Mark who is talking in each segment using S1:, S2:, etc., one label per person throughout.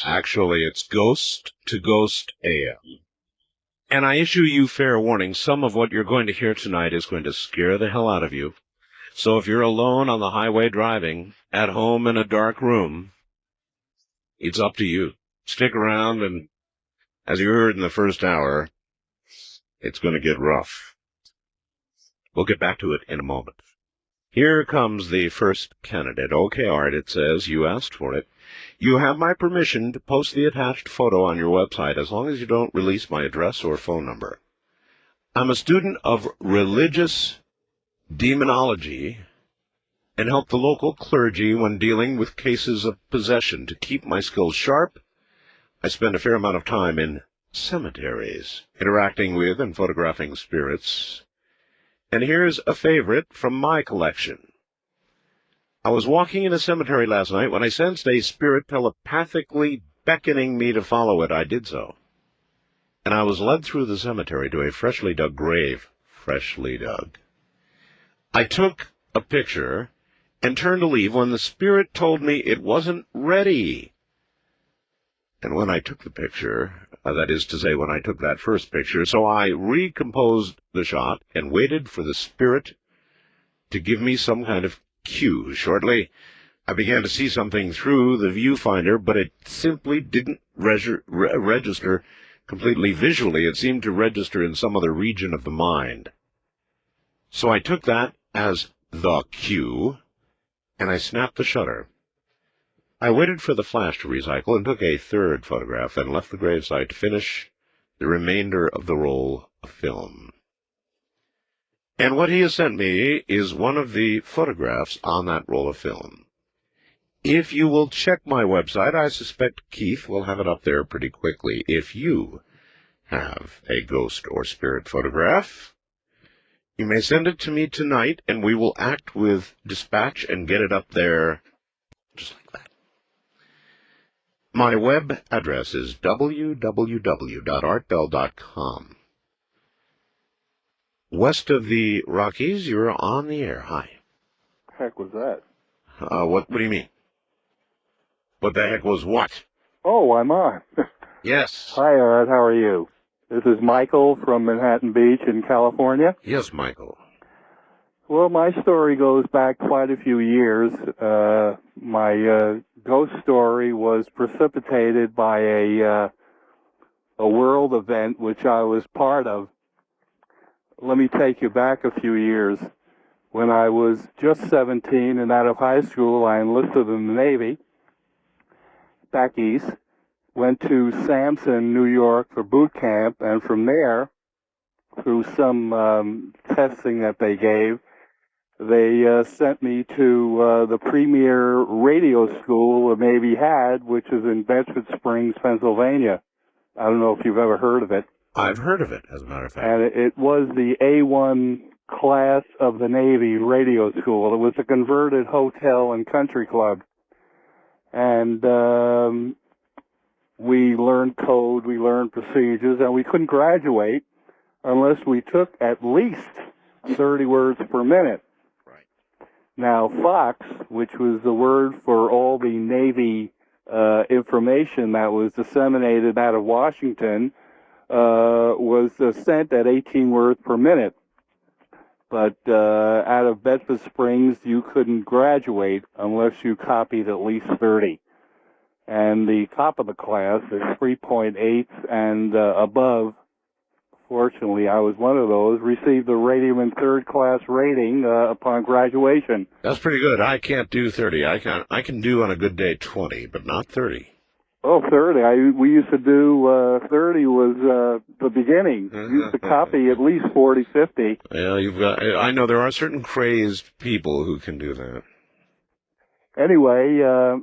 S1: folks. Actually, it's Ghost to Ghost AM. And I issue you fair warning, some of what you're going to hear tonight is going to scare the hell out of you. So if you're alone on the highway driving, at home in a dark room, it's up to you. Stick around, and as you heard in the first hour, it's going to get rough. We'll get back to it in a moment. Here comes the first candidate. Okay, Art, it says, you asked for it. You have my permission to post the attached photo on your website as long as you don't release my address or phone number. I'm a student of religious demonology and help the local clergy when dealing with cases of possession. To keep my skills sharp, I spend a fair amount of time in cemeteries, interacting with and photographing spirits. And here's a favorite from my collection. I was walking in a cemetery last night when I sensed a spirit telepathically beckoning me to follow it. I did so. And I was led through the cemetery to a freshly dug grave. Freshly dug. I took a picture and turned to leave when the spirit told me it wasn't ready. And when I took the picture, that is to say, when I took that first picture, so I recomposed the shot and waited for the spirit to give me some kind of cue. Shortly, I began to see something through the viewfinder, but it simply didn't register completely visually. It seemed to register in some other region of the mind. So I took that as the cue, and I snapped the shutter. I waited for the flash to recycle and took a third photograph and left the gravesite to finish the remainder of the roll of film. And what he has sent me is one of the photographs on that roll of film. If you will check my website, I suspect Keith will have it up there pretty quickly. If you have a ghost or spirit photograph, you may send it to me tonight, and we will act with dispatch and get it up there just like that. My web address is www.artbell.com. West of the Rockies, you're on the air. Hi.
S2: Heck was that?
S1: What do you mean? What the heck was what?
S2: Oh, I'm on.
S1: Yes.
S2: Hi, Art. How are you? This is Michael from Manhattan Beach in California.
S1: Yes, Michael.
S2: Well, my story goes back quite a few years. My ghost story was precipitated by a world event which I was part of. Let me take you back a few years. When I was just 17 and out of high school, I enlisted in the Navy back east, went to Sampson, New York for boot camp, and from there, through some testing that they gave, they sent me to the premier radio school the Navy had, which is in Bedford Springs, Pennsylvania. I don't know if you've ever heard of it.
S1: I've heard of it, as a matter of fact.
S2: And it was the A1 class of the Navy radio school. It was a converted hotel and country club. And we learned code, we learned procedures, and we couldn't graduate unless we took at least 30 words per minute.
S1: Right.
S2: Now, Fox, which was the word for all the Navy information that was disseminated out of Washington, was sent at 18 words per minute. But out of Bedford Springs, you couldn't graduate unless you copied at least 30. And the top of the class is 3.8 and above. Fortunately, I was one of those, received the Radium third class rating upon graduation.
S1: That's pretty good. I can't do 30. I can do on a good day 20, but not 30.
S2: Oh, 30. We used to do 30 was the beginning. Used to copy at least 40, 50.
S1: Yeah, I know there are certain crazed people who can do that.
S2: Anyway,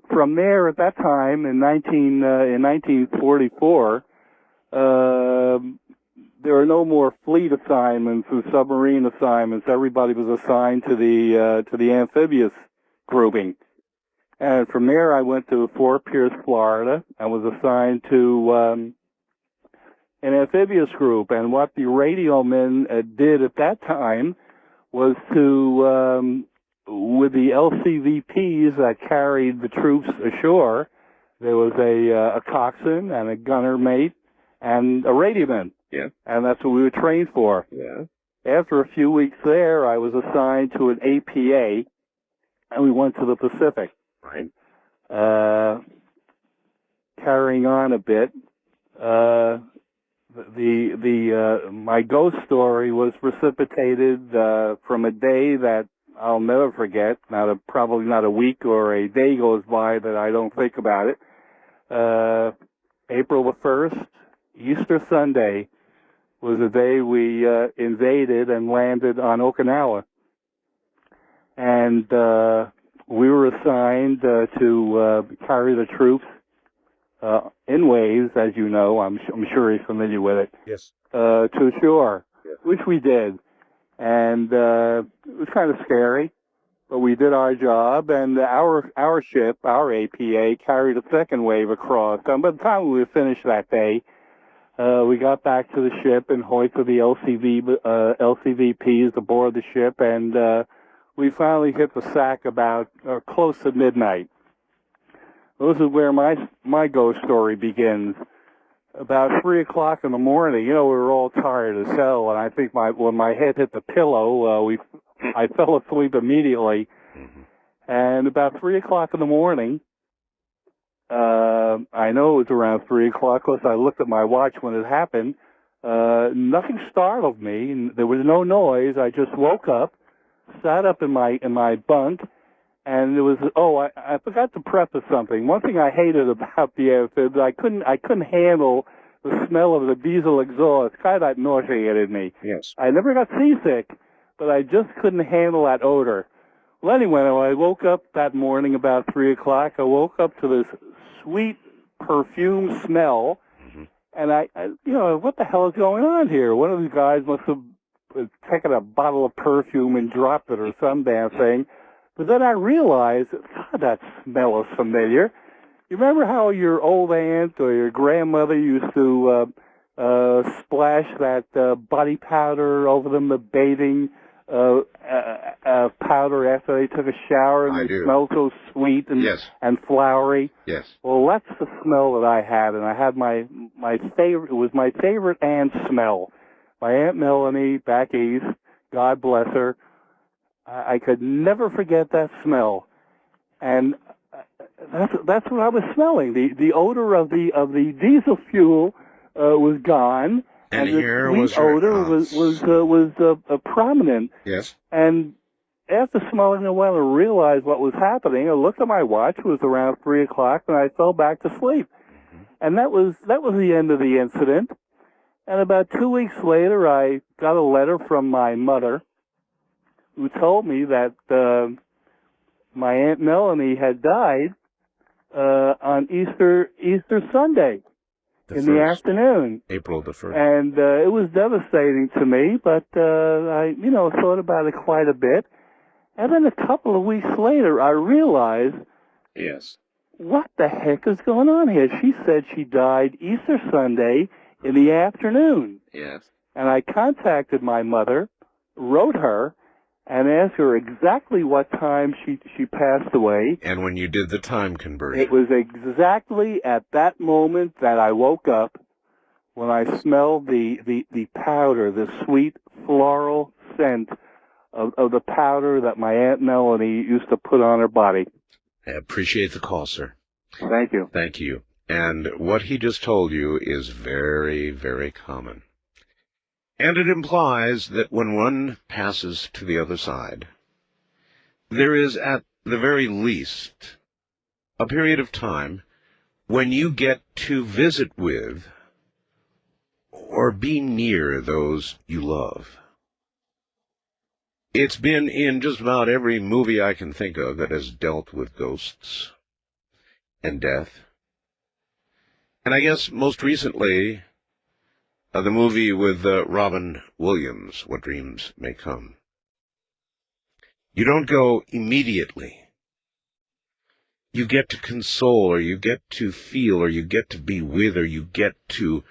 S2: from there at that time in 1944, there were no more fleet assignments and submarine assignments. Everybody was assigned to the amphibious grouping. And from there, I went to Fort Pierce, Florida, and was assigned to an amphibious group. And what the radio men did at that time was to, with the LCVPs that carried the troops ashore, there was a coxswain and a gunner mate and a radioman.
S1: Yeah.
S2: And that's what we were trained for.
S1: Yeah.
S2: After a few weeks there, I was assigned to an APA, and we went to the Pacific.
S1: Right.
S2: Carrying on a bit, my ghost story was precipitated from a day that I'll never forget. Probably not a week or a day goes by that I don't think about it. April the 1st, Easter Sunday, was the day we invaded and landed on Okinawa. And we were assigned to carry the troops in waves, as you know. I'm sure he's familiar with it.
S1: Yes.
S2: To shore,
S1: Yes.
S2: which we did. And it was kind of scary, but we did our job, and our ship, our APA, carried a second wave across. And by the time we were finished that day, we got back to the ship and hoisted the LCVPs aboard the ship, and we finally hit the sack about close to midnight. This is where my ghost story begins. About 3 o'clock in the morning, we were all tired as hell, and I think when my head hit the pillow, I fell asleep immediately.
S1: Mm-hmm.
S2: And about 3 o'clock in the morning, I know it was around 3 o'clock because I looked at my watch when it happened. Nothing startled me. There was no noise. I just woke up, sat up in my bunk, and there was I forgot to preface something. One thing I hated about the outfit is I couldn't handle the smell of the diesel exhaust. Kind of nauseated me.
S1: Yes.
S2: I never got seasick, but I just couldn't handle that odor. Well, anyway, when I woke up that morning about 3 o'clock, I woke up to this sweet perfume smell,
S1: Mm-hmm.
S2: and I what the hell is going on here? One of these guys must have taken a bottle of perfume and dropped it or some damn thing. But then I realized, God, that smell is familiar. You remember how your old aunt or your grandmother used to splash that body powder over them, the bathing powder after they took a shower, and
S1: I
S2: they
S1: do.
S2: smelled so sweet and
S1: Yes.
S2: and flowery?
S1: Yes.
S2: Well, that's the smell that I had, and I had my favorite. It was my favorite aunt smell. My Aunt Melanie back east, God bless her. I could never forget that smell, and that's what I was smelling. The odor of the diesel fuel was gone,
S1: And
S2: the
S1: here
S2: sweet
S1: was her
S2: odor was prominent.
S1: Yes.
S2: And after smelling it well and realized what was happening, I looked at my watch. It was around 3 o'clock, and I fell back to sleep.
S1: Mm-hmm.
S2: And that was the end of the incident. And about 2 weeks later, I got a letter from my mother, who told me that my Aunt Melanie had died on Easter Sunday in the afternoon.
S1: April the 1st.
S2: And it was devastating to me, but I thought about it quite a bit. And then a couple of weeks later, I realized,
S1: Yes.
S2: what the heck is going on here? She said she died Easter Sunday in the afternoon.
S1: Yes.
S2: And I contacted my mother, wrote her, and asked her exactly what time she passed away.
S1: And when you did the time conversion.
S2: It was exactly at that moment that I woke up, when I smelled the powder, the sweet floral scent of the powder that my Aunt Melanie used to put on her body.
S1: I appreciate the call, sir.
S2: Thank you.
S1: Thank you. And what he just told you is very, very common. And it implies that when one passes to the other side, there is at the very least a period of time when you get to visit with or be near those you love. It's been in just about every movie I can think of that has dealt with ghosts and death. And I guess most recently, the movie with Robin Williams, What Dreams May Come. You don't go immediately. You get to console, or you get to feel, or you get to be with, or you get to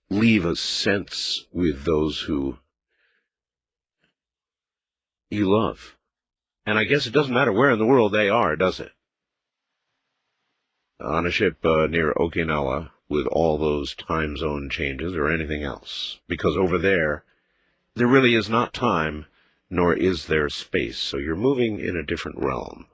S1: leave a sense with those who you love. And I guess it doesn't matter where in the world they are, does it? on a ship near Okinawa with all those time zone changes or anything else? Because over there really is not time, nor is there space, so you're moving in a different realm.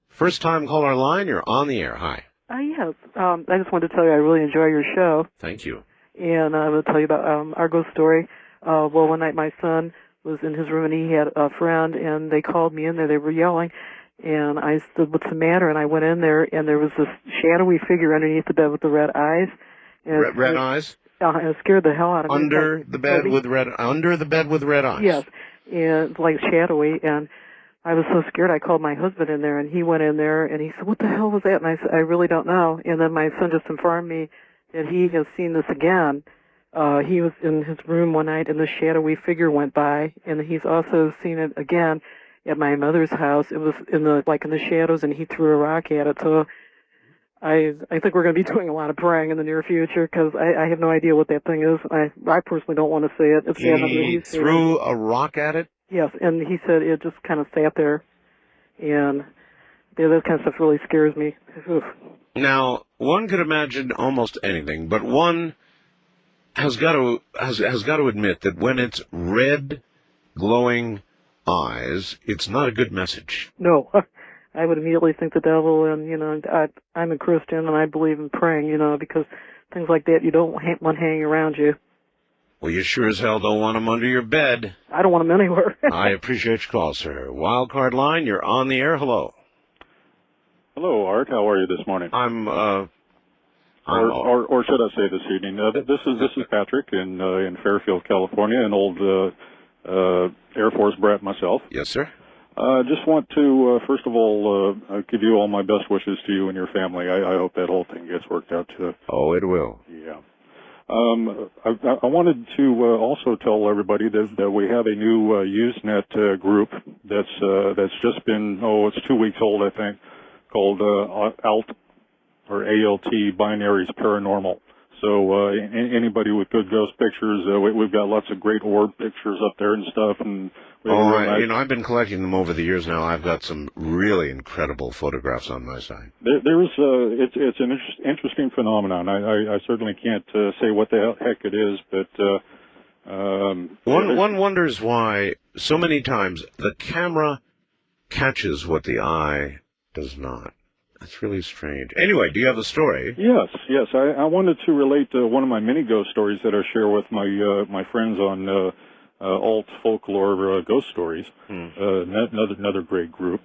S1: First time caller line, you're on the air. Hi.
S3: Yes. I just wanted to tell you I really enjoy your show.
S1: Thank you.
S3: And I'm going to tell you about our ghost story. Well, one night my son was in his room and he had a friend, and they called me in there. They were yelling. And I said, "What's the matter?" And I went in there, and there was this shadowy figure underneath the bed with the red eyes. And
S1: Red eyes?
S3: It scared the hell out of me.
S1: Under the bed with red eyes?
S3: Yes. And like shadowy. And I was so scared I called my husband in there, and he went in there, and he said, "What the hell was that?" And I said, "I really don't know." And then my son just informed me that he has seen this again. He was in his room one night, and the shadowy figure went by, and he's also seen it again at my mother's house. It was in the shadows, and he threw a rock at it. So I think we're going to be doing a lot of praying in the near future, because I have no idea what that thing is. I personally don't want to see it.
S1: He threw a rock at it?
S3: Yes, and he said it just kind of sat there, and that kind of stuff really scares me. Oof.
S1: Now, one could imagine almost anything, but one has got to admit that when it's red, glowing eyes, it's not a good message.
S3: No, I would immediately think the devil, and I'm a Christian and I believe in praying, because things like that you don't want hanging around you.
S1: Well, you sure as hell don't want them under your bed.
S3: I don't want them anywhere.
S1: I appreciate your call, sir. Wildcard line, you're on the air. Hello.
S4: Hello, Art. How are you this morning?
S1: Or
S4: should I say this evening? This is Patrick in Fairfield, California, an old Air Force brat myself.
S1: Yes, sir.
S4: Just want to first of all give you all my best wishes to you and your family. I hope that whole thing gets worked out too.
S1: Oh, it will.
S4: Yeah. I wanted to also tell everybody that we have a new Usenet group that's just been it's 2 weeks old, I think, called ALT Binaries Paranormal. So anybody with good ghost pictures, we've got lots of great orb pictures up there and stuff. And
S1: I've been collecting them over the years now. I've got some really incredible photographs on my side.
S4: It's an interesting phenomenon. I certainly can't say what the heck it is, but
S1: one wonders why so many times the camera catches what the eye does not. That's really strange. Anyway, do you have a story?
S4: Yes. I wanted to relate one of my many ghost stories that I share with my friends on alt folklore ghost stories. Another great group.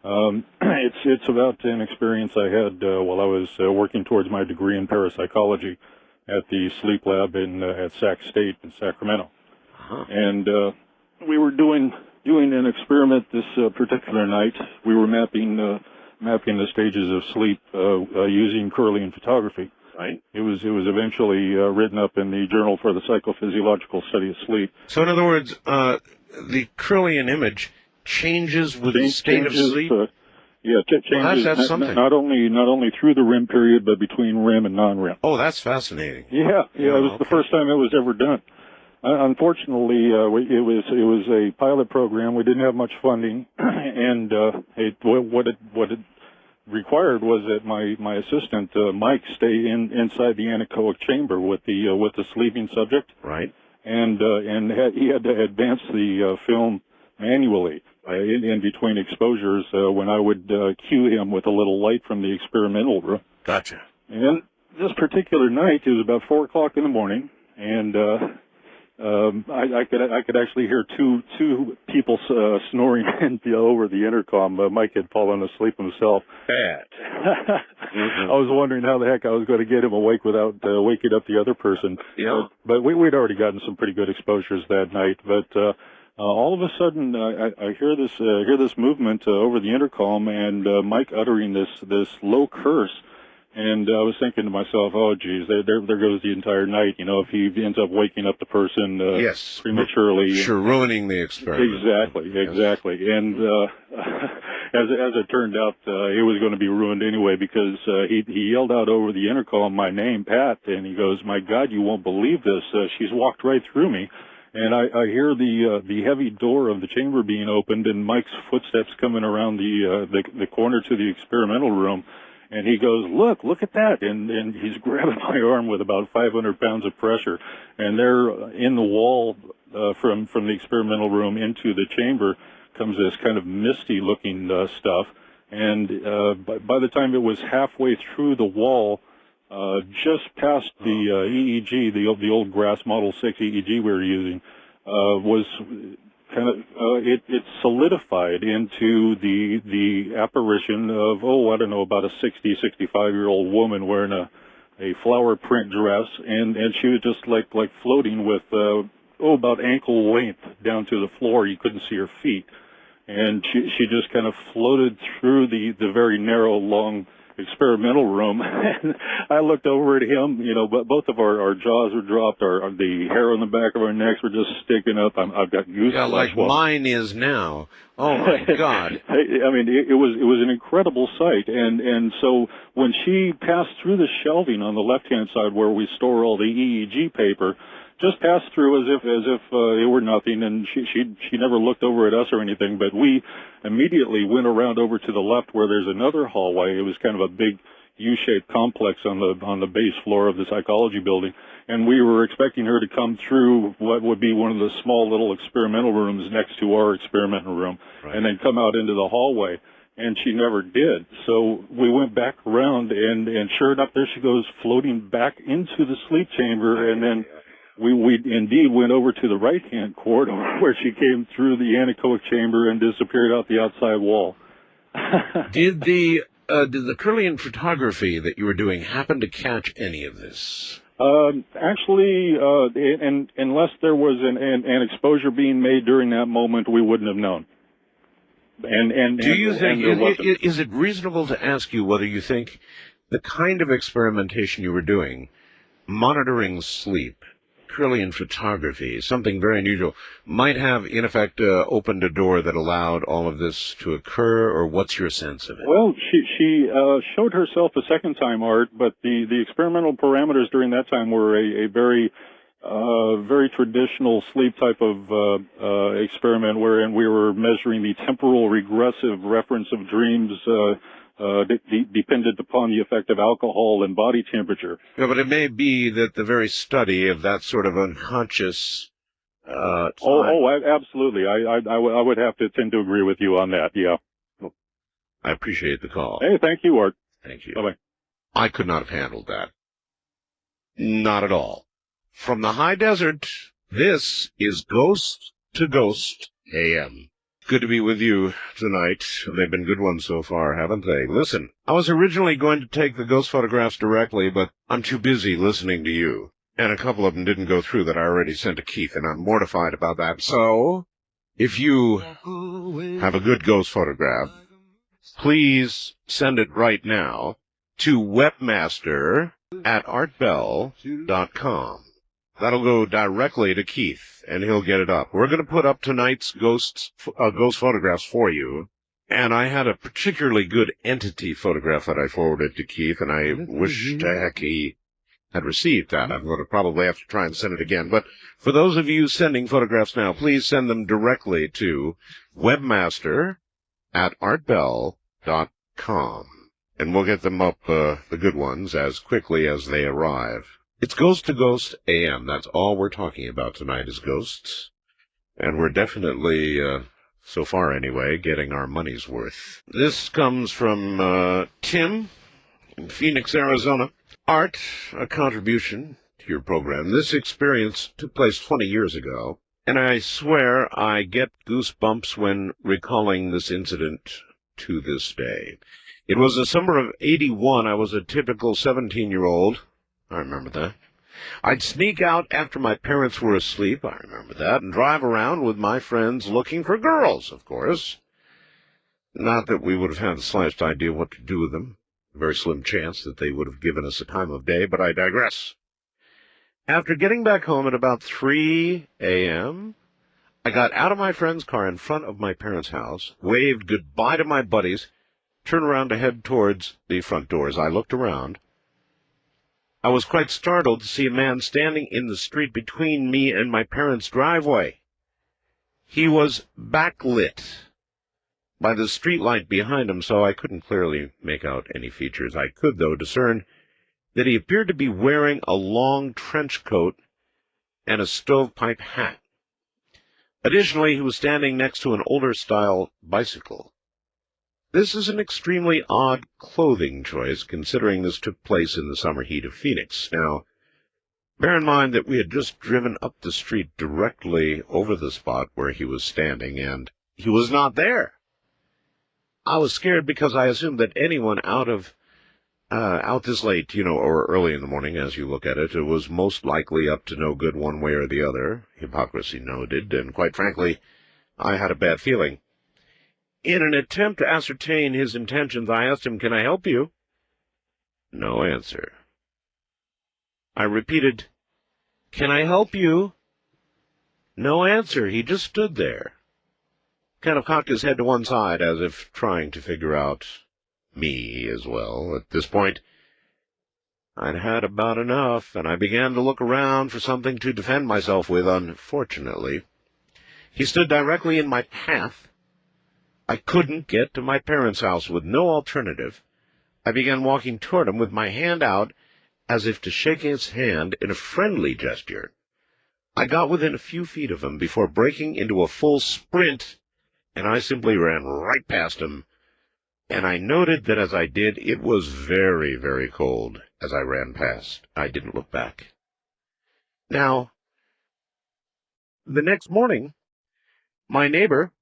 S4: It's about an experience I had while I was working towards my degree in parapsychology at the sleep lab at Sac State in Sacramento.
S1: Uh-huh.
S4: And we were doing an experiment this particular night. We were mapping the stages of sleep using Kirlian photography.
S1: Right.
S4: It was eventually written up in the Journal for the Psychophysiological Study of Sleep.
S1: So in other words, the Kirlian image changes with the state of sleep?
S4: Changes.
S1: Well, that's something.
S4: Not only through the REM period, but between REM and non-REM.
S1: Oh, that's fascinating.
S4: Yeah. It was the first time it was ever done. Unfortunately, it was a pilot program. We didn't have much funding, and what it required was that my assistant Mike stay inside the anechoic chamber with the sleeping subject.
S1: Right.
S4: And he had to advance the film manually in between exposures when I would cue him with a little light from the experimental room.
S1: Gotcha.
S4: And this particular night, it was about 4 o'clock in the morning, and I could actually hear two people snoring over the intercom. Mike had fallen asleep himself.
S1: Bad.
S4: I was wondering how the heck I was going to get him awake without waking up the other person.
S1: Yeah.
S4: But we'd already gotten some pretty good exposures that night. But all of a sudden, I hear this movement over the intercom, and Mike uttering this low curse. And I was thinking to myself, oh, geez, there goes the entire night. If he ends up waking up the person
S1: yes.
S4: prematurely.
S1: Sure, ruining the experiment.
S4: Exactly. And as it turned out, it was going to be ruined anyway, because he yelled out over the intercom my name, Pat, and he goes, "My God, you won't believe this. She's walked right through me." And I hear the heavy door of the chamber being opened, and Mike's footsteps coming around the corner to the experimental room. And he goes, look at that. And he's grabbing my arm with about 500 pounds of pressure. And there in the wall from the experimental room into the chamber comes this kind of misty-looking stuff. And by the time it was halfway through the wall, just past the EEG, the old Grass Model 6 EEG we were using, was kind of it solidified into the apparition of, I don't know, about a 65-year-old woman wearing a flower print dress, and she was just like floating with about ankle length down to the floor. You couldn't see her feet, and she just kind of floated through the very narrow, long experimental room. And I looked over at him, but both of our jaws were dropped, the hair on the back of our necks were just sticking up. I've got goosebumps.
S1: Yeah, like mine is now. Oh my God!
S4: I mean, it was an incredible sight, and so when she passed through the shelving on the left-hand side where we store all the EEG paper, just passed through as if it were nothing, and she never looked over at us or anything. But we immediately went around over to the left where there's another hallway. It was kind of a big U-shaped complex on the base floor of the psychology building, and we were expecting her to come through what would be one of the small little experimental rooms next to our experimental room, right, and then come out into the hallway. And she never did. So we went back around, and sure enough, there she goes, floating back into the sleep chamber, and then we indeed went over to the right-hand corridor where she came through the anechoic chamber and disappeared out the outside wall.
S1: Did the Kirlian photography that you were doing happen to catch any of this?
S4: Actually, unless there was an exposure being made during that moment, we wouldn't have known.
S1: Do you think, is it reasonable to ask you whether you think the kind of experimentation you were doing, monitoring sleep, Kirlian photography, something very unusual, might have, in effect, opened a door that allowed all of this to occur, or what's your sense of it?
S4: Well, she showed herself a second time, Art, but the experimental parameters during that time were a very traditional sleep type of experiment, wherein we were measuring the temporal regressive reference of dreams dependent upon the effect of alcohol and body temperature.
S1: Yeah, but it may be that the very study of that sort of unconscious
S4: absolutely. I would have to tend to agree with you on that, yeah.
S1: I appreciate the call.
S4: Hey, thank you, Art.
S1: Thank you.
S4: Bye-bye.
S1: I could not have handled that. Not at all. From the high desert, this is Ghost to Ghost AM. Good to be with you tonight. They've been good ones so far, haven't they? Listen, I was originally going to take the ghost photographs directly, but I'm too busy listening to you. And a couple of them didn't go through that I already sent to Keith, and I'm mortified about that. So, if you have a good ghost photograph, please send it right now to webmaster@artbell.com. That'll go directly to Keith, and he'll get it up. We're going to put up tonight's ghost photographs for you. And I had a particularly good entity photograph that I forwarded to Keith, and I wish to heck he had received that. I'm going to probably have to try and send it again. But for those of you sending photographs now, please send them directly to webmaster@artbell.com. And we'll get them up, the good ones, as quickly as they arrive. It's Ghost to Ghost AM. That's all we're talking about tonight is ghosts. And we're definitely, so far anyway, getting our money's worth. This comes from Tim in Phoenix, Arizona. Art, a contribution to your program. This experience took place 20 years ago, and I swear I get goosebumps when recalling this incident to this day. It was the summer of '81. I was a typical 17-year-old. I remember that. I'd sneak out after my parents were asleep, I remember that, and drive around with my friends looking for girls, of course. Not that we would have had the slightest idea what to do with them. A very slim chance that they would have given us a time of day, but I digress. After getting back home at about 3 a.m., I got out of my friend's car in front of my parents' house, waved goodbye to my buddies, turned around to head towards the front doors. I looked around. I was quite startled to see a man standing in the street between me and my parents' driveway. He was backlit, by the street light behind him, so I couldn't clearly make out any features. I could, though, discern that he appeared to be wearing a long trench coat and a stovepipe hat. Additionally, he was standing next to an older-style bicycle. This is an extremely odd clothing choice, considering this took place in the summer heat of Phoenix. Now, bear in mind that we had just driven up the street directly over the spot where he was standing, and he was not there. I was scared because I assumed that anyone out this late, or early in the morning, as you look at it, was most likely up to no good one way or the other, hypocrisy noted, and quite frankly, I had a bad feeling. In an attempt to ascertain his intentions, I asked him, "Can I help you?" No answer. I repeated, "Can I help you?" No answer. He just stood there. Kind of cocked his head to one side, as if trying to figure out me as well. At this point, I'd had about enough, and I began to look around for something to defend myself with. Unfortunately, he stood directly in my path. I couldn't get to my parents' house with no alternative. I began walking toward him with my hand out, as if to shake his hand in a friendly gesture. I got within a few feet of him before breaking into a full sprint, and I simply ran right past him. And I noted that as I did, it was very, very cold as I ran past. I didn't look back. Now, the next morning, my neighbor,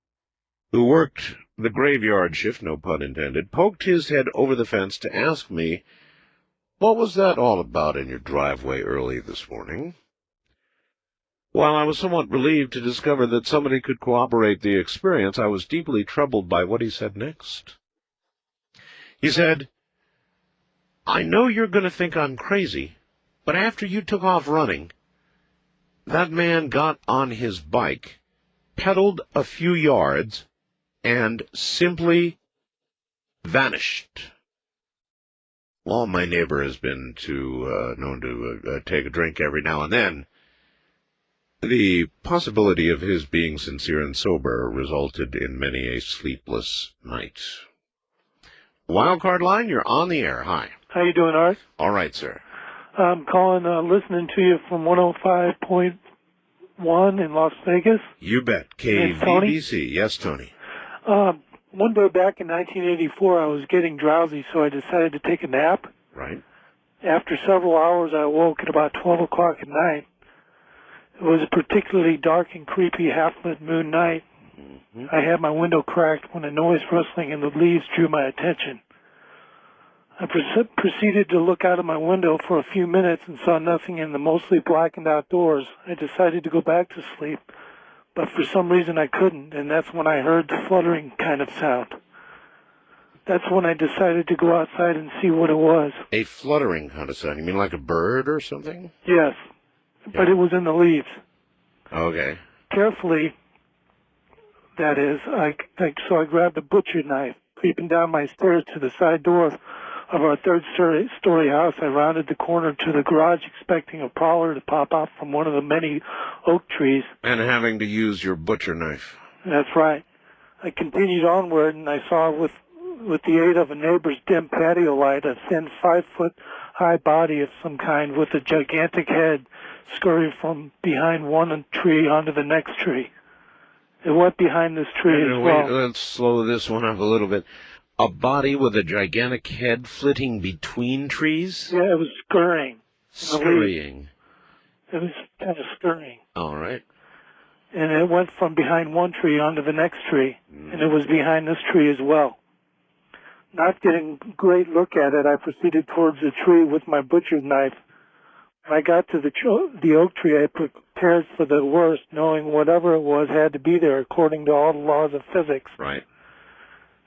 S1: who worked the graveyard shift, no pun intended, poked his head over the fence to ask me, "What was that all about in your driveway early this morning?" While I was somewhat relieved to discover that somebody could corroborate the experience, I was deeply troubled by what he said next. He said, "I know you're going to think I'm crazy, but after you took off running, that man got on his bike, pedaled a few yards, and simply vanished." Well, my neighbor has been known to take a drink every now and then. The possibility of his being sincere and sober resulted in many a sleepless night. Wildcard line, you're on the air. Hi.
S5: How you doing, Art?
S1: All right, sir.
S5: I'm calling, listening to you from 105.1 in Las Vegas.
S1: You bet.
S5: Yes, Tony?
S1: KVBC. Yes, Tony.
S5: One day back in 1984, I was getting drowsy, so I decided to take a nap.
S1: Right.
S5: After several hours, I woke at about 12 o'clock at night. It was a particularly dark and creepy half-lit moon night.
S1: Mm-hmm.
S5: I had my window cracked when a noise rustling in the leaves drew my attention. I proceeded to look out of my window for a few minutes and saw nothing in the mostly blackened outdoors. I decided to go back to sleep, but for some reason I couldn't, and that's when I heard the fluttering kind of sound. That's when I decided to go outside and see what it was.
S1: A fluttering kind of sound. You mean like a bird or something?
S5: Yes, but it was in the leaves.
S1: Okay.
S5: Carefully, that is, so I grabbed a butcher knife. Creeping down my stairs to the side door of our third-story house, I rounded the corner to the garage, expecting a prowler to pop out from one of the many oak trees.
S1: And having to use your butcher knife.
S5: That's right. I continued onward, and I saw, with the aid of a neighbor's dim patio light, a thin 5-foot-high body of some kind with a gigantic head scurry from behind one tree onto the next tree. It went behind this tree as well.
S1: Wait, let's slow this one up a little bit. A body with a gigantic head flitting between trees?
S5: Yeah, it was scurrying.
S1: Scurrying.
S5: It was kind of scurrying.
S1: All right.
S5: And it went from behind one tree onto the next tree, and it was behind this tree as well. Not getting a great look at it, I proceeded towards the tree with my butcher's knife. When I got to the oak tree, I prepared for the worst, knowing whatever it was had to be there according to all the laws of physics.
S1: Right.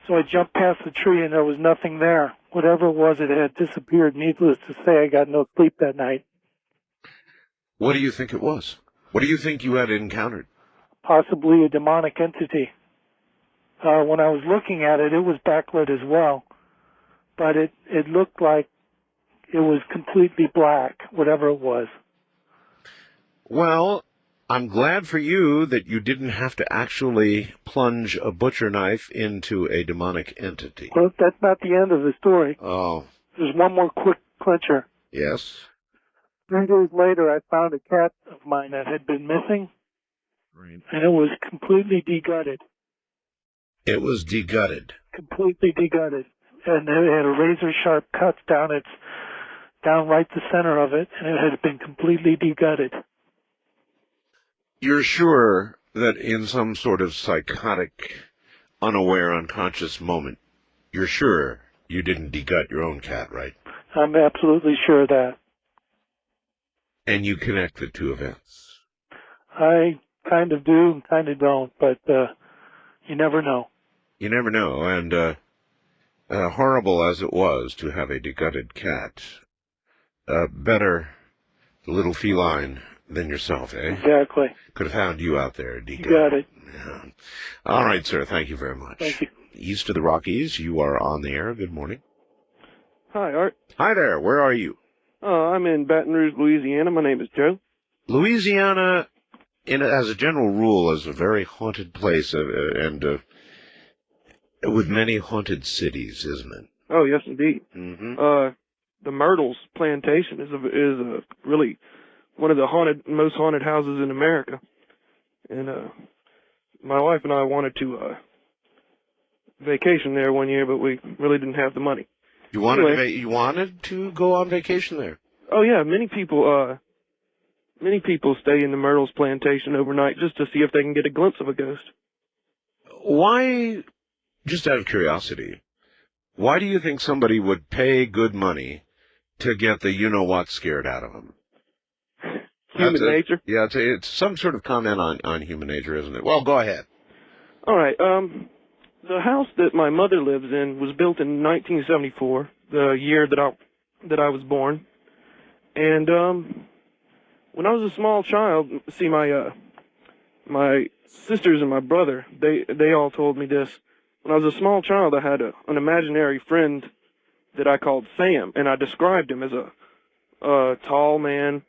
S5: So I jumped past the tree, and there was nothing there. Whatever it was, it had disappeared. Needless to say, I got no sleep that night.
S1: What do you think it was? What do you think you had encountered?
S5: Possibly a demonic entity. When I was looking at it, it was backlit as well. But it looked like it was completely black, whatever it was.
S1: Well, I'm glad for you that you didn't have to actually plunge a butcher knife into a demonic entity.
S5: Well, that's not the end of the story.
S1: Oh,
S5: There's one more quick clincher.
S1: yes?
S5: 3 days later, I found a cat of mine that had been missing,
S1: Right.
S5: and it was completely degutted.
S1: It was degutted.
S5: Completely degutted. And it had a razor-sharp cut down right the center of it, and it had been completely degutted.
S1: You're sure that in some sort of psychotic, unaware, unconscious moment, you're sure you didn't degut your own cat, right?
S5: I'm absolutely sure of that.
S1: And you connect the two events.
S5: I kind of do and kind of don't, but you never know.
S1: You never know, and horrible as it was to have a degutted cat, better the little feline than yourself, eh?
S5: Exactly.
S1: Could have found you out there, degutted.
S5: You got it.
S1: Yeah. All right, sir, thank you very much.
S5: Thank you.
S1: East of the Rockies, you are on the air. Good morning.
S6: Hi, Art.
S1: Hi there, where are you?
S6: I'm in Baton Rouge, Louisiana. My name is Joe.
S1: Louisiana, as a general rule, is a very haunted place, and with many haunted cities, isn't it?
S6: Oh, yes, indeed.
S1: Mm-hmm.
S6: The Myrtles Plantation is a really one of the most haunted houses in America. And my wife and I wanted to vacation there one year, but we really didn't have the money.
S1: You wanted
S6: Anyway.
S1: you wanted to go on vacation there?
S6: Oh yeah, many people stay in the Myrtles Plantation overnight just to see if they can get a glimpse of a ghost.
S1: Why, just out of curiosity, why do you think somebody would pay good money to get the you-know-what scared out of them?
S6: Human nature.
S1: Yeah, it's some sort of comment on human nature, isn't it? Well, go ahead.
S6: All right. The house that my mother lives in was built in 1974, the year that I was born. And when I was a small child, see my sisters and my brother, they all told me this. When I was a small child, I had an imaginary friend that I called Sam, and I described him as a tall man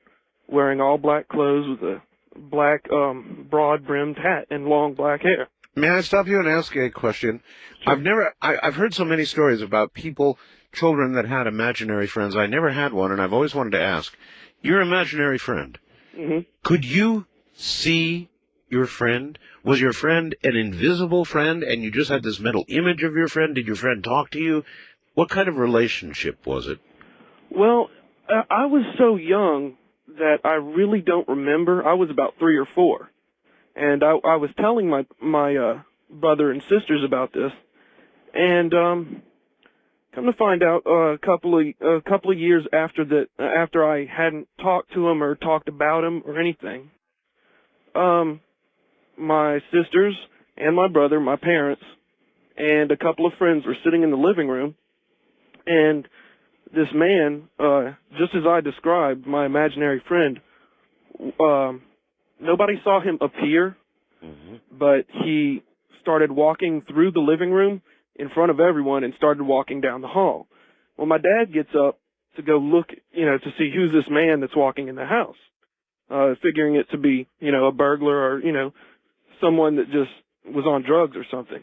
S6: wearing all black clothes with a black broad-brimmed hat and long black hair.
S1: May I stop you and ask a question?
S6: Sure.
S1: I've heard so many stories about children that had imaginary friends. I never had one, and I've always wanted to ask, your imaginary friend,
S6: Mm-hmm.
S1: could you see your friend? Was your friend an invisible friend, and you just had this mental image of your friend? Did your friend talk to you? What kind of relationship was it?
S6: Well, I was so young that I really don't remember. I was about 3 or 4, and I was telling my brother and sisters about this, and come to find out, a couple of years after that, after I hadn't talked to him or talked about him or anything, my sisters and my brother, my parents, and a couple of friends were sitting in the living room, and this man, just as I described, my imaginary friend, nobody saw him appear, but he started walking through the living room in front of everyone and started walking down the hall. Well, my dad gets up to go look, to see who's this man that's walking in the house, figuring it to be, a burglar or, someone that just was on drugs or something.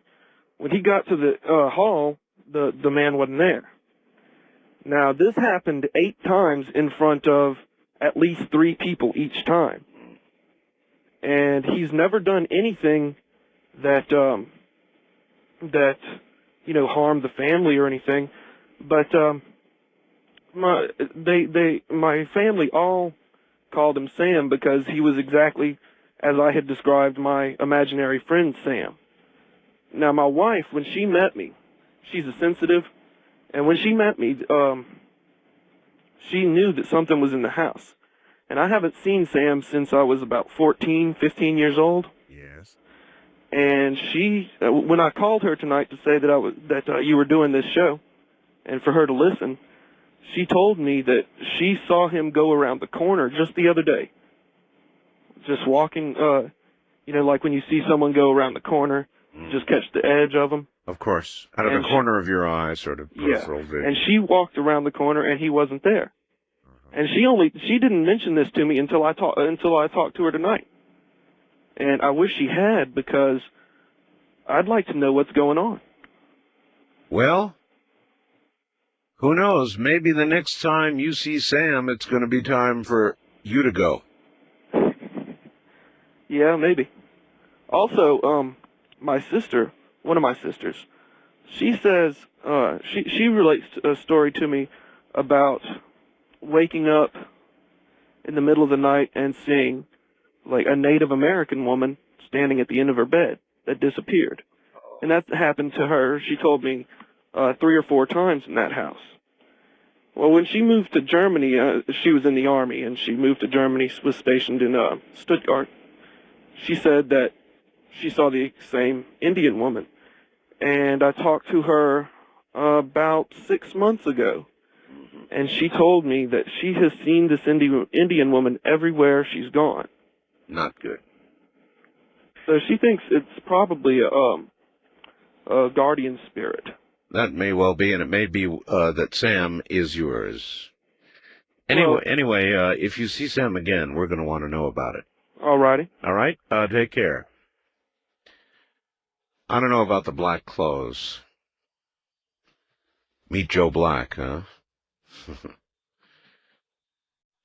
S6: When he got to the hall, the man wasn't there. Now, this happened 8 times in front of at least 3 people each time. And he's never done anything that harmed the family or anything. But my family all called him Sam because he was exactly as I had described my imaginary friend Sam. Now, my wife, when she met me, she's a sensitive, and when she met me, she knew that something was in the house. And I haven't seen Sam since I was about 14, 15 years old.
S1: Yes.
S6: And she, when I called her tonight to say that you were doing this show, and for her to listen, she told me that she saw him go around the corner just the other day. Just walking, like when you see someone go around the corner, just catch the edge of him.
S1: Of course. Out of the corner of your eye, sort of peripheral vision.
S6: And she walked around the corner and he wasn't there. And she didn't mention this to me until I talked to her tonight. And I wish she had, because I'd like to know what's going on.
S1: Well, who knows? Maybe the next time you see Sam, it's going to be time for you to go.
S6: Yeah, maybe. Also, my sister, one of my sisters, she says, she relates a story to me about waking up in the middle of the night and seeing, like, a Native American woman standing at the end of her bed that disappeared. And that happened to her, she told me, 3 or 4 times in that house. Well, when she moved to Germany, she was in the army, and she moved to Germany, was stationed in Stuttgart. She said that she saw the same Indian woman. And I talked to her about 6 months ago. And she told me that she has seen this Indian woman everywhere she's gone.
S1: Not good.
S6: So she thinks it's probably a guardian spirit.
S1: That may well be, and it may be that Sam is yours. Anyway, if you see Sam again, we're going to want to know about it.
S6: Alrighty.
S1: All right? Take care. I don't know about the black clothes. Meet Joe Black, huh?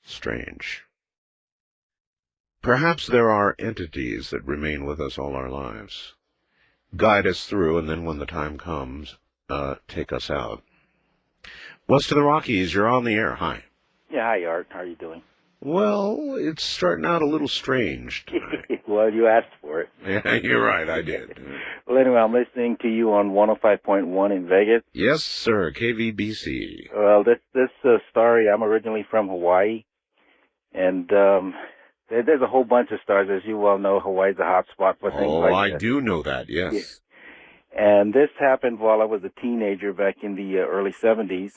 S1: Strange. Perhaps there are entities that remain with us all our lives, guide us through, and then when the time comes, take us out. West of the Rockies, you're on the air. Hi.
S7: Yeah, hi, Art. How are you doing?
S1: Well, it's starting out a little strange tonight.
S7: Well, you asked for it.
S1: Yeah, you're right, I did.
S7: Well, anyway, I'm listening to you on 105.1 in Vegas.
S1: Yes, sir, KVBC.
S7: Well, this story, I'm originally from Hawaii, and there's a whole bunch of stars. As you well know, Hawaii's a hot spot for things like
S1: I
S7: this.
S1: do know that, yes.
S7: Yeah. And this happened while I was a teenager back in the early 70s,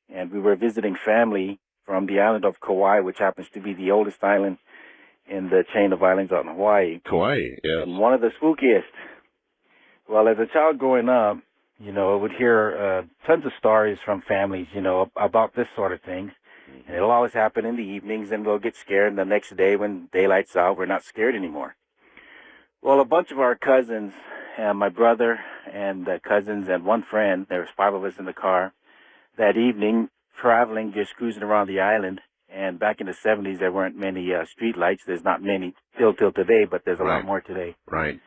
S7: and we were visiting family from the island of Kauai, which happens to be the oldest island in the chain of islands out in Hawaii.
S1: Kauai, yeah.
S7: And one of the spookiest. Well, as a child growing up, I would hear tons of stories from families, about this sort of thing. And it'll always happen in the evenings, and we'll get scared. And the next day when daylight's out, we're not scared anymore. Well, a bunch of our cousins, my brother and cousins and one friend, there was 5 of us in the car, that evening, traveling, just cruising around the island. And back in the 70s, there weren't many street lights. There's not many still till today, but there's a lot more today.
S1: Right.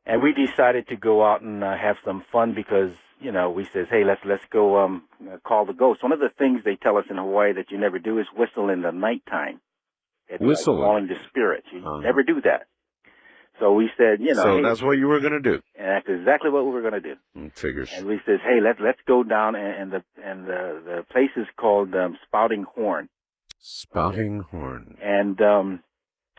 S7: And we decided to go out and have some fun because, we says, hey, let's go call the ghost. One of the things they tell us in Hawaii that you never do is whistle in the nighttime. It's
S1: Whistle?
S7: like calling the spirits. You never do that. So we said,
S1: So
S7: hey,
S1: that's what you were going to do.
S7: and that's exactly what we were going to do.
S1: Figures.
S7: And we said, hey, let's go down, and the place is called Spouting Horn.
S1: Spouting Horn.
S7: And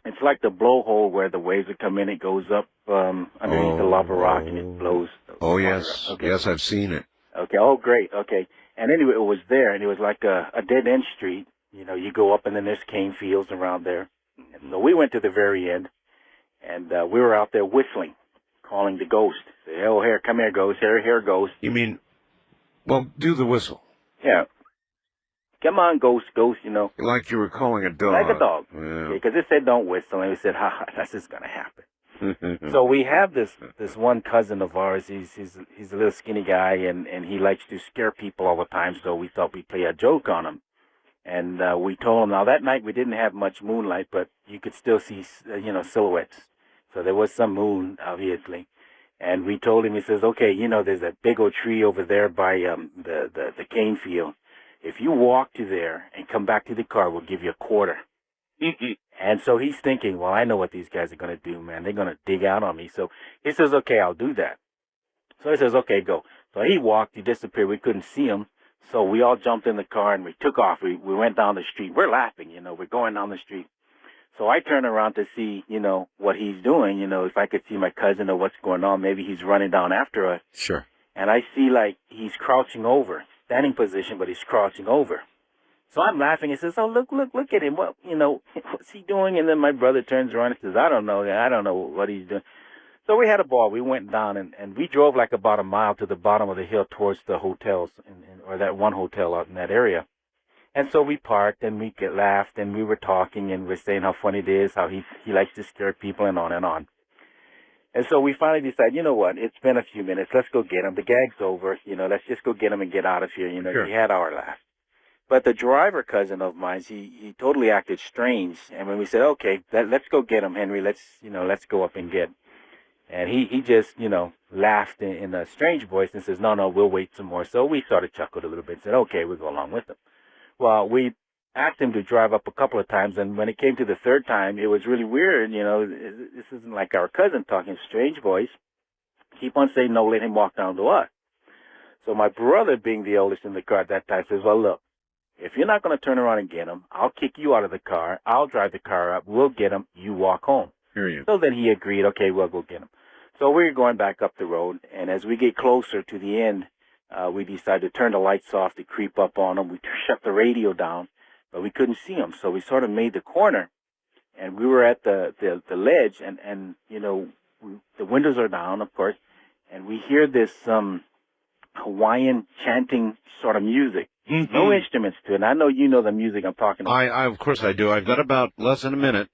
S7: it's like the blowhole where the waves would come in. It goes up underneath the lava rock, and it blows.
S1: Oh, yes.
S7: Okay.
S1: Yes, I've seen it.
S7: Okay. Oh, great. Okay. And anyway, it was there, and it was like a dead-end street. You go up, and then there's cane fields around there. And so we went to the very end, and we were out there whistling, calling the ghost. Say, oh, here, come here, ghost. Here, ghost.
S1: You mean, well, do the whistle.
S7: Yeah. Come on, ghost,
S1: Like you were calling a dog.
S7: Like a dog.
S1: Yeah.
S7: Because it said don't whistle, and we said, that's just going to happen. So we have this one cousin of ours. He's a little skinny guy, and he likes to scare people all the time, so we thought we'd play a joke on him. And we told him, now that night we didn't have much moonlight, but you could still see, silhouettes. So there was some moon, obviously. And we told him, he says, okay, there's that big old tree over there by the cane field. If you walk to there and come back to the car, we'll give you a quarter. And so he's thinking, well, I know what these guys are going to do, man. They're going to dig out on me. So he says, okay, I'll do that. So he says, okay, go. So he walked. He disappeared. We couldn't see him. So we all jumped in the car and we took off. We went down the street. We're laughing, we're going down the street. So I turn around to see, what he's doing, if I could see my cousin or what's going on. Maybe he's running down after us.
S1: Sure.
S7: And I see, like, he's crouching over, standing position, but he's crouching over. So I'm laughing. He says, oh, look at him. What, what's he doing? And then my brother turns around and says, I don't know what he's doing. So we had a ball. We went down, and we drove like about a mile to the bottom of the hill towards the hotels, or that one hotel out in that area. And so we parked, and we laughed, and we were talking, and we're saying how funny it is, how he likes to scare people, and on and on. And so we finally decided, you know what, it's been a few minutes. Let's go get him. The gag's over. Let's just go get him and get out of here.
S1: Sure.
S7: He had our laugh. But the driver cousin of mine, he totally acted strange. And when we said, okay, let's go get him, Henry, let's go up and get him. And he just, laughed in a strange voice and says, no, we'll wait some more. So we sort of chuckled a little bit and said, okay, we'll go along with him. Well, we asked him to drive up a couple of times, and when it came to the third time, it was really weird. This isn't like our cousin talking strange voice. Keep on saying no, let him walk down to us. So my brother, being the oldest in the car at that time, says, well, look, if you're not going to turn around and get him, I'll kick you out of the car. I'll drive the car up. We'll get him. You walk home.
S1: Hear you.
S7: So then he agreed, okay, we'll go get him. So we're going back up the road, and as we get closer to the end, we decide to turn the lights off to creep up on him. We shut the radio down, but we couldn't see him. So we sort of made the corner, and we were at the ledge, and the windows are down, of course, and we hear this Hawaiian chanting sort of music.
S1: Mm-hmm.
S7: No instruments to it. And I know you know the music I'm talking about.
S1: I of course I do. I've got about less than a minute.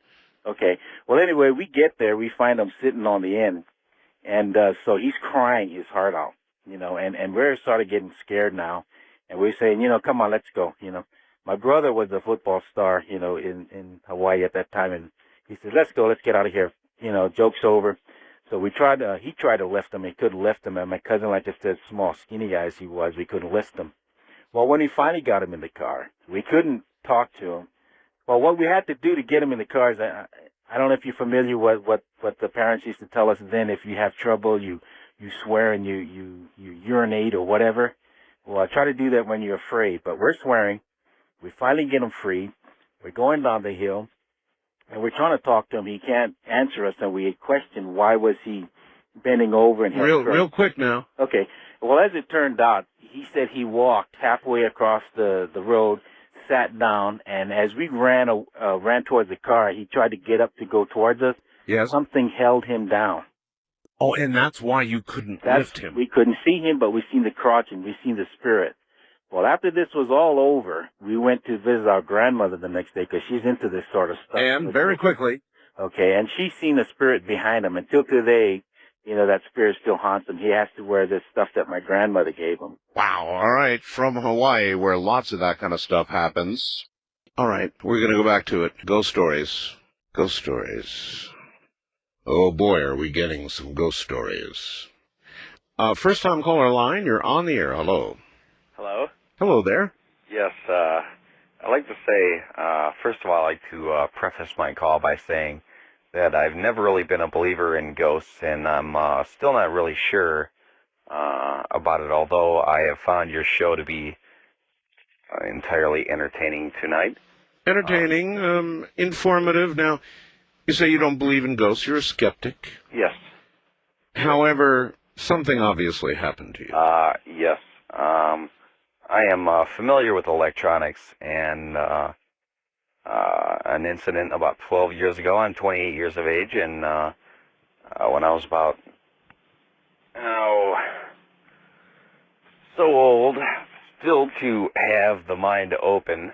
S7: Okay. Well, anyway, we get there. We find him sitting on the end. And so he's crying his heart out, and we're sort of getting scared now. And we're saying, come on, let's go. My brother was a football star, in Hawaii at that time. And he said, let's go, let's get out of here. Joke's over. So he tried to lift him. He couldn't lift him. And my cousin, like I said, small, skinny guy as he was, we couldn't lift him. Well, when he finally got him in the car, we couldn't talk to him. Well, what we had to do to get him in the car is, I don't know if you're familiar with what the parents used to tell us then. If you have trouble, you swear and you urinate or whatever. Well, I try to do that when you're afraid, but we're swearing. We finally get him free. We're going down the hill, and we're trying to talk to him. He can't answer us, and we question why was he bending over and
S1: real quick now.
S7: Okay. Well, as it turned out, he said he walked halfway across the road, sat down, and as we ran towards the car, he tried to get up to go towards us.
S1: Yes.
S7: Something held him down.
S1: Oh, and that's why you couldn't lift him.
S7: We couldn't see him, but we seen the crotch and we seen the spirit. Well, after this was all over, we went to visit our grandmother the next day because she's into this sort of stuff.
S1: And very quickly.
S7: Okay, and she's seen a spirit behind him. Until today, that spirit still haunts him. He has to wear this stuff that my grandmother gave him.
S1: Wow, all right, from Hawaii, where lots of that kind of stuff happens. All right, we're going to go back to it. Ghost stories. Ghost stories. Oh, boy, are we getting some ghost stories. First-time caller line, you're on the air. Hello.
S8: Hello?
S1: Hello there.
S8: Yes, I'd like to say, first of all, I'd like to preface my call by saying that I've never really been a believer in ghosts, and I'm still not really sure about it, although I have found your show to be entirely entertaining tonight.
S1: Entertaining, informative. Now, you say you don't believe in ghosts. You're a skeptic.
S8: Yes.
S1: However, something obviously happened to you.
S8: Yes. I am familiar with electronics, and an incident about 12 years ago. I'm 28 years of age, and when I was about, so old, still to have the mind open,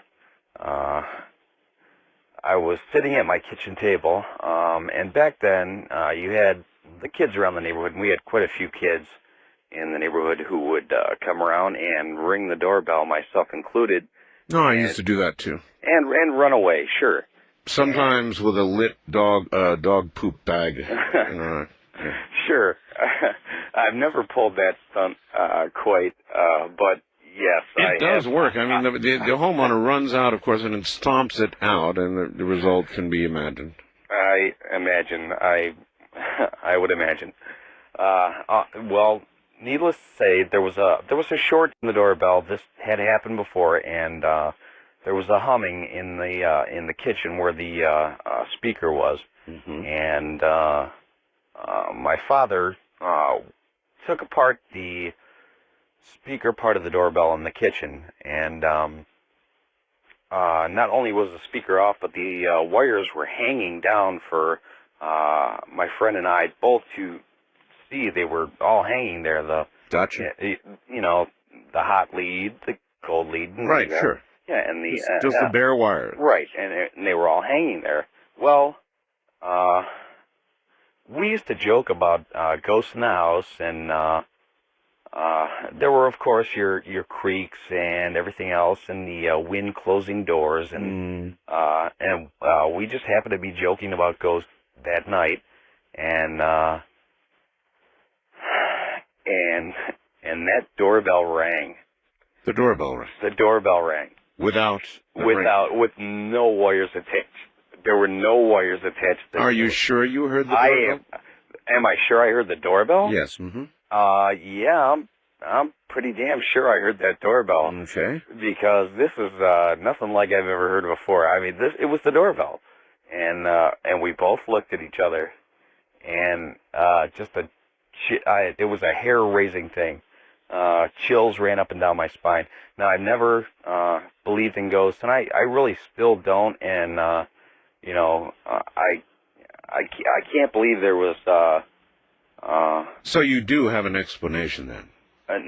S8: I was sitting at my kitchen table, and back then you had the kids around the neighborhood, and we had quite a few kids in the neighborhood who would come around and ring the doorbell, myself included.
S1: No, I used to do that too.
S8: And run away, sure.
S1: Sometimes with a lit dog poop bag. Yeah.
S8: Sure. I've never pulled that stunt quite, but yes,
S1: it does work. I mean, the homeowner runs out, of course, and then stomps it out, and the result can be imagined.
S8: I imagine. I would imagine. Well, needless to say, there was a short in the doorbell. This had happened before, and there was a humming in the kitchen where the speaker was, and my father took apart the speaker part of the doorbell in the kitchen, and not only was the speaker off, but the wires were hanging down for my friend and I both to see. They were all hanging there.
S1: Gotcha.
S8: The hot lead, the cold lead.
S1: Right, sure.
S8: Yeah, and
S1: just the bare wires.
S8: Right, and they were all hanging there. Well, we used to joke about ghosts in the house, and there were, of course, your creaks and everything else, and the wind closing doors, and we just happened to be joking about ghosts that night, and and and that doorbell rang.
S1: The doorbell rang.
S8: The doorbell rang.
S1: With
S8: no wires attached. There were no wires attached.
S1: Are you sure you heard the doorbell?
S8: Am I sure I heard the doorbell?
S1: Yes. Mm-hmm.
S8: Yeah, I'm pretty damn sure I heard that doorbell.
S1: Okay.
S8: Because this is nothing like I've ever heard before. I mean, it was the doorbell, and we both looked at each other, and it was a hair-raising thing. Chills ran up and down my spine. Now, I've never believed in ghosts, and I really still don't. And I can't believe there was.
S1: So you do have an explanation then?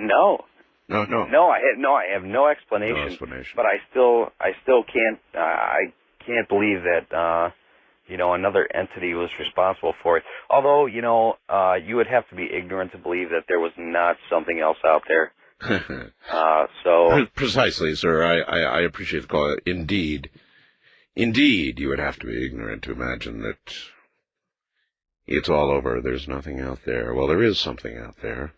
S8: No.
S1: No.
S8: I have no explanation.
S1: No explanation.
S8: But I still can't. I can't believe that. Another entity was responsible for it. Although, you would have to be ignorant to believe that there was not something else out there.
S1: Precisely, sir. I appreciate the call. Indeed, you would have to be ignorant to imagine that it's all over. There's nothing out there. Well, there is something out there.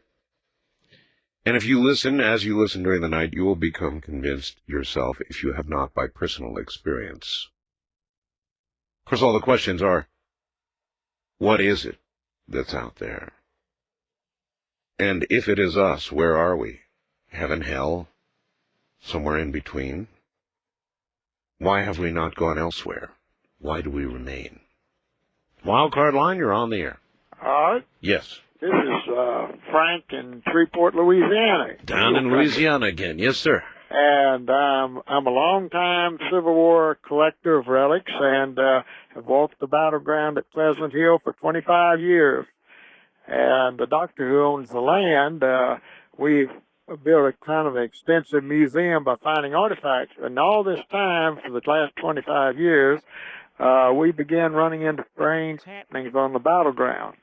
S1: And if you listen, as you listen during the night, you will become convinced yourself if you have not by personal experience. Of course, all the questions are, what is it that's out there? And if it is us, where are we? Heaven, hell? Somewhere in between? Why have we not gone elsewhere? Why do we remain? Wildcard line, you're on the air.
S9: All right.
S1: Yes.
S9: This is Frank in Shreveport, Louisiana.
S1: Down in Louisiana again. Yes, sir.
S9: And I'm a long-time Civil War collector of relics, and have walked the battleground at Pleasant Hill for 25 years. And the doctor who owns the land, we built a kind of extensive museum by finding artifacts. And all this time, for the last 25 years, we began running into strange happenings on the battleground.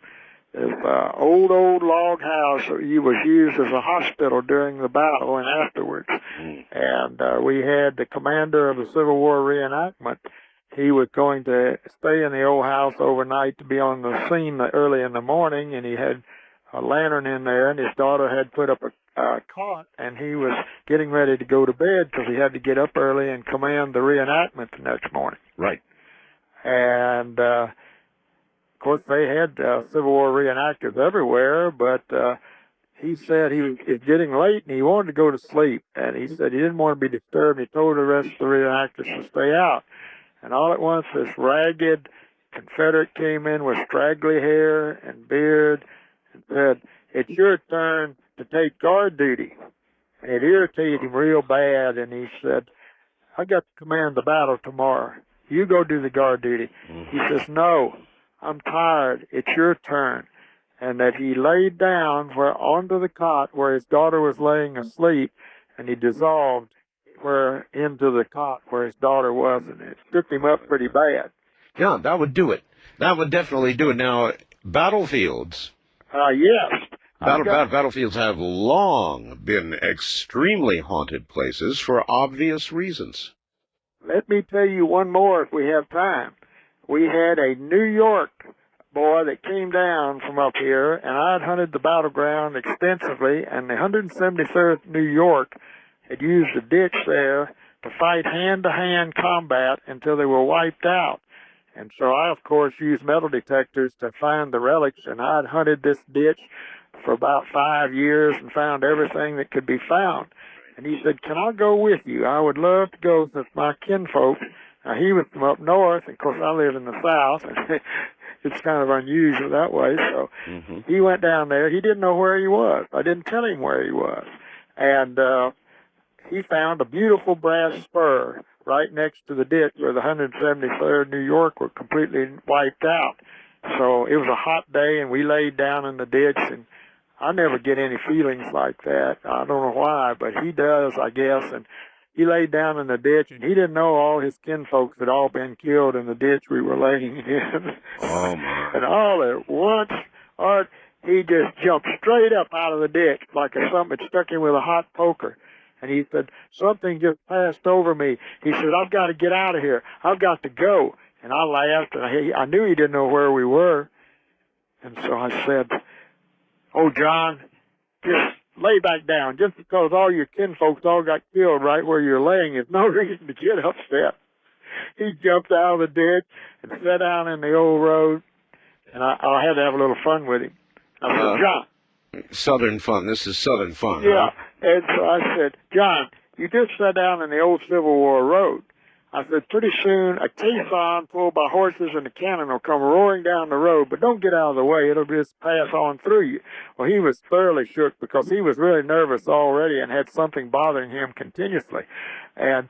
S9: This old log house that was used as a hospital during the battle and afterwards. And we had the commander of the Civil War reenactment. He was going to stay in the old house overnight to be on the scene early in the morning, and he had a lantern in there, and his daughter had put up a cot, and he was getting ready to go to bed because he had to get up early and command the reenactment the next morning.
S1: Right.
S9: And of course, they had Civil War reenactors everywhere, but he said he was getting late and he wanted to go to sleep. And he said he didn't want to be disturbed. He told the rest of the reenactors to stay out. And all at once, this ragged Confederate came in with straggly hair and beard and said, "It's your turn to take guard duty." And it irritated him real bad. And he said, "I got to command the battle tomorrow. You go do the guard duty." He says, "No. I'm tired. It's your turn." And that he laid down onto the cot where his daughter was laying asleep, and he dissolved into the cot where his daughter was, and it took him up pretty bad.
S1: Yeah, that would do it. That would definitely do it. Now, battlefields.
S9: Yes.
S1: Battlefields have long been extremely haunted places for obvious reasons.
S9: Let me tell you one more if we have time. We had a New York boy that came down from up here, and I'd hunted the battleground extensively, and the 173rd New York had used a ditch there to fight hand-to-hand combat until they were wiped out. And so I, of course, used metal detectors to find the relics, and I'd hunted this ditch for about 5 years and found everything that could be found. And he said, "Can I go with you? I would love to go since my kinfolk." Now, he was from up north, and of course, I live in the south, and it's kind of unusual that way. So he went down there. He didn't know where he was. I didn't tell him where he was. And he found a beautiful brass spur right next to the ditch where the 173rd New York were completely wiped out. So it was a hot day, and we laid down in the ditch, and I never get any feelings like that. I don't know why, but he does, I guess. And he laid down in the ditch, and he didn't know all his kinfolks had all been killed in the ditch we were laying in.
S1: Oh, my.
S9: And all at once, Art, he just jumped straight up out of the ditch like if something had struck him with a hot poker. And he said, something just passed over me. He said, I've got to get out of here. I've got to go. And I laughed, and I knew he didn't know where we were. And so I said, oh, John, just lay back down. Just because all your kinfolks all got killed right where you're laying is no reason to get upset. He jumped out of the ditch and sat down in the old road, and I had to have a little fun with him. I said, John.
S1: Southern fun. This is Southern fun.
S9: Yeah.
S1: Huh?
S9: And so I said, John, you just sat down in the old Civil War road. I said, pretty soon a caisson pulled by horses and a cannon will come roaring down the road, but don't get out of the way. It'll just pass on through you. Well, he was thoroughly shook because he was really nervous already and had something bothering him continuously. And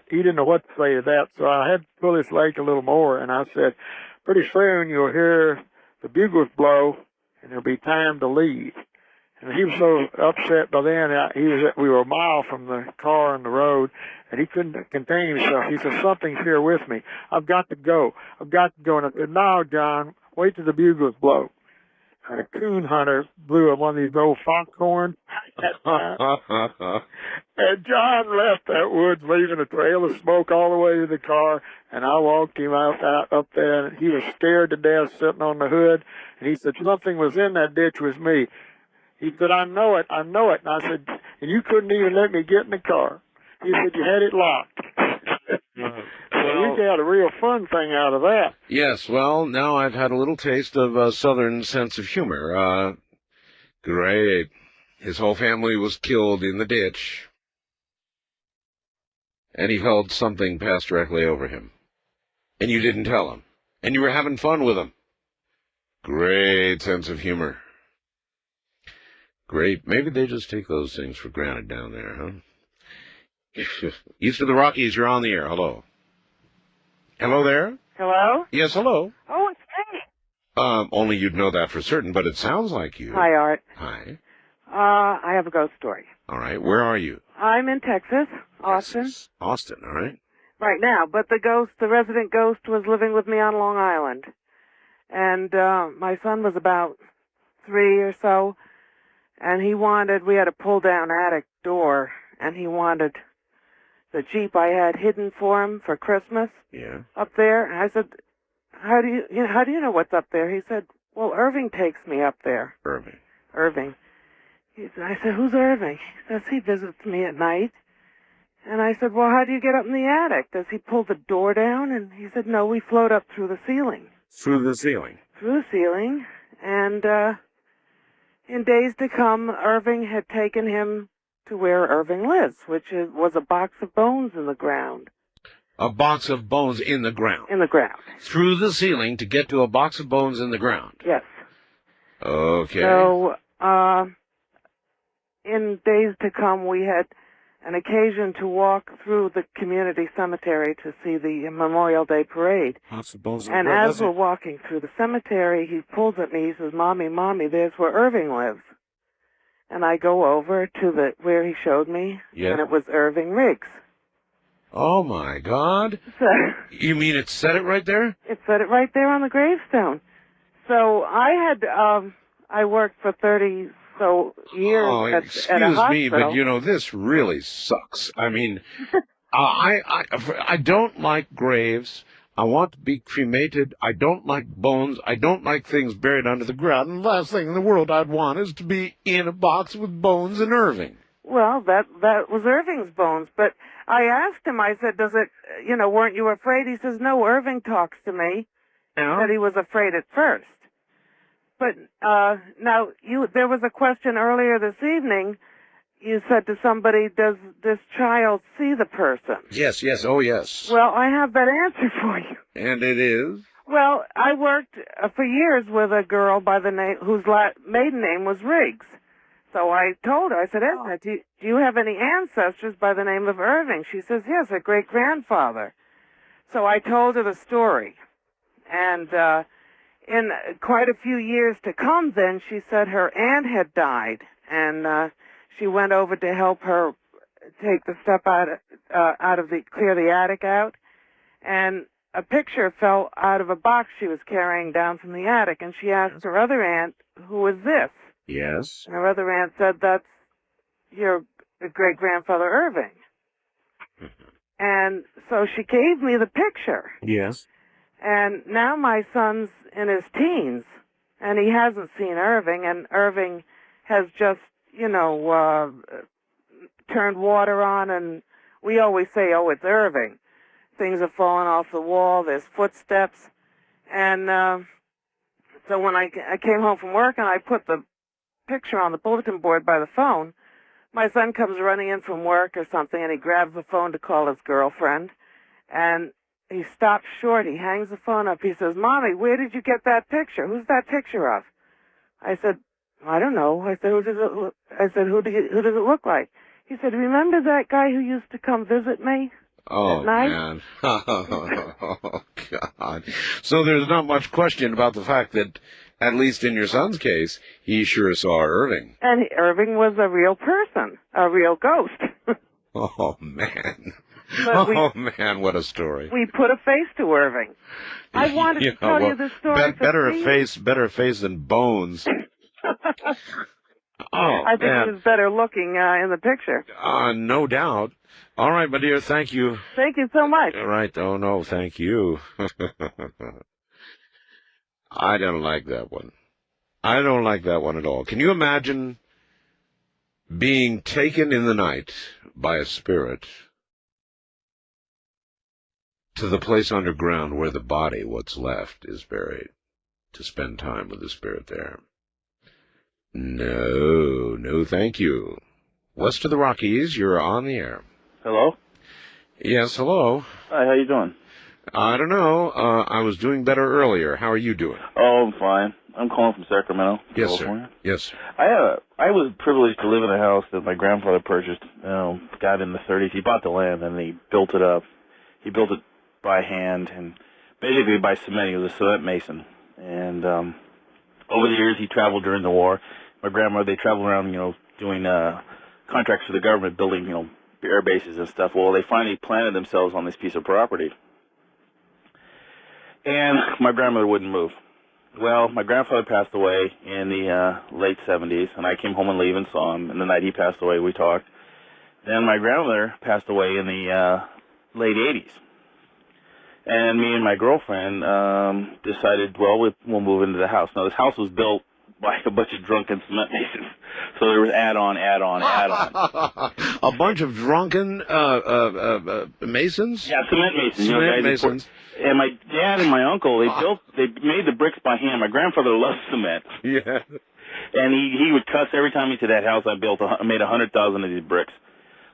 S9: he didn't know what to say to that, so I had to pull his leg a little more, and I said, pretty soon you'll hear the bugles blow, and there'll be time to leave. And he was so upset by then. We were a mile from the car on the road, and he couldn't contain himself. He said, something's here with me. I've got to go. I've got to go. And I said, no, John, wait till the bugles blow. And a coon hunter blew one of these old foghorns. And John left that woods, leaving a trail of smoke all the way to the car. And I walked him out up there, and he was scared to death sitting on the hood. And he said, something was in that ditch with me. He said, I know it. And I said, and you couldn't even let me get in the car. He said, you had it locked. So we got a real fun thing out of that.
S1: Yes, well, now I've had a little taste of a Southern sense of humor. Great. His whole family was killed in the ditch. And he felt something pass directly over him. And you didn't tell him. And you were having fun with him. Great sense of humor. Great. Maybe they just take those things for granted down there, huh? East of the Rockies, you're on the air. Hello. Hello there?
S10: Hello?
S1: Yes, hello.
S10: Oh, it's me.
S1: Only you'd know that for certain, but it sounds like you.
S10: Hi, Art.
S1: Hi.
S10: I have a ghost story.
S1: All right. Where are you?
S10: I'm in Texas, Austin.
S1: Texas. Austin, all right.
S10: Right now, but the resident ghost was living with me on Long Island. And my son was about 3 or so, and we had a pull-down attic door, and he wanted the Jeep I had hidden for him for Christmas.
S1: Yeah.
S10: Up there. And I said, how do you know what's up there? He said, well, Irving takes me up there. Irving. I said, who's Irving? He says, he visits me at night. And I said, well, how do you get up in the attic? Does he pull the door down? And he said, no, we float up through the ceiling.
S1: Through the ceiling?
S10: Through the ceiling. And in days to come, Irving had taken him to where Irving lives, which was a box of bones in the ground.
S1: A box of bones in the ground?
S10: In the ground.
S1: Through the ceiling to get to a box of bones in the ground?
S10: Yes.
S1: Okay.
S10: So, in days to come, we had an occasion to walk through the community cemetery to see the Memorial Day parade.
S1: Box of bones in
S10: and
S1: the ground.
S10: as we're walking through the cemetery, he pulls at me, he says, Mommy, there's where Irving lives. And I go over to where he showed me, and it was Irving Riggs.
S1: Oh, my God.
S10: So,
S1: you mean it said it right there?
S10: It said it right there on the gravestone. So I worked for 30 so years at a hospital.
S1: Me, but this really sucks. I mean, I don't like graves. I want to be cremated. I don't like bones. I don't like things buried under the ground. And the last thing in the world I'd want is to be in a box with bones and Irving.
S10: Well, that was Irving's bones. But I asked him, I said, does it, weren't you afraid? He says, no, Irving talks to me.
S1: Yeah.
S10: That he was afraid at first. But now, there was a question earlier this evening. You said to somebody, does this child see the person?
S1: Yes, oh yes.
S10: Well, I have that answer for you.
S1: And it is?
S10: Well, I worked for years with a girl by the name, whose maiden name was Riggs. So I told her, I said, Edna, do you have any ancestors by the name of Irving? She says, yes, her great-grandfather. So I told her the story. And in quite a few years to come then, she said her aunt had died, and she went over to help her take the step clear the attic out, and a picture fell out of a box she was carrying down from the attic, and she asked her other aunt, "Who is this?"
S1: Yes.
S10: And her other aunt said, "That's your great-grandfather Irving." And so she gave me the picture.
S1: Yes.
S10: And now my son's in his teens, and he hasn't seen Irving, and Irving has just, turned water on, and we always say, "Oh, it's Irving." Things are falling off the wall, there's footsteps, and so when I came home from work and I put the picture on the bulletin board by the phone, my son comes running in from work or something, and he grabs the phone to call his girlfriend, and he stops short. He hangs the phone up. He says, "Mommy, where did you get that picture? Who's that picture of?" I said, "I don't know." I said, "Who does it look?" I said, "Who does it look like?" He said, "Remember that guy who used to come visit me
S1: Oh,
S10: at night?"
S1: man. Oh, God. So there's not much question about the fact that, at least in your son's case, he sure saw Irving.
S10: And Irving was a real person, a real ghost.
S1: Oh, man.
S10: But
S1: Man, what a story.
S10: we put a face to Irving. I wanted to tell you this story for
S1: better
S10: 3
S1: better face than bones. Oh,
S10: I think he was better looking in the picture.
S1: No doubt. All right, my dear, thank you.
S10: Thank you so much.
S1: All right. Oh, no, thank you. I don't like that one. I don't like that one at all. Can you imagine being taken in the night by a spirit to the place underground where the body, what's left, is buried, to spend time with the spirit there? No, thank you. West of the Rockies, you're on the air.
S11: Hello?
S1: Yes, hello.
S11: Hi, how you doing?
S1: I don't know. I was doing better earlier. How are you doing?
S11: Oh, I'm fine. I'm calling from Sacramento,
S1: Yes,
S11: California.
S1: sir. Yes.
S11: I was privileged to live in a house that my grandfather purchased, got in the 30s. He bought the land and he built it up. He built it by hand and basically by cement. He was a cement mason. And over the years, he traveled during the war. My grandmother, they traveled around, doing contracts for the government, building, air bases and stuff. Well, they finally planted themselves on this piece of property. And my grandmother wouldn't move. Well, my grandfather passed away in the late 70s, and I came home and leave and saw him. And the night he passed away, we talked. Then my grandmother passed away in the late 80s. And me and my girlfriend decided, well, we'll move into the house. Now, this house was built by a bunch of drunken cement masons. So there was add-on.
S1: A bunch of drunken masons?
S11: Yeah, cement masons.
S1: Cement masons.
S11: And my dad and my uncle, they made the bricks by hand. My grandfather loved cement.
S1: Yeah.
S11: And he would cuss every time he said that house I made 100,000 of these bricks.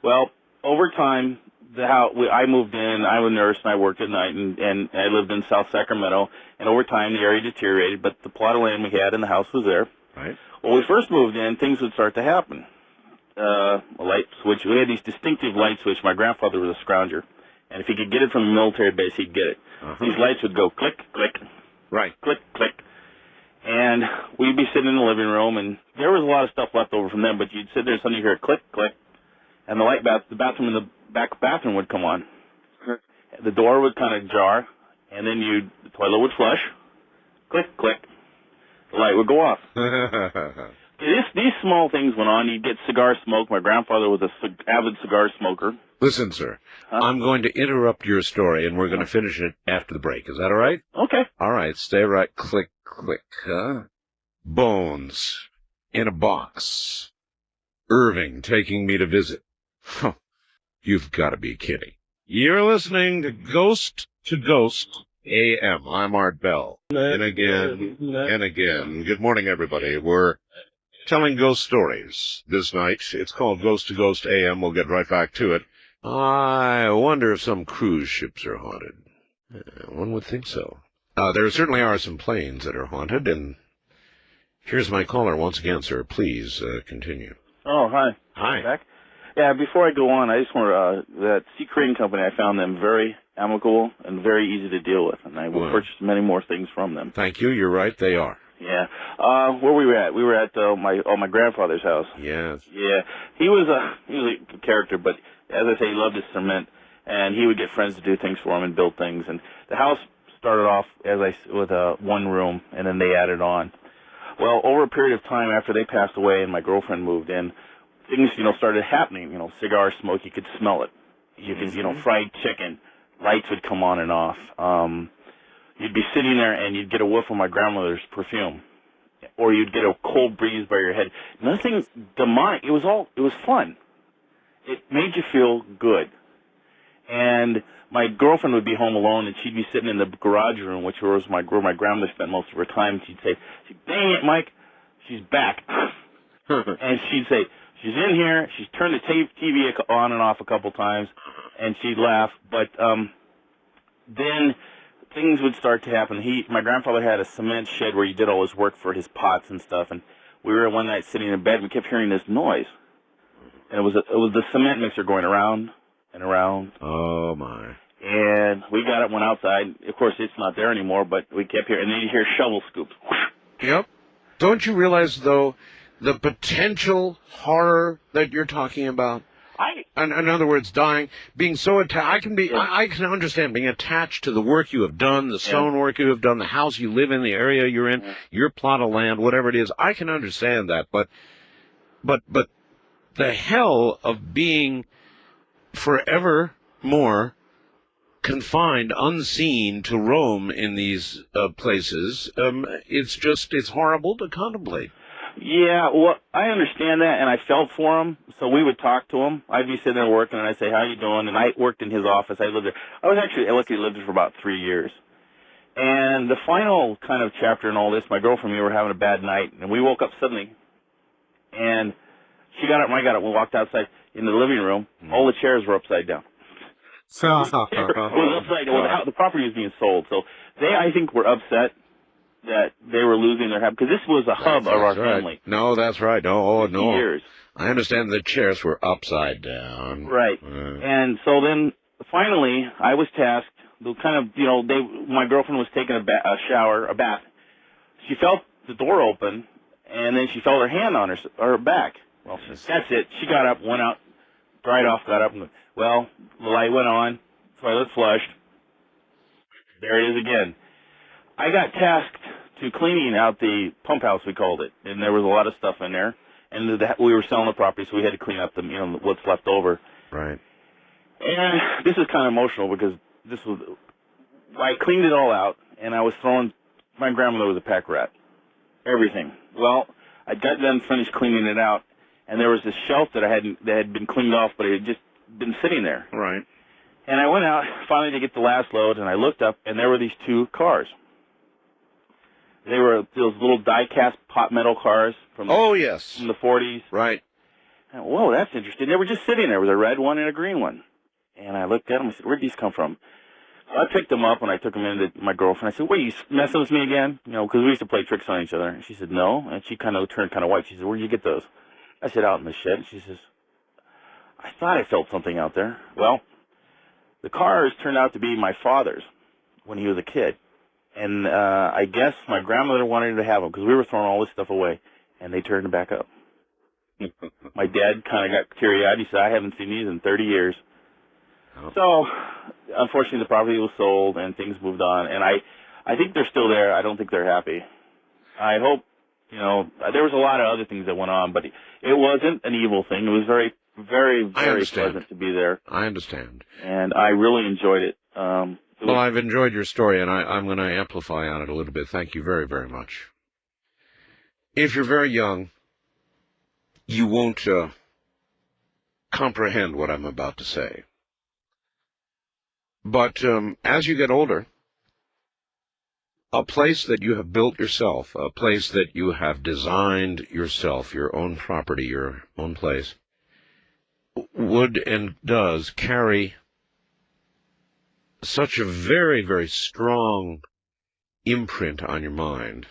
S11: Well, over time, I moved in. I'm a nurse and I worked at night, and I lived in South Sacramento. And over time, the area deteriorated, but the plot of land we had and the house was there.
S1: Right.
S11: When we first moved in, things would start to happen. A light switch. We had these distinctive light switch. My grandfather was a scrounger, and if he could get it from a military base, he'd get it. These lights would go click, click,
S1: right,
S11: click, click, and we'd be sitting in the living room, and there was a lot of stuff left over from them. But you'd sit there, and suddenly you hear click, click, and the bathroom in the back bathroom would come on. The door would kind of jar, and then the toilet would flush. Click, click. The light would go off. These small things went on. You'd get cigar smoke. My grandfather was an avid cigar smoker.
S1: Listen, sir, I'm going to interrupt your story, and we're going to finish it after the break. Is that all right?
S11: Okay.
S1: All right, stay right. Click, click. Bones in a box. Irving taking me to visit. Huh. You've got to be kidding. You're listening to Ghost AM. I'm Art Bell. And again. Good morning, everybody. We're telling ghost stories this night. It's called Ghost to Ghost AM. We'll get right back to it. I wonder if some cruise ships are haunted. One would think so. There certainly are some planes that are haunted, and here's my caller once again, sir. Please continue.
S11: Oh, hi.
S1: Hi.
S11: Back? Yeah, before I go on, I just want that Sea Crane Company, I found them very amicable and very easy to deal with, and I will purchase many more things from them.
S1: Thank you. You're right. They are.
S11: Yeah, Yeah. Where we were at? We were at my grandfather's house.
S1: Yes.
S11: Yeah. He was a character, but as I say, he loved his cement, and he would get friends to do things for him and build things. And the house started off with one room, and then they added on. Well, over a period of time after they passed away and my girlfriend moved in, things started happening. Cigar smoke, you could smell it. You could fried chicken, lights would come on and off. You'd be sitting there and you'd get a whiff of my grandmother's perfume, or you'd get a cold breeze by your head. Nothing demonic. It was fun. It made you feel good. And my girlfriend would be home alone, and she'd be sitting in the garage room, which was where my grandmother spent most of her time. She'd say, "Dang it, Mike, she's back." And she'd say, "She's in here. She's turned the TV on and off a couple times," and she'd laugh. But then things would start to happen. My grandfather had a cement shed where he did all his work for his pots and stuff, and we were one night sitting in bed, and we kept hearing this noise, and it was the cement mixer going around and around.
S1: Oh my!
S11: And we got it, went outside. Of course, it's not there anymore, but we kept hearing, and then you hear shovel scoops.
S1: Yep. Don't you realize though the potential horror that you're talking about? In other words, dying, being so attached. I can understand being attached to the work you have done, the stonework you have done, the house you live in, the area you're in, your plot of land, whatever it is. I can understand that, but the hell of being forever more confined, unseen, to roam in these places, it's horrible to contemplate.
S11: Yeah, well, I understand that, and I felt for him, so we would talk to him. I'd be sitting there working, and I'd say, "How you doing?" And I worked in his office. I lived there. I was actually lucky to live there for about 3 years. And the final kind of chapter in all this, my girlfriend and me were having a bad night, and we woke up suddenly, and she got up, and I got up, we walked outside in the living room. All the chairs were upside down. It was upside down. Well, the property was being sold, so they, I think, were upset that they were losing their house, because this was a hub of our family.
S1: No, that's right. No.
S11: Years.
S1: I understand the chairs were upside down.
S11: Right. And so then, finally, I was tasked, my girlfriend was taking a bath. She felt the door open, and then she felt her hand on her back. Well, that's it. She got up, went out, dried off, got up, and the light went on, toilet flushed. There it is again. I got tasked to cleaning out the pump house, we called it, and there was a lot of stuff in there, and we were selling the property, so we had to clean up what's left over.
S1: Right.
S11: And this is kind of emotional because I cleaned it all out, and I was my grandmother was a pack rat. Everything. Well, I got done, finished cleaning it out, and there was this shelf that had been cleaned off, but it had just been sitting there.
S1: Right.
S11: And I went out finally to get the last load, and I looked up, and there were these two cars. They were those little die-cast pot metal cars from the 40s.
S1: Right.
S11: And, whoa, that's interesting. They were just sitting there with a red one and a green one. And I looked at them and said, "Where'd these come from?" So I picked them up and I took them in to my girlfriend. I said, "What, you messing with me again?" Because we used to play tricks on each other. And she said, "No." And she kind of turned kind of white. She said, "Where'd you get those?" I said, "Out in the shed." And she says, "I thought I felt something out there." Well, the cars turned out to be my father's when he was a kid. And I guess my grandmother wanted to have them because we were throwing all this stuff away, and they turned them back up. My dad kind of got teary-eyed. He said, "I haven't seen these in 30 years. Oh. So, unfortunately, the property was sold, and things moved on. And I think they're still there. I don't think they're happy. I hope, there was a lot of other things that went on, but it wasn't an evil thing. It was very, very, very pleasant to be there.
S1: I understand.
S11: And I really enjoyed it.
S1: Well, I've enjoyed your story, and I'm going to amplify on it a little bit. Thank you very, very much. If you're very young, you won't comprehend what I'm about to say. But as you get older, a place that you have built yourself, a place that you have designed yourself, your own property, your own place, would and does carry such a very, very strong imprint on your mind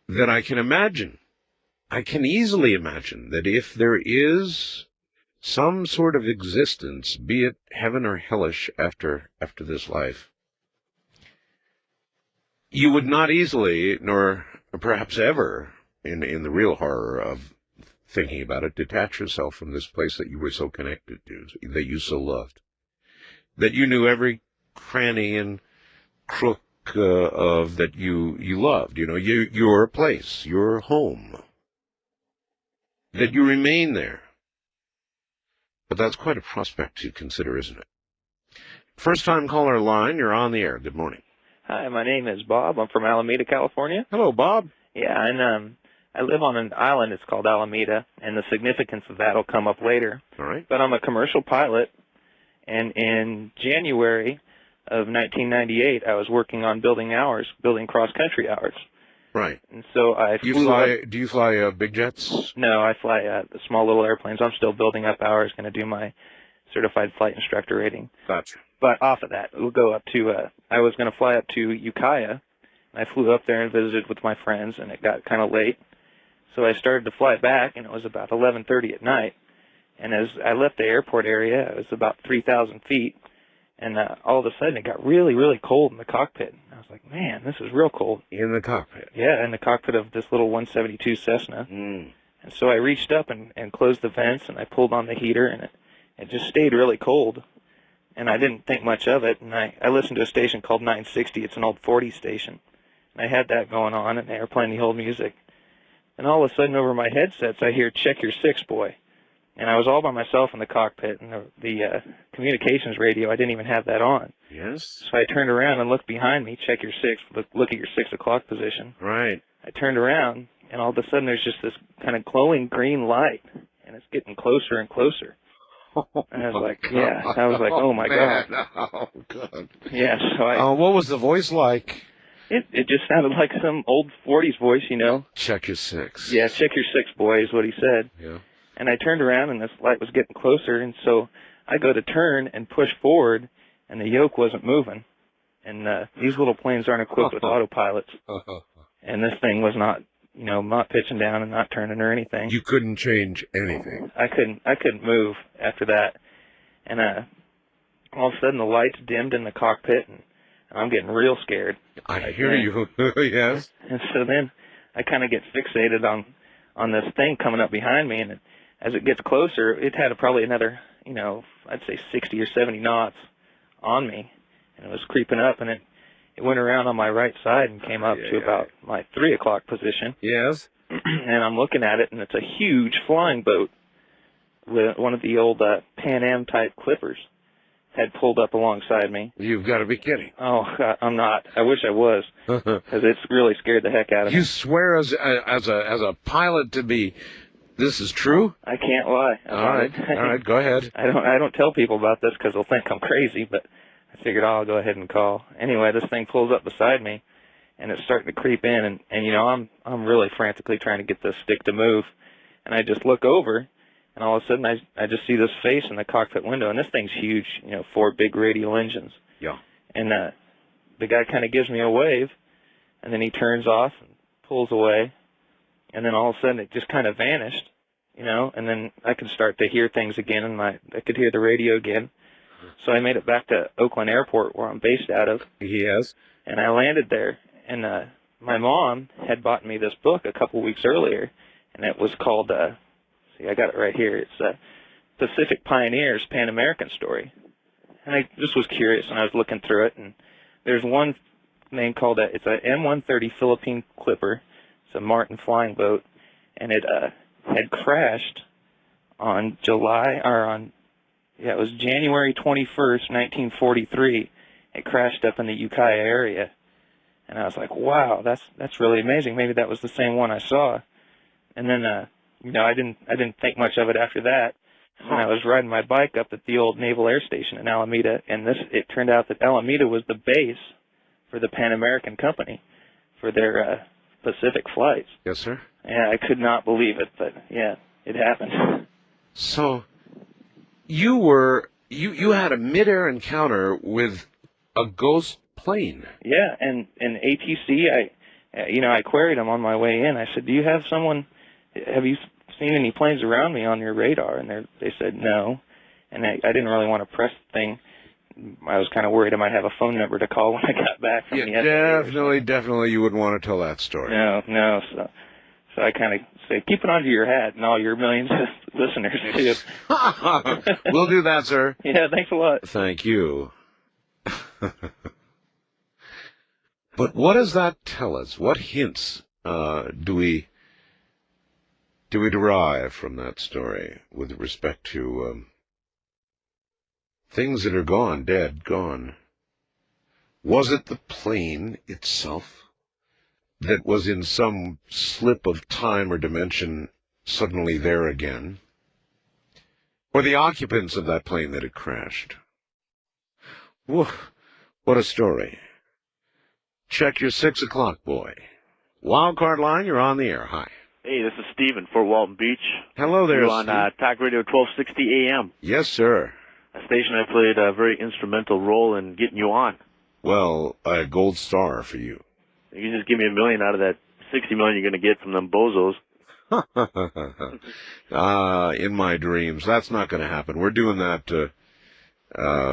S1: that I can easily imagine that if there is some sort of existence, be it heaven or hellish after this life, you would not easily nor perhaps ever, in the real horror of thinking about it, detach yourself from this place that you were so connected to, that you so loved, that you knew every cranny and crook of that you loved. You know, your place, your home, that you remain there. But that's quite a prospect to consider, isn't it? First-time caller line, you're on the air. Good morning.
S12: Hi, my name is Bob. I'm from Alameda, California.
S1: Hello, Bob.
S12: Yeah, and I live on an island. It's called Alameda, and the significance of that will come up later.
S1: All right.
S12: But I'm a commercial pilot, and in January of 1998, I was working on building cross-country hours.
S1: Right.
S12: And so I flew up.
S1: Do you fly big jets?
S12: No, I fly the small little airplanes. I'm still building up hours, going to do my certified flight instructor rating.
S1: Gotcha.
S12: But off of that, we'll go up to, I was going to fly up to Ukiah, and I flew up there and visited with my friends, and it got kind of late. So I started to fly back, and it was about 11:30 at night. And as I left the airport area, it was about 3,000 feet, and all of a sudden it got really, really cold in the cockpit. And I was like, man, this is real cold.
S1: In the cockpit?
S12: Yeah, in the cockpit of this little 172 Cessna.
S1: Mm.
S12: And so I reached up and closed the vents, and I pulled on the heater, and it just stayed really cold. And I didn't think much of it, and I listened to a station called 960. It's an old 40 station. And I had that going on, and they were playing the old music. And all of a sudden, over my headsets, I hear, "Check your six, boy." And I was all by myself in the cockpit, and the communications radio, I didn't even have that on.
S1: Yes.
S12: So I turned around and looked behind me, check your six, look at your 6 o'clock position.
S1: Right.
S12: I turned around, and all of a sudden, there's just this kind of glowing green light, and it's getting closer and closer. And I was like, yeah. I was like, oh, my God.
S1: Oh, God.
S12: Yeah, so
S1: what was the voice like?
S12: It just sounded like some old 40s voice, you know.
S1: Check your six.
S12: Yeah, check your six, boy, is what he said.
S1: Yeah.
S12: And I turned around, and this light was getting closer, and so I go to turn and push forward, and the yoke wasn't moving. And these little planes aren't equipped with autopilots. And this thing was not, you know, not pitching down and not turning or anything.
S1: You couldn't change anything.
S12: I couldn't move after that. And all of a sudden the lights dimmed in the cockpit, and I'm getting real scared.
S1: I hear you. Yes.
S12: And so then I kind of get fixated on this thing coming up behind me, and as it gets closer, it had probably another, you know, I'd say 60 or 70 knots on me, and it was creeping up, and it went around on my right side and came up to about my 3 o'clock position.
S1: Yes.
S12: And I'm looking at it, and it's a huge flying boat with one of the old Pan Am type clippers had pulled up alongside me.
S1: You've got to be kidding.
S12: Oh, God, I'm not. I wish I was, because it's really scared the heck out of me.
S1: You swear as a pilot to be, this is true?
S12: I can't lie.
S1: All right, go ahead.
S12: I don't tell people about this because they'll think I'm crazy, but I figured I'll go ahead and call. Anyway, this thing pulls up beside me, and it's starting to creep in, and you know, I'm really frantically trying to get this stick to move, and I just look over, and all of a sudden I just see this face in the cockpit window, and this thing's huge, you know, 4 big radial engines.
S1: Yeah.
S12: And the guy kind of gives me a wave, and then he turns off and pulls away, and then all of a sudden it just kind of vanished, you know, and then I could start to hear things again, and I could hear the radio again. So I made it back to Oakland Airport, where I'm based out of.
S1: Yes.
S12: And I landed there, and my mom had bought me this book a couple weeks earlier, and it was called, see, I got it right here. It's Pacific Pioneers Pan American Story. And I just was curious, and I was looking through it, and there's one thing called, it's a M130 Philippine Clipper. It's a Martin flying boat, and it had crashed on it was January 21st, 1943. It crashed up in the Ukiah area. And I was like, wow, that's really amazing. Maybe that was the same one I saw. And then, you know, I didn't think much of it after that. And I was riding my bike up at the old Naval Air Station in Alameda, and it turned out that Alameda was the base for the Pan American Company for their Pacific flights.
S1: Yes, sir.
S12: Yeah, I could not believe it, but yeah, it happened.
S1: So you had a midair encounter with a ghost plane.
S12: Yeah, and ATC, I queried them on my way in. I said, "Do you have you seen any planes around me on your radar?" And they said no. And I didn't really want to press the thing, I was kind of worried I might have a phone number to call when I got back from the
S1: Yeah, definitely you wouldn't want to tell that story.
S12: No. So I kind of say, keep it under your hat and all your millions of listeners, too.
S1: We'll do that, sir.
S12: Yeah, thanks a lot.
S1: Thank you. But what does that tell us? What hints do we derive from that story with respect to things that are gone, dead, gone? Was it the plane itself that was in some slip of time or dimension suddenly there again? Or the occupants of that plane that had crashed? Woof, what a story. Check your 6 o'clock, boy. Wildcard line, you're on the air. Hi.
S13: Hey, this is Steven, Fort Walton Beach.
S1: Hello there,
S13: You're on
S1: Steve.
S13: Talk Radio 1260 AM.
S1: Yes, sir.
S13: A station I played a very instrumental role in getting you on.
S1: Well, a gold star for you.
S13: You can just give me $1 million out of that $60 million you're going to get from them bozos.
S1: In my dreams. That's not going to happen. We're doing that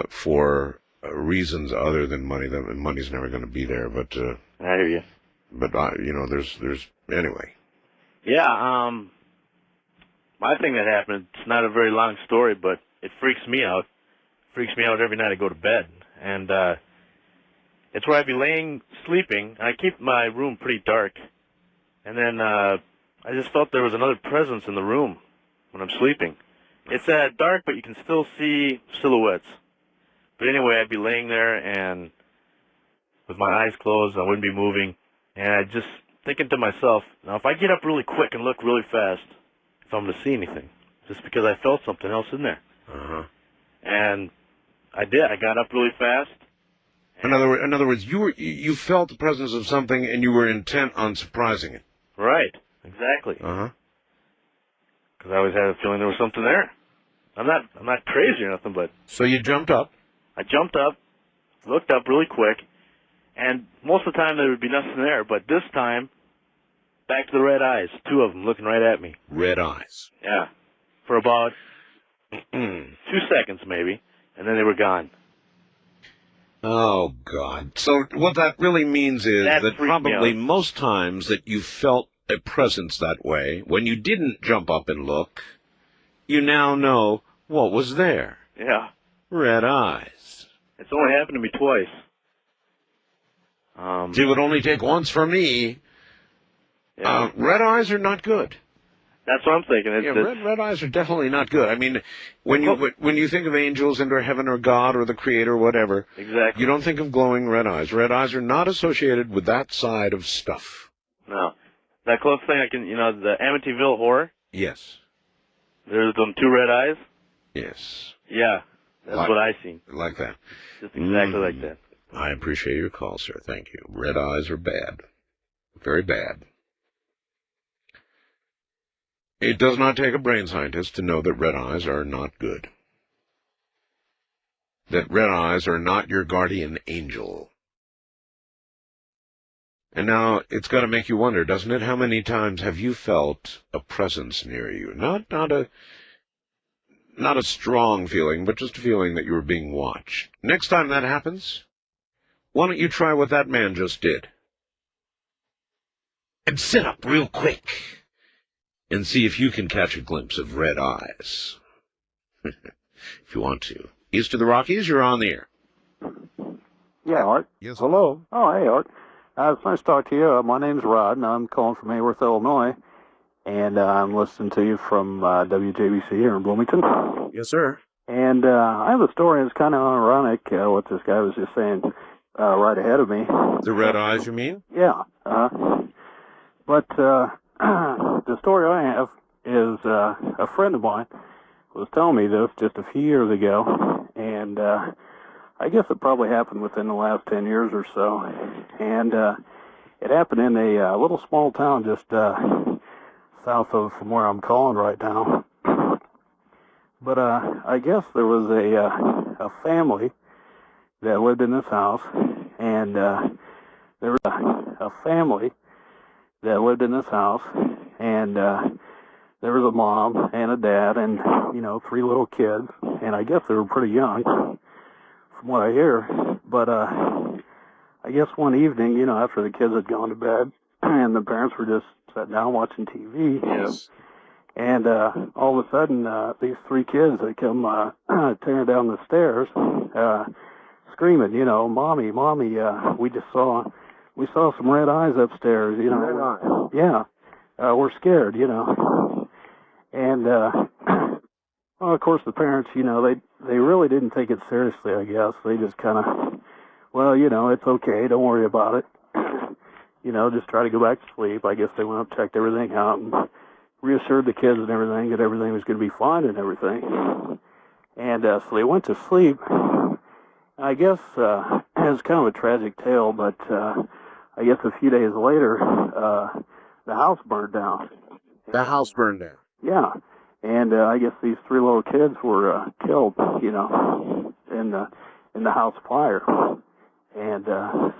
S1: for reasons other than money. Money's never going to be there, but
S13: I hear you.
S1: But there's anyway.
S13: Yeah, my thing that happened, it's not a very long story, but it freaks me out. It freaks me out every night I go to bed. And it's where I'd be sleeping, and I keep my room pretty dark. And then I just felt there was another presence in the room when I'm sleeping. It's dark, but you can still see silhouettes. But anyway, I'd be laying there, and with my eyes closed, I wouldn't be moving. And I'd just thinking to myself, now if I get up really quick and look really fast, if I'm going to see anything, just because I felt something else in there.
S1: Uh-huh.
S13: And I did. I got up really fast.
S1: In other words, you felt the presence of something, and you were intent on surprising it.
S13: Right. Exactly.
S1: Uh-huh.
S13: Because I always had a feeling there was something there. I'm not crazy or nothing, but...
S1: So you jumped up?
S13: I jumped up, looked up really quick, and most of the time there would be nothing there, but this time, back to the red eyes, 2 of them looking right at me.
S1: Red eyes.
S13: Yeah. For about 2 seconds maybe, and then they were gone.
S1: Oh, God. So what that really means is that probably most times that you felt a presence that way, when you didn't jump up and look, you now know what was there.
S13: Yeah.
S1: Red eyes.
S13: It's only happened to me twice.
S1: It would only take once for me.
S13: Yeah.
S1: Red eyes are not good.
S13: That's what I'm thinking.
S1: Red eyes are definitely not good. I mean, when you think of angels and or heaven or God or the Creator or whatever,
S13: exactly,
S1: you don't think of glowing red eyes. Red eyes are not associated with that side of stuff.
S13: No. That close thing the Amityville Horror?
S1: Yes.
S13: There's them 2 red eyes?
S1: Yes.
S13: Yeah. That's what I seen.
S1: Like that.
S13: Just exactly like that.
S1: I appreciate your call, sir. Thank you. Red eyes are bad. Very bad. It does not take a brain scientist to know that red eyes are not good. That red eyes are not your guardian angel. And now, it's got to make you wonder, doesn't it? How many times have you felt a presence near you? Not a strong feeling, but just a feeling that you were being watched. Next time that happens, why don't you try what that man just did? And sit up real quick and see if you can catch a glimpse of red eyes. If you want to. East of the Rockies, you're on the air.
S2: Yeah, Art.
S1: Yes,
S2: hello. Oh, hey, Art. It's nice to talk to you. My name's Rod, and I'm calling from Hayworth, Illinois. And I'm listening to you from WJBC here in Bloomington.
S1: Yes, sir.
S2: And I have a story that's kind of ironic, what this guy was just saying right ahead of me.
S1: The red eyes, you mean?
S2: Yeah. But the story I have is a friend of mine was telling me this just a few years ago, and I guess it probably happened within the last 10 years or so. And it happened in a little small town just south of from where I'm calling right now. But I guess there was a family that lived in this house, and there was a family that lived in this house, and there was a mom and a dad and, 3 little kids, and I guess they were pretty young. From
S14: from what I hear. But I guess one evening, you know, after the kids had gone to bed and the parents were just sitting down watching TV.
S1: Yes.
S14: And all of a sudden, these three kids, they come tearing down the stairs, screaming, you know, "Mommy, Mommy, we saw some red eyes upstairs, you know."
S1: Red eyes?
S14: Yeah. We're scared, you know. And, well, of course, the parents, you know, they really didn't take it seriously, I guess. They just kind of, well, you know, it's okay, don't worry about it. You know, just try to go back to sleep. I guess they went up, checked everything out, and reassured the kids and everything that everything was going to be fine and everything. And so they went to sleep. I guess it's kind of a tragic tale, but I guess a few days later, the house burned down.
S1: The house burned down?
S14: Yeah. And I guess these three little kids were killed, you know, in the house fire. And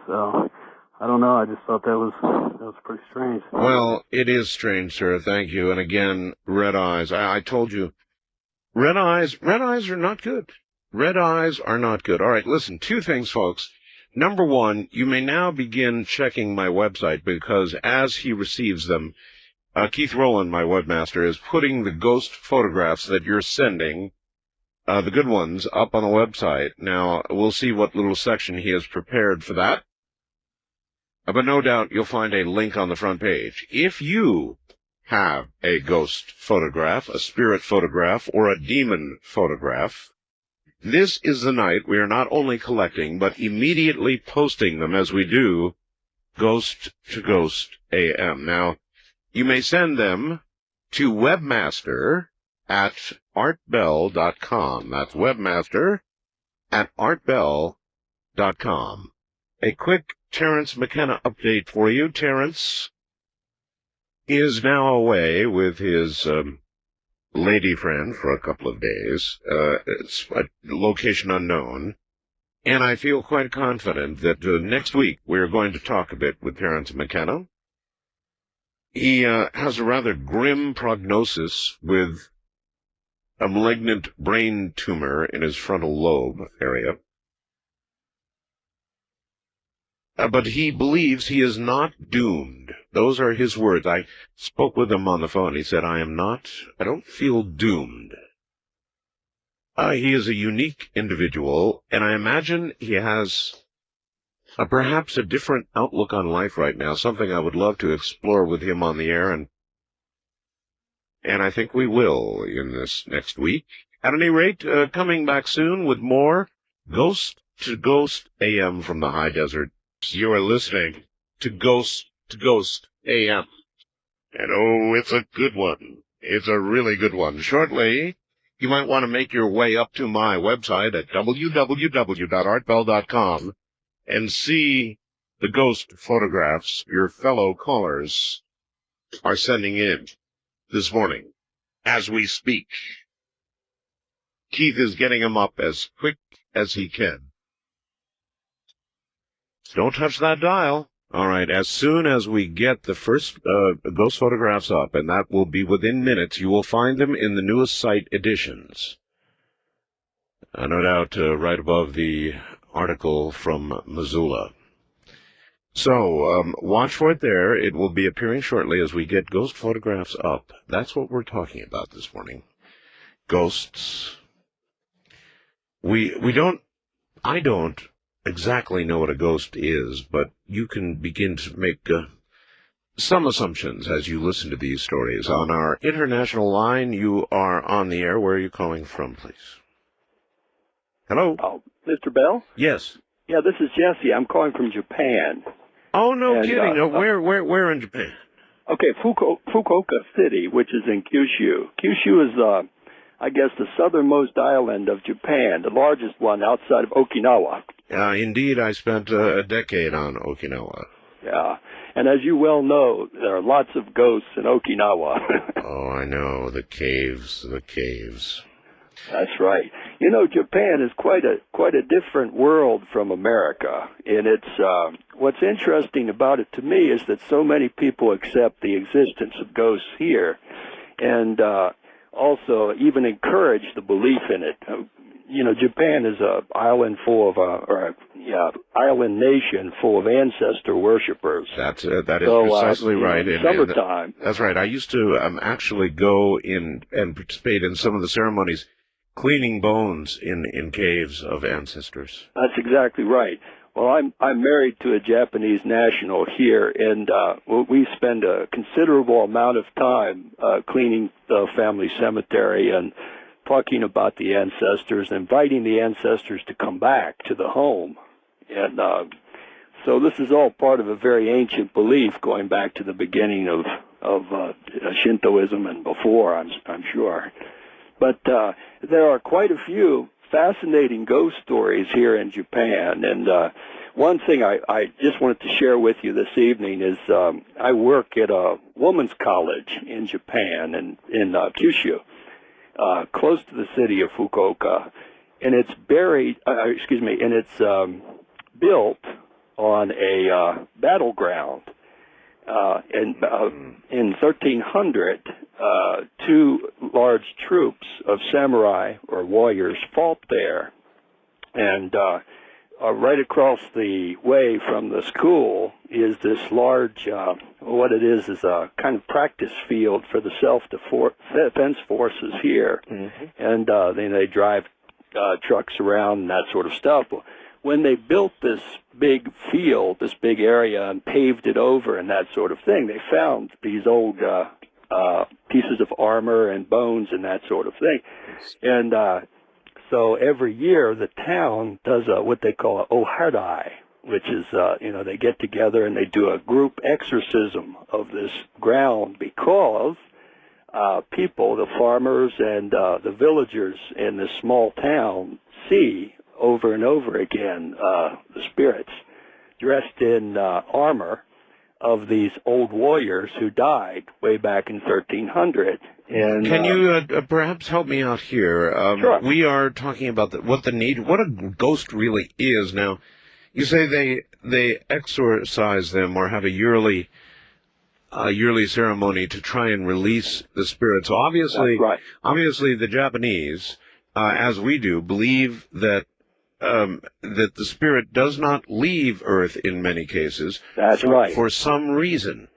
S14: so, I don't know, I just thought that was pretty strange.
S1: Well, it is strange, sir. Thank you. And again, red eyes. I told you, red eyes are not good. Red eyes are not good. All right, listen, two things, folks. Number one, you may now begin checking my website because as he receives them, Keith Rowland, my webmaster, is putting the ghost photographs that you're sending, the good ones, up on the website. Now, we'll see what little section he has prepared for that. But no doubt you'll find a link on the front page. If you have a ghost photograph, a spirit photograph, or a demon photograph, this is the night we are not only collecting, but immediately posting them as we do Ghost to Ghost AM. Now, you may send them to webmaster@artbell.com. That's webmaster@artbell.com. A quick Terrence McKenna update for you. Terrence is now away with his lady friend for a couple of days. It's a location unknown. And I feel quite confident that next week we're going to talk a bit with Terrence McKenna. He has a rather grim prognosis with a malignant brain tumor in his frontal lobe area. But he believes he is not doomed. Those are his words. I spoke with him on the phone. He said, I don't feel doomed. He is a unique individual, and I imagine he has perhaps a different outlook on life right now, something I would love to explore with him on the air, and I think we will in this next week. At any rate, coming back soon with more Ghost to Ghost AM from the high desert. You are listening to Ghost AM. And oh, it's a good one. It's a really good one. Shortly, you might want to make your way up to my website at www.artbell.com and see the ghost photographs your fellow callers are sending in this morning as we speak. Keith is getting them up as quick as he can. Don't touch that dial. All right, as soon as we get the first ghost photographs up, and that will be within minutes, you will find them in the newest site editions. No doubt right above the article from Missoula. So, watch for it there. It will be appearing shortly as we get ghost photographs up. That's what we're talking about this morning. Ghosts. I don't exactly know what a ghost is, but you can begin to make some assumptions as you listen to these stories. On our international line, you are on the air. Where are you calling from, please? Hello?
S15: Oh, Mr. Bell?
S1: Yes.
S15: Yeah, this is Jesse. I'm calling from Japan.
S1: Oh, no kidding. Where in Japan?
S15: Okay, Fukuoka City, which is in Kyushu. Kyushu is, I guess, the southernmost island of Japan, the largest one outside of Okinawa.
S1: Indeed, I spent a decade on Okinawa.
S15: Yeah, and as you well know, there are lots of ghosts in Okinawa.
S1: Oh, I know, the caves.
S15: That's right. You know, Japan is quite a different world from America. And it's what's interesting about it to me is that so many people accept the existence of ghosts here, and also even encourage the belief in it. Japan is a island full of, island nation full of ancestor worshippers.
S1: That is
S15: So,
S1: precisely right.
S15: In summertime.
S1: That's right. I used to actually go in and participate in some of the ceremonies, cleaning bones in caves of ancestors.
S15: That's exactly right. Well, I'm married to a Japanese national here, and we spend a considerable amount of time cleaning the family cemetery and talking about the ancestors, inviting the ancestors to come back to the home. And so this is all part of a very ancient belief going back to the beginning of Shintoism and before, I'm sure. But there are quite a few fascinating ghost stories here in Japan. And one thing I just wanted to share with you this evening is I work at a woman's college in Japan, in Kyushu, close to the city of Fukuoka. And it's built on a battleground. In 1300, two large troops of samurai or warriors fought there, and right across the way from the school is this large, what it is a kind of practice field for the self-defense forces here, and then they drive trucks around and that sort of stuff. When they built this big field, this big area, and paved it over and that sort of thing, they found these old pieces of armor and bones and that sort of thing. And so every year the town does what they call an oharai, which is, they get together and they do a group exorcism of this ground because people, the farmers and the villagers in this small town see over and over again the spirits dressed in armor of these old warriors who died way back in 1300. And
S1: can you perhaps help me out here?
S15: Sure.
S1: We are talking about what a ghost really is. Now, you say they exorcise them or have a yearly ceremony to try and release the spirits. So obviously,
S15: that's right.
S1: Obviously, the Japanese, as we do, believe that the spirit does not leave Earth in many cases.
S15: That's right.
S1: For some reason.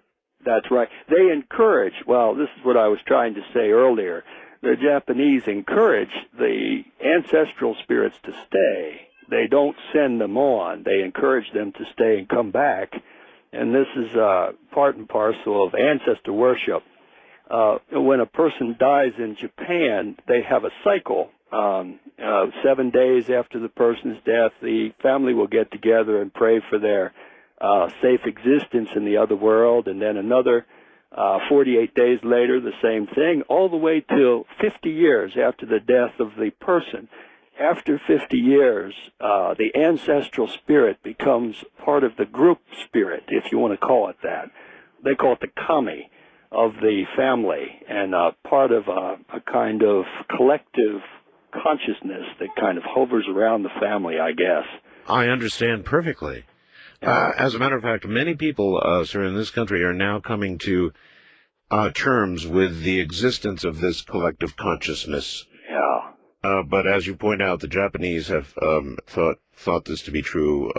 S15: That's right. They encourage, well, this is what I was trying to say earlier. The Japanese encourage the ancestral spirits to stay. They don't send them on. They encourage them to stay and come back. And this is part and parcel of ancestor worship. When a person dies in Japan, they have a cycle. 7 days after the person's death, the family will get together and pray for their safe existence in the other world, and then another 48 days later, the same thing, all the way till 50 years after the death of the person. After 50 years, the ancestral spirit becomes part of the group spirit, if you want to call it that. They call it the kami of the family, and part of a kind of collective consciousness that kind of hovers around the family, I guess.
S1: I understand perfectly. As a matter of fact, many people, sir, in this country are now coming to terms with the existence of this collective consciousness.
S15: Yeah.
S1: But as you point out, the Japanese have thought this to be true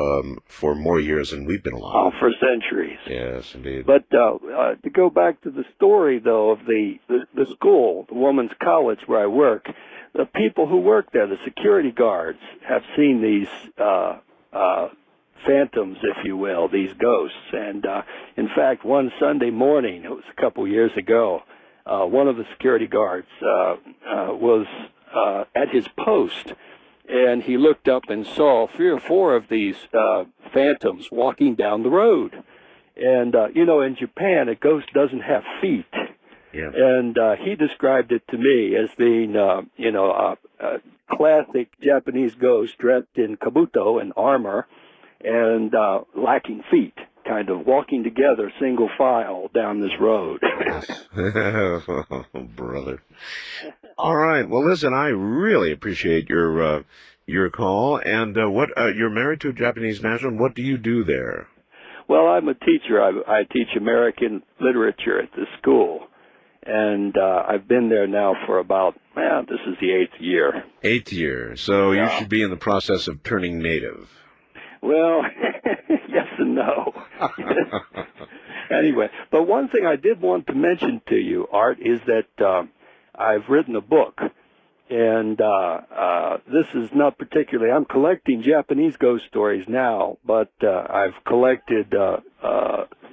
S1: for more years than we've been alive.
S15: For centuries.
S1: Yes, indeed.
S15: But to go back to the story, though, of the school, the woman's college where I work, the people who work there, the security guards, have seen these phantoms, if you will, these ghosts. And in fact, one Sunday morning, it was a couple years ago, one of the security guards was at his post, and he looked up and saw 3 or 4 of these phantoms walking down the road. And, in Japan, a ghost doesn't have feet.
S1: Yeah.
S15: And he described it to me as being, a classic Japanese ghost dressed in kabuto and armor and lacking feet, kind of walking together single file down this road.
S1: Oh, brother. All right. Well, listen, I really appreciate your call. And you're married to a Japanese national. What do you do there?
S15: Well, I'm a teacher. I teach American literature at the school. And I've been there now for about Well, this is the 8th year.
S1: 8th year. So you
S15: Yeah.
S1: should be in the process of turning native.
S15: Well, yes and no. Anyway, but one thing I did want to mention to you, Art, is that I've written a book. And this is not particularly, I'm collecting Japanese ghost stories now, but I've collected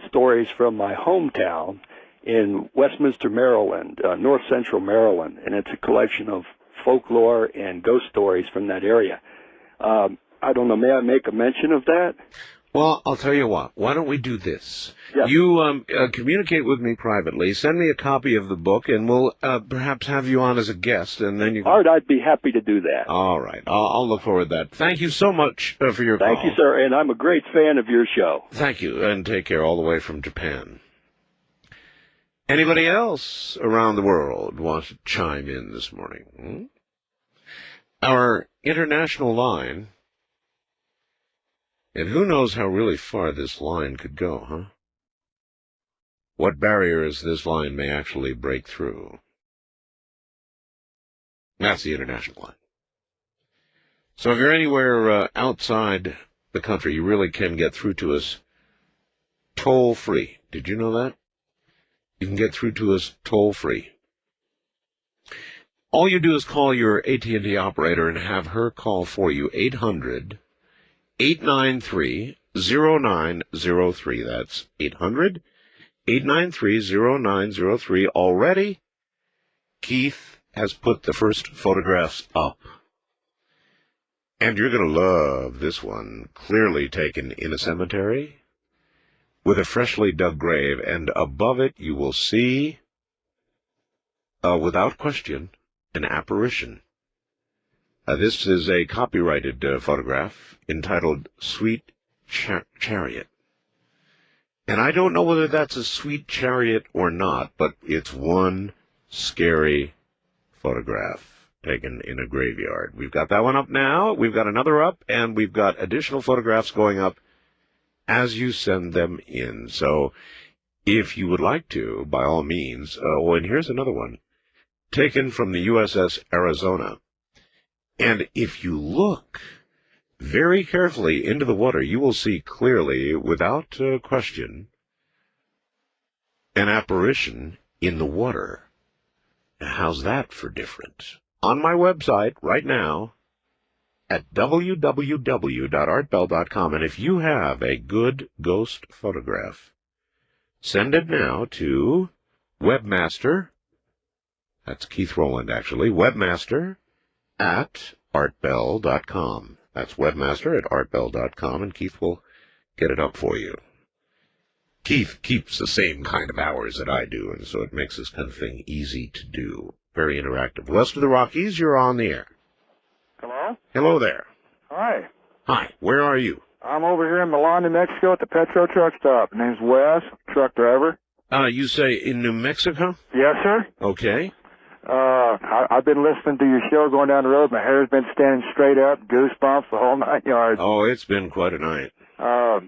S15: stories from my hometown in Westminster, Maryland, north central Maryland, and it's a collection of folklore and ghost stories from that area. I don't know, may I make a mention of that?
S1: Well, I'll tell you what. Why don't we do this?
S15: Yeah.
S1: You communicate with me privately. Send me a copy of the book, and we'll perhaps have you on as a guest, and then you can...
S15: Art, I'd be happy to do that.
S1: All right. I'll look forward to that. Thank you so much for your call.
S15: Thank you, sir, and I'm a great fan of your show.
S1: Thank you, and take care all the way from Japan. Anybody else around the world want to chime in this morning? Our international line... And who knows how really far this line could go, huh? What barriers this line may actually break through. That's the international line. So if you're anywhere outside the country, you really can get through to us toll-free. Did you know that? You can get through to us toll-free. All you do is call your AT&T operator and have her call for you, 800-893-0903. That's 800-893-0903. Already, Keith has put the first photographs up. And you're going to love this one, clearly taken in a cemetery with a freshly dug grave, and above it you will see, without question, an apparition. This is a copyrighted photograph entitled Sweet Chariot. And I don't know whether that's a sweet chariot or not, but it's one scary photograph taken in a graveyard. We've got that one up now, we've got another up, and we've got additional photographs going up as you send them in. So if you would like to, by all means, and here's another one, taken from the USS Arizona. And if you look very carefully into the water, you will see clearly, without question, an apparition in the water. Now, how's that for different? On my website right now at www.artbell.com, and if you have a good ghost photograph, send it now to Webmaster, that's Keith Rowland actually, Webmaster at artbell.com. That's Webmaster at artbell.com, and Keith will get it up for you. Keith keeps the same kind of hours that I do, and so it makes this kind of thing easy to do. Very interactive. West of the Rockies, you're on the air.
S16: Hello?
S1: Hello there.
S16: Hi.
S1: Hi, where are you?
S16: I'm over here in Milan, New Mexico at the Petro truck stop. My name's Wes, truck driver.
S1: You say in New Mexico?
S16: Yes, sir.
S1: Okay.
S16: I've been listening to your show going down the road. My hair's been standing straight up, goosebumps, the whole 9 yards.
S1: Oh, it's been quite a night.
S16: I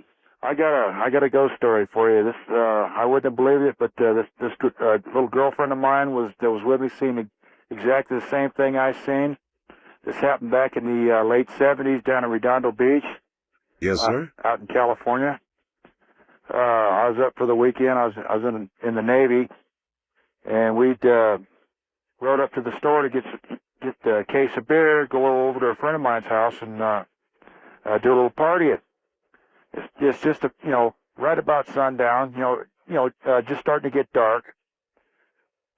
S16: got a ghost story for you. This I wouldn't have believed it, but this little girlfriend of mine was with me, seeing exactly the same thing I seen. This happened back in the late '70s down in Redondo Beach.
S1: Yes, sir.
S16: Out in California. I was up for the weekend. I was in the Navy, and we'd rode up to the store to get a case of beer, go over to a friend of mine's house, and do a little partying. It's just right about sundown. Just starting to get dark.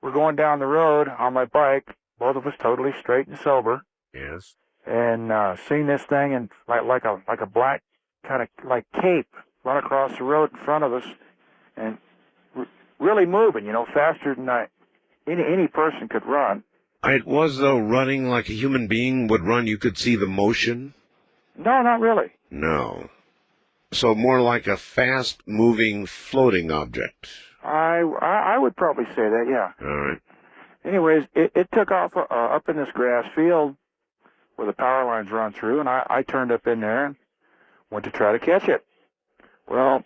S16: We're going down the road on my bike, both of us totally straight and sober.
S1: Yes.
S16: And seen this thing and like a black kind of like cape run across the road in front of us, and really moving, faster than any person could run.
S1: It was, though, running like a human being would run. You could see the motion?
S16: No, not really.
S1: No. So more like a fast-moving, floating object.
S16: I would probably say that, yeah.
S1: All right.
S16: Anyways, it took off up in this grass field where the power lines run through, and I turned up in there and went to try to catch it. Well,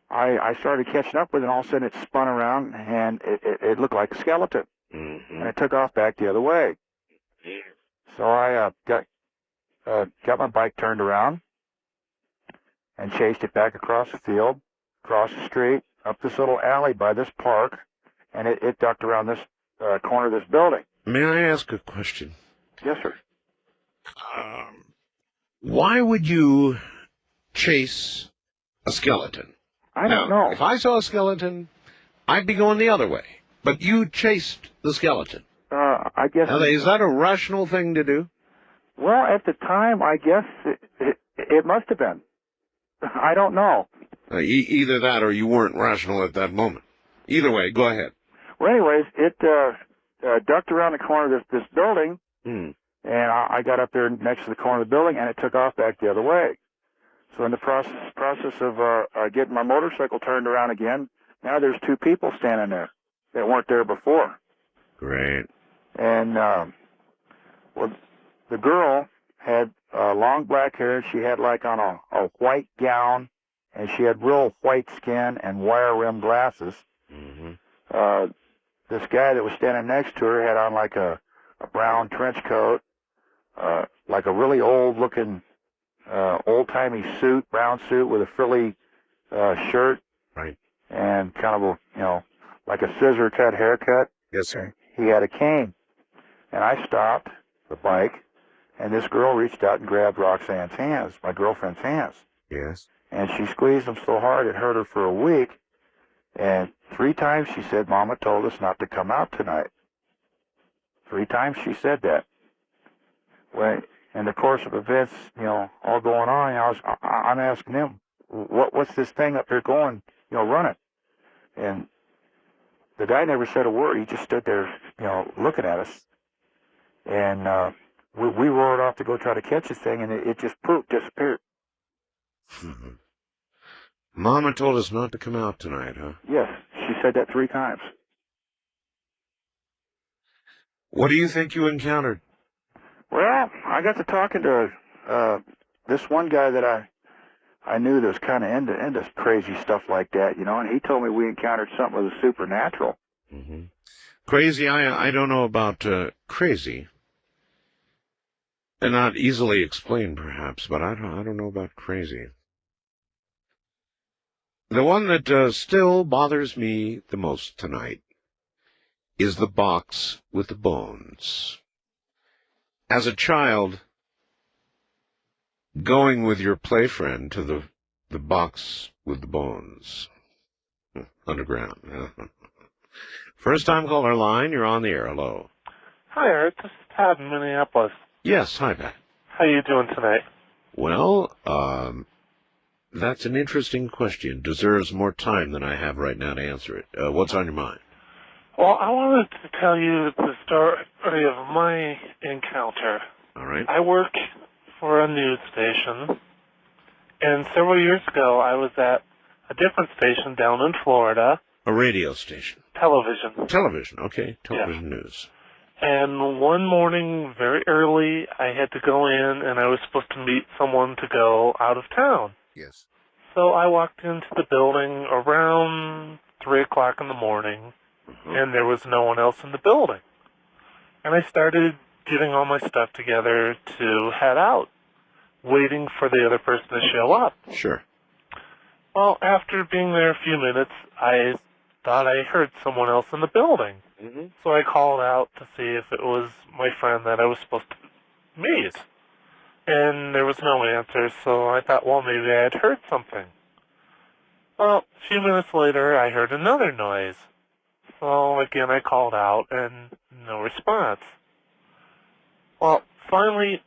S16: I started catching up with it, and all of a sudden it spun around, and it looked like a skeleton. and it took off back the other way. So I got my bike turned around and chased it back across the field, across the street, up this little alley by this park, and it ducked around this corner of this building.
S1: May I ask a question?
S16: Yes, sir.
S1: Why would you chase a skeleton?
S16: I don't know.
S1: If I saw a skeleton, I'd be going the other way. But you chased the skeleton.
S16: I guess.
S1: Now, is that a rational thing to do?
S16: Well, at the time, I guess it must have been. I don't know.
S1: Either that or you weren't rational at that moment. Either way, go ahead.
S16: Well, anyways, it ducked around the corner of this building, and I got up there next to the corner of the building, and it took off back the other way. So in the process of getting my motorcycle turned around again, now there's two people standing there that weren't there before.
S1: Great.
S16: And well, the girl had long black hair. She had like on a white gown, and she had real white skin and wire-rimmed glasses. This guy that was standing next to her had on like a brown trench coat, like a really old-looking, old-timey suit, brown suit with a frilly shirt.
S1: Right.
S16: And kind of a, like a scissor-cut haircut.
S1: Yes, sir.
S16: He had a cane. And I stopped the bike, and this girl reached out and grabbed Roxanne's hands, my girlfriend's hands.
S1: Yes.
S16: And she squeezed them so hard it hurt her for a week. And 3 times she said, Mama told us not to come out tonight. 3 times she said that. Well, in the course of events, all going on, I'm asking him, what's this thing up here going, running? And the guy never said a word. He just stood there, looking at us. And we roared off to go try to catch this thing, and it just disappeared.
S1: Mama told us not to come out tonight, huh?
S16: Yes, she said that 3 times.
S1: What do you think you encountered?
S16: Well, I got to talking to this one guy that I knew that was kind of into crazy stuff like that, and he told me we encountered something with the supernatural.
S1: Crazy, I don't know about crazy. And not easily explained, perhaps, but I don't know about crazy. The one that still bothers me the most tonight is the box with the bones. As a child, going with your play friend to the box with the bones. Underground. First time caller line, you're on the air. Hello.
S17: Hi, Art. This is Pat in Minneapolis.
S1: Yes, hi, Pat.
S17: How you doing tonight?
S1: Well, that's an interesting question. Deserves more time than I have right now to answer it. What's on your mind?
S17: Well, I wanted to tell you the story of my encounter.
S1: All right.
S17: I work for a news station, and several years ago I was at a different station down in Florida.
S1: A radio station.
S17: Television.
S1: Television, okay. Television news.
S17: And one morning, very early, I had to go in, and I was supposed to meet someone to go out of town.
S1: Yes.
S17: So I walked into the building around 3 o'clock in the morning, and there was no one else in the building. And I started getting all my stuff together to head out, waiting for the other person to show up.
S1: Sure.
S17: Well, after being there a few minutes, I thought I heard someone else in the building. So I called out to see if it was my friend that I was supposed to meet. And there was no answer, so I thought, well, maybe I had heard something. Well, a few minutes later, I heard another noise. So again, I called out, and no response. Well, finally,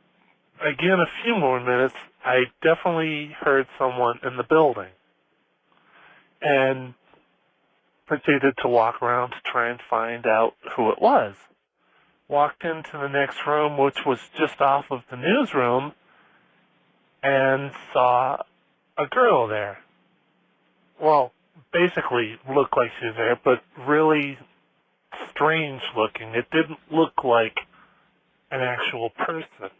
S17: again, a few more minutes, I definitely heard someone in the building. And proceeded to walk around to try and find out who it was. Walked into the next room, which was just off of the newsroom, and saw a girl there. Well, basically looked like she was there, but really strange looking. It didn't look like an actual person.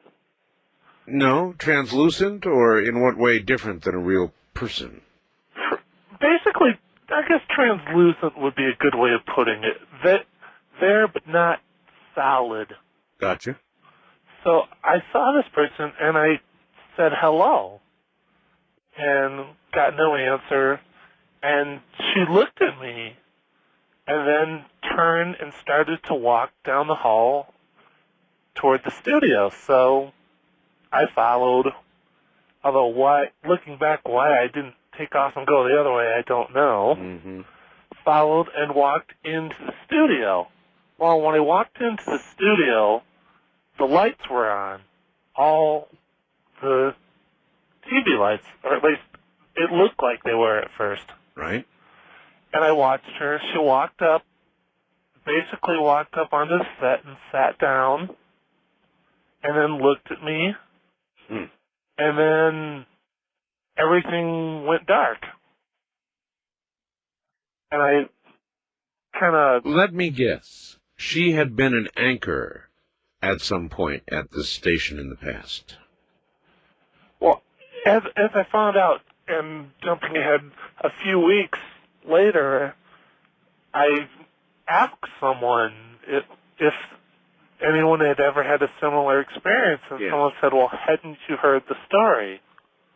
S1: No? Translucent, or in what way different than a real person?
S17: Basically, I guess translucent would be a good way of putting it. there but not solid.
S1: Gotcha.
S17: So I saw this person and I said hello and got no answer. And she looked at me and then turned and started to walk down the hall toward the studio. So I followed. Although looking back, why I didn't take off and go the other way, I don't know.
S1: Mm-hmm.
S17: Followed and walked into the studio. Well, when I walked into the studio, the lights were on. All the TV lights, or at least it looked like they were at first.
S1: Right.
S17: And I watched her. She basically walked up onto the set and sat down, and then looked at me, and then everything went dark. And I kind of...
S1: Let me guess. She had been an anchor at some point at this station in the past.
S17: Well, as I found out, and jumping ahead a few weeks later, I asked someone if anyone had ever had a similar experience, and someone said, well, hadn't you heard the story?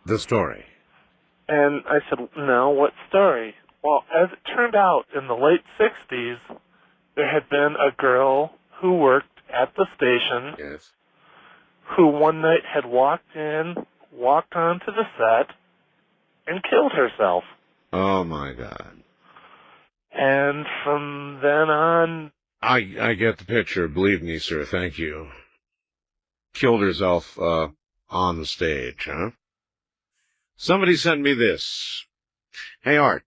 S1: The story.
S17: And I said, no, what story? Well, as it turned out, in the late 60s, there had been a girl who worked at the station who one night had walked onto the set, and killed herself.
S1: Oh, my God.
S17: And from then on...
S1: I get the picture, believe me, sir, thank you. Killed herself on the stage, huh? Somebody sent me this. Hey, Art,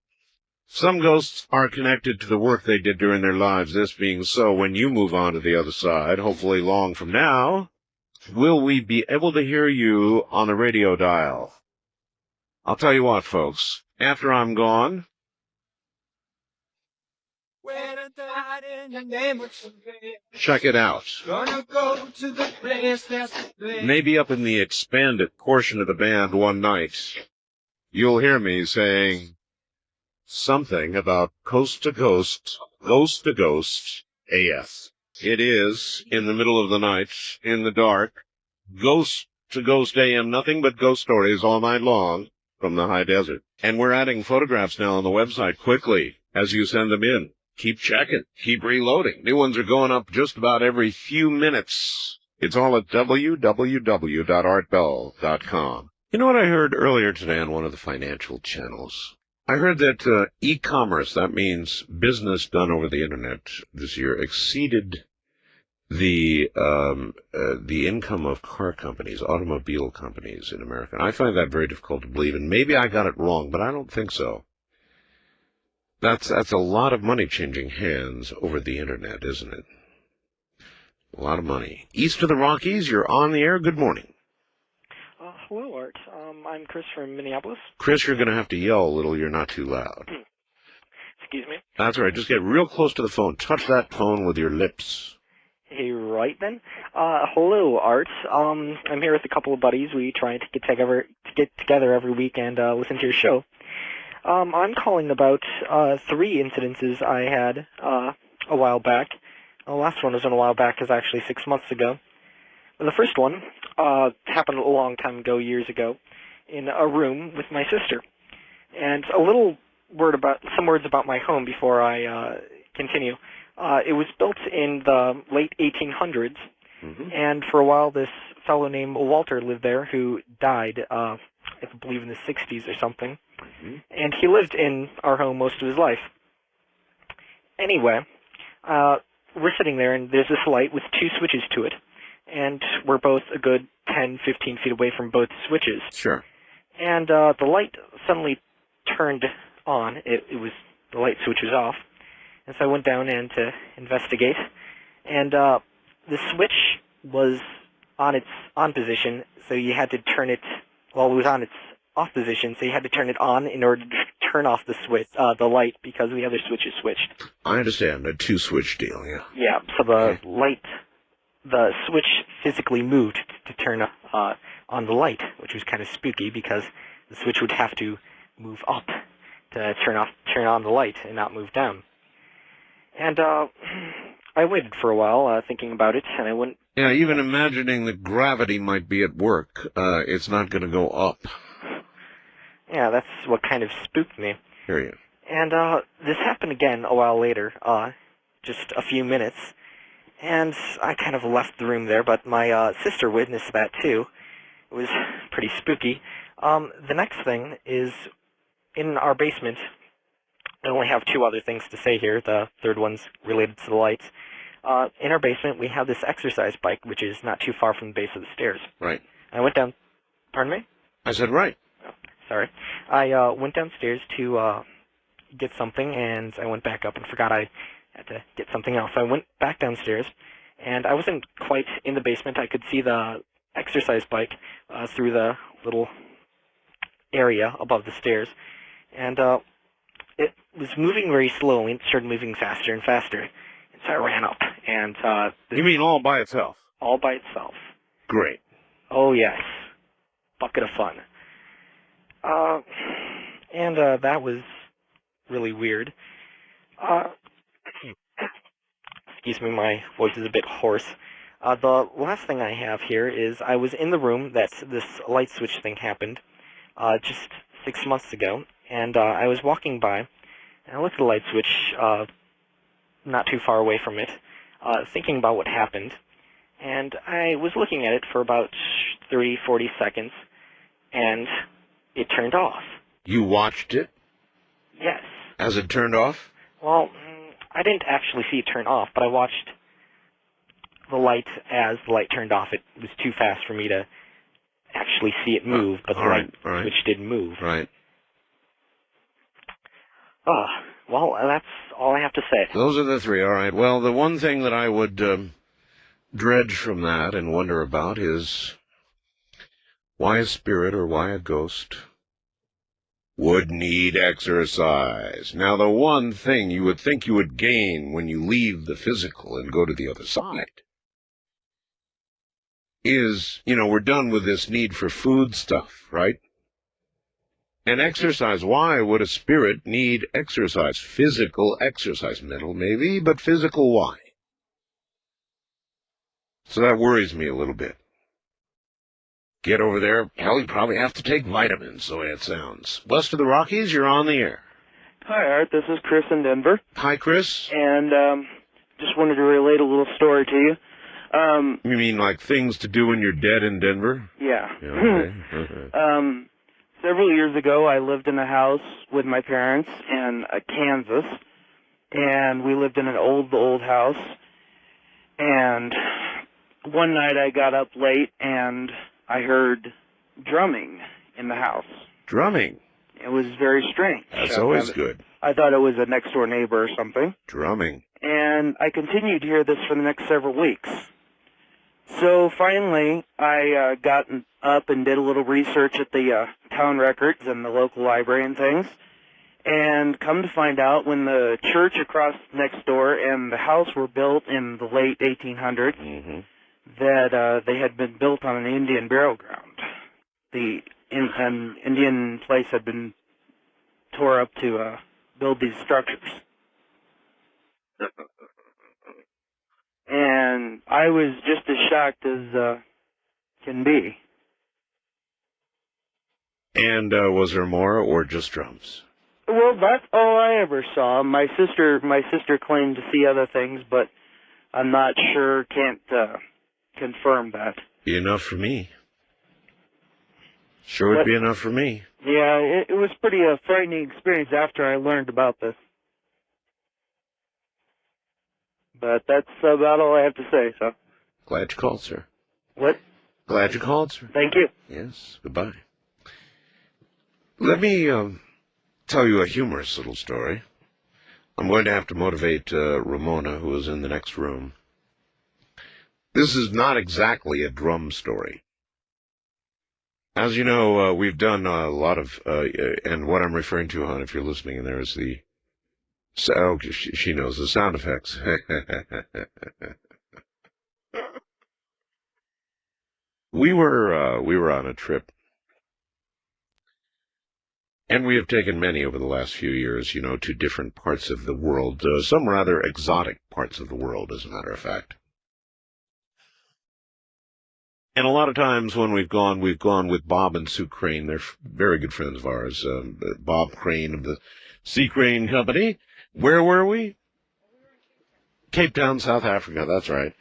S1: some ghosts are connected to the work they did during their lives. This being so, when you move on to the other side, hopefully long from now, will we be able to hear you on the radio dial? I'll tell you what, folks, after I'm gone, check it out. Maybe up in the expanded portion of the band one night, you'll hear me saying something about coast to ghost AF. It is in the middle of the night, in the dark, ghost to ghost AM, nothing but ghost stories all night long from the high desert. And we're adding photographs now on the website quickly as you send them in. Keep checking. Keep reloading. New ones are going up just about every few minutes. It's all at www.artbell.com. You know what I heard earlier today on one of the financial channels? I heard that e-commerce, that means business done over the internet this year, exceeded the income of car companies, automobile companies in America. And I find that very difficult to believe, and maybe I got it wrong, but I don't think so. That's a lot of money changing hands over the internet, isn't it? A lot of money. East of the Rockies, you're on the air. Good morning.
S18: Hello, Art. I'm Chris from Minneapolis.
S1: Chris, you're going to have to yell a little. You're not too loud.
S18: Excuse me?
S1: That's all right. Just get real close to the phone. Touch that phone with your lips.
S18: Hey, right then. Hello, Art. I'm here with a couple of buddies. We try to get together every week and listen to your show. I'm calling about 3 incidences I had a while back. The last one was a while back, is actually 6 months ago. The first one happened a long time ago, years ago, in a room with my sister. And some words about my home before I continue. It was built in the late 1800s, and for a while this fellow named Walter lived there who died, I believe in the 60s or something. And he lived in our home most of his life. Anyway, we're sitting there, and there's this light with 2 switches to it. And we're both a good 10, 15 feet away from both switches.
S1: Sure.
S18: And the light suddenly turned on. The light switch was off. And so I went down and to investigate. And the switch was on its on position, so you had to turn it, it was on its off position, so you had to turn it on in order to turn off the switch, the light, because the other switch is switched.
S1: I understand. A 2-switch deal, yeah.
S18: Yeah, so the switch physically moved to turn on the light, which was kind of spooky because the switch would have to move up to turn on the light and not move down. And I I waited for a while, thinking about it, and I went.
S1: Yeah, even imagining that gravity might be at work, it's not going to go up.
S18: Yeah, that's what kind of spooked me.
S1: Hear you.
S18: And this happened again a while later, just a few minutes, and I kind of left the room there, but my sister witnessed that too. It was pretty spooky. The next thing is, in our basement, I only have two other things to say here. The third one's related to the lights. In our basement, we have this exercise bike, which is not too far from the base of the stairs.
S1: Right.
S18: I went down... Pardon me?
S1: I said right.
S18: Oh, sorry. I went downstairs to get something, and I went back up and forgot I had to get something else. So I went back downstairs, and I wasn't quite in the basement. I could see the exercise bike through the little area above the stairs, and it was moving very slowly. It started moving faster and faster, and so I ran up. And
S1: you mean all by itself?
S18: All by itself.
S1: Great.
S18: Oh yes, bucket of fun. And that was really weird. Excuse me, my voice is a bit hoarse. The last thing I have here is I was in the room that this light switch thing happened just 6 months ago, and I was walking by, and I looked at the light switch not too far away from it, thinking about what happened, and I was looking at it for about 30-40 seconds, and it turned off.
S1: You watched it?
S18: Yes.
S1: As it turned off?
S18: Well, I didn't actually see it turn off, but I watched the light as the light turned off. It was too fast for me to actually see it move, but the light switch didn't move.
S1: Right.
S18: Well, that's all I have to say.
S1: Those are the three, all right. Well, the one thing that I would dredge from that and wonder about is why a spirit or why a ghost would need exercise. Now, the one thing you would think you would gain when you leave the physical and go to the other side is, we're done with this need for food stuff, right? And exercise. Why would a spirit need exercise? Physical exercise. Mental, maybe, but physical, why? So that worries me a little bit. Get over there. Hell, you probably have to take vitamins, the way it sounds. West of the Rockies, you're on the air.
S6: Hi, Art. This is Chris in Denver.
S1: Hi, Chris.
S6: And just wanted to relate a little story to you.
S1: You mean like things to do when you're dead in Denver?
S6: Yeah.
S1: Okay.
S6: Several years ago, I lived in a house with my parents in Kansas, and we lived in an old house. And one night I got up late, and I heard drumming in the house.
S1: Drumming?
S6: It was very strange.
S1: That's always good.
S6: I thought it was a next-door neighbor or something.
S1: Drumming.
S6: And I continued to hear this for the next several weeks. So finally, I got up and did a little research at the town records and the local library and things. And come to find out, when the church across next door and the house were built in the late 1800s, that they had been built on an Indian burial ground. An Indian place had been tore up to build these structures. And I was just as shocked as can be.
S1: And was there more or just drums?
S6: Well, that's all I ever saw. My sister claimed to see other things, but I'm not sure, can't confirm that.
S1: Be enough for me. Sure would be enough for me.
S6: Yeah, it was pretty frightening experience after I learned about this. But that's about all I have to say, so.
S1: Glad you called, sir.
S6: What?
S1: Glad you called, sir.
S6: Thank you.
S1: Yes, goodbye. Let me tell you a humorous little story. I'm going to have to motivate Ramona, who is in the next room. This is not exactly a drum story. As you know, we've done a lot of, and what I'm referring to, hon, if you're listening, and there is the, oh, she knows the sound effects. We were on a trip And we have taken many over the last few years, you know, to different parts of the world, some rather exotic parts of the world, as a matter of fact. And a lot of times when we've gone with Bob and Sue Crane. They're very good friends of ours. Bob Crane of the Sea Crane Company. Where were we? Cape Town, South Africa, that's right.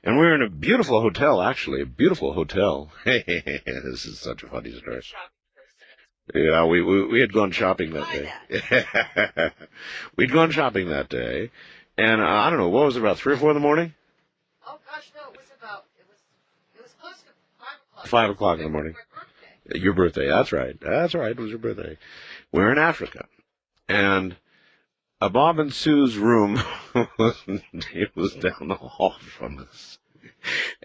S1: And we were in a beautiful hotel, actually, a beautiful hotel. This is such a funny story. Yeah, we had gone shopping that day. We'd gone shopping that day, and I don't know, what was it, about 3 or 4 in the morning?
S19: Oh gosh, no, it was close to 5 o'clock.
S1: 5 o'clock in the morning. Your birthday, that's right. That's right, it was your birthday. We're in Africa, and Bob and Sue's room it was down the hall from us.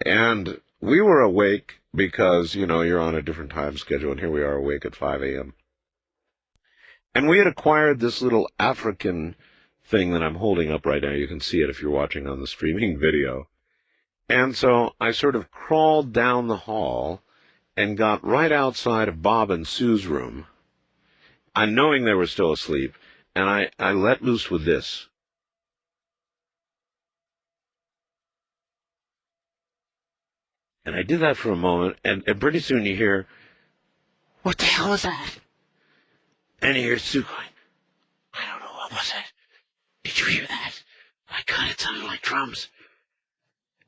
S1: And we were awake because, you know, you're on a different time schedule, and here we are awake at 5 a.m. And we had acquired this little African thing that I'm holding up right now. You can see it if you're watching on the streaming video. And so I sort of crawled down the hall and got right outside of Bob and Sue's room, knowing they were still asleep, and I let loose with this. And I did that for a moment, and pretty soon you hear, "What the hell was that?" And you hear Sue going, "I don't know, what was it? Did you hear that? My God, it sounded like drums."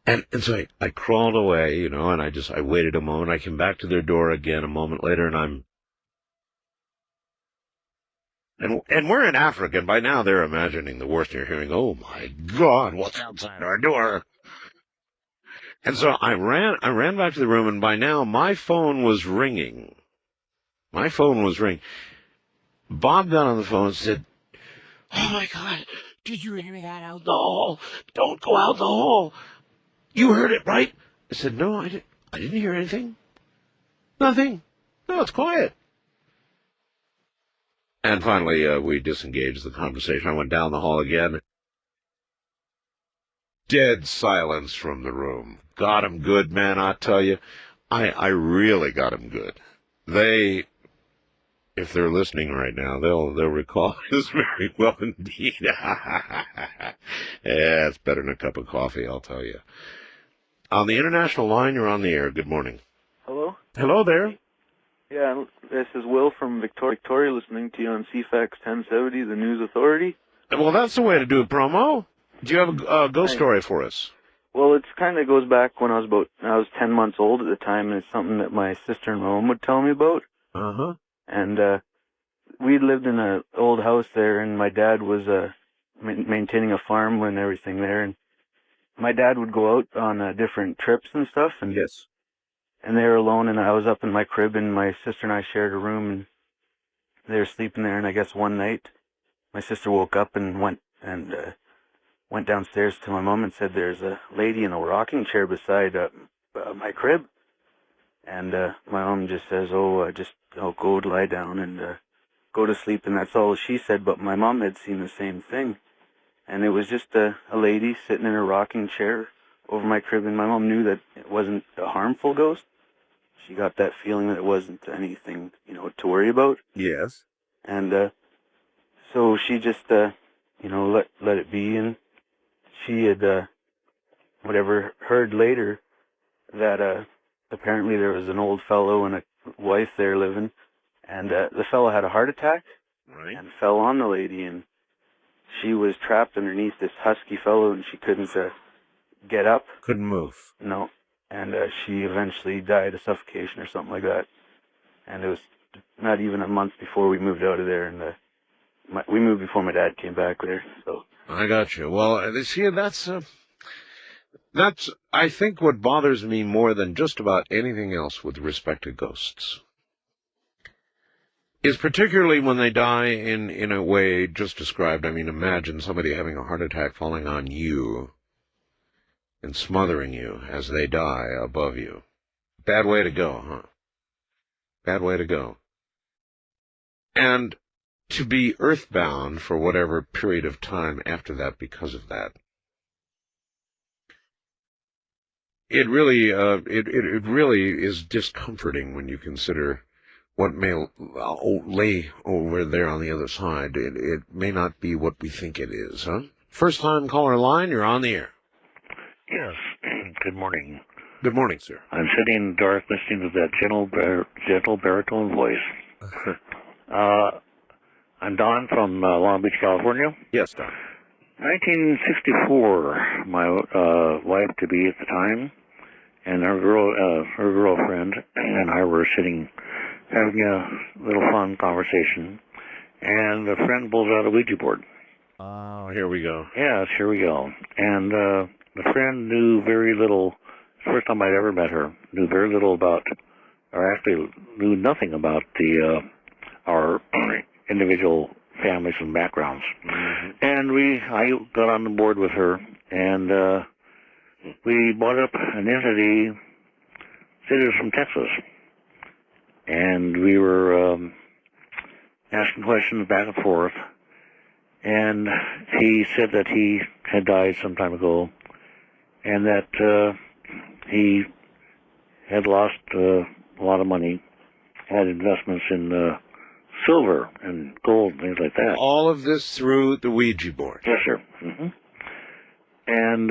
S1: And so I crawled away, you know, and I waited a moment. I came back to their door again a moment later, and we're in Africa, and by now they're imagining the worst. You're hearing, "Oh my God, what's outside our door?" And so I ran back to the room, and by now my phone was ringing. My phone was ringing. Bob got on the phone and said, "Oh my God, did you hear that out in the hall? Don't go out in the hall. You heard it, right?" I said, "No, I didn't hear anything. Nothing. No, it's quiet." And finally, we disengaged the conversation. I went down the hall again. Dead silence from the room. Got him good, man, I tell you. I really got him good. They, if they're listening right now, they'll recall this very well indeed. Yeah, it's better than a cup of coffee, I'll tell you. On the international line, you're on the air. Good morning.
S20: Hello?
S1: Hello there.
S20: Yeah, this is Will from Victoria, listening to you on CFAX 1070, the News Authority.
S1: Well, that's the way to do a promo. Do you have a ghost story for us?
S20: Well, it kind of goes back when I was 10 months old at the time, and it's something that my sister and mom would tell me about.
S1: Uh-huh.
S20: And we lived in an old house there, and my dad was maintaining a farm and everything there, and my dad would go out on different trips and stuff. And
S1: yes.
S20: And they were alone, and I was up in my crib, and my sister and I shared a room, and they were sleeping there. And I guess one night, my sister woke up and went downstairs to my mom and said, "There's a lady in a rocking chair beside my crib." And my mom just says, "Oh, go lie down and go to sleep." And that's all she said. But my mom had seen the same thing, and it was just a lady sitting in a rocking chair over my crib. And my mom knew that it wasn't a harmful ghost. She got that feeling that it wasn't anything, you know, to worry about.
S1: Yes.
S20: And so she just, you know, let it be. And she had, heard later that apparently there was an old fellow and a wife there living, and the fellow had a heart attack and fell on the lady, and she was trapped underneath this husky fellow, and she couldn't get up.
S1: Couldn't move.
S20: No. And she eventually died of suffocation or something like that. And it was not even a month before we moved out of there, and we moved before my dad came back there. So
S1: I got you. Well, see, that's I think what bothers me more than just about anything else with respect to ghosts is particularly when they die in a way just described. I mean, imagine somebody having a heart attack falling on you and smothering you as they die above you. Bad way to go, huh? Bad way to go. And to be earthbound for whatever period of time after that because of that. It really is discomforting when you consider what may lay over there on the other side. It may not be what we think it is, huh? First time caller line, you're on the air.
S21: Yes. Good morning.
S1: Good morning, sir.
S21: I'm sitting in the dark listening to that gentle baritone voice. I'm Don from Long Beach, California.
S1: Yes, Don.
S21: 1964, my wife-to-be at the time and her girlfriend and I were sitting having a little fun conversation, and a friend pulls out a Ouija board.
S1: Oh, here we go.
S21: Yes, here we go. And the friend knew very little. First time I'd ever met her, knew very little about, or actually knew nothing about our individual families and backgrounds.
S1: Mm-hmm.
S21: And I got on the board with her, and we brought up an entity, said it was from Texas. And we were asking questions back and forth, and he said that he had died some time ago, and that he had lost a lot of money, had investments in silver and gold and things like that.
S1: All of this through the Ouija board.
S21: Yes, sir. Mm-hmm. And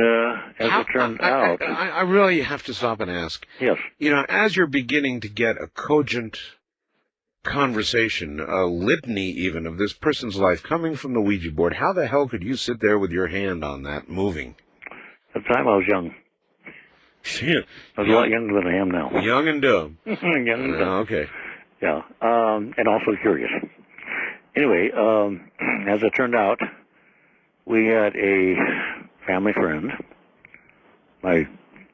S21: as it turned out...
S1: I really have to stop and ask.
S21: Yes.
S1: You know, as you're beginning to get a cogent conversation, a litany even, of this person's life coming from the Ouija board, how the hell could you sit there with your hand on that moving?
S21: At the time I was young. I was a lot younger than I am now.
S1: Young and dumb.
S21: Young and dumb.
S1: Okay.
S21: Yeah, and also curious. Anyway, as it turned out, we had a family friend, my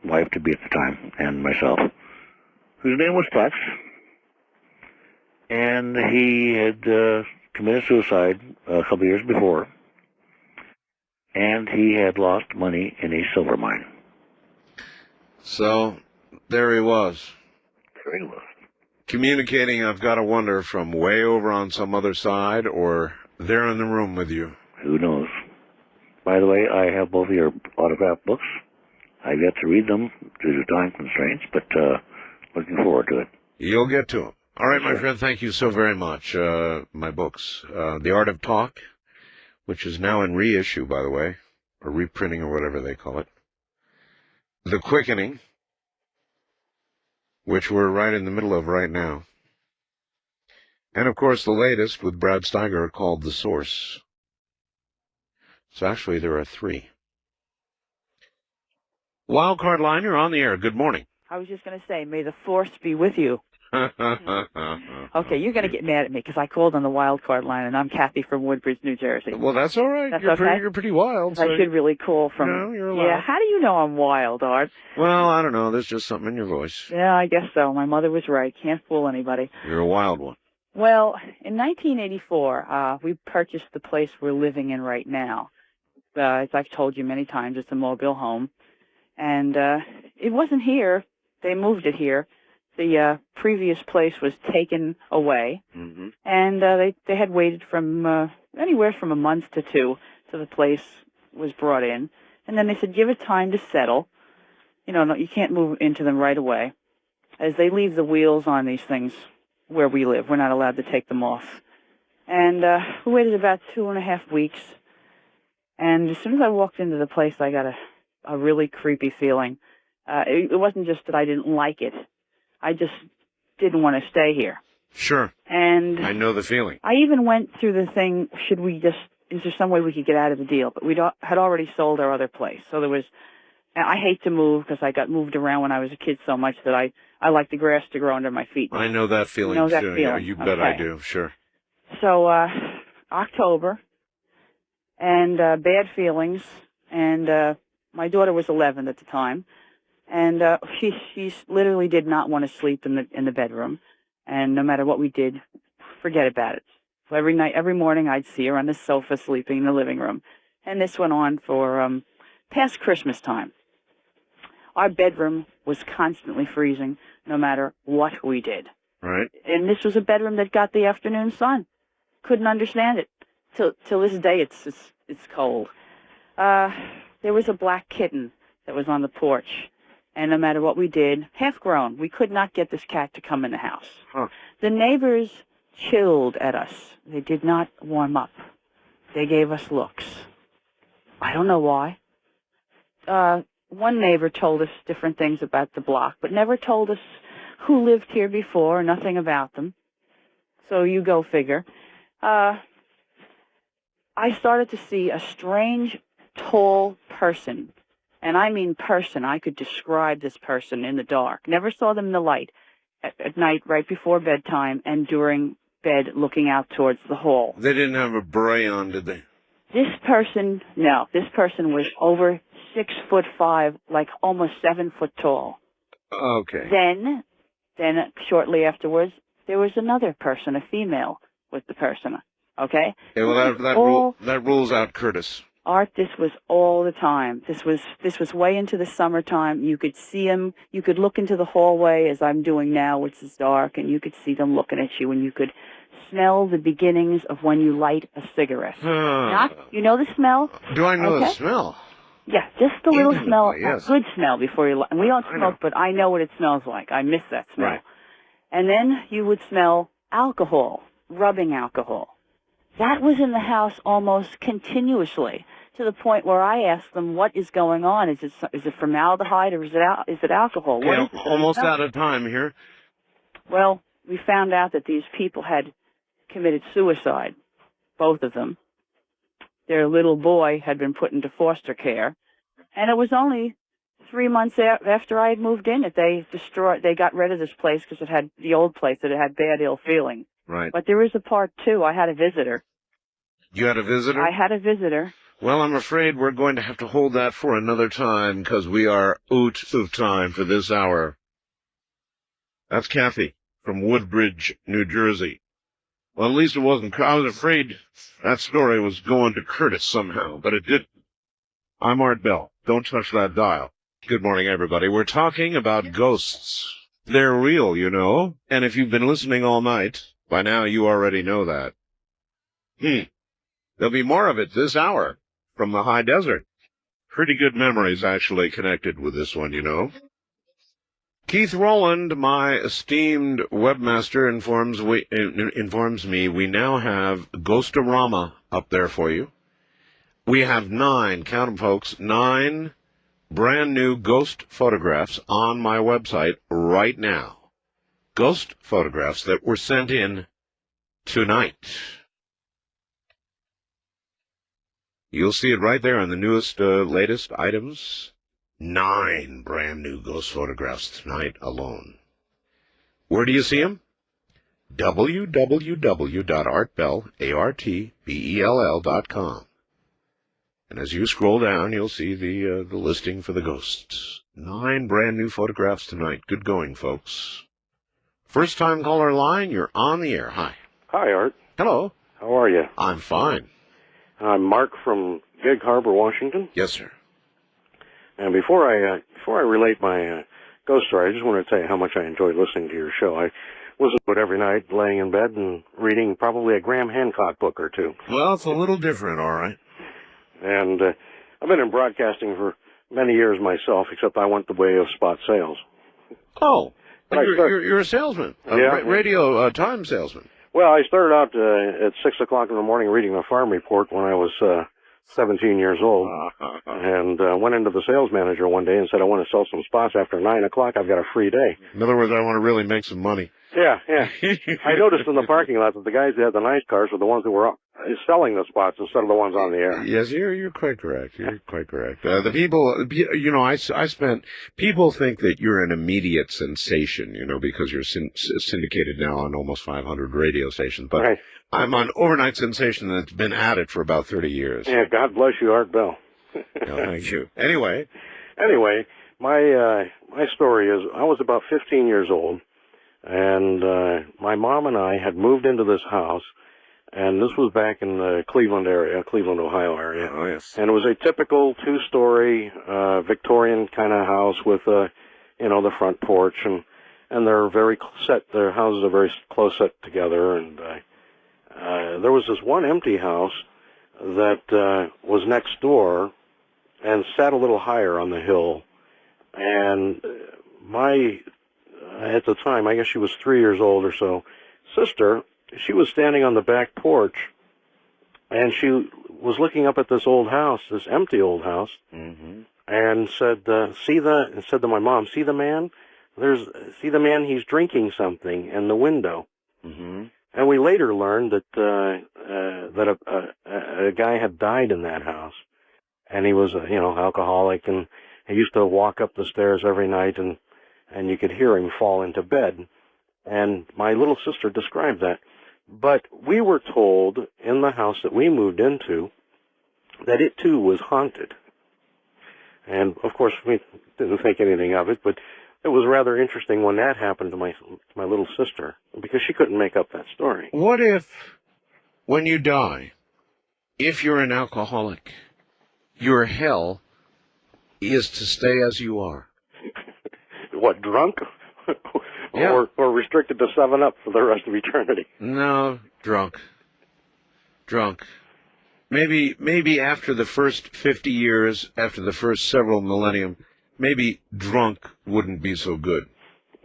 S21: wife-to-be at the time, and myself, whose name was Flex, and he had committed suicide a couple years before, and he had lost money in a silver mine.
S1: So, there he was.
S21: There he was.
S1: Communicating, I've got to wonder, from way over on some other side, or there in the room with you.
S21: Who knows? By the way, I have both of your autograph books. I've yet to read them due to time constraints, but looking forward to it.
S1: You'll get to them. All right, my friend, thank you so very much. My books, The Art of Talk, which is now in reissue, by the way, or reprinting or whatever they call it. The Quickening, which we're right in the middle of right now. And, of course, the latest with Brad Steiger called The Source. So actually there are 3. Wildcard line, you're on the air. Good morning.
S22: I was just going to say, may the force be with you. Okay, you're going to get mad at me because I called on the wild card line, and I'm Kathy from Woodbridge, New Jersey.
S1: Well, that's all right.
S22: That's
S1: You're
S22: okay?
S1: you're pretty wild.
S22: I
S1: So
S22: should really call from...
S1: No, you're allowed.
S22: Yeah, how do you know I'm wild, Art?
S1: Well, I don't know. There's just something in your voice.
S22: Yeah, I guess so. My mother was right. Can't fool anybody.
S1: You're a wild one.
S22: Well, in 1984, we purchased the place we're living in right now. As I've told you many times, it's a mobile home. And it wasn't here. They moved it here. The previous place was taken away.
S1: Mm-hmm.
S22: And they had waited from anywhere from a month to 2 till the place was brought in. And then they said, give it time to settle. You know, no, you can't move into them right away. As they leave the wheels on these things where we live, we're not allowed to take them off. And we waited about 2.5 weeks. And as soon as I walked into the place, I got a really creepy feeling. It wasn't just that I didn't like it. I just didn't want to stay here.
S1: Sure.
S22: And
S1: I know the feeling.
S22: I even went through the thing, is there some way we could get out of the deal? But we had already sold our other place. So there was, I hate to move because I got moved around when I was a kid so much that I like the grass to grow under my feet.
S1: I know that feeling,
S22: You know that
S1: too.
S22: feeling.
S1: Yeah, you bet I
S22: Okay.
S1: do. Sure.
S22: So, October, and bad feelings, and my daughter was 11 at the time, and she literally did not want to sleep in the bedroom, and no matter what we did, forget about it. So every morning I'd see her on the sofa sleeping in the living room, and this went on for past Christmas time. Our bedroom was constantly freezing, no matter what we did.
S1: Right.
S22: And this was a bedroom that got the afternoon sun. Couldn't understand it. Till this day, it's cold. There was a black kitten that was on the porch, And no matter what we did, half grown, we could not get this cat to come in the house.
S1: Huh.
S22: The neighbors chilled at us. They did not warm up. They gave us looks. I don't know why. One neighbor told us different things about the block, but never told us who lived here before, nothing about them. So you go figure. I started to see a strange, tall person. And I mean person. I could describe this person in the dark. Never saw them in the light. At night, right before bedtime, and during bed, looking out towards the hall.
S1: They didn't have a beret on, did they?
S22: This person was over 6'5", like almost 7 foot tall.
S1: Okay.
S22: Then shortly afterwards, there was another person, a female, with the person. Okay.
S1: Yeah, well, that rules out Curtis.
S22: Art, this was all the time. This was way into the summertime. You could see them. You could look into the hallway as I'm doing now, which is dark, and you could see them looking at you, and you could smell the beginnings of when you light a cigarette. You know the smell?
S1: Do I know the
S22: Okay.
S1: smell?
S22: Yeah, just a little smell,
S1: yes.
S22: a good smell before you light. And we don't smoke, but I know what it smells like. I miss that smell.
S1: Right.
S22: And then you would smell alcohol, rubbing alcohol. That was in the house almost continuously, to the point where I asked them, what is going on? Is it formaldehyde or is it alcohol? What
S1: Yeah,
S22: is it?
S1: almost out of time here.
S22: Well, we found out that these people had committed suicide, both of them. Their little boy had been put into foster care, and it was only 3 months after I had moved in that they got rid of this place because it had the old place that it had bad ill feeling.
S1: Right.
S22: But there is a part two. I had a visitor.
S1: You had a visitor?
S22: I had a visitor.
S1: Well, I'm afraid we're going to have to hold that for another time because we are out of time for this hour. That's Kathy from Woodbridge, New Jersey. Well, at least it wasn't. I was afraid that story was going to Curtis somehow, but it didn't. I'm Art Bell. Don't touch that dial. Good morning, everybody. We're talking about ghosts. They're real, you know, and if you've been listening all night, by now you already know that. There'll be more of it this hour from the high desert. Pretty good memories actually connected with this one, you know. Keith Rowland, my esteemed webmaster, informs me we now have Ghostorama up there for you. We have 9, count them folks, 9 brand new ghost photographs on my website right now. Ghost photographs that were sent in tonight. You'll see it right there on the newest, latest items. 9 brand new ghost photographs tonight alone. Where do you see them? www.artbell.com. And as you scroll down, you'll see the listing for the ghosts. 9 brand new photographs tonight. Good going, folks. First time caller line, you're on the air. Hi.
S3: Hi, Art.
S1: Hello.
S3: How are you?
S1: I'm fine.
S3: I'm Mark from Gig Harbor, Washington.
S1: Yes, sir.
S3: And before I relate my ghost story, I just want to tell you how much I enjoyed listening to your show. I listen to it every night, laying in bed and reading probably a Graham Hancock book or two.
S1: Well, it's a little different, all right.
S3: And I've been in broadcasting for many years myself, except I went the way of spot sales.
S1: Oh, you're a salesman, radio time salesman.
S3: Well, I started out at 6 o'clock in the morning reading the farm report when I was 17 years old, and went into the sales manager one day and said, I want to sell some spots after 9 o'clock. I've got a free day.
S1: In other words, I want to really make some money.
S3: Yeah. I noticed in the parking lot that the guys that had the nice cars were the ones who were selling the spots instead of the ones on the air.
S1: Yes, you're quite correct. You're quite correct. The people, you know, people think that you're an immediate sensation, you know, because you're syndicated now on almost 500 radio stations. But right. I'm an overnight sensation that's been at it for about 30 years.
S3: Yeah, God bless you, Art Bell.
S1: No, thank you. Anyway,
S3: my story is I was about 15 years old, and my mom and I had moved into this house, and this was back in the Cleveland area, Cleveland, Ohio area.
S1: Oh, yes.
S3: And it was a typical 2-story Victorian kind of house with, the front porch, and they're very set. Their houses are very close set together, and there was this one empty house that was next door and sat a little higher on the hill, And at the time, I guess she was 3 years old or so, sister, she was standing on the back porch, and she was looking up at this old house, this empty old house, and said, and said to my mom, see the man? See the man, he's drinking something in the window. And we later learned that a guy had died in that house, and he was alcoholic, and he used to walk up the stairs every night, and you could hear him fall into bed. And my little sister described that. But we were told in the house that we moved into that it too was haunted. And of course we didn't think anything of it, but it was rather interesting when that happened to my little sister, because she couldn't make up that story.
S1: What if, when you die, if you're an alcoholic, your hell is to stay as you are?
S3: What, drunk?
S1: Yeah.
S3: Or restricted to 7-Up for the rest of eternity?
S1: No, drunk. Maybe after the first 50 years, after the first several millennium, maybe drunk wouldn't be so good.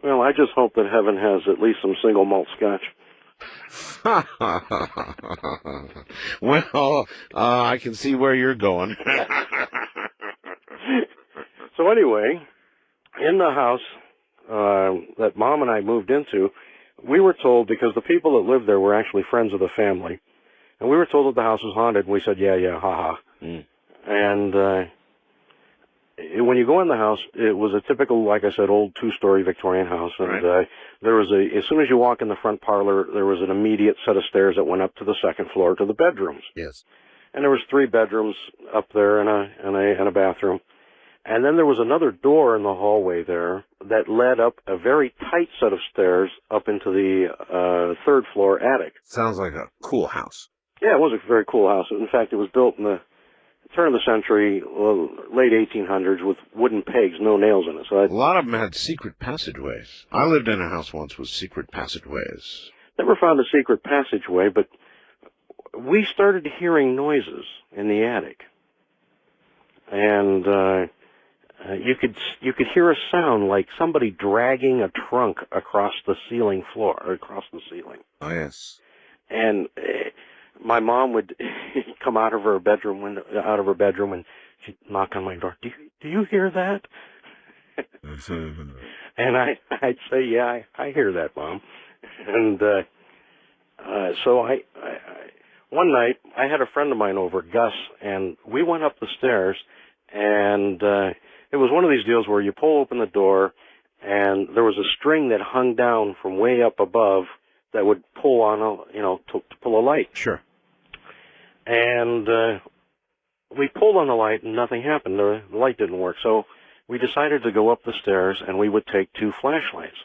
S3: Well, I just hope that heaven has at least some single malt scotch.
S1: Well, I can see where you're going.
S3: So anyway, in the house that Mom and I moved into, we were told, because the people that lived there were actually friends of the family, and we were told that the house was haunted, and we said, yeah, ha. And when you go in the house, it was a typical, like I said, old 2-story Victorian house, and there was as soon as you walk in the front parlor, there was an immediate set of stairs that went up to the second floor to the bedrooms.
S1: Yes.
S3: And there was 3 bedrooms up there and a bathroom. And then there was another door in the hallway there that led up a very tight set of stairs up into the 3rd floor attic.
S1: Sounds like a cool house.
S3: Yeah, it was a very cool house. In fact, it was built in the turn of the century, late 1800s, with wooden pegs, no nails in it. So
S1: a lot of them had secret passageways. I lived in a house once with secret passageways.
S3: Never found a secret passageway, but we started hearing noises in the attic. And you could hear a sound like somebody dragging a trunk across the ceiling floor, or across the ceiling.
S1: Oh, yes.
S3: And my mom would come out of her bedroom, and she'd knock on my door. Do you hear that? And I'd say, yeah, I hear that, Mom. And so one night I had a friend of mine over, Gus, and we went up the stairs, and it was one of these deals where you pull open the door, and there was a string that hung down from way up above that would pull on to pull a light.
S1: Sure.
S3: And we pulled on the light, and nothing happened. The light didn't work. So we decided to go up the stairs, and we would take 2 flashlights.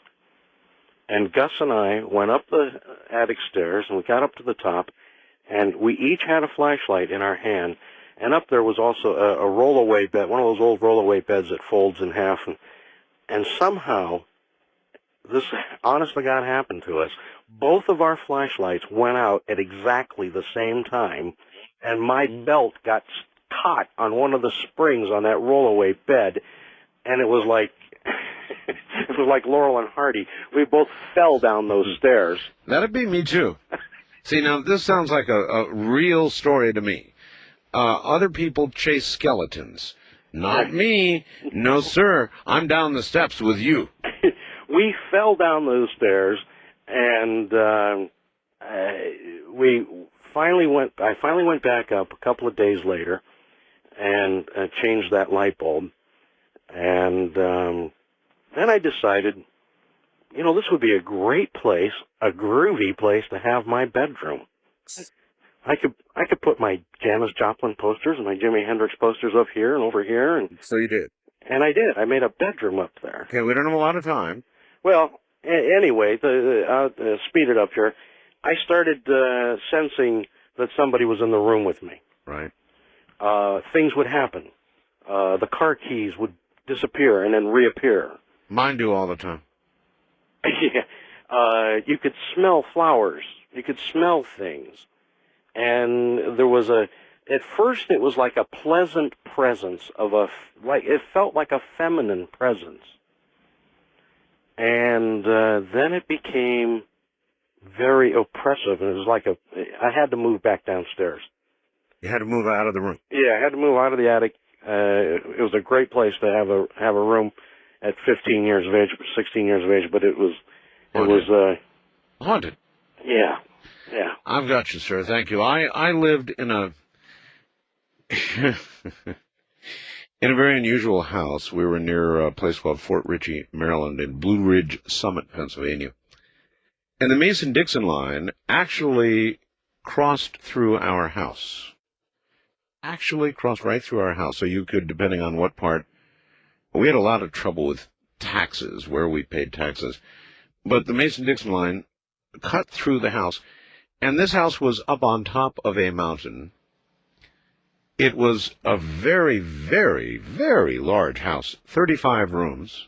S3: And Gus and I went up the attic stairs, and we got up to the top, and we each had a flashlight in our hand. And up there was also a rollaway bed, one of those old rollaway beds that folds in half. And somehow, this honest to God happened to us. Both of our flashlights went out at exactly the same time, and my belt got caught on one of the springs on that rollaway bed, and it was like Laurel and Hardy. We both fell down those stairs.
S1: That'd be me too. See, now this sounds like a real story to me. Other people chase skeletons. Not me. No, sir. I'm down the steps with you.
S3: We fell down those stairs, and I finally went back up a couple of days later and changed that light bulb. And then I decided, this would be a great place, a groovy place to have my bedroom. I could put my Janis Joplin posters and my Jimi Hendrix posters up here and over here. And
S1: so you did.
S3: And I did. I made a bedroom up there.
S1: Okay, we don't have a lot of time.
S3: Well, anyway, I'll speed it up here. I started sensing that somebody was in the room with me.
S1: Right.
S3: Things would happen. The car keys would disappear and then reappear.
S1: Mine do all the time.
S3: Yeah. You could smell flowers. You could smell things. And there was at first it was like a pleasant presence of it felt like a feminine presence. And then it became very oppressive, and it was like I had to move back downstairs.
S1: You had to move out of the room.
S3: Yeah, I had to move out of the attic. It was a great place to have a room at 15 years of age, 16 years of age, but it was
S1: haunted.
S3: Yeah.
S1: I've got you, sir. Thank you. I lived in a in a very unusual house. We were near a place called Fort Ritchie, Maryland, in Blue Ridge Summit, Pennsylvania. And the Mason-Dixon line actually crossed through our house. Actually crossed right through our house. So you could, depending on what part, we had a lot of trouble with taxes, where we paid taxes. But the Mason-Dixon line cut through the house. And this house was up on top of a mountain. It was a very, very, very large house, 35 rooms.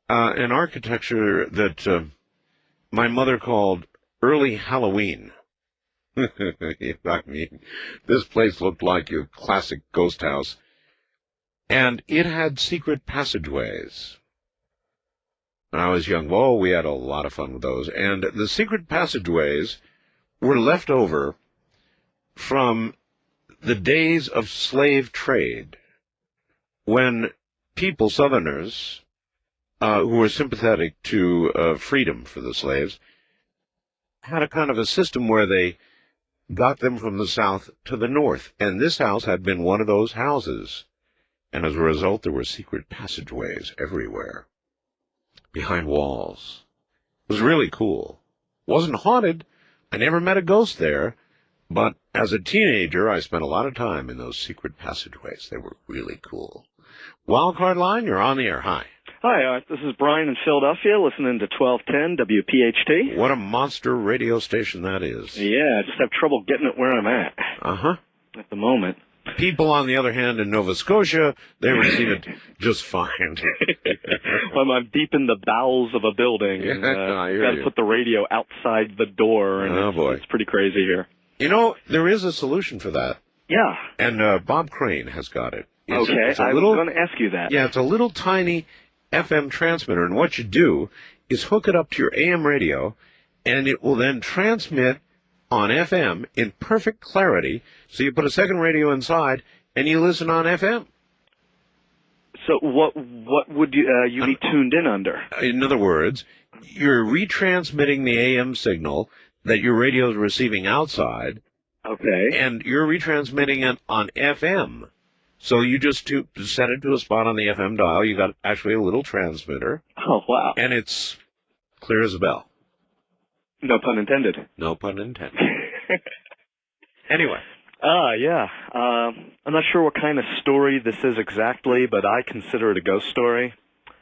S1: An architecture that my mother called early Halloween. I mean, this place looked like your classic ghost house. And it had secret passageways. When I was young, we had a lot of fun with those. And the secret passageways were left over from the days of slave trade, when people, Southerners, who were sympathetic to freedom for the slaves, had a kind of a system where they got them from the South to the North. And this house had been one of those houses. And as a result, there were secret passageways everywhere, behind walls. It was really cool. Wasn't haunted. I never met a ghost there. But as a teenager, I spent a lot of time in those secret passageways. They were really cool. Wildcard line, you're on the air. Hi.
S4: Hi, this is Brian in Philadelphia, listening to 1210 WPHT.
S1: What a monster radio station that is.
S4: Yeah, I just have trouble getting it where I'm at.
S1: Uh-huh.
S4: At the moment.
S1: People, on the other hand, in Nova Scotia, they receive it just fine.
S4: Well, I'm deep in the bowels of a building.
S1: Yeah, I hear
S4: got to
S1: you.
S4: put the radio outside the door, and it's pretty crazy here.
S1: You know, there is a solution for that.
S4: Yeah.
S1: And Bob Crane has got it.
S4: I was going to ask you that.
S1: Yeah, it's a little tiny FM transmitter, and what you do is hook it up to your AM radio, and it will then transmit on FM in perfect clarity. So you put a second radio inside, and you listen on FM.
S4: So what would you be tuned in under?
S1: In other words, you're retransmitting the AM signal that your radio is receiving outside.
S4: Okay.
S1: And you're retransmitting it on FM. So you just set it to a spot on the FM dial. You got actually a little transmitter.
S4: Oh, wow.
S1: And it's clear as a bell.
S4: No pun intended.
S1: No pun intended. Anyway.
S4: Yeah. I'm not sure what kind of story this is exactly, but I consider it a ghost story.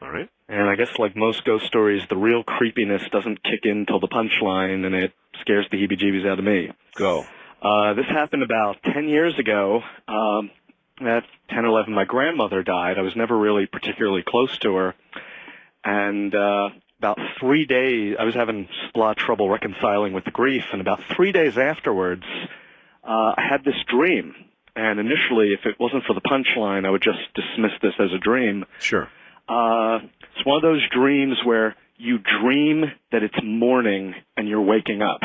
S1: All right.
S4: And I guess like most ghost stories, the real creepiness doesn't kick in till the punchline, and it scares the heebie-jeebies out of me.
S1: Go.
S4: This happened about 10 years ago. At 10 or 11, my grandmother died. I was never really particularly close to her. And about 3 days, I was having a lot of trouble reconciling with the grief. And about 3 days afterwards, I had this dream. And initially, if it wasn't for the punchline, I would just dismiss this as a dream.
S1: Sure.
S4: It's one of those dreams where you dream that it's morning and you're waking up.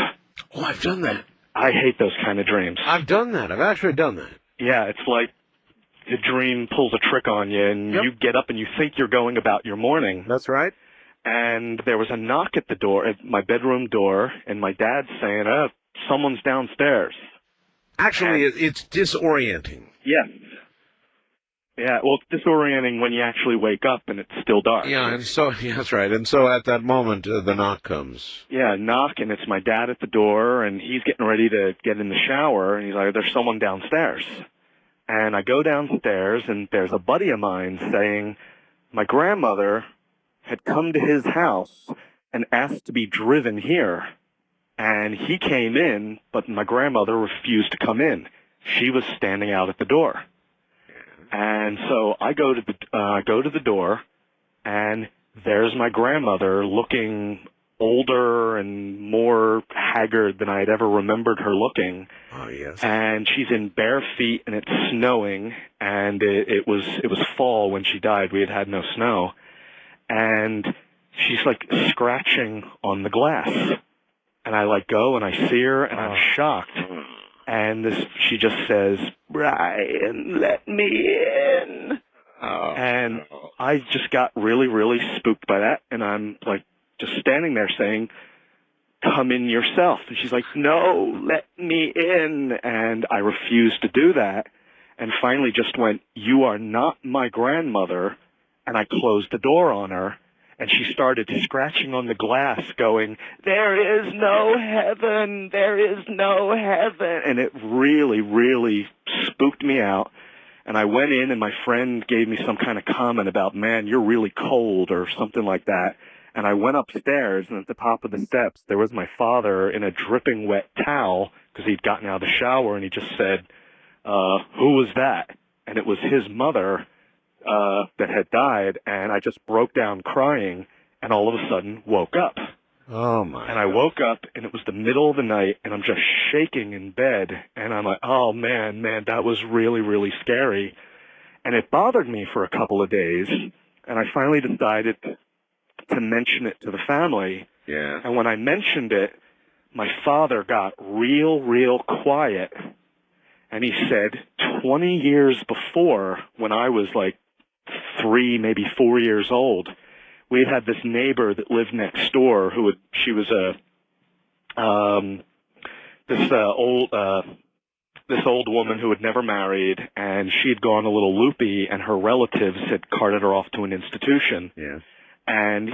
S1: Oh, I've done that.
S4: I hate those kind of dreams.
S1: I've done that. I've actually done that.
S4: Yeah, it's like the dream pulls a trick on you, and you get up and you think you're going about your morning.
S1: That's right.
S4: And there was a knock at the door, at my bedroom door, and my dad's saying, someone's downstairs.
S1: Actually, it's disorienting.
S4: Yeah. Yeah, well, it's disorienting when you actually wake up and it's still dark.
S1: Yeah, and so, yeah, that's right. And so at that moment, the knock comes.
S4: Yeah, knock, and it's my dad at the door, and he's getting ready to get in the shower, and he's like, there's someone downstairs. And I go downstairs, and there's a buddy of mine saying my grandmother had come to his house and asked to be driven here. And he came in, but my grandmother refused to come in. She was standing out at the door. And so I go to the door, and there's my grandmother looking older and more haggard than I had ever remembered her looking.
S1: Oh, yes.
S4: And she's in bare feet, and it's snowing, and it was fall when she died. We had no snow. And she's, like, scratching on the glass. And I, like, go, and I see her, and I'm shocked. And she just says, "Brian, let me in." And I just got really, really spooked by that, and I'm, like, just standing there saying, "Come in yourself." And she's like, "No, let me in." And I refused to do that, and finally just went, "You are not my grandmother." And I closed the door on her, and she started scratching on the glass, going, "There is no heaven, there is no heaven." And it really, really spooked me out. And I went in, and my friend gave me some kind of comment about, "Man, you're really cold," or something like that. And I went upstairs, and at the top of the steps, there was my father in a dripping wet towel, because he'd gotten out of the shower, and he just said, "Who was that?" And it was his mother that had died, and I just broke down crying, and all of a sudden woke up.
S1: Oh, my
S4: And I woke up, and it was the middle of the night, and I'm just shaking in bed, and I'm like, oh, man, that was really, really scary. And it bothered me for a couple of days, and I finally decided to mention it to the family.
S1: Yeah.
S4: And when I mentioned it, my father got real, real quiet, and he said, 20 years before, when I was like 3, maybe 4 years old, we had this neighbor that lived next door she was this old woman who had never married, and she had gone a little loopy, and her relatives had carted her off to an institution.
S1: Yeah.
S4: And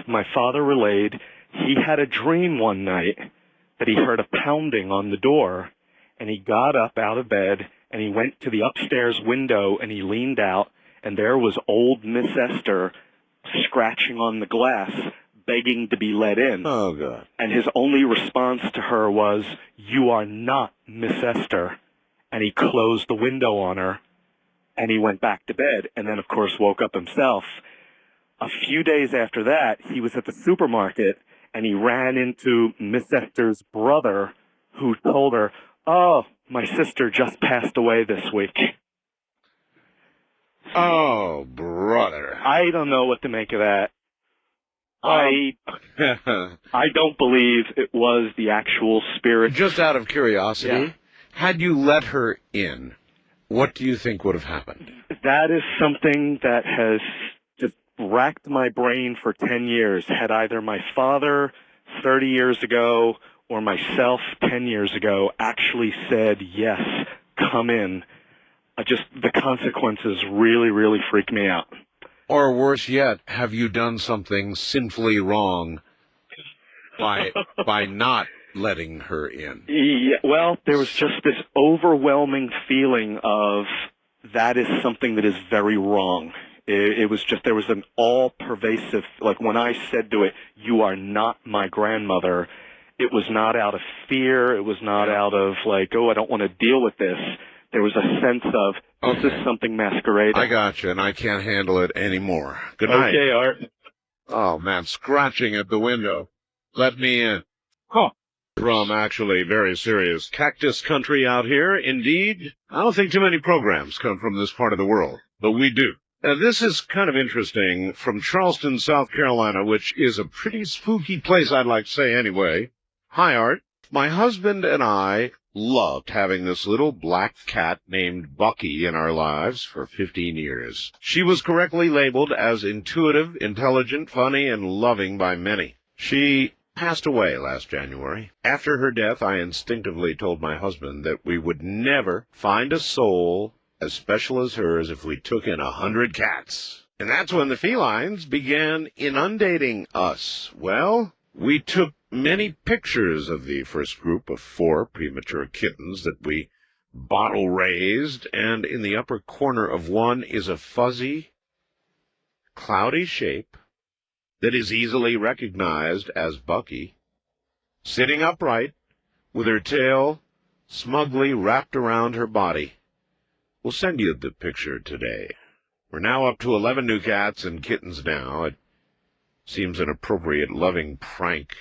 S4: my father relayed, he had a dream one night that he heard a pounding on the door, and he got up out of bed, and he went to the upstairs window, and he leaned out, and there was old Miss Esther scratching on the glass, begging to be let in.
S1: Oh, God.
S4: And his only response to her was, "You are not Miss Esther." And he closed the window on her, and he went back to bed, and then, of course, woke up himself. A few days after that, he was at the supermarket, and he ran into Miss Esther's brother, who told her, "Oh, my sister just passed away this week."
S1: Oh, brother.
S4: I don't know what to make of that. I don't believe it was the actual spirit.
S1: Just out of curiosity,
S4: Yeah.
S1: had you let her in, what do you think would have happened?
S4: That is something that has just racked my brain for 10 years. Had either my father 30 years ago or myself 10 years ago actually said, "Yes, come in," just the consequences really, really freak me out.
S1: Or worse yet, have you done something sinfully wrong by not letting her in?
S4: Yeah, well, there was just this overwhelming feeling of that is something that is very wrong. It was just, there was an all-pervasive, like when I said to it, "You are not my grandmother," it was not out of fear, it was not out of like, "Oh, I don't want to deal with this." There was a sense of, this is something masquerading.
S1: I got you, and I can't handle it anymore. Good night.
S4: Okay, Art.
S1: Oh, man, scratching at the window. Let me in. Huh. From actually very serious cactus country out here, indeed. I don't think too many programs come from this part of the world, but we do. This is kind of interesting, from Charleston, South Carolina, which is a pretty spooky place, I'd like to say anyway. Hi, Art. My husband and I loved having this little black cat named Bucky in our lives for 15 years. She was correctly labeled as intuitive, intelligent, funny, and loving by many. She passed away last January. After her death, I instinctively told my husband that we would never find a soul as special as hers if we took in 100 cats. And that's when the felines began inundating us. Well, we took many pictures of the first group of 4 premature kittens that we bottle raised, and in the upper corner of one is a fuzzy, cloudy shape that is easily recognized as Bucky, sitting upright with her tail smugly wrapped around her body. We'll send you the picture today. We're now up to 11 new cats and kittens now. It Seems an appropriate, loving prank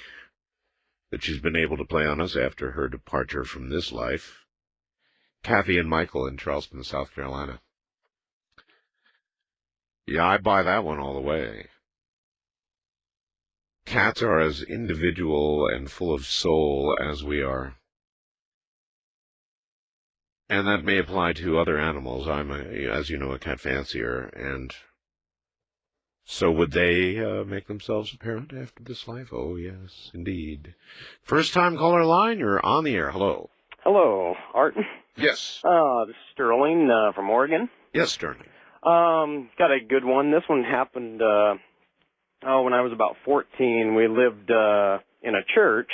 S1: that she's been able to play on us after her departure from this life. Kathy and Michael in Charleston, South Carolina. Yeah, I buy that one all the way. Cats are as individual and full of soul as we are. And that may apply to other animals. I'm, as you know, a cat fancier, and so would they make themselves apparent after this life? Oh, yes, indeed. First-time caller line, you're on the air. Hello.
S5: Hello, Art.
S1: Yes.
S5: This is Sterling from Oregon.
S1: Yes, Sterling.
S5: Got a good one. This one happened, when I was about 14. We lived in a church.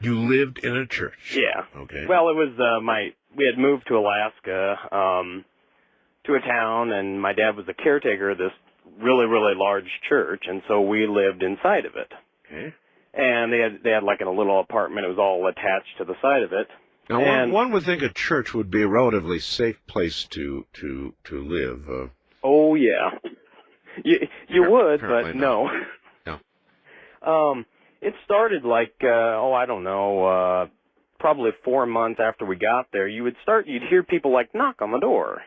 S1: You lived in a church?
S5: Yeah.
S1: Okay.
S5: Well, it was we had moved to Alaska, to a town, and my dad was the caretaker of this really, really large church, and so we lived inside of it.
S1: Okay.
S5: And they had like in a little apartment. It was all attached to the side of it.
S1: Now, one would think a church would be a relatively safe place to live.
S5: Oh, yeah. You would, but no.
S1: No.
S5: It started like, I don't know, probably 4 months after we got there. You'd hear people like knock on the door.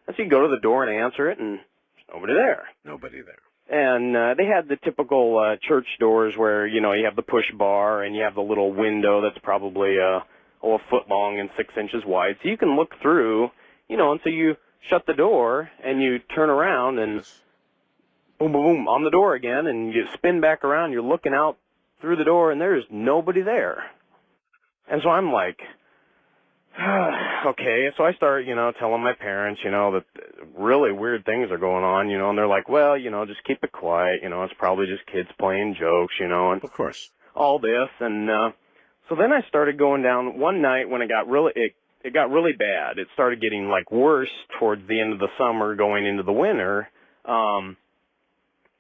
S5: And so you go to the door and answer it, and there's nobody there.
S1: Nobody there.
S5: And they had the typical church doors where, you have the push bar and you have the little window that's probably a foot long and 6 inches wide. So you can look through, and so you shut the door and you turn around and boom, boom, boom, on the door again, and you spin back around. You're looking out through the door and there's nobody there. And so I'm like, okay. So I start, telling my parents, that really weird things are going on, and they're like, well, just keep it quiet. It's probably just kids playing jokes, and
S1: of course,
S5: all this. And so then I started going down one night when it got really bad. It started getting like worse towards the end of the summer, going into the winter.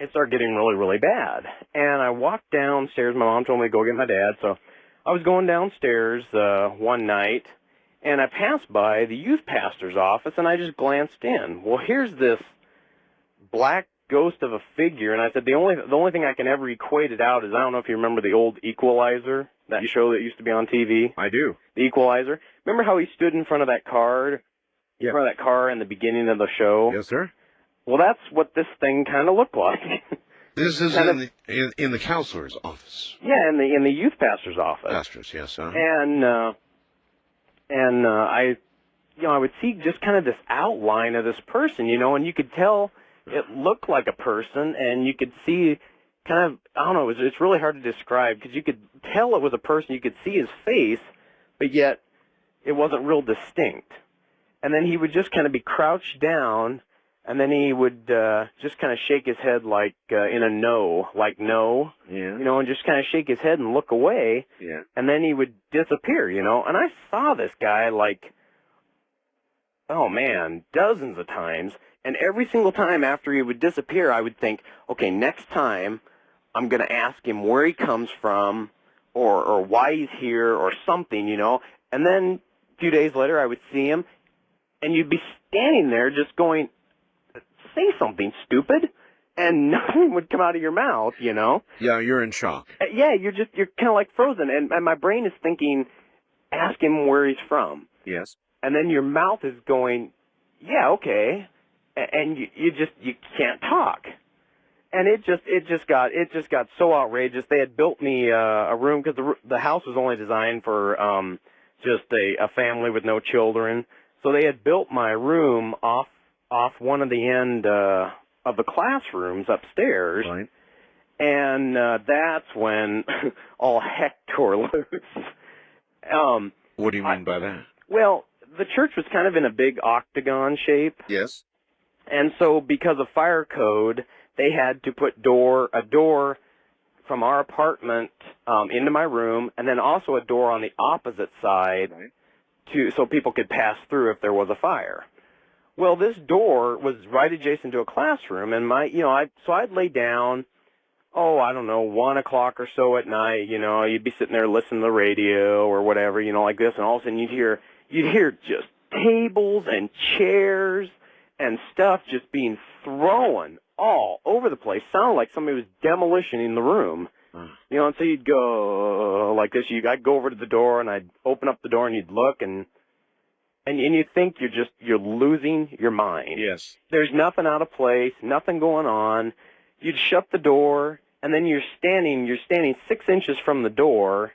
S5: It started getting really, really bad. And I walked downstairs. My mom told me to go get my dad. So I was going downstairs one night, and I passed by the youth pastor's office, and I just glanced in. Well, here's this black ghost of a figure, and I said the only thing I can ever equate it out is, I don't know if you remember the old Equalizer, that show that used to be on TV.
S1: I do.
S5: The Equalizer. Remember how he stood in front of that car?
S1: Yeah.
S5: In front of that car in the beginning of the show?
S1: Yes, sir.
S5: Well, that's what this thing kind of looked like.
S1: This is in the counselor's office.
S5: Yeah, in the youth pastor's office.
S1: Pastors, yes, sir.
S5: And I would see just kind of this outline of this person, and you could tell it looked like a person, and you could see kind of, I don't know, it's really hard to describe, because you could tell it was a person. You could see his face, but yet it wasn't real distinct. And then he would just kind of be crouched down, and then he would just kind of shake his head like in a no, like no,
S1: yeah.
S5: And just kind of shake his head and look away,
S1: yeah.
S5: And then he would disappear, And I saw this guy like, oh man, dozens of times, and every single time after he would disappear, I would think, okay, next time I'm going to ask him where he comes from or why he's here or something, And then a few days later, I would see him, and you'd be standing there just going, say something stupid, and nothing would come out of your mouth,
S1: Yeah, you're in shock.
S5: Yeah, you're kind of like frozen, and my brain is thinking, ask him where he's from.
S1: Yes.
S5: And then your mouth is going, yeah, okay, and you can't talk. And it just got so outrageous. They had built me a room, because the house was only designed for just a family with no children. So they had built my room off one of the end of the classrooms upstairs.
S1: Right.
S5: And that's when all heck tore loose.
S1: What do you mean by that?
S5: Well, the church was kind of in a big octagon shape.
S1: Yes.
S5: And so because of fire code, they had to put a door from our apartment into my room, and then also a door on the opposite side,
S1: right,
S5: so people could pass through if there was a fire. Well, this door was right adjacent to a classroom, and I'd lay down, I don't know, 1 o'clock or so at night, you'd be sitting there listening to the radio or whatever, like this, and all of a sudden you'd hear just tables and chairs and stuff just being thrown all over the place. Sounded like somebody was demolitioning the room. You know, and so you'd go like this. I'd go over to the door, and I'd open up the door, and you'd look, and you think you're losing your mind.
S1: Yes.
S5: There's nothing out of place, nothing going on. You'd shut the door, and then you're standing 6 inches from the door,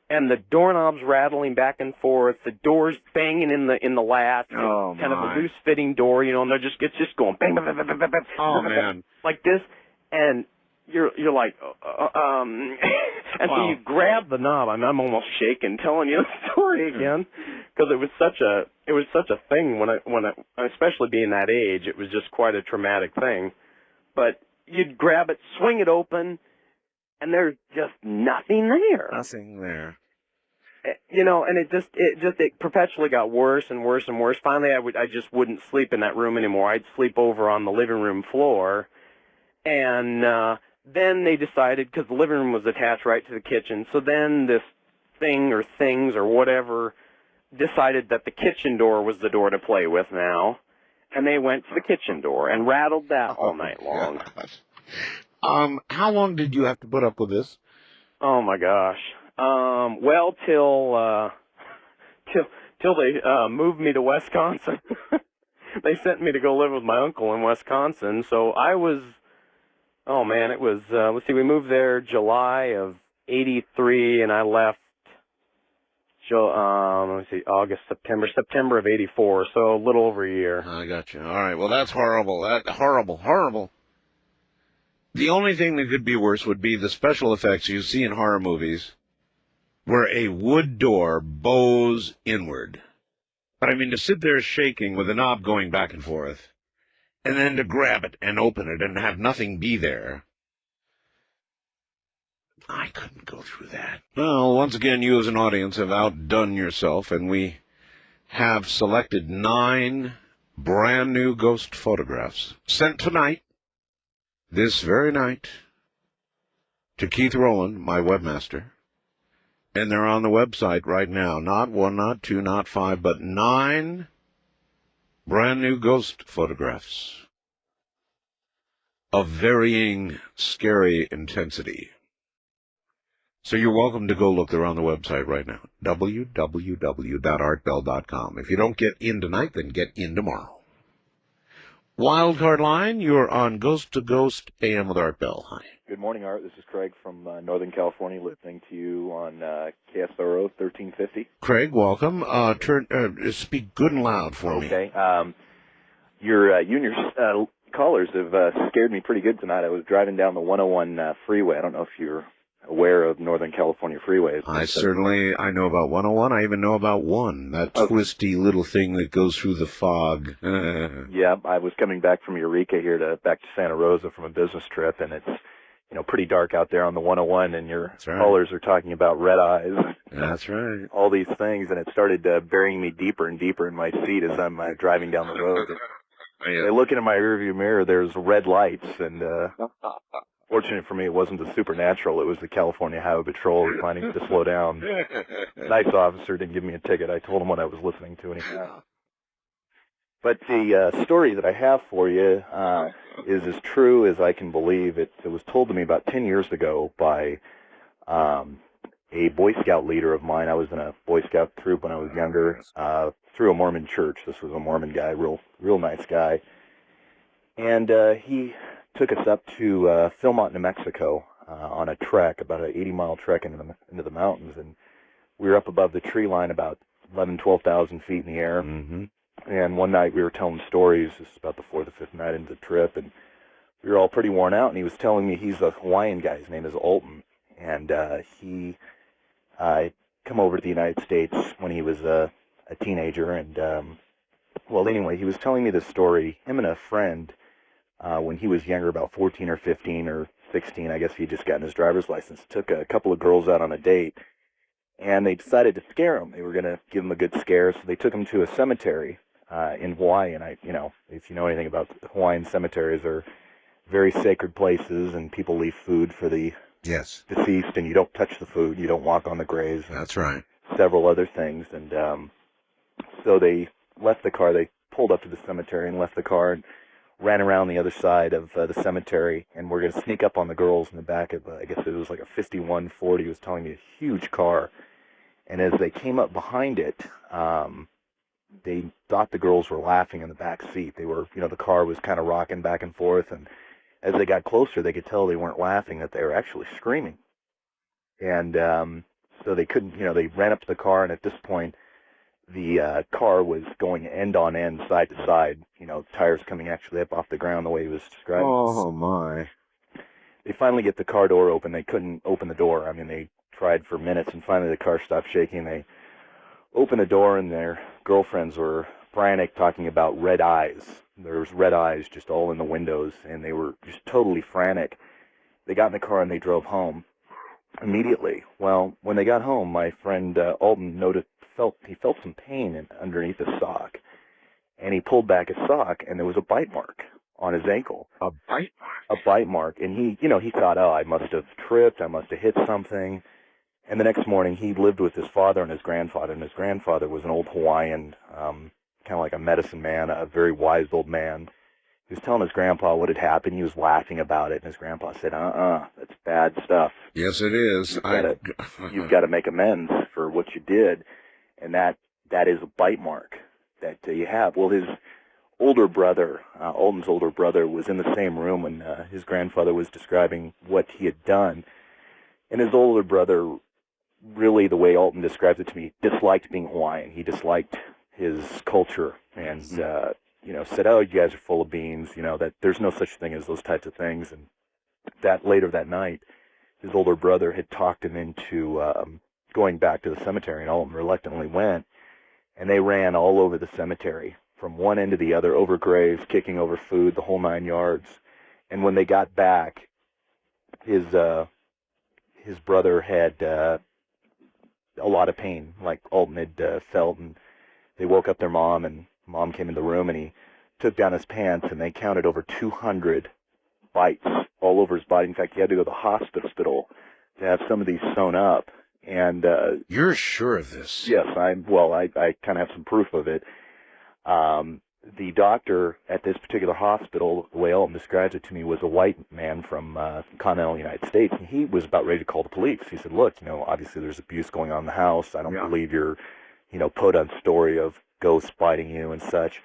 S5: and the doorknob's rattling back and forth. The door's banging in the latch.
S1: Oh,
S5: kind of
S1: my.
S5: a loose fitting door, you know, and it's just going bang, bang, bang, bang, bang, bang,
S1: Oh, man.
S5: like this, and you're like, and so
S1: Wow.
S5: you grab the knob. I'm almost shaking telling you the story again, because it was such a thing when I, especially being that age, it was just quite a traumatic thing. But you'd grab it, swing it open, and there's just nothing there.
S1: Nothing there.
S5: You know, and it perpetually got worse and worse and worse. Finally, I just wouldn't sleep in that room anymore. I'd sleep over on the living room floor, and then they decided, because the living room was attached right to the kitchen, so then this thing or things or whatever decided that the kitchen door was the door to play with now, and they went to the kitchen door and rattled that all night long.
S1: How long did you have to put up with this?
S5: Oh my gosh. Well, till they moved me to Wisconsin. They sent me to go live with my uncle in Wisconsin. So I was, oh man, it was, let's see, we moved there July of '83, and I left, September of '84, so a little over a year.
S1: I got you. All right, well, that's horrible. Horrible. The only thing that could be worse would be the special effects you see in horror movies where a wood door bows inward. But I mean, to sit there shaking with the knob going back and forth, and then to grab it and open it and have nothing be there. I couldn't go through that. Well, once again, you as an audience have outdone yourself, and we have selected 9 brand new ghost photographs sent tonight, this very night, to Keith Rowland, my webmaster. And they're on the website right now. Not 1, not 2, not 5, but 9 brand new ghost photographs of varying scary intensity. So you're welcome to go look. They're on the website right now. www.artbell.com. If you don't get in tonight, then get in tomorrow. Wildcard line, you're on Ghost to Ghost AM with Art Bell. Hi.
S7: Good morning, Art. This is Craig from Northern California, listening to you on KSRO 1350.
S1: Craig, welcome. Speak good and loud for me.
S7: Okay. You and your callers have scared me pretty good tonight. I was driving down the 101 freeway. I don't know if you're aware of Northern California freeways.
S1: I know about 101. I even know about 1, that twisty little thing that goes through the fog.
S7: Yeah, I was coming back from Eureka here back to Santa Rosa from a business trip, and it's pretty dark out there on the 101, and your callers are talking about red eyes.
S1: That's right.
S7: All these things, and it started burying me deeper and deeper in my seat as I'm driving down the road. Looking in my rearview mirror, there's red lights, and fortunate for me, it wasn't the supernatural. It was the California Highway Patrol planning to slow down. Nice officer, didn't give me a ticket. I told him what I was listening to anyhow. But the story that I have for you is as true as I can believe. It was told to me about 10 years ago by a Boy Scout leader of mine. I was in a Boy Scout troop when I was younger, through a Mormon church. This was a Mormon guy, real nice guy. And he took us up to Philmont, New Mexico, on a trek, about an 80-mile trek into the mountains. And we were up above the tree line about 12,000 feet in the air.
S1: Mm-hmm.
S7: And one night we were telling stories. This is about the 4th or 5th night into the trip, and we were all pretty worn out. And he was telling me he's a Hawaiian guy. His name is Alton, and he come over to the United States when he was a teenager. And well, anyway, he was telling me this story. Him and a friend, when he was younger, about 14 or 15 or 16, I guess he had just gotten his driver's license, took a couple of girls out on a date, and they decided to scare him. They were going to give him a good scare, so they took him to a cemetery in Hawaii. And if you know anything about Hawaiian cemeteries, are very sacred places, and people leave food for the deceased, and you don't touch the food, you don't walk on the graves.
S1: That's right.
S7: Several other things, and so they left the car. They pulled up to the cemetery and left the car, and ran around the other side of the cemetery, and we're going to sneak up on the girls in the back of, I guess it was like a 5140, was telling me, a huge car. And as they came up behind it, they thought the girls were laughing in the back seat. They were, the car was kind of rocking back and forth, and as they got closer, they could tell they weren't laughing, that they were actually screaming. And so they couldn't, they ran up to the car, and at this point, the car was going end on end, side to side, tires coming actually up off the ground the way he was describing.
S1: Oh, my.
S7: They finally get the car door open. They couldn't open the door. I mean, they tried for minutes, and finally the car stopped shaking. They opened the door, and their girlfriends were frantic, talking about red eyes. There was red eyes just all in the windows, and they were just totally frantic. They got in the car, and they drove home immediately. Well, when they got home, my friend Alden felt some pain underneath his sock, and he pulled back his sock, and there was a bite mark on his ankle.
S1: A bite mark?
S7: A bite mark, and he thought, oh, I must have tripped, I must have hit something. And the next morning, he lived with his father and his grandfather, and his grandfather was an old Hawaiian, kind of like a medicine man, a very wise old man. He was telling his grandpa what had happened. He was laughing about it, and his grandpa said, that's bad stuff.
S1: Yes, it is.
S7: You've got to make amends for what you did, and that is a bite mark that you have. Well, his older brother, Alden's older brother, was in the same room when his grandfather was describing what he had done, and his older brother, really, the way Alton describes it to me, disliked being Hawaiian. He disliked his culture, and said, oh, you guys are full of beans, that there's no such thing as those types of things. And that later that night, his older brother had talked him into going back to the cemetery, and Alton reluctantly went, and they ran all over the cemetery, from one end to the other, over graves, kicking over food, the whole 9 yards. And when they got back, his brother had a lot of pain, like Alton had felt, and they woke up their mom, and Mom came in the room, and he took down his pants, and they counted over 200 bites all over his body. In fact, he had to go to the hospital to have some of these sewn up. And
S1: you're sure of this?
S7: Yes, I kind of have some proof of it. The doctor at this particular hospital, the way Alton describes it to me, was a white man from continental United States, and he was about ready to call the police. He said, look, obviously there's abuse going on in the house. I don't believe your, put on story of ghosts biting you and such.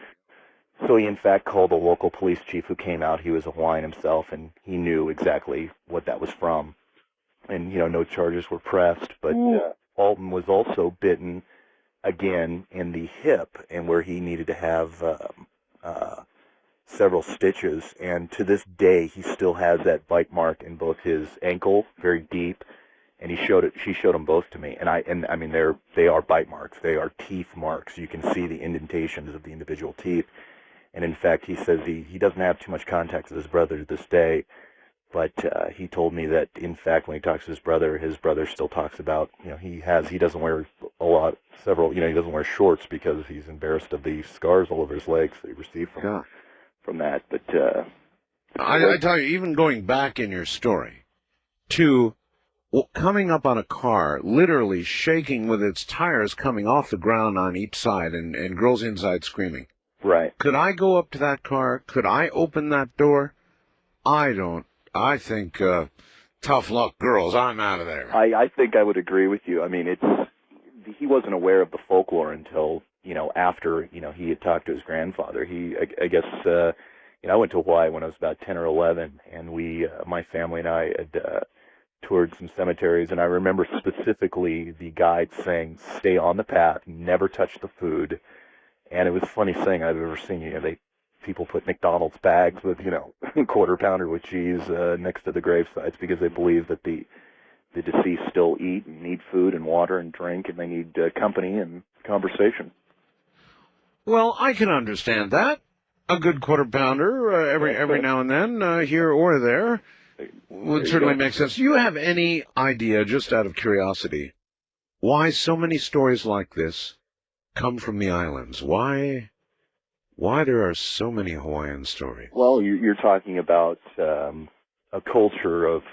S7: So he, in fact, called the local police chief, who came out. He was a Hawaiian himself, and he knew exactly what that was from. And, no charges were pressed, but Alton was also bitten again in the hip, and where he needed to have several stitches, and to this day he still has that bite mark in both his ankle, very deep, and she showed them both to me, and I mean they are bite marks, they are teeth marks. You can see the indentations of the individual teeth, and in fact he says he doesn't have too much contact with his brother to this day. But he told me that, in fact, when he talks to his brother still talks about, he doesn't wear he doesn't wear shorts because he's embarrassed of the scars all over his legs that he received from that. But
S1: I tell you, even going back in your story to coming up on a car, literally shaking with its tires coming off the ground on each side, and girls inside screaming.
S7: Right.
S1: Could I go up to that car? Could I open that door? I don't. I think, tough luck, girls. I'm out of there.
S7: I think I would agree with you. I mean, he wasn't aware of the folklore until, after, he had talked to his grandfather. I guess, I went to Hawaii when I was about 10 or 11, and my family and I had toured some cemeteries, and I remember specifically the guide saying, stay on the path, never touch the food. And it was the funniest thing I've ever seen. People put McDonald's bags with, quarter pounder with cheese next to the gravesites because they believe that the deceased still eat and need food and water and drink, and they need company and conversation.
S1: Well, I can understand that. A good quarter pounder every now and then, here or there, would certainly make sense. Do you have any idea, just out of curiosity, why so many stories like this come from the islands? Why there are so many Hawaiian stories?
S7: Well, you're talking about a culture of,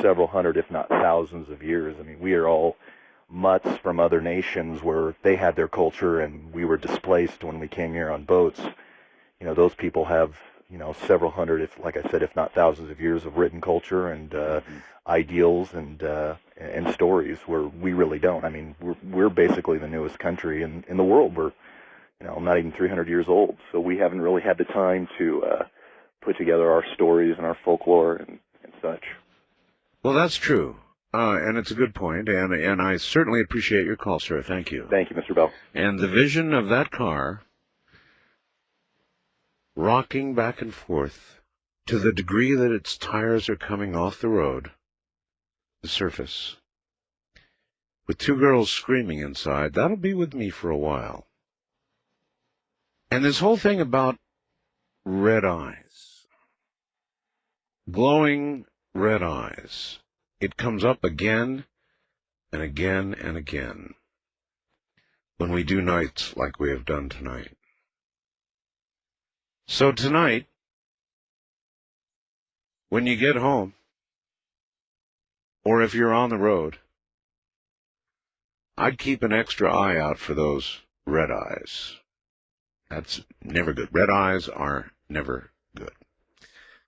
S7: several hundred, if not thousands of years. I mean, we are all mutts from other nations where they had their culture and we were displaced when we came here on boats. Those people have several hundred, like I said, if not thousands of years of written culture and ideals and stories where we really don't. I mean, we're basically the newest country in the world. We're, not even 300 years old, so we haven't really had the time to put together our stories and our folklore and such.
S1: Well, that's true. And it's a good point, and I certainly appreciate your call, sir. Thank you.
S7: Thank you, Mr. Bell.
S1: And the vision of that car rocking back and forth to the degree that its tires are coming off the road, the surface, with two girls screaming inside, that'll be with me for a while. And this whole thing about red eyes, glowing red eyes, it comes up again and again and again when we do nights like we have done tonight. So tonight, when you get home, or if you're on the road, I'd keep an extra eye out for those red eyes. That's never good. Red eyes are never good.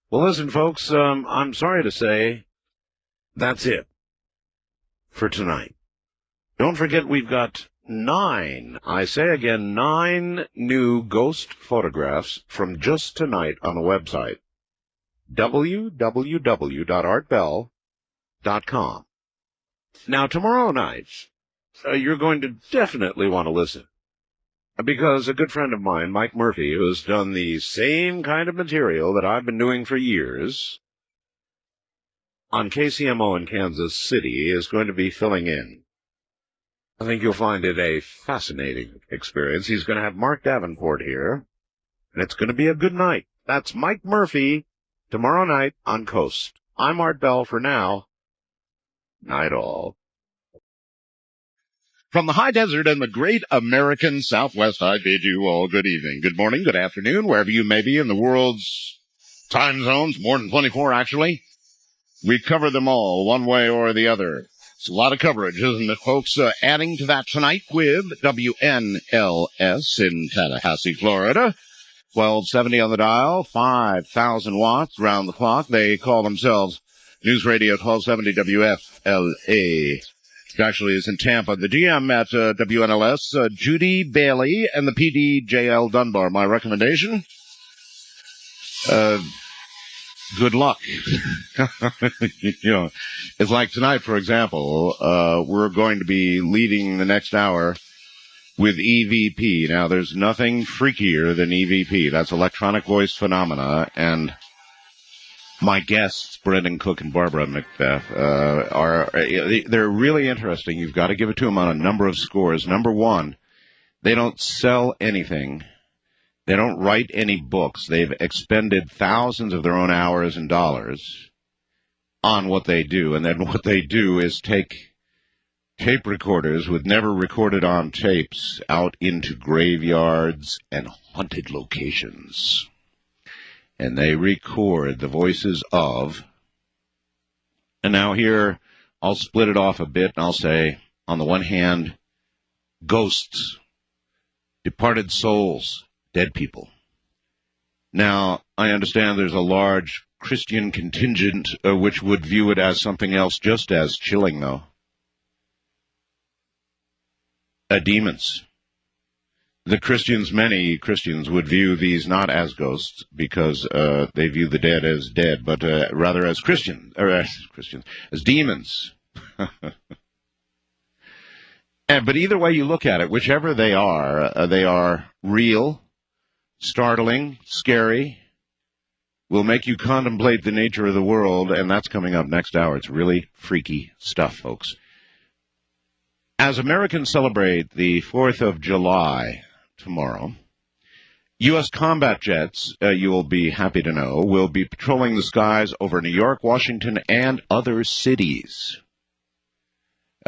S1: Well, listen, folks, I'm sorry to say that's it for tonight. Don't forget we've got 9 new ghost photographs from just tonight on the website, www.artbell.com. Now, tomorrow night, you're going to definitely want to listen, because a good friend of mine, Mike Murphy, who has done the same kind of material that I've been doing for years on KCMO in Kansas City, is going to be filling in. I think you'll find it a fascinating experience. He's going to have Mark Davenport here, and it's going to be a good night. That's Mike Murphy tomorrow night on Coast. I'm Art Bell for now. Night all.
S8: From the high desert and the great American Southwest, I bid you all good evening, good morning, good afternoon, wherever you may be in the world's time zones, more than 24 actually. We cover them all one way or the other. It's a lot of coverage, isn't it, folks? Adding to that tonight with WNLS in Tallahassee, Florida. 1270 on the dial, 5,000 watts round the clock. They call themselves News Radio 1270 WFLA. It actually is in Tampa. The GM at WNLS, Judy Bailey, and the PD, J.L. Dunbar. My recommendation? Good luck. It's like tonight, for example, we're going to be leading the next hour with EVP. Now, there's nothing freakier than EVP. That's electronic voice phenomena, and my guests, Brendan Cook and Barbara Macbeth, they're really interesting. You've got to give it to them on a number of scores. Number one, they don't sell anything. They don't write any books. They've expended thousands of their own hours and dollars on what they do. And then what they do is take tape recorders with never recorded on tapes out into graveyards and haunted locations. And they record the voices of, and now here I'll split it off a bit and I'll say, on the one hand, ghosts, departed souls, dead people. Now, I understand there's a large Christian contingent which would view it as something else just as chilling, though. Demons. Many Christians would view these not as ghosts because they view the dead as dead, but rather as as demons. But either way you look at it, whichever they are real, startling, scary, will make you contemplate the nature of the world, and that's coming up next hour. It's really freaky stuff, folks. As Americans celebrate the 4th of July tomorrow, U.S. combat jets, you will be happy to know, will be patrolling the skies over New York, Washington, and other cities.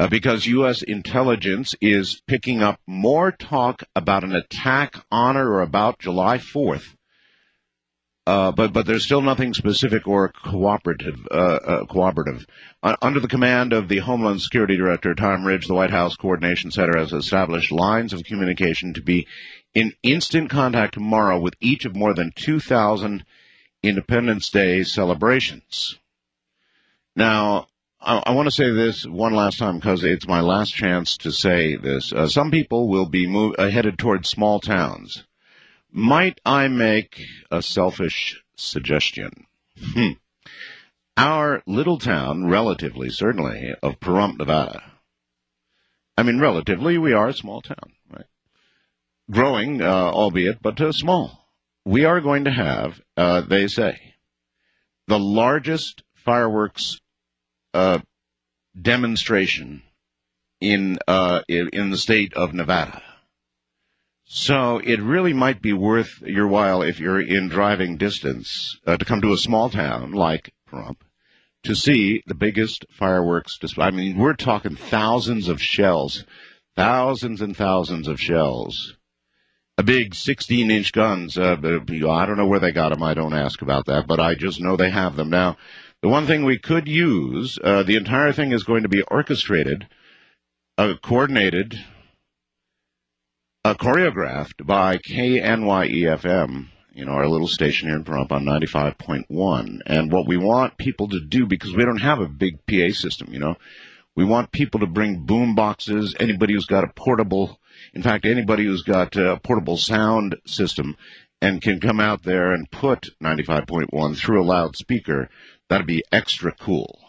S8: Because U.S. intelligence is picking up more talk about an attack on or about July 4th. But there's still nothing specific or cooperative. Under the command of the Homeland Security Director, Tom Ridge, the White House Coordination Center has established lines of communication to be in instant contact tomorrow with each of more than 2,000 Independence Day celebrations. Now, I want to say this one last time because it's my last chance to say this. Some people will be headed towards small towns. Might I make a selfish suggestion? Our little town, relatively, certainly, of Pahrump, Nevada. I mean, relatively, we are a small town, right? Growing, albeit, but small. We are going to have, they say, the largest fireworks demonstration in the state of Nevada. So it really might be worth your while if you're in driving distance to come to a small town like Pahrump to see the biggest fireworks display. I mean, we're talking thousands of shells, thousands and thousands of shells. A big 16-inch guns. I don't know where they got them. I don't ask about that, but I just know they have them. Now, the one thing we could use, the entire thing is going to be orchestrated, coordinated, choreographed by KNYE-FM, our little station here in Pahrump on 95.1. And what we want people to do, because we don't have a big PA system, we want people to bring boom boxes, anybody who's got a portable, in fact, anybody who's got a portable sound system and can come out there and put 95.1 through a loudspeaker. That'd be extra cool.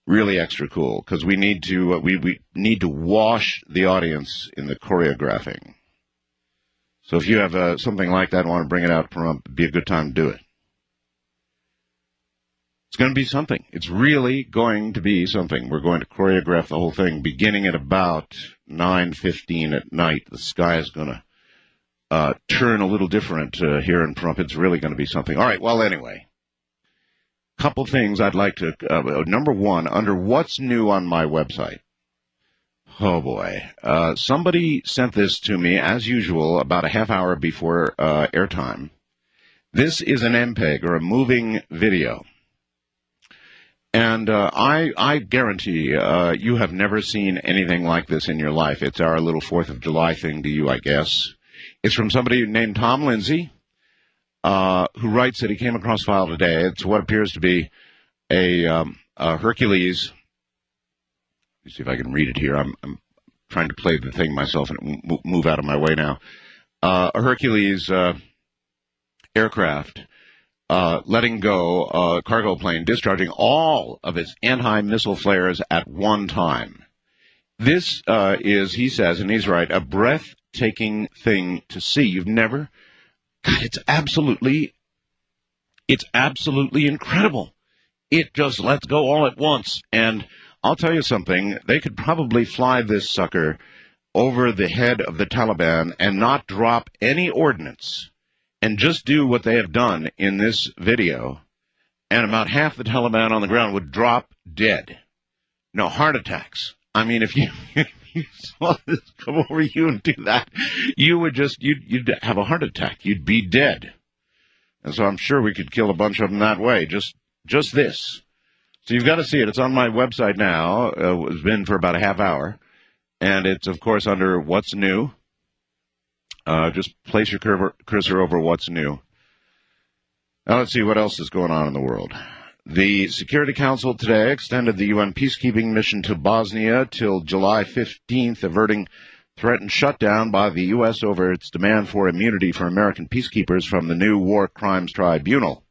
S8: Really extra cool, because we need to we need to wash the audience in the choreographing. So if you have something like that and want to bring it out, it'd be a good time to do it. It's going to be something. It's really going to be something. We're going to choreograph the whole thing beginning at about 9:15 at night. The sky is going to turn a little different here in Pahrump. It's really going to be something. All right, well, anyway. Couple things I'd like to, number one, under what's new on my website. Oh, boy. Somebody sent this to me, as usual, about a half hour before airtime. This is an MPEG, or a moving video. And I guarantee you have never seen anything like this in your life. It's our little 4th of July thing to you, I guess. It's from somebody named Tom Lindsay. Who writes that he came across a file today. It's what appears to be a Hercules. Let me see if I can read it here. I'm trying to play the thing myself and move out of my way now. A Hercules aircraft letting go a cargo plane, discharging all of its anti-missile flares at one time. This is, he says, and he's right, a breathtaking thing to see. You've never... God, it's absolutely incredible. It just lets go all at once. And I'll tell you something, they could probably fly this sucker over the head of the Taliban and not drop any ordnance and just do what they have done in this video. And about half the Taliban on the ground would drop dead. No, heart attacks. I mean, if you saw this come over you and do that, you'd have a heart attack. You'd be dead. And so I'm sure we could kill a bunch of them that way. Just this. So you've got to see it. It's on my website now. It's been for about a half hour. And it's, of course, under What's New. Just place your cursor over What's New. Now let's see what else is going on in the world. The Security Council today extended the UN peacekeeping mission to Bosnia till July 15th, averting threatened shutdown by the U.S. over its demand for immunity for American peacekeepers from the new War Crimes Tribunal.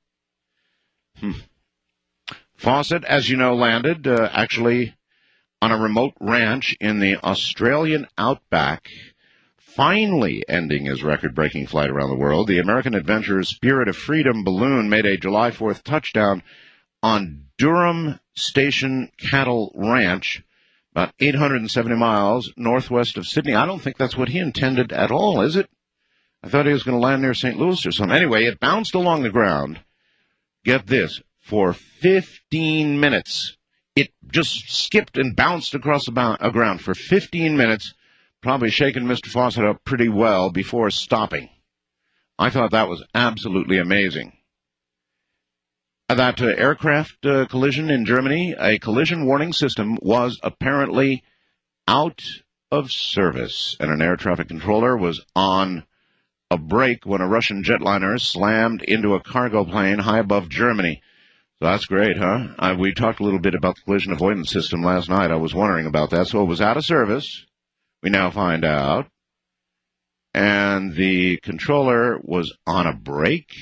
S8: Fawcett, as you know, landed actually on a remote ranch in the Australian outback, finally ending his record-breaking flight around the world. The American adventurer's Spirit of Freedom balloon made a July 4th touchdown on Durham Station Cattle Ranch, about 870 miles northwest of Sydney. I don't think that's what he intended at all, is it? I thought he was going to land near St. Louis or something. Anyway, it bounced along the ground, get this, for 15 minutes. It just skipped and bounced across the ground for 15 minutes, probably shaking Mr. Fawcett up pretty well before stopping. I thought that was absolutely amazing. That aircraft collision in Germany, a collision warning system was apparently out of service, and an air traffic controller was on a break when a Russian jetliner slammed into a cargo plane high above Germany. So that's great, huh? We talked a little bit about the collision avoidance system last night. I was wondering about that. So it was out of service, we now find out. And the controller was on a break.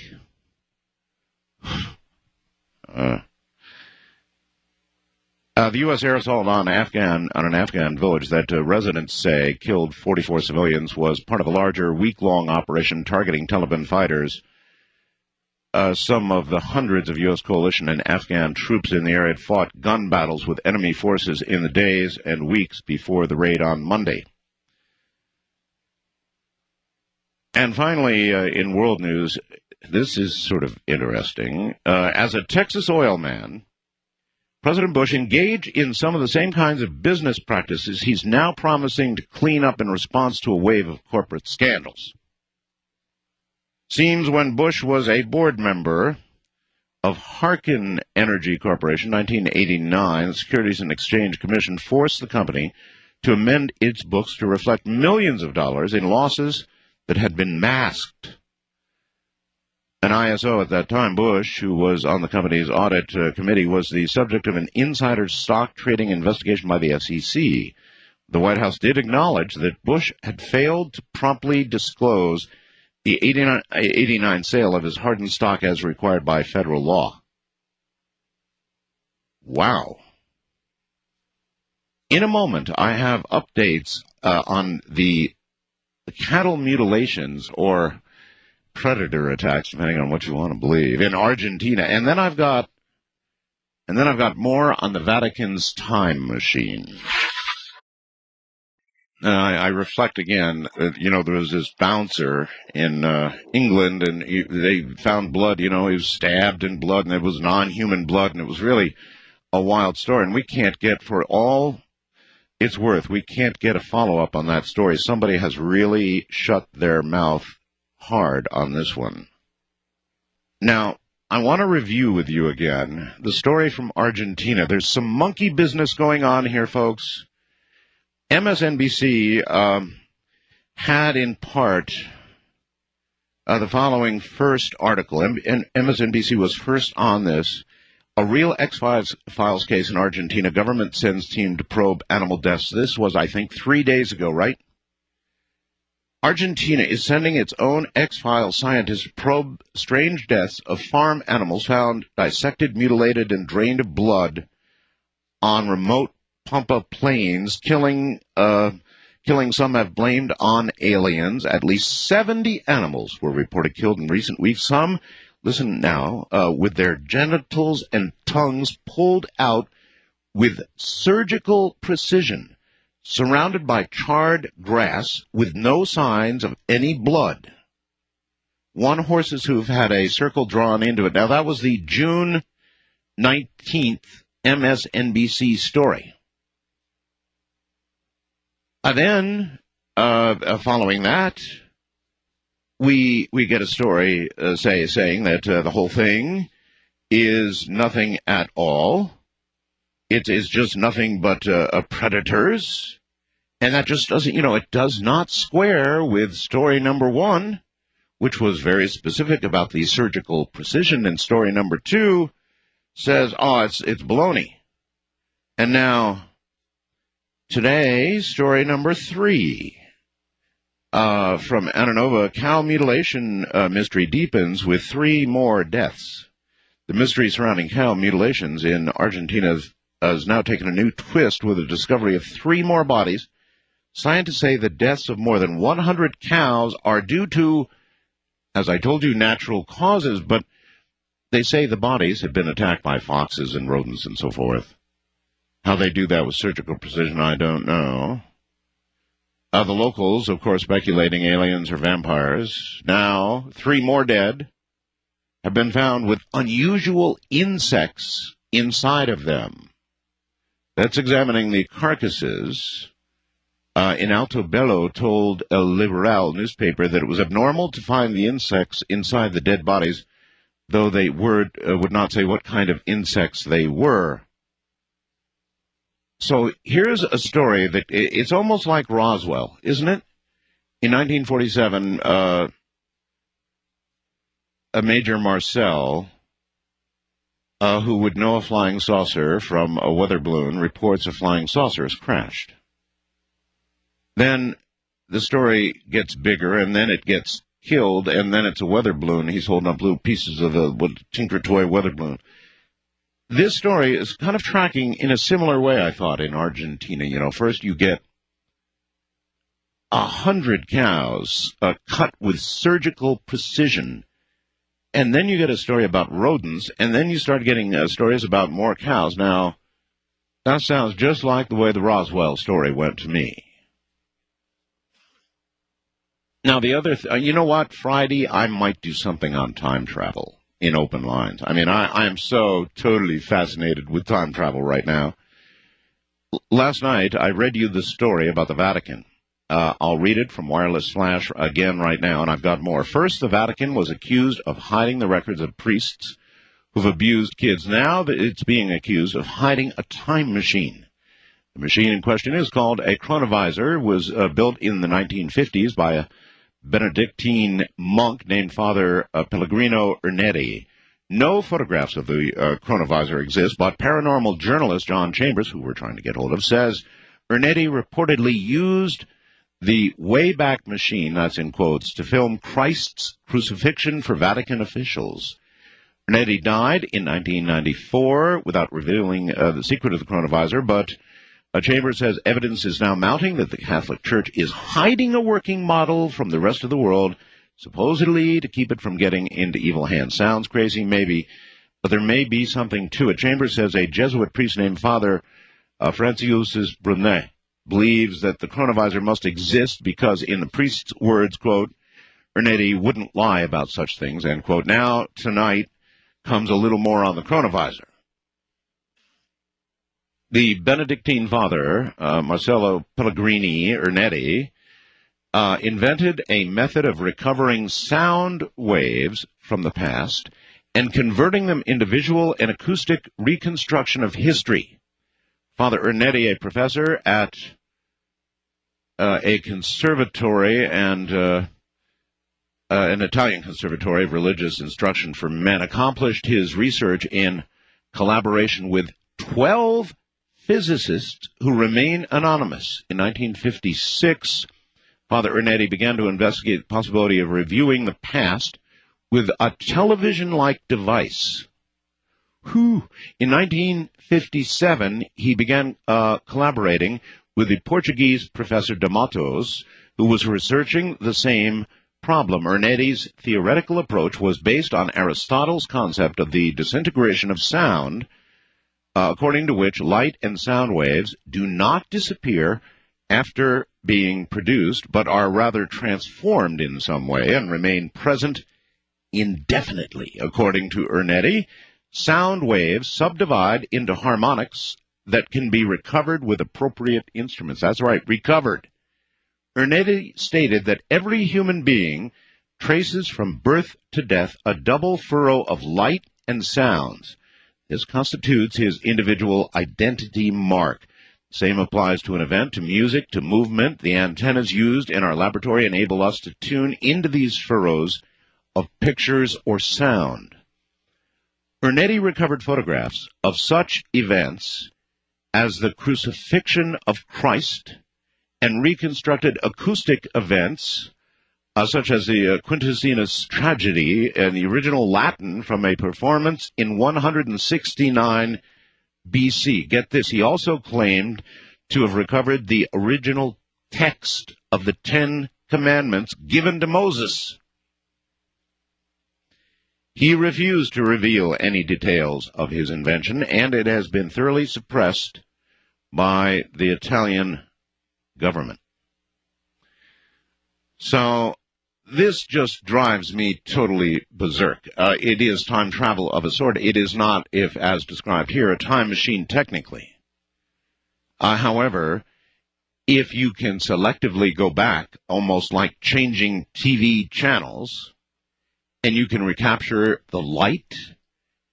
S8: The U.S. air assault on an Afghan village that residents say killed 44 civilians was part of a larger week-long operation targeting Taliban fighters. Some of the hundreds of U.S. coalition and Afghan troops in the area had fought gun battles with enemy forces in the days and weeks before the raid on Monday. And finally, in world news, this is sort of interesting. As a Texas oil man, President Bush engaged in some of the same kinds of business practices he's now promising to clean up in response to a wave of corporate scandals. Seems when Bush was a board member of Harkin Energy Corporation, 1989, the Securities and Exchange Commission forced the company to amend its books to reflect millions of dollars in losses that had been masked. An ISO at that time, Bush, who was on the company's audit committee, was the subject of an insider stock trading investigation by the SEC. The White House did acknowledge that Bush had failed to promptly disclose the 89 sale of his hardened stock as required by federal law. Wow. In a moment, I have updates on the cattle mutilations or predator attacks, depending on what you want to believe, in Argentina. And then I've got more on the Vatican's time machine. I reflect again, there was this bouncer in England, and they found blood, he was stabbed in blood, and it was non-human blood, and it was really a wild story. And we can't get, for all it's worth, we can't get a follow-up on that story. Somebody has really shut their mouth hard on this one. Now, I want to review with you again the story from Argentina. There's some monkey business going on here, folks. MSNBC had in part the following first article. MSNBC was first on this. A real X-Files case in Argentina. Government sends team to probe animal deaths. This was, I think, 3 days ago, right? Argentina is sending its own X-Files scientists to probe strange deaths of farm animals found dissected, mutilated, and drained of blood on remote Pampa plains, killing some have blamed on aliens. At least 70 animals were reported killed in recent weeks. Some, listen now, with their genitals and tongues pulled out with surgical precision, surrounded by charred grass with no signs of any blood. One horse's hoof had a circle drawn into it. Now, that was the June 19th MSNBC story. Then, following that, we get a story saying that the whole thing is nothing at all. It is just nothing but predators. And that just doesn't, it does not square with story number one, which was very specific about the surgical precision. And story number two says, it's baloney. And now, today, story number three. From Ananova, cow mutilation mystery deepens with 3 more deaths. The mystery surrounding cow mutilations in Argentina has now taken a new twist with the discovery of 3 more bodies. Scientists say the deaths of more than 100 cows are due to, as I told you, natural causes, but they say the bodies have been attacked by foxes and rodents and so forth. How they do that with surgical precision, I don't know. The locals, of course, speculating aliens or vampires. Now, 3 more dead have been found with unusual insects inside of them. That's examining the carcasses. In Alto Bello told El Liberal newspaper that it was abnormal to find the insects inside the dead bodies, though they would not say what kind of insects they were. So here's a story that it's almost like Roswell, isn't it? In 1947, Major Marcel, who would know a flying saucer from a weather balloon, reports a flying saucer has crashed. Then the story gets bigger, and then it gets killed, and then it's a weather balloon. He's holding up little pieces of a Tinker Toy weather balloon. This story is kind of tracking in a similar way, I thought, in Argentina. You know, first you get 100 cows cut with surgical precision, and then you get a story about rodents, and then you start getting stories about more cows. Now, that sounds just like the way the Roswell story went to me. Now, the other you know what? Friday, I might do something on time travel in open lines. I mean, I am so totally fascinated with time travel right now. Last night, I read you the story about the Vatican. I'll read it from Wireless Flash again right now, and I've got more. First, the Vatican was accused of hiding the records of priests who've abused kids. Now it's being accused of hiding a time machine. The machine in question is called a chronovisor. It was built in the 1950s by a Benedictine monk named Father Pellegrino Ernetti. No photographs of the chronovisor exist, but paranormal journalist John Chambers, who we're trying to get hold of, says Ernetti reportedly used the Wayback Machine, that's in quotes, to film Christ's crucifixion for Vatican officials. Ernetti died in 1994 without revealing the secret of the chronovisor, but Chambers says evidence is now mounting that the Catholic Church is hiding a working model from the rest of the world, supposedly to keep it from getting into evil hands. Sounds crazy, maybe, but there may be something to it. Chambers says a Jesuit priest named Father Francis Brunet believes that the chronovisor must exist because, in the priest's words, quote, Ernetti wouldn't lie about such things, end quote. Now, tonight, comes a little more on the chronovisor. The Benedictine father, Marcello Pellegrini Ernetti, invented a method of recovering sound waves from the past and converting them into visual and acoustic reconstruction of history. Father Ernetti, a professor at a conservatory and an Italian conservatory of religious instruction for men, accomplished his research in collaboration with 12 physicists who remain anonymous. In 1956, Father Ernetti began to investigate the possibility of reviewing the past with a television-like device. In 1957, he began collaborating with the Portuguese Professor de Matos, who was researching the same problem. Ernetti's theoretical approach was based on Aristotle's concept of the disintegration of sound, according to which light and sound waves do not disappear after being produced, but are rather transformed in some way and remain present indefinitely. According to Ernetti, sound waves subdivide into harmonics that can be recovered with appropriate instruments. That's right, recovered. Ernetti stated that every human being traces from birth to death a double furrow of light and sounds. This constitutes his individual identity mark. Same applies to an event, to music, to movement. The antennas used in our laboratory enable us to tune into these furrows of pictures or sound. Ernetti recovered photographs of such events as the crucifixion of Christ and reconstructed acoustic events such as the Quinticinus tragedy and the original Latin from a performance in 169 BC. Get this, he also claimed to have recovered the original text of the Ten Commandments given to Moses. He refused to reveal any details of his invention, and it has been thoroughly suppressed by the Italian government. So this just drives me totally berserk. It is time travel of a sort. It is not, if as described here, a time machine technically. However, if you can selectively go back, almost like changing TV channels, and you can recapture the light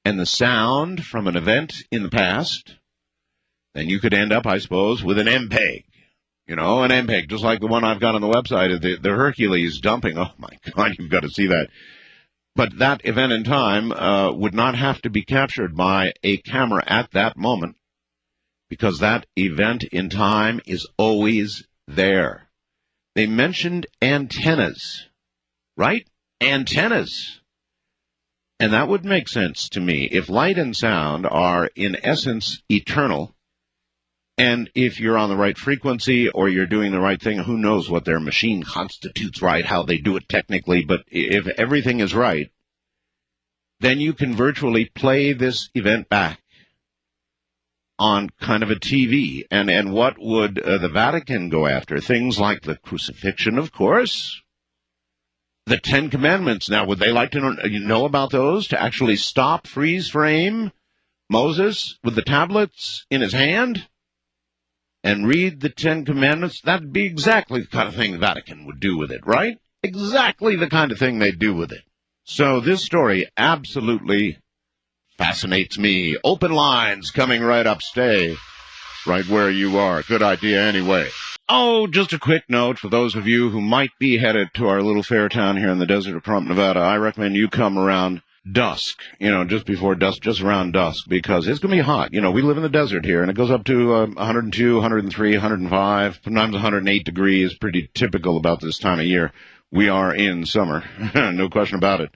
S8: and the sound from an event in the past, then you could end up, I suppose, with an MPEG. You know, an MPEG, just like the one I've got on the website, the Hercules dumping. Oh, my God, you've got to see that. But that event in time would not have to be captured by a camera at that moment, because that event in time is always there. They mentioned antennas, right? Antennas. And that would make sense to me. If light and sound are, in essence, eternal, and if you're on the right frequency or you're doing the right thing, who knows what their machine constitutes right, how they do it technically, but if everything is right, then you can virtually play this event back on kind of a TV. And what would the Vatican go after? Things like the crucifixion, of course. The Ten Commandments. Now, would they like to know about those, to actually stop, freeze frame Moses with the tablets in his hand and read the Ten Commandments? That'd be exactly the kind of thing the Vatican would do with it, right? Exactly the kind of thing they'd do with it. So this story absolutely fascinates me. Open lines coming right up. Stay right where you are. Good idea anyway. Oh, just a quick note for those of you who might be headed to our little fair town here in the desert of Trump, Nevada. I recommend you come around dusk, just before dusk, just around dusk, because it's going to be hot. We live in the desert here, and it goes up to 102, 103, 105, sometimes 108 degrees, pretty typical about this time of year. We are in summer, no question about it.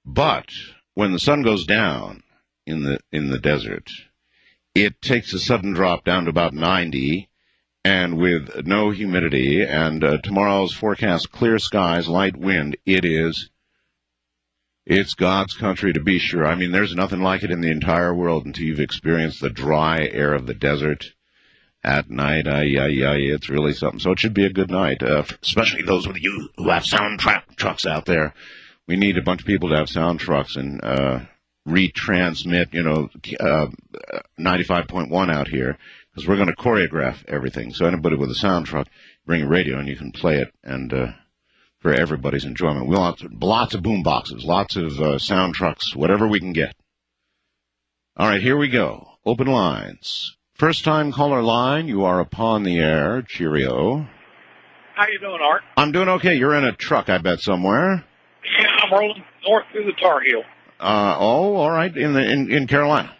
S8: But when the sun goes down in the desert, it takes a sudden drop down to about 90, and with no humidity, and tomorrow's forecast, clear skies, light wind, it's God's country to be sure. I mean, there's nothing like it in the entire world until you've experienced the dry air of the desert at night. It's really something. So it should be a good night, especially those of you who have sound trucks out there. We need a bunch of people to have sound trucks and retransmit, 95.1 out here, because we're going to choreograph everything. So anybody with a sound truck, bring a radio and you can play it, and for everybody's enjoyment. We want lots of boom boxes, lots of sound trucks, whatever we can get. All right, here we go. Open lines. First time caller line, you are upon the air. Cheerio.
S9: How you doing, Art?
S8: I'm doing okay. You're in a truck, I bet, somewhere.
S9: Yeah, I'm rolling north through the Tar Heel.
S8: All right, in Carolina.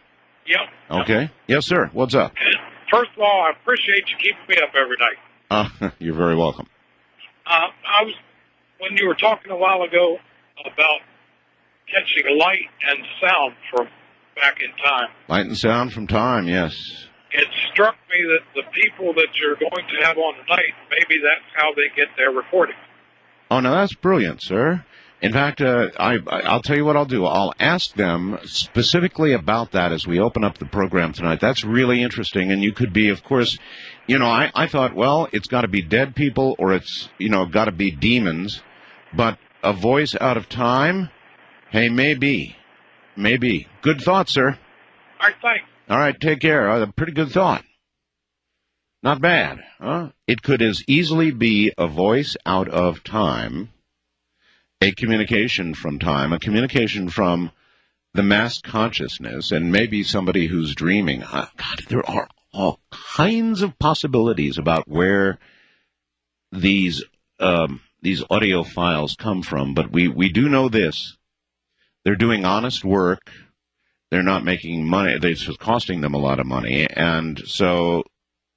S9: Yep.
S8: Okay. Yes, sir. What's up?
S9: First of all, I appreciate you keeping me up every night.
S8: You're very welcome.
S9: When you were talking a while ago about catching light and sound from back in time,
S8: Light and sound from time, yes.
S9: it struck me that the people that you're going to have on tonight, maybe that's how they get their recording.
S8: Oh, no, that's brilliant, sir. In fact, I'll tell you what I'll do. I'll ask them specifically about that as we open up the program tonight. That's really interesting, and you could be, of course, I thought, well, it's got to be dead people or it's, got to be demons, but a voice out of time, hey, maybe. Good thought, sir.
S9: All right, thanks.
S8: All right, take care. A pretty good thought. Not bad, huh? It could as easily be a voice out of time, a communication from time, a communication from the mass consciousness, and maybe somebody who's dreaming. God, there are all kinds of possibilities about where these audio files come from, but we do know this. They're doing honest work. They're not making money. It's costing them a lot of money, and so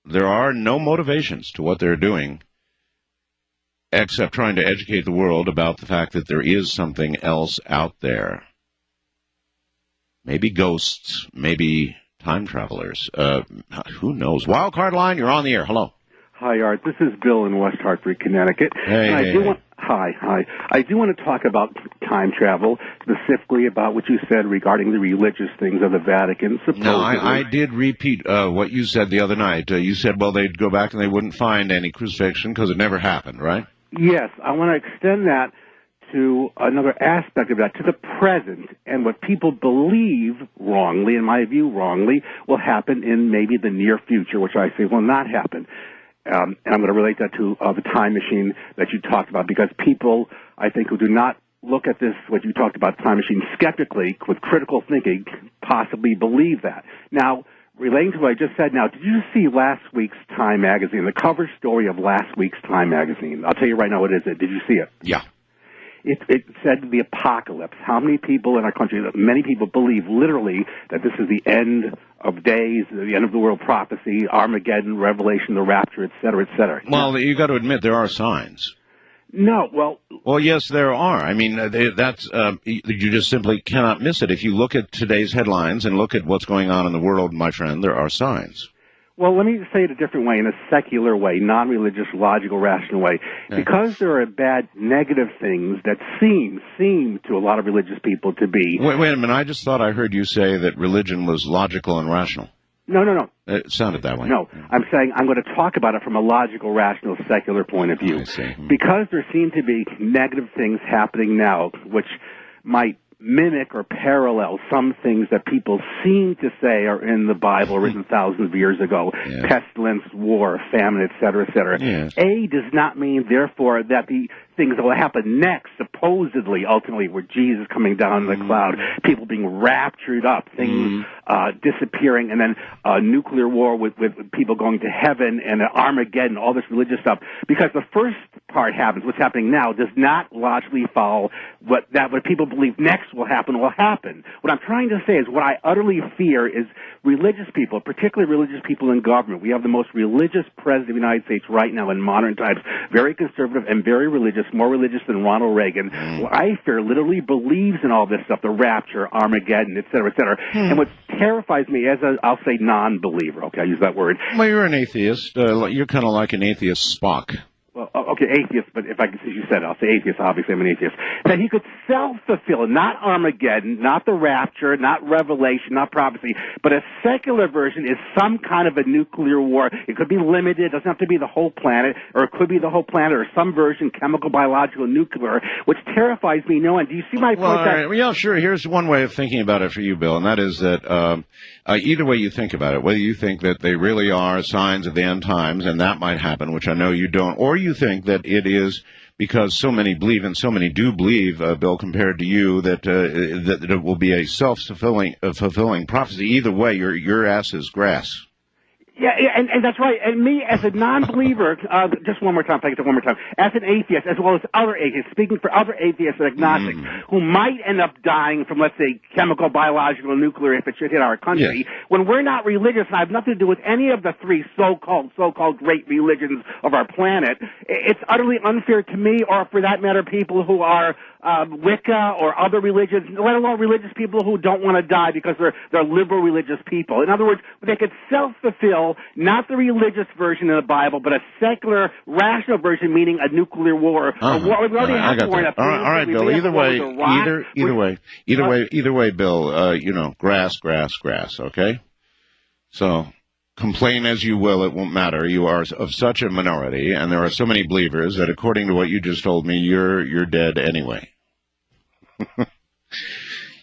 S8: there are no motivations to what they're doing except trying to educate the world about the fact that there is something else out there. Maybe ghosts, maybe time travelers. Who knows? Wildcard line, you're on the air. Hello.
S10: Hi, Art. This is Bill in West Hartford, Connecticut. Hi. I do want to talk about time travel, specifically about what you said regarding the religious things of the Vatican. Supposedly.
S8: No, I did repeat what you said the other night. You said, well, they'd go back and they wouldn't find any crucifixion because it never happened, right?
S10: Yes, I want to extend that to another aspect of that, to the present, and what people believe wrongly, in my view wrongly, will happen in maybe the near future, which I say will not happen. And I'm going to relate that to the time machine that you talked about, because people, I think, who do not look at this, what you talked about, time machine, skeptically, with critical thinking, possibly believe that. Now, relating to what I just said now, did you see last week's Time magazine, the cover story of last week's Time magazine? I'll tell you right now what it is. Did you see it?
S8: Yeah.
S10: it said the apocalypse. How many people in our country, many people believe literally that this is the end of days, the end of the world prophecy, Armageddon, Revelation, the rapture, et cetera, et cetera.
S8: Well, you got to admit there are signs.
S10: No, well...
S8: Well, yes, there are. I mean, that's you just simply cannot miss it. If you look at today's headlines and look at what's going on in the world, my friend, there are signs.
S10: Well, let me say it a different way, in a secular way, non-religious, logical, rational way.
S8: Yeah.
S10: Because there are bad, negative things that seem to a lot of religious people to be...
S8: Wait a minute. I just thought I heard you say that religion was logical and rational.
S10: No.
S8: It sounded that way.
S10: No, I'm saying I'm going to talk about it from a logical, rational, secular point of view.
S8: I see.
S10: Because there seem to be negative things happening now, which might mimic or parallel some things that people seem to say are in the Bible, written thousands of years ago.
S8: Yeah.
S10: Pestilence, war, famine, et cetera, et cetera.
S8: Yes.
S10: A does not mean, therefore, that the things that will happen next, supposedly, ultimately, were Jesus coming down in the cloud, people being raptured up, things disappearing, and then nuclear war with people going to heaven and Armageddon, all this religious stuff. Because the first part happens, what's happening now, does not logically follow what people believe next will happen. What I'm trying to say is what I utterly fear is religious people, particularly religious people in government. We have the most religious president of the United States right now in modern times, very conservative and very religious, more religious than Ronald Reagan, who I fear literally believes in all this stuff, the rapture, Armageddon, et cetera, et cetera. And what terrifies me as I'll say non-believer, okay, I use that word.
S8: Well, you're an atheist. You're kind of like an atheist Spock.
S10: Well, okay, atheist, but if I can, as you said, I'll say atheist, obviously I'm an atheist, that he could self-fulfill, not Armageddon, not the rapture, not Revelation, not prophecy, but a secular version is some kind of a nuclear war. It could be limited, it doesn't have to be the whole planet, or it could be the whole planet, or some version, chemical, biological, nuclear, which terrifies me. No, and do you see my point?
S8: All right. Well, yeah, sure. Here's one way of thinking about it for you, Bill, and that is that either way you think about it, whether you think that they really are signs of the end times, and that might happen, which I know you don't, or you think that it is because so many believe, and so many do believe, Bill, compared to you, that it will be a self-fulfilling prophecy. Either way, your ass is grass.
S10: Yeah, and that's right. And me, as a non-believer, just one more time, take it one more time, as an atheist, as well as other atheists, speaking for other atheists and agnostics, who might end up dying from, let's say, chemical, biological, nuclear, if it should hit our country, when we're not religious, and I have nothing to do with any of the three so-called great religions of our planet, it's utterly unfair to me, or for that matter, people who are Wicca or other religions, let alone religious people who don't want to die because they're liberal religious people. In other words, they could self-fulfill not the religious version of the Bible, but a secular, rational version, meaning a nuclear war. A war. We already have war in
S8: all right, Bill. Either way, Bill. Grass. Okay. So complain as you will, it won't matter. You are of such a minority, and there are so many believers that, according to what you just told me, you're dead anyway.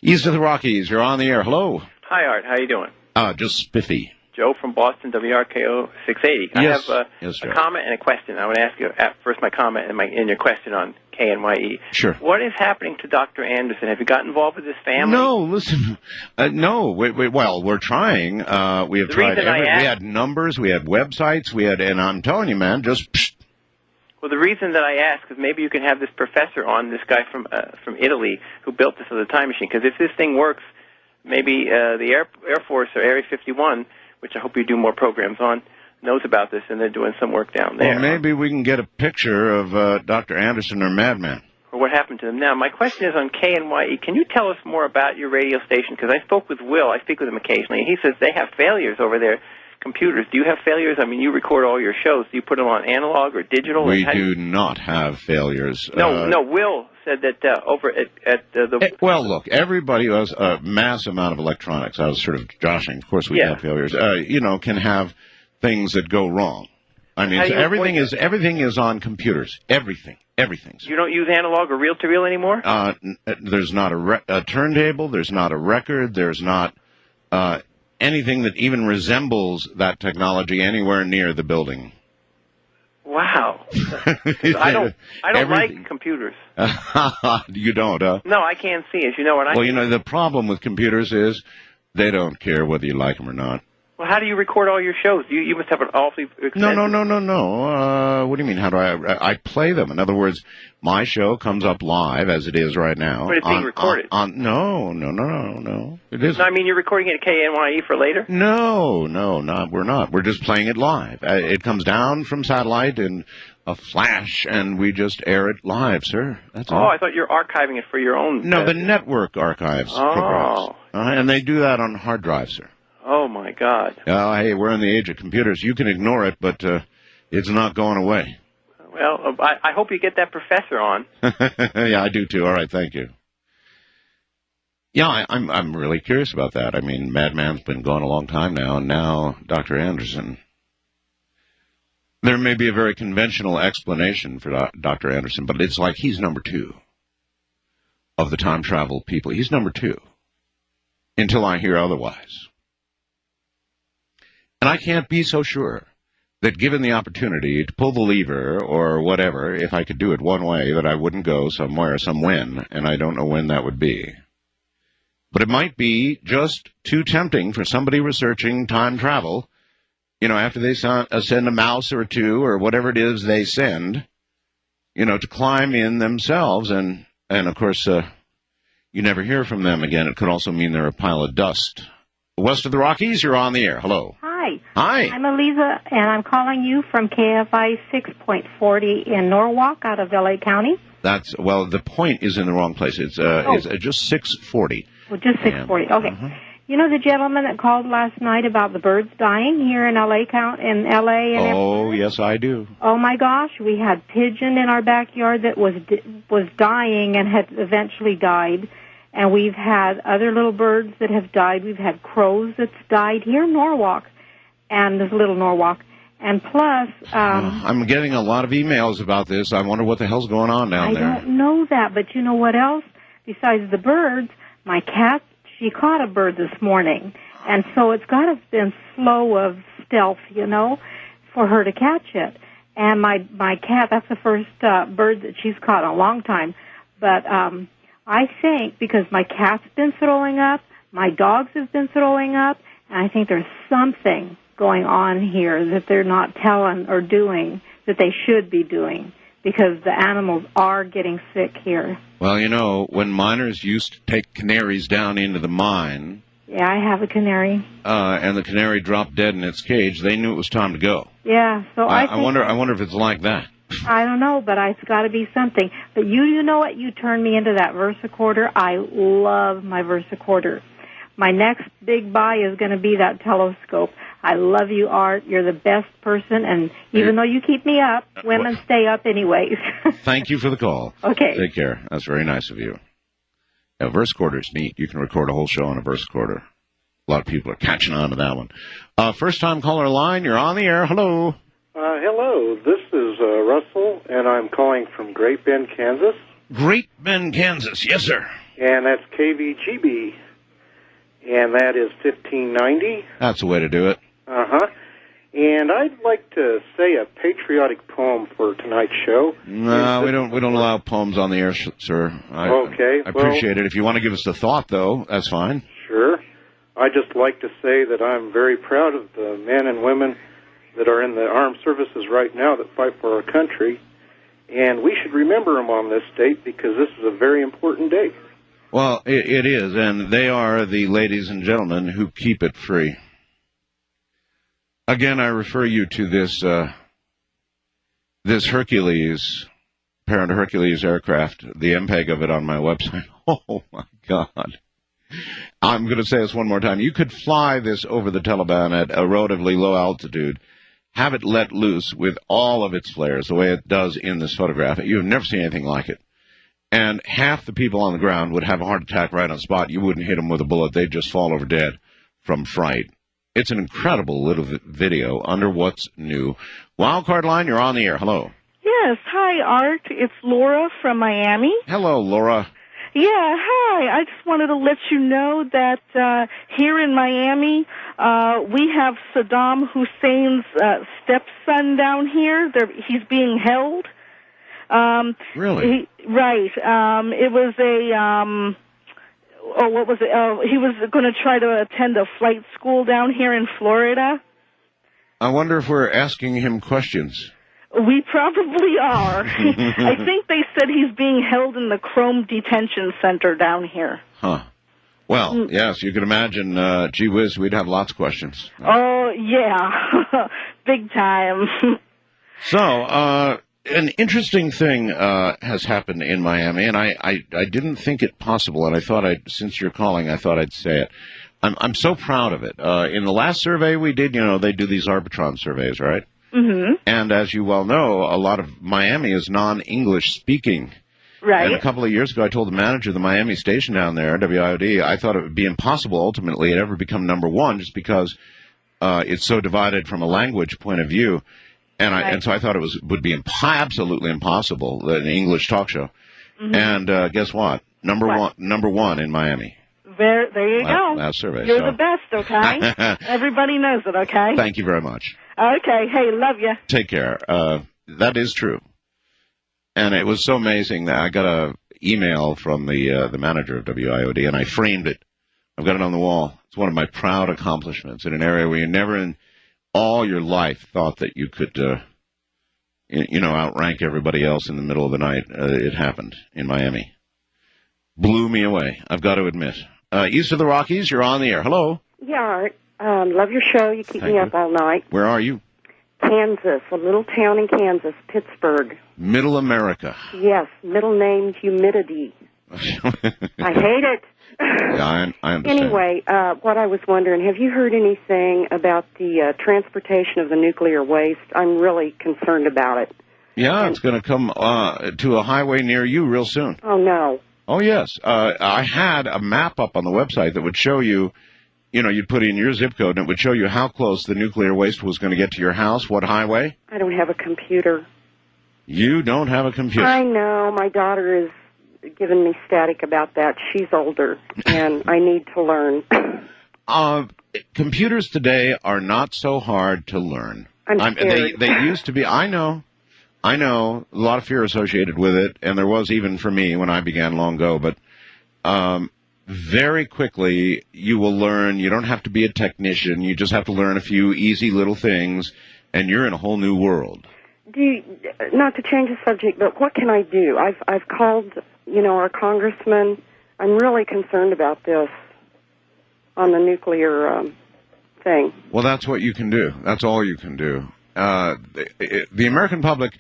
S8: East of the Rockies, you're on the air. Hello.
S11: Hi, Art. How you doing?
S8: Just spiffy.
S11: Joe from Boston, WRKO 680.
S8: Yes.
S11: I have a comment and a question. I want to ask you first my comment and your question on KNYE.
S8: Sure.
S11: What is happening to Dr. Anderson? Have you got involved with his family?
S8: No, listen. No. Well, we're trying. We have tried we had numbers, we had websites, and I'm telling you, man, just... Psh.
S11: Well, the reason that I ask is maybe you can have this professor on, this guy from Italy who built this as a time machine. Because if this thing works, maybe the Air Force or Area 51, which I hope you do more programs on, knows about this, and they're doing some work down there.
S8: Well, maybe we can get a picture of Dr. Anderson or Madman.
S11: Or what happened to them. Now, my question is on KNYE. Can you tell us more about your radio station? Because I spoke with Will. I speak with him occasionally, and he says they have failures over their computers. Do you have failures? I mean, you record all your shows. Do you put them on analog or digital?
S8: We do not have failures.
S11: No, Will said that over at the...
S8: Well, look, everybody who has a mass amount of electronics, I was sort of joshing, of course we have failures, can have things that go wrong. I mean, everything is on computers. Everything.
S11: You don't use analog or reel-to-reel anymore?
S8: There's not a turntable. There's not a record. There's not anything that even resembles that technology anywhere near the building.
S11: Wow. I don't like computers.
S8: You don't, huh?
S11: No, I can't see, as you know.
S8: Well, the problem with computers is they don't care whether you like them or not.
S11: Well, how do you record all your shows? You must have an awfully expensive...
S8: No. What do you mean? How do I play them? In other words, my show comes up live as it is right now.
S11: But it's being recorded.
S8: No. It isn't.
S11: No, I mean, you're recording it at KNYE for later?
S8: No, we're not. We're just playing it live. It comes down from satellite in a flash, and we just air it live, sir. That's all.
S11: I thought you were archiving it for your own...
S8: No, the network archives programs. And they do that on hard drives, sir.
S11: Oh, my God.
S8: Hey, we're in the age of computers. You can ignore it, but it's not going away.
S11: Well, I hope you get that professor on.
S8: Yeah, I do, too. All right, thank you. Yeah, I'm really curious about that. I mean, Madman's been gone a long time now, and now Dr. Anderson. There may be a very conventional explanation for Dr. Anderson, but it's like he's number 2 of the time travel people. He's number 2 until I hear otherwise. And I can't be so sure that given the opportunity to pull the lever or whatever, if I could do it one way, that I wouldn't go somewhere, when, and I don't know when that would be. But it might be just too tempting for somebody researching time travel, after they send a mouse or 2 or whatever it is they send, to climb in themselves. And of course, you never hear from them again. It could also mean they're a pile of dust. West of the Rockies, you're on the air. Hello.
S12: Hi. I'm Eliza, and I'm calling you from KFI 6.40 in Norwalk out of L.A. County.
S8: The point is in the wrong place. It's just 640.
S12: Well, just 640. Okay.
S8: Uh-huh.
S12: You know the gentleman that called last night about the birds dying here in L.A. and everything?
S8: Oh, yes, I do.
S12: Oh, my gosh. We had pigeon in our backyard that was dying and had eventually died. And we've had other little birds that have died. We've had crows that's died here in Norwalk. And this little Norwalk. And plus...
S8: I'm getting a lot of emails about this. I wonder what the hell's going on down there.
S12: I don't know that, but you know what else? Besides the birds, my cat, she caught a bird this morning. And so it's got to have been slow of stealth, for her to catch it. And my cat, that's the first bird that she's caught in a long time. But I think because my cat's been throwing up, my dogs have been throwing up, and I think there's something going on here that they're not telling or doing that they should be doing because the animals are getting sick here.
S8: Well, when miners used to take canaries down into the mine...
S12: Yeah, I have a canary.
S8: And the canary dropped dead in its cage, they knew it was time to go.
S12: Yeah, so I
S8: wonder if it's like that.
S12: I don't know, but it's got to be something. But you know what? You turned me into that versicorder. I love my versicorder. My next big buy is going to be that telescope. I love you, Art. You're the best person, and even though you keep me up, women stay up anyways.
S8: Thank you for the call.
S12: Okay.
S8: Take care. That's very nice of you. A versicorder's neat. You can record a whole show on a versicorder. A lot of people are catching on to that one. First-time caller line, you're on the air. Hello.
S13: Hello. This is Russell, and I'm calling from Great Bend, Kansas.
S8: Great Bend, Kansas. Yes, sir.
S13: And that's KVGB. And that is 1590.
S8: That's the way to do it.
S13: Uh-huh. And I'd like to say a patriotic poem for tonight's show.
S8: No, we don't allow poems on the air, sir.
S13: Okay.
S8: I appreciate it. If you want to give us the thought, though, that's fine.
S13: Sure. I'd just like to say that I'm very proud of the men and women that are in the armed services right now that fight for our country. And we should remember them on this date because this is a very important day.
S8: Well, it is, and they are the ladies and gentlemen who keep it free. Again, I refer you to this Hercules, Parent Hercules aircraft, the MPEG of it on my website. Oh, my God. I'm going to say this one more time. You could fly this over the Taliban at a relatively low altitude, have it let loose with all of its flares, the way it does in this photograph. You've never seen anything like it. And half the people on the ground would have a heart attack right on the spot. You wouldn't hit them with a bullet. They'd just fall over dead from fright. It's an incredible little video under What's New. Wildcard line, you're on the air. Hello.
S23: Yes. Hi, Art. It's Laura from Miami.
S8: Hello, Laura.
S23: Yeah, hi. I just wanted to let you know that here in Miami, we have Saddam Hussein's stepson down here. He's being held.
S8: Really?
S23: Right. It was Oh, what was it? Oh, he was going to try to attend a flight school down here in Florida.
S8: I wonder if we're asking him questions.
S23: We probably are. I think they said he's being held in the Chrome Detention Center down here.
S8: Huh. Well, yes, you can imagine, gee whiz, we'd have lots of questions.
S23: Oh, yeah. Big time.
S8: So, an interesting thing has happened in Miami, and I didn't think it possible, and I thought since you're calling, I thought I'd say it. I'm so proud of it. In the last survey we did, they do these Arbitron surveys, right?
S23: Mm-hmm.
S8: And as you well know, a lot of Miami is non-English speaking.
S23: Right.
S8: And a couple of years ago, I told the manager of the Miami station down there, WIOD, I thought it would be impossible ultimately to ever become number one just because it's so divided from a language point of view. And so I thought it would be absolutely impossible, an English talk show. Mm-hmm. And guess what? Number one in Miami.
S23: There you go.
S8: Last survey.
S23: You're the best, okay? Everybody knows it, okay?
S8: Thank you very much.
S23: Okay. Hey, love you.
S8: Take care. That is true. And it was so amazing that I got an email from the manager of WIOD, and I framed it. I've got it on the wall. It's one of my proud accomplishments in an area where you never in all your life thought that you could, outrank everybody else in the middle of the night. It happened in Miami. Blew me away, I've got to admit. East of the Rockies, you're on the air. Hello.
S2: Yeah, Art. Love your show. You keep me up all night.
S8: Where are you?
S2: Kansas, a little town in Kansas, Pittsburgh.
S8: Middle America.
S2: Yes, middle name humidity. I hate it.
S8: Yeah, I understand.
S2: Anyway, what I was wondering, have you heard anything about the transportation of the nuclear waste? I'm really concerned about it.
S8: Yeah, it's going to come to a highway near you real soon.
S2: Oh, no.
S8: Oh, yes. I had a map up on the website that would show you, you'd put in your zip code, and it would show you how close the nuclear waste was going to get to your house, what highway.
S2: I don't have a computer.
S8: You don't have a computer?
S2: I know. My daughter is giving me static about that. She's older, and I need to learn.
S8: Computers today are not so hard to learn.
S2: I'm scared.
S8: They used to be. I know, a lot of fear associated with it, and there was even for me when I began long ago, but very quickly you will learn. You don't have to be a technician. You just have to learn a few easy little things, and you're in a whole new world.
S2: Not to change the subject, but what can I do? I've called, our congressman. I'm really concerned about this on the nuclear thing.
S8: Well, that's what you can do. That's all you can do. The American public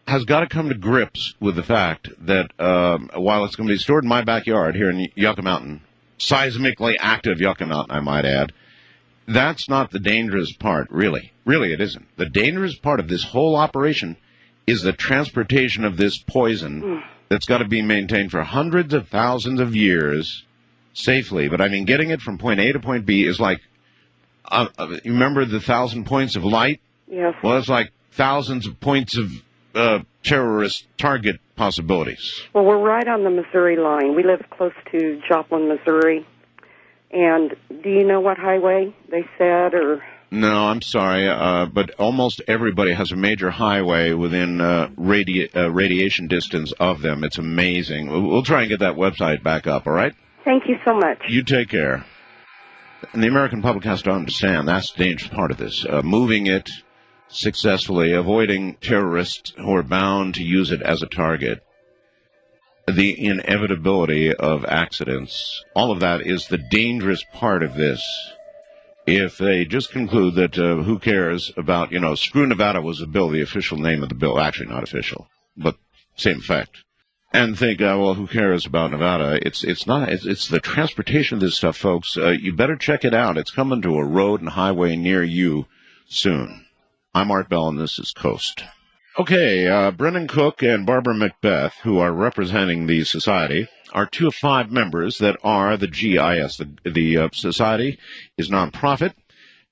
S8: has got to come to grips with the fact that while it's going to be stored in my backyard here in Yucca Mountain, seismically active Yucca Mountain, I might add, that's not the dangerous part, really. Really, it isn't. The dangerous part of this whole operation is the transportation of this poison that's got to be maintained for hundreds of thousands of years safely. But, getting it from point A to point B is like, you remember the 1,000 points of light?
S2: Yes.
S8: Well, it's like thousands of points of terrorist target possibilities.
S2: Well, we're right on the Missouri line. We live close to Joplin, Missouri. And do you know what highway they said, or?
S8: No, I'm sorry, but almost everybody has a major highway within radiation distance of them. It's amazing. We'll try and get that website back up, all right?
S2: Thank you so much.
S8: You take care. And the American public has to understand that's the dangerous part of this. Moving it successfully, avoiding terrorists who are bound to use it as a target. The inevitability of accidents, all of that is the dangerous part of this. If they just conclude that who cares about, Screw Nevada was the bill, the official name of the bill, actually not official, but same effect, and think, well, who cares about Nevada? It's not. It's the transportation of this stuff, folks. You better check it out. It's coming to a road and highway near you soon. I'm Art Bell, and this is Coast. Okay, Brennan Cook and Barbara Macbeth, who are representing the society, are two of five members that are the GIS. The society is nonprofit,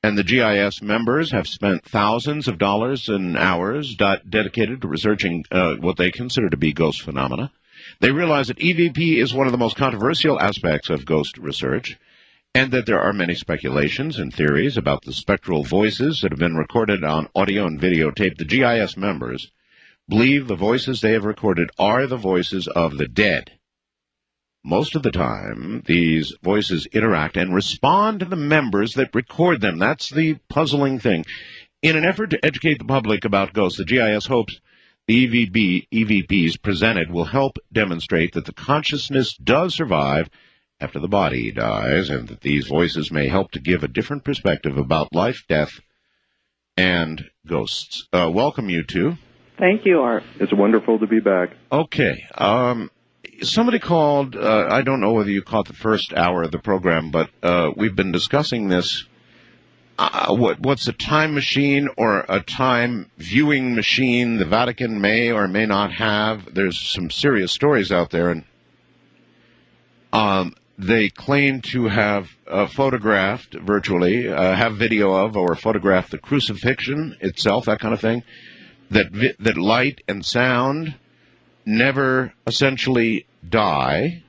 S8: and the GIS members have spent thousands of dollars and hours dedicated to researching what they consider to be ghost phenomena. They realize that EVP is one of the most controversial aspects of ghost research, and that there are many speculations and theories about the spectral voices that have been recorded on audio and videotape. The GIS members believe the voices they have recorded are the voices of the dead. most of the time, these voices interact and respond to the members that record them. That's the puzzling thing. In an effort to educate the public about ghosts, the GIS hopes the EVPs presented will help demonstrate that the consciousness does survive after the body dies, and that these voices may help to give a different perspective about life, death, and ghosts. Welcome, you two.
S14: Thank you, Art. It's wonderful to be back.
S8: Okay. Somebody called, I don't know whether you caught the first hour of the program, but we've been discussing this. What's a time machine or a time viewing machine the Vatican may or may not have? There's some serious stories out there, and they claim to have photographed virtually, have video of, or photographed the crucifixion itself, that kind of thing, that light and sound never essentially die.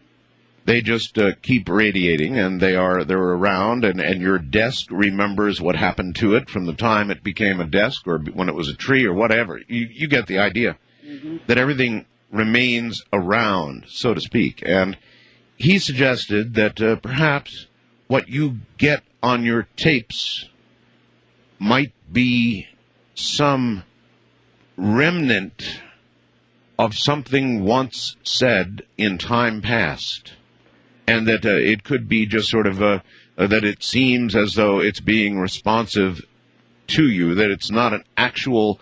S8: They just keep radiating, and they're around, and your desk remembers what happened to it from the time it became a desk or when it was a tree or whatever. You get the idea. Mm-hmm. That everything remains around, so to speak. And he suggested that perhaps what you get on your tapes might be some remnant of something once said in time past, and that it could be just sort of that it seems as though it's being responsive to you, that it's not an actual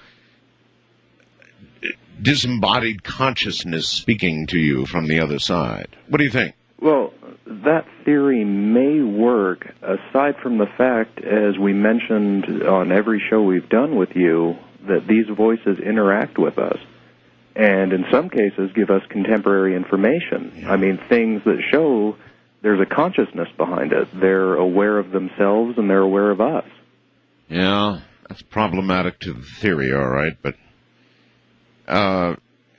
S8: disembodied consciousness speaking to you from the other side. What do you think?
S14: Well, that theory may work, aside from the fact, as we mentioned on every show we've done with you, that these voices interact with us, and in some cases give us contemporary information. Yeah. I mean, things that show there's a consciousness behind it. They're aware of themselves and they're aware of us.
S8: Yeah, that's problematic to the theory, all right, but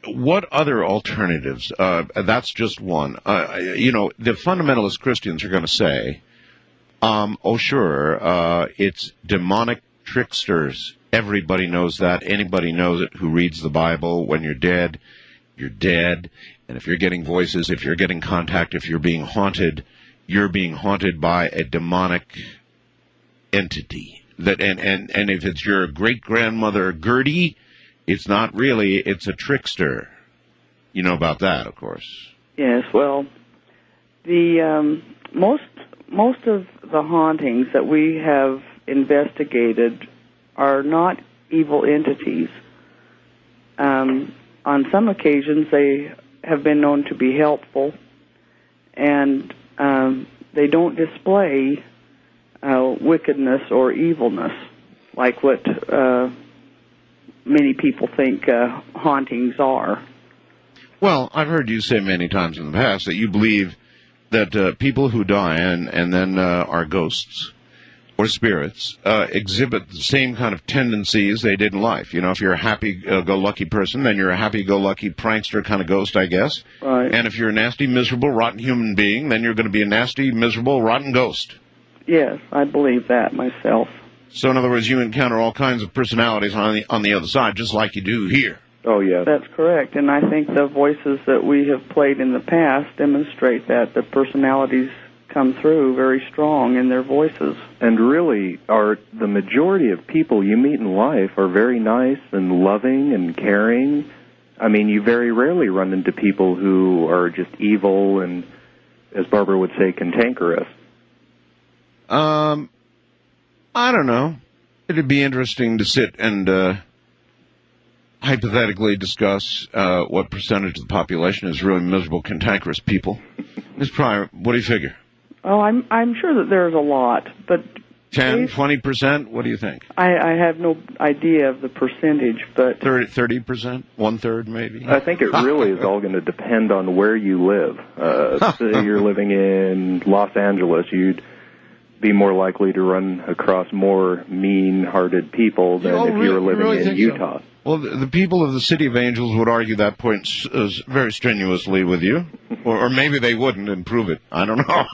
S8: what other alternatives? That's just one. The fundamentalist Christians are going to say, oh, sure, it's demonic tricksters. Everybody knows that. Anybody knows it who reads the Bible. When you're dead, you're dead. And if you're getting voices, if you're getting contact, if you're being haunted by a demonic entity. And if it's your great-grandmother Gertie, it's not really, it's a trickster. You know about that, of course.
S22: Yes, well, the most of the hauntings that we have investigated are not evil entities. On some occasions, they have been known to be helpful, and they don't display wickedness or evilness like what many people think hauntings are.
S8: Well, I've heard you say many times in the past that you believe that people who die and then are ghosts or spirits exhibit the same kind of tendencies they did in life. You know, if you're a happy-go-lucky person, then you're a happy-go-lucky prankster kind of ghost, I guess.
S22: Right.
S8: And if you're a nasty, miserable, rotten human being, then you're going to be a nasty, miserable, rotten ghost.
S22: Yes, I believe that myself.
S8: So, in other words, you encounter all kinds of personalities on the other side, just like you do here.
S14: Oh, yeah.
S22: That's correct, and I think the voices that we have played in the past demonstrate that the personalities come through very strong in their voices.
S14: And really, the majority of people you meet in life are very nice and loving and caring. I mean, you very rarely run into people who are just evil and, as Barbara would say, cantankerous.
S8: I don't know. It'd be interesting to sit and hypothetically discuss what percentage of the population is really miserable, cantankerous people. It's probably, what do you figure?
S22: Oh, I'm sure that there's a lot, but
S8: 10, 20%? What do you think?
S22: I have no idea of the percentage, but
S8: 30%, 1/3 maybe.
S14: I think it really is all going to depend on where you live. Say you're living in Los Angeles, you'd be more likely to run across more mean-hearted people than if you were living in Utah.
S8: So? Well, the people of the City of Angels would argue that point very strenuously with you, or maybe they wouldn't and prove it. I don't know.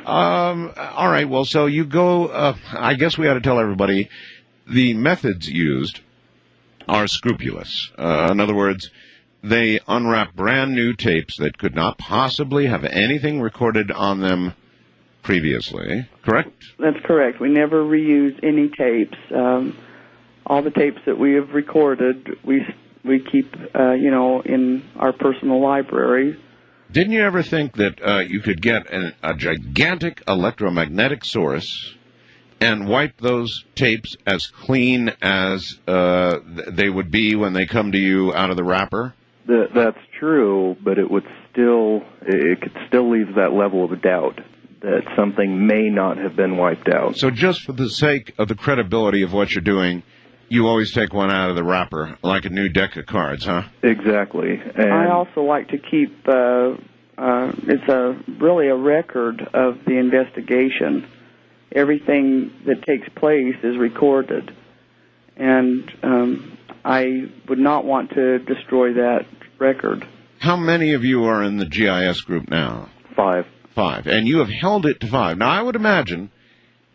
S8: All right, well, so you go, I guess we ought to tell everybody the methods used are scrupulous. In other words, they unwrap brand new tapes that could not possibly have anything recorded on them previously, correct?
S15: That's correct. We never reuse any tapes. All the tapes that we have recorded, we keep, in our personal library.
S8: Didn't you ever think that you could get a gigantic electromagnetic source and wipe those tapes as clean as they would be when they come to you out of the wrapper?
S14: That's true, but it could still leave that level of doubt that something may not have been wiped out.
S8: So just for the sake of the credibility of what you're doing, you always take one out of the wrapper, like a new deck of cards, huh?
S14: Exactly. And
S15: I also like to keep, it's really a record of the investigation. Everything that takes place is recorded. And I would not want to destroy that record.
S8: How many of you are in the GIS group now?
S14: 5.
S8: 5. And you have held it to 5. Now, I would imagine,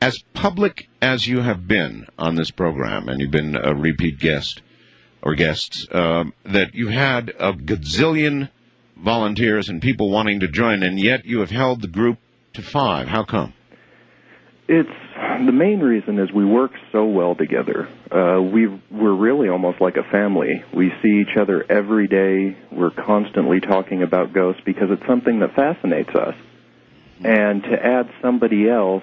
S8: as public as you have been on this program, and you've been a repeat guest or guests, that you had a gazillion volunteers and people wanting to join, and yet you have held the group to 5. How come?
S14: The main reason is we work so well together. We're really almost like a family. We see each other every day. We're constantly talking about ghosts because it's something that fascinates us. And to add somebody else,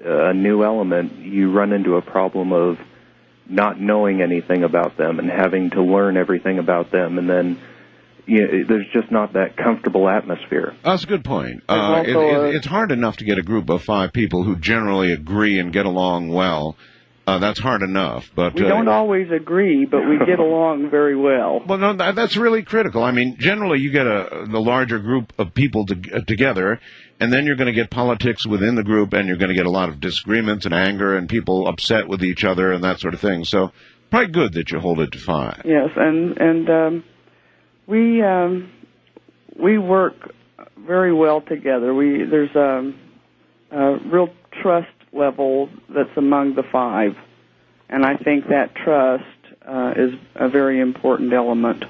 S14: a new element, you run into a problem of not knowing anything about them and having to learn everything about them, and then there's just not that comfortable atmosphere.
S8: That's a good point. It's hard enough to get a group of 5 people who generally agree and get along well. That's hard enough. But
S15: we don't always agree, but we get along very well.
S8: Well, no, that's really critical. I mean, generally you get the larger group of people together, and then you're going to get politics within the group, and you're going to get a lot of disagreements and anger and people upset with each other and that sort of thing. So probably good that you hold it to 5.
S15: Yes, and we work very well together. There's a real trust level that's among the 5, and I think that trust is a very important element.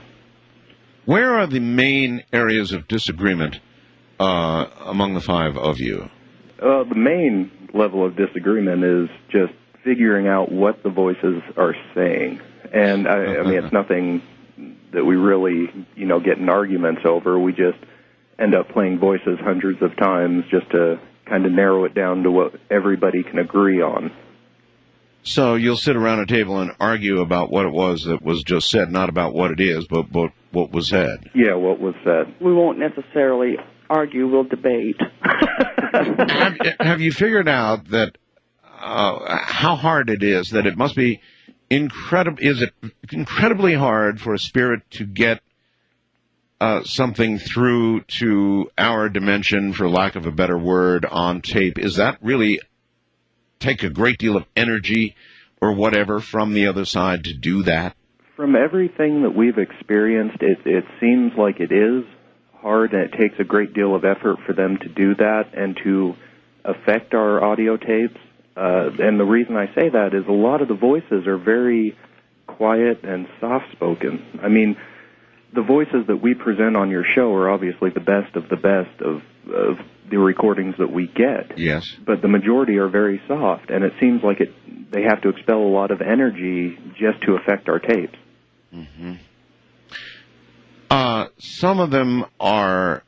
S8: Where are the main areas of disagreement among the 5 of you?
S14: The main level of disagreement is just figuring out what the voices are saying, and I mean it's nothing that we really, get in arguments over. We just end up playing voices hundreds of times just to kind of narrow it down to what everybody can agree on.
S8: So you'll sit around a table and argue about what it was that was just said, not about what it is, but what was said.
S14: Yeah, what was said.
S15: We won't necessarily argue, we'll debate.
S8: Have you figured out that how hard it is, that it must be incredibly hard for a spirit to get something through to our dimension, for lack of a better word, on tape? Is that really take a great deal of energy or whatever from the other side to do that?
S14: From everything that we've experienced, it seems like it is hard, and it takes a great deal of effort for them to do that and to affect our audio tapes. And the reason I say that is a lot of the voices are very quiet and soft-spoken. I mean, the voices that we present on your show are obviously the best of the recordings that we get.
S8: Yes.
S14: But the majority are very soft, and it seems like they have to expel a lot of energy just to affect our tapes.
S8: Mm-hmm. Some of them are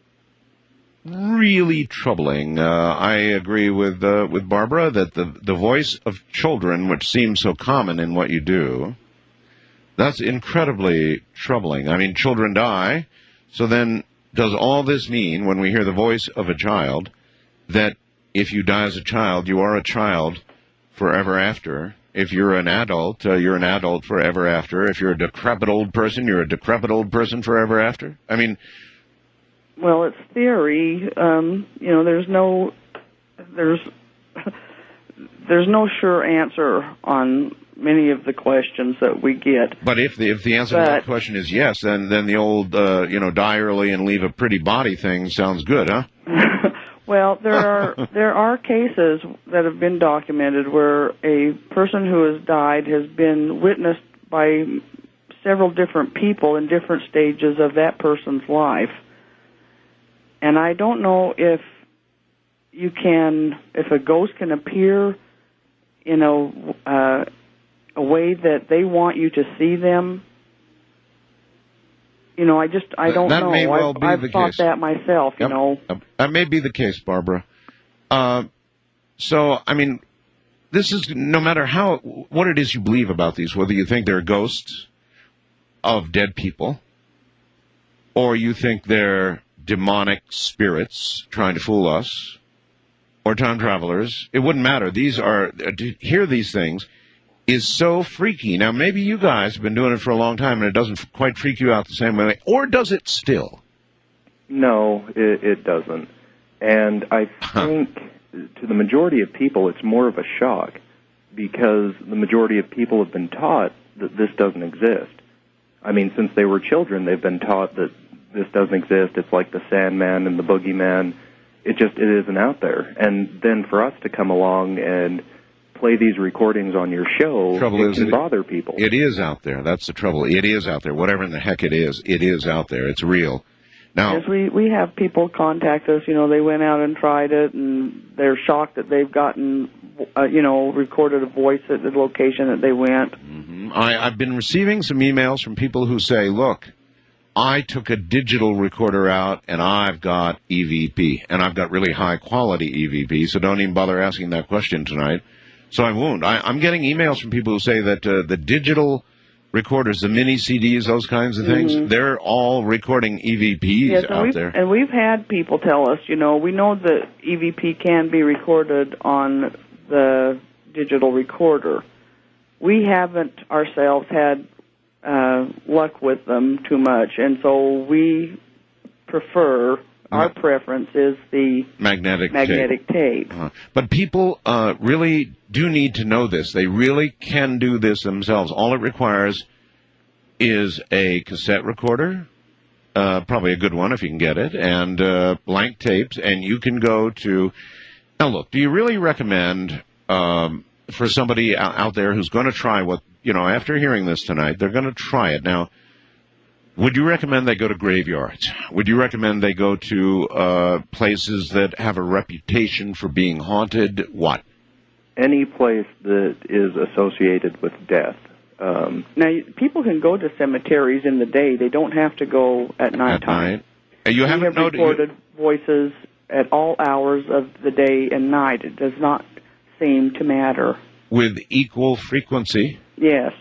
S8: really troubling. I agree with Barbara that the voice of children, which seems so common in what you do, that's incredibly troubling. I mean, children die, so then does all this mean, when we hear the voice of a child, that if you die as a child, you are a child forever after? If you're an adult, you're an adult forever after. If you're a decrepit old person, you're a decrepit old person forever after? I mean...
S15: Well, it's theory. There's no sure answer on many of the questions that we get.
S8: But if the answer to that question is yes, then the old die early and leave a pretty body thing sounds good, huh?
S15: Well, there are cases that have been documented where a person who has died has been witnessed by several different people in different stages of that person's life. And I don't know if a ghost can appear in a way that they want you to see them. I don't know.
S8: That may well be
S15: I've
S8: the
S15: thought
S8: case.
S15: that myself,
S8: Yep. That may be the case, Barbara. So, I mean, this is no matter what it is you believe about these, whether you think they're ghosts of dead people, or you think they're demonic spirits trying to fool us, or time travelers, it wouldn't matter. To hear these things is so freaky. Now, maybe you guys have been doing it for a long time and it doesn't quite freak you out the same way, or does it still?
S14: No, it doesn't. And I think to the majority of people it's more of a shock because the majority of people have been taught that this doesn't exist. I mean, since they were children, they've been taught that this doesn't exist. It's like the Sandman and the Boogeyman. It isn't out there. And then for us to come along and play these recordings on your show, it can bother people.
S8: It is out there. That's the trouble. It is out there. Whatever in the heck it is out there. It's real. Now,
S15: yes, we have people contact us. They went out and tried it, and they're shocked that they've gotten, recorded a voice at the location that they went.
S8: Mm-hmm. I've been receiving some emails from people who say, look, I took a digital recorder out, and I've got EVP, and I've got really high-quality EVP, so don't even bother asking that question tonight. So I won't. I'm getting emails from people who say that the digital recorders, the mini CDs, those kinds of things, they're all recording EVPs out there.
S15: And we've had people tell us, we know that EVP can be recorded on the digital recorder. We haven't ourselves had luck with them too much, and so we prefer, our preference is the magnetic tape.
S8: But people really do need to know this. They really can do this themselves. All it requires is a cassette recorder, probably a good one if you can get it, and blank tapes, and you can go to... Now, look, do you really recommend for somebody out there who's going to try what, after hearing this tonight, they're going to try it. Now, would you recommend they go to graveyards? Would you recommend they go to places that have a reputation for being haunted? What?
S14: Any place that is associated with death.
S15: Now, people can go to cemeteries in the day. They don't have to go at nighttime.
S8: You haven't noted...
S15: recorded voices at all hours of the day and night. It does not seem to matter.
S8: With equal frequency?
S15: Yes.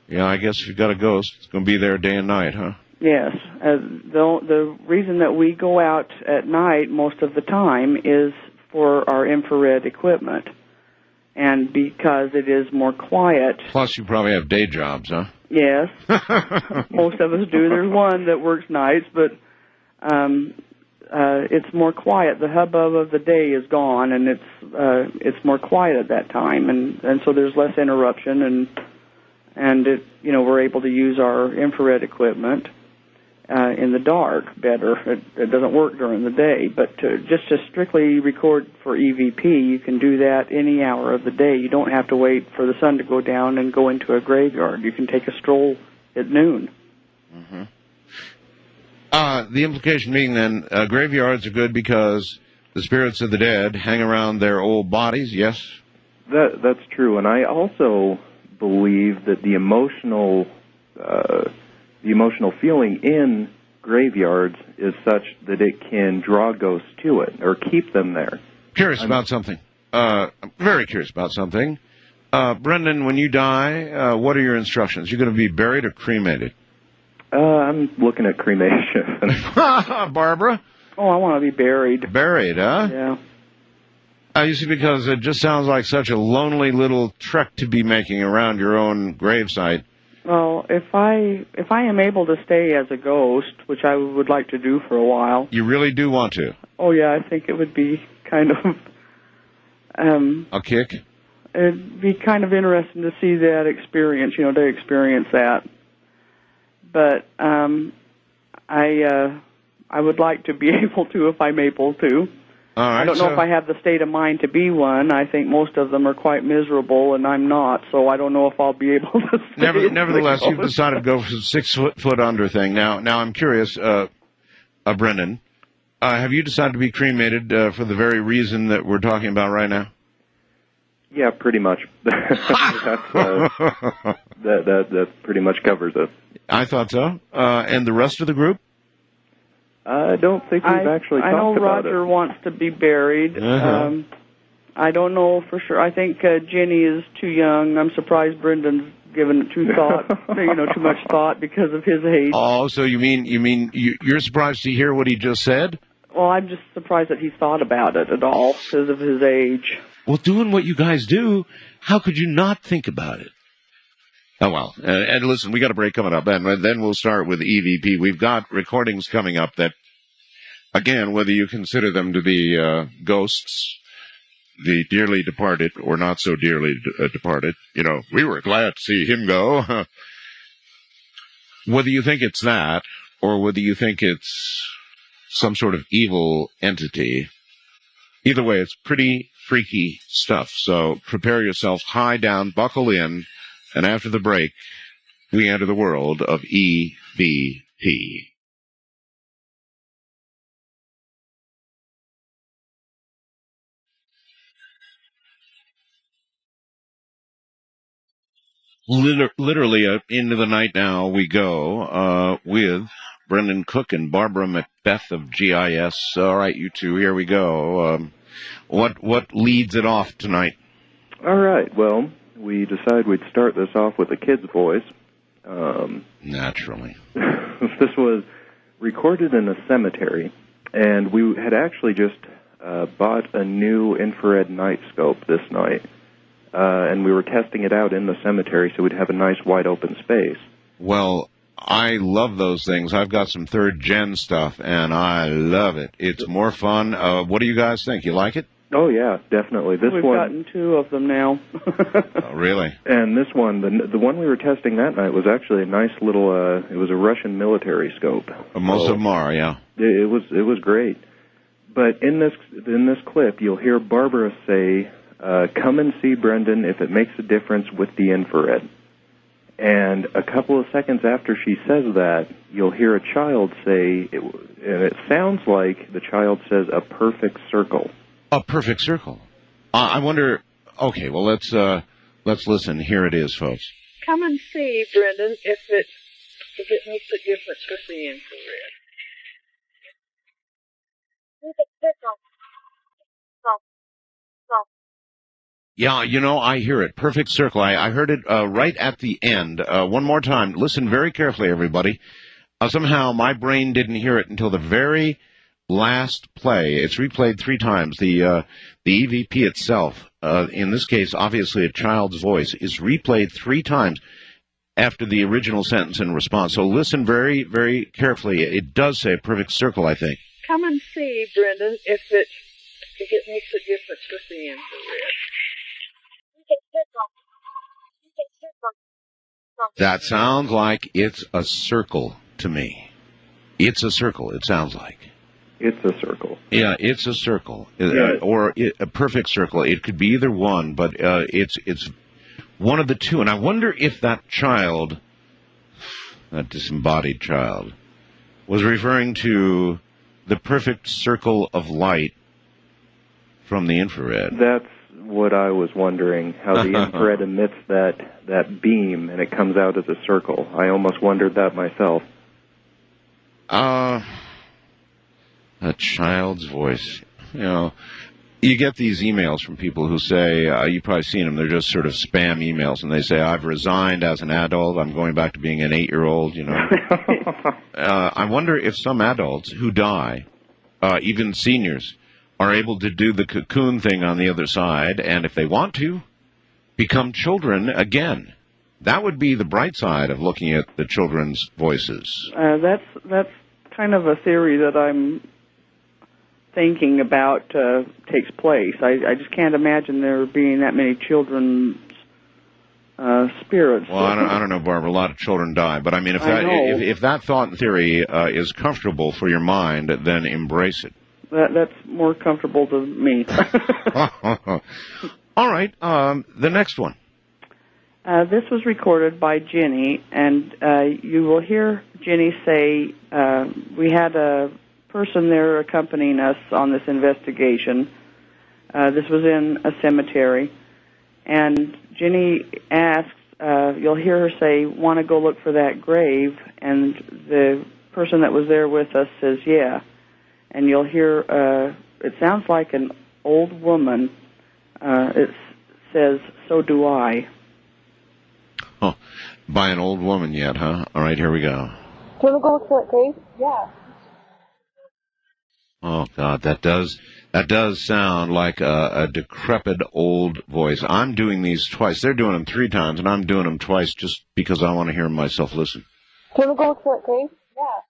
S8: Yeah, I guess if you've got a ghost, it's going to be there day and night, huh?
S15: Yes. The reason that we go out at night most of the time is for our infrared equipment, and because it is more quiet.
S8: Plus, you probably have day jobs, huh?
S15: Yes. Most of us do. There's one that works nights, but it's more quiet. The hubbub of the day is gone, and it's more quiet at that time, and so there's less interruption, and we're able to use our infrared equipment in the dark better. It doesn't work during the day, but just to strictly record for EVP, you can do that any hour of the day. You don't have to wait for the sun to go down and go into a graveyard. You can take a stroll at noon.
S8: Mm-hmm. The implication being then, graveyards are good because the spirits of the dead hang around their old bodies, yes?
S14: That's true, and I also believe that the emotional feeling in graveyards is such that it can draw ghosts to it or keep them there.
S8: Curious about something. I'm very curious about something. Brendan, when you die, what are your instructions? You're going to be buried or cremated?
S14: I'm looking at cremation.
S8: Barbara?
S15: Oh, I want to be buried.
S8: Buried, huh?
S15: Yeah.
S8: You see, because it just sounds like such a lonely little trek to be making around your own gravesite.
S15: Well, if I am able to stay as a ghost, which I would like to do for a while.
S8: You really do want to?
S15: Oh, yeah, I think it would be kind of...
S8: a kick?
S15: It'd be kind of interesting to see that experience, to experience that. But I would like to be able to, if I'm able to.
S8: All right,
S15: I don't know if I have the state of mind to be one. I think most of them are quite miserable, and I'm not, so I don't know if I'll be able to stay.
S8: Nevertheless, you've decided to go for the 6 foot under thing. Now I'm curious, Brendan, have you decided to be cremated for the very reason that we're talking about right now?
S14: Yeah, pretty much. That pretty much covers it.
S8: I thought so. And the rest of the group?
S14: I don't think we've actually
S15: I
S14: talked
S15: know
S14: about
S15: Roger
S14: it.
S15: wants to be buried.
S8: Uh-huh.
S15: I don't know for sure. I think Jenny is too young. I'm surprised Brendan's given it too much thought because of his age.
S8: Oh, so you mean you're surprised to hear what he just said?
S15: Well, I'm just surprised that he thought about it at all because of his age.
S8: Well, doing what you guys do, how could you not think about it? Oh, well, and listen, we got a break coming up, and then we'll start with EVP. We've got recordings coming up that, again, whether you consider them to be ghosts, the dearly departed or not so dearly departed, we were glad to see him go. Whether you think it's that, or whether you think it's some sort of evil entity, either way, it's pretty freaky stuff. So prepare yourself, high down, buckle in, and after the break, we enter the world of EVP. Literally into the night now we go with Brendan Cook and Barbara Macbeth of GIS. All right, you two, here we go. What leads it off tonight?
S14: All right, well, we decided we'd start this off with a kid's voice.
S8: Naturally.
S14: This was recorded in a cemetery, and we had actually just bought a new infrared night scope this night, and we were testing it out in the cemetery so we'd have a nice wide open space.
S8: Well, I love those things. I've got some third-gen stuff, and I love it. It's more fun. What do you guys think? You like it?
S14: Oh, yeah, definitely.
S15: We've gotten 2 of them now.
S8: Oh, really?
S14: And this one, the one we were testing that night was actually a nice little, it was a Russian military scope.
S8: Most of them are, yeah.
S14: It was great. But in this clip, you'll hear Barbara say, come and see Brendan if it makes a difference with the infrared. And a couple of seconds after she says that, you'll hear a child say, and it sounds like the child says a perfect circle.
S8: A perfect circle. I wonder. Okay, well let's listen. Here it is, folks.
S15: Come and see Brendan if it makes a difference with the infrared.
S8: Yeah, I hear it. Perfect circle. I heard it right at the end. One more time. Listen very carefully, everybody. Somehow my brain didn't hear it until the very last play. It's replayed 3 times. The EVP itself, in this case, obviously a child's voice, is replayed 3 times after the original sentence in response. So listen very, very carefully. It does say perfect circle, I think.
S15: Come and see Brendan if it makes a difference with the infrared.
S8: That sounds like it's a circle to me. It's a circle, it sounds like.
S14: It's a circle.
S8: Yeah, it's a circle.
S14: Yeah.
S8: Or a perfect circle. It could be either one, but it's one of the two. And I wonder if that child, that disembodied child, was referring to the perfect circle of light from the infrared.
S14: That's what I was wondering, how the infrared emits that beam and it comes out as a circle. I almost wondered that myself.
S8: A child's voice. You get these emails from people who say, you've probably seen them, they're just sort of spam emails, and they say, I've resigned as an adult, I'm going back to being an 8-year-old, I wonder if some adults who die, even seniors, are able to do the cocoon thing on the other side, and if they want to, become children again. That would be the bright side of looking at the children's voices.
S15: That's kind of a theory that I'm thinking about takes place. I just can't imagine there being that many children's spirits.
S8: Well, I don't know, Barbara. A lot of children die, but I mean, if that thought and theory is comfortable for your mind, then embrace it.
S15: That's more comfortable to me.
S8: All right, the next one.
S15: This was recorded by Jenny, and you will hear Jenny say, we had a person there accompanying us on this investigation. This was in a cemetery, and Jenny asks, you'll hear her say, want to go look for that grave, and the person that was there with us says, yeah. And you'll hear, it sounds like an old woman. It says, so do I.
S8: Oh, by an old woman yet, huh? All right, here we go.
S16: Do you want to go look for that grave? Yeah.
S8: Oh, God, that does sound like a decrepit old voice. I'm doing these twice. They're doing them 3 times, and I'm doing them twice just because I want to hear myself listen.
S16: Do you want to go look for that grave? Yeah.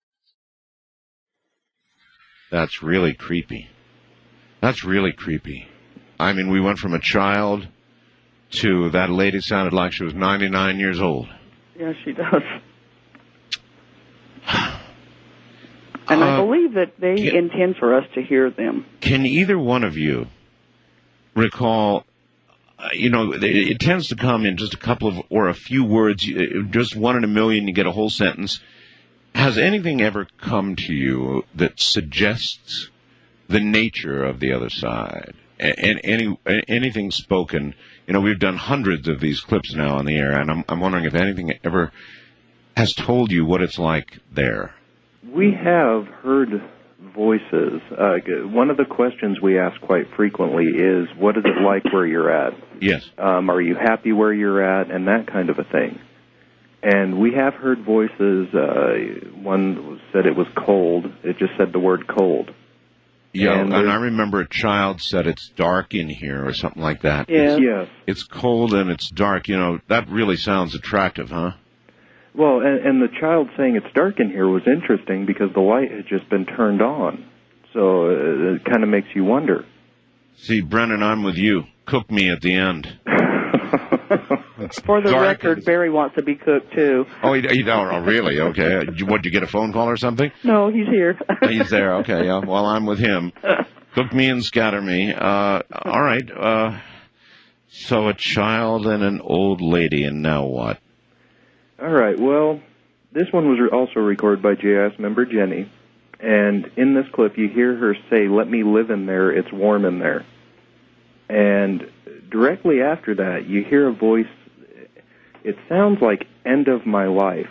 S8: That's really creepy. That's really creepy. I mean, we went from a child to that lady sounded like she was 99 years old.
S15: Yeah, she does. And I believe that they intend for us to hear them.
S8: Can either one of you recall, it tends to come in just a couple of, or a few words, just 1 in a million, you get a whole sentence. Has anything ever come to you that suggests the nature of the other side? And anything spoken? We've done hundreds of these clips now on the air, and I'm wondering if anything ever has told you what it's like there.
S14: We have heard voices. One of the questions we ask quite frequently is, what is it like where you're at?
S8: Yes.
S14: Are you happy where you're at? And that kind of a thing. And we have heard voices. One said it was cold. It just said the word cold.
S8: Yeah, and I remember a child said it's dark in here or something like that.
S14: Yes.
S8: It's cold and it's dark. That really sounds attractive, huh?
S14: Well, and the child saying it's dark in here was interesting because the light had just been turned on. So it kind of makes you wonder.
S8: See, Brennan, I'm with you. Cook me at the end.
S15: For the record, Barry wants to be cooked, too.
S8: Oh, he don't? Oh, really? Okay. What, did you get a phone call or something?
S15: No, he's here.
S8: He's there. Okay. Well, I'm with him. Cook me and scatter me. All right. So a child and an old lady, and now what?
S14: All right. Well, this one was also recorded by JS member Jenny. And in this clip, you hear her say, let me live in there. It's warm in there. And directly after that, you hear a voice. It sounds like end of my life.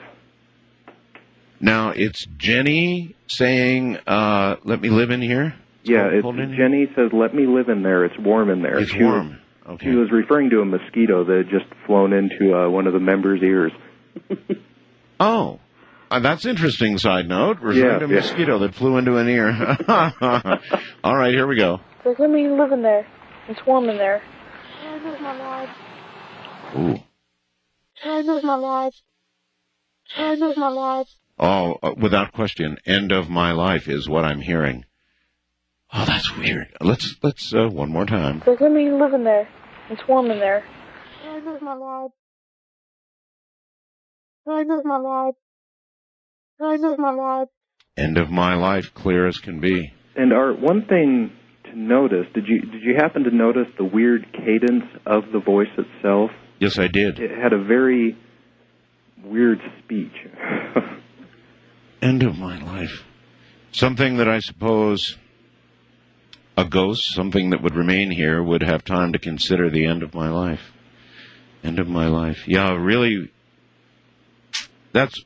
S8: Now, it's Jenny saying, let me live in here?
S14: Yeah, Jenny says, let me live in there. It's warm in there.
S8: It's warm. Okay.
S14: She was referring to a mosquito that had just flown into one of the members' ears.
S8: Oh, that's interesting side note. Referring to a mosquito that flew into an ear. All right, here we go.
S16: So let me live in there. It's warm in there. End of my life.
S8: Ooh.
S16: End of my life. End of my life.
S8: Oh, without question, end of my life is what I'm hearing. Oh, that's weird. Let's one more time.
S16: So let me live in there. It's warm in there. End of my life. End of my life. End of my life.
S8: End of my life, clear as can be.
S14: And Art, one thing to notice, did you happen to notice the weird cadence of the voice itself?
S8: Yes, I did.
S14: It had a very weird speech.
S8: End of my life. Something that I suppose a ghost, something that would remain here, would have time to consider the end of my life. End of my life. Yeah, really, that's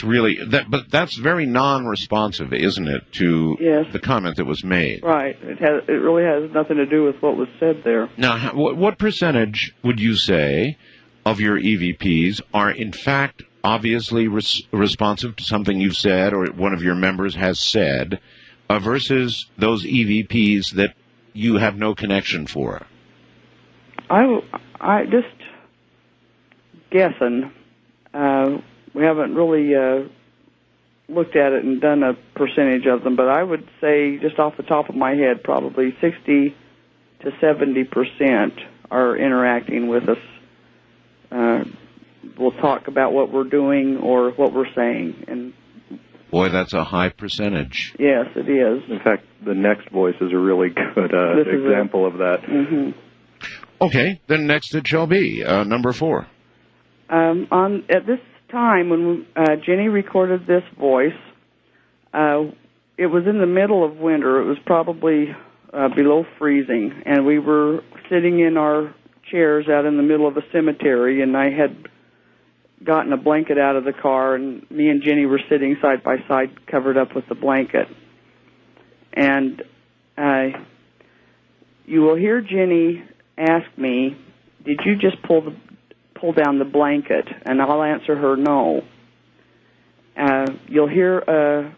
S8: really, but that's very non-responsive, isn't it, to the comment that was made?
S15: Right. It really has nothing to do with what was said there.
S8: Now, what percentage would you say of your EVPs are, in fact, obviously responsive to something you've said or one of your members has said, versus those EVPs that you have no connection for?
S15: I just guessing. We haven't really looked at it and done a percentage of them, but I would say, just off the top of my head, probably 60 to 70% are interacting with us. We'll talk about what we're doing or what we're saying, and
S1: Boy, that's a high percentage.
S15: Yes, it is.
S14: In fact, the next voice is a really good example of that.
S15: Mm-hmm.
S1: Okay, then next it shall be number 4.
S15: At this time when Jenny recorded this voice, it was in the middle of winter. It was probably below freezing, and we were sitting in our chairs out in the middle of a cemetery, and I had gotten a blanket out of the car, and me and Jenny were sitting side by side covered up with the blanket. And you will hear Jenny ask me, "Did you just pull down the blanket?" And I'll answer her, "No." You'll hear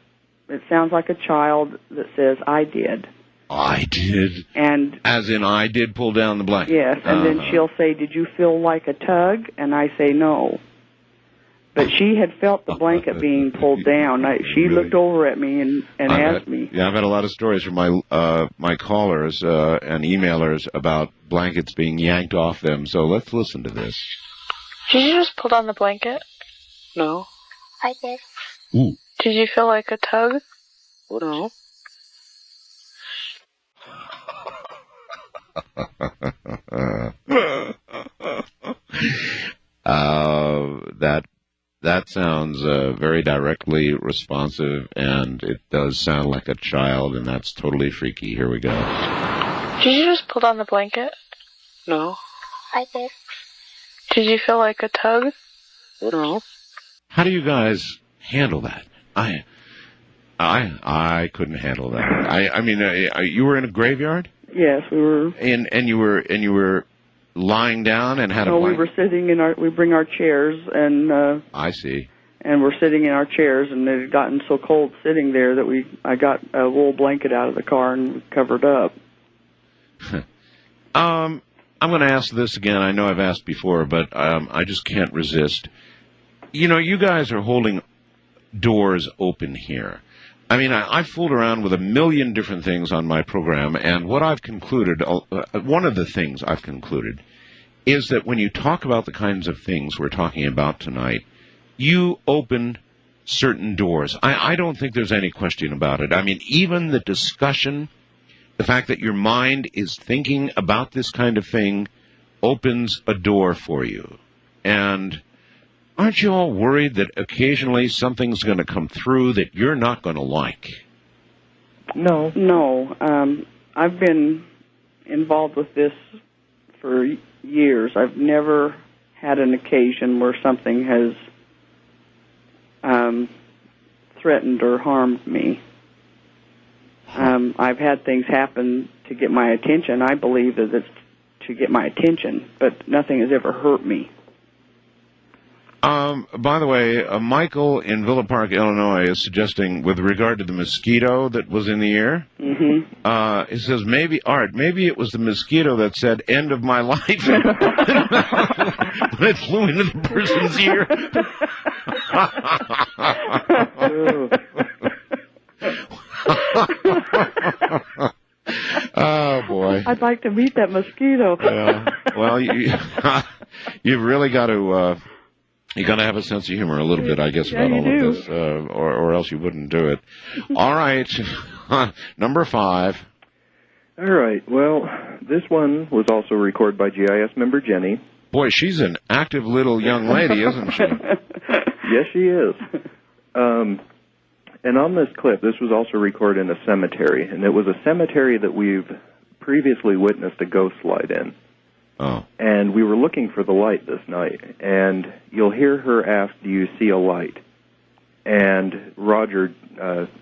S15: it sounds like a child that says, "I did."
S1: I did.
S15: And
S1: as in, I did pull down the blanket.
S15: Yes, and then she'll say, "Did you feel like a tug?" And I say, "No." But she had felt the blanket being pulled down. She looked over at me and asked me.
S1: Yeah, I've had a lot of stories from my callers and emailers about blankets being yanked off them. So let's listen to this.
S6: Did you just pull down the blanket? No.
S16: I did.
S1: Ooh.
S6: Did you feel like a tug?
S16: No.
S1: That sounds very directly responsive, and it does sound like a child, and that's totally freaky. Here we go.
S6: Did you just pull down the blanket?
S16: No. I did.
S6: Did you feel like a tug?
S16: No.
S1: How do you guys handle that? I couldn't handle that. I mean, you were in a graveyard?
S15: Yes, we were.
S1: And you were lying down and had a blanket?
S15: We were sitting in we bring our chairs, and
S1: I see.
S15: And we're sitting in our chairs, and it had gotten so cold sitting there that I got a wool blanket out of the car and covered up.
S1: I'm going to ask this again. I know I've asked before, but I just can't resist. You know, you guys are holding doors open here. I mean, I've fooled around with a million different things on my program, and what I've concluded, one of the things I've concluded, is that when you talk about the kinds of things we're talking about tonight, you open certain doors. I don't think there's any question about it. I mean, even the discussion, the fact that your mind is thinking about this kind of thing, opens a door for you. And aren't you all worried that occasionally something's going to come through that you're not going to like?
S15: No. I've been involved with this for years. I've never had an occasion where something has threatened or harmed me. I've had things happen to get my attention. I believe that it's to get my attention, but nothing has ever hurt me.
S1: By the way, Michael in Villa Park, Illinois, is suggesting, with regard to the mosquito that was in the air, he says, maybe it was the mosquito that said, "End of my life," when it flew into the person's ear. Oh, boy.
S15: I'd like to meet that mosquito.
S1: Well, you've really got to... You got to have a sense of humor a little bit, I guess, about all of this, or else you wouldn't do it. All right, number 5.
S14: All right, well, this one was also recorded by GIS member Jenny.
S1: Boy, she's an active little young lady, isn't she?
S14: Yes, she is. And on this clip, this was also recorded in a cemetery, and it was a cemetery that we've previously witnessed a ghost light in.
S1: Oh.
S14: And we were looking for the light this night, and you'll hear her ask, "Do you see a light?" And Roger,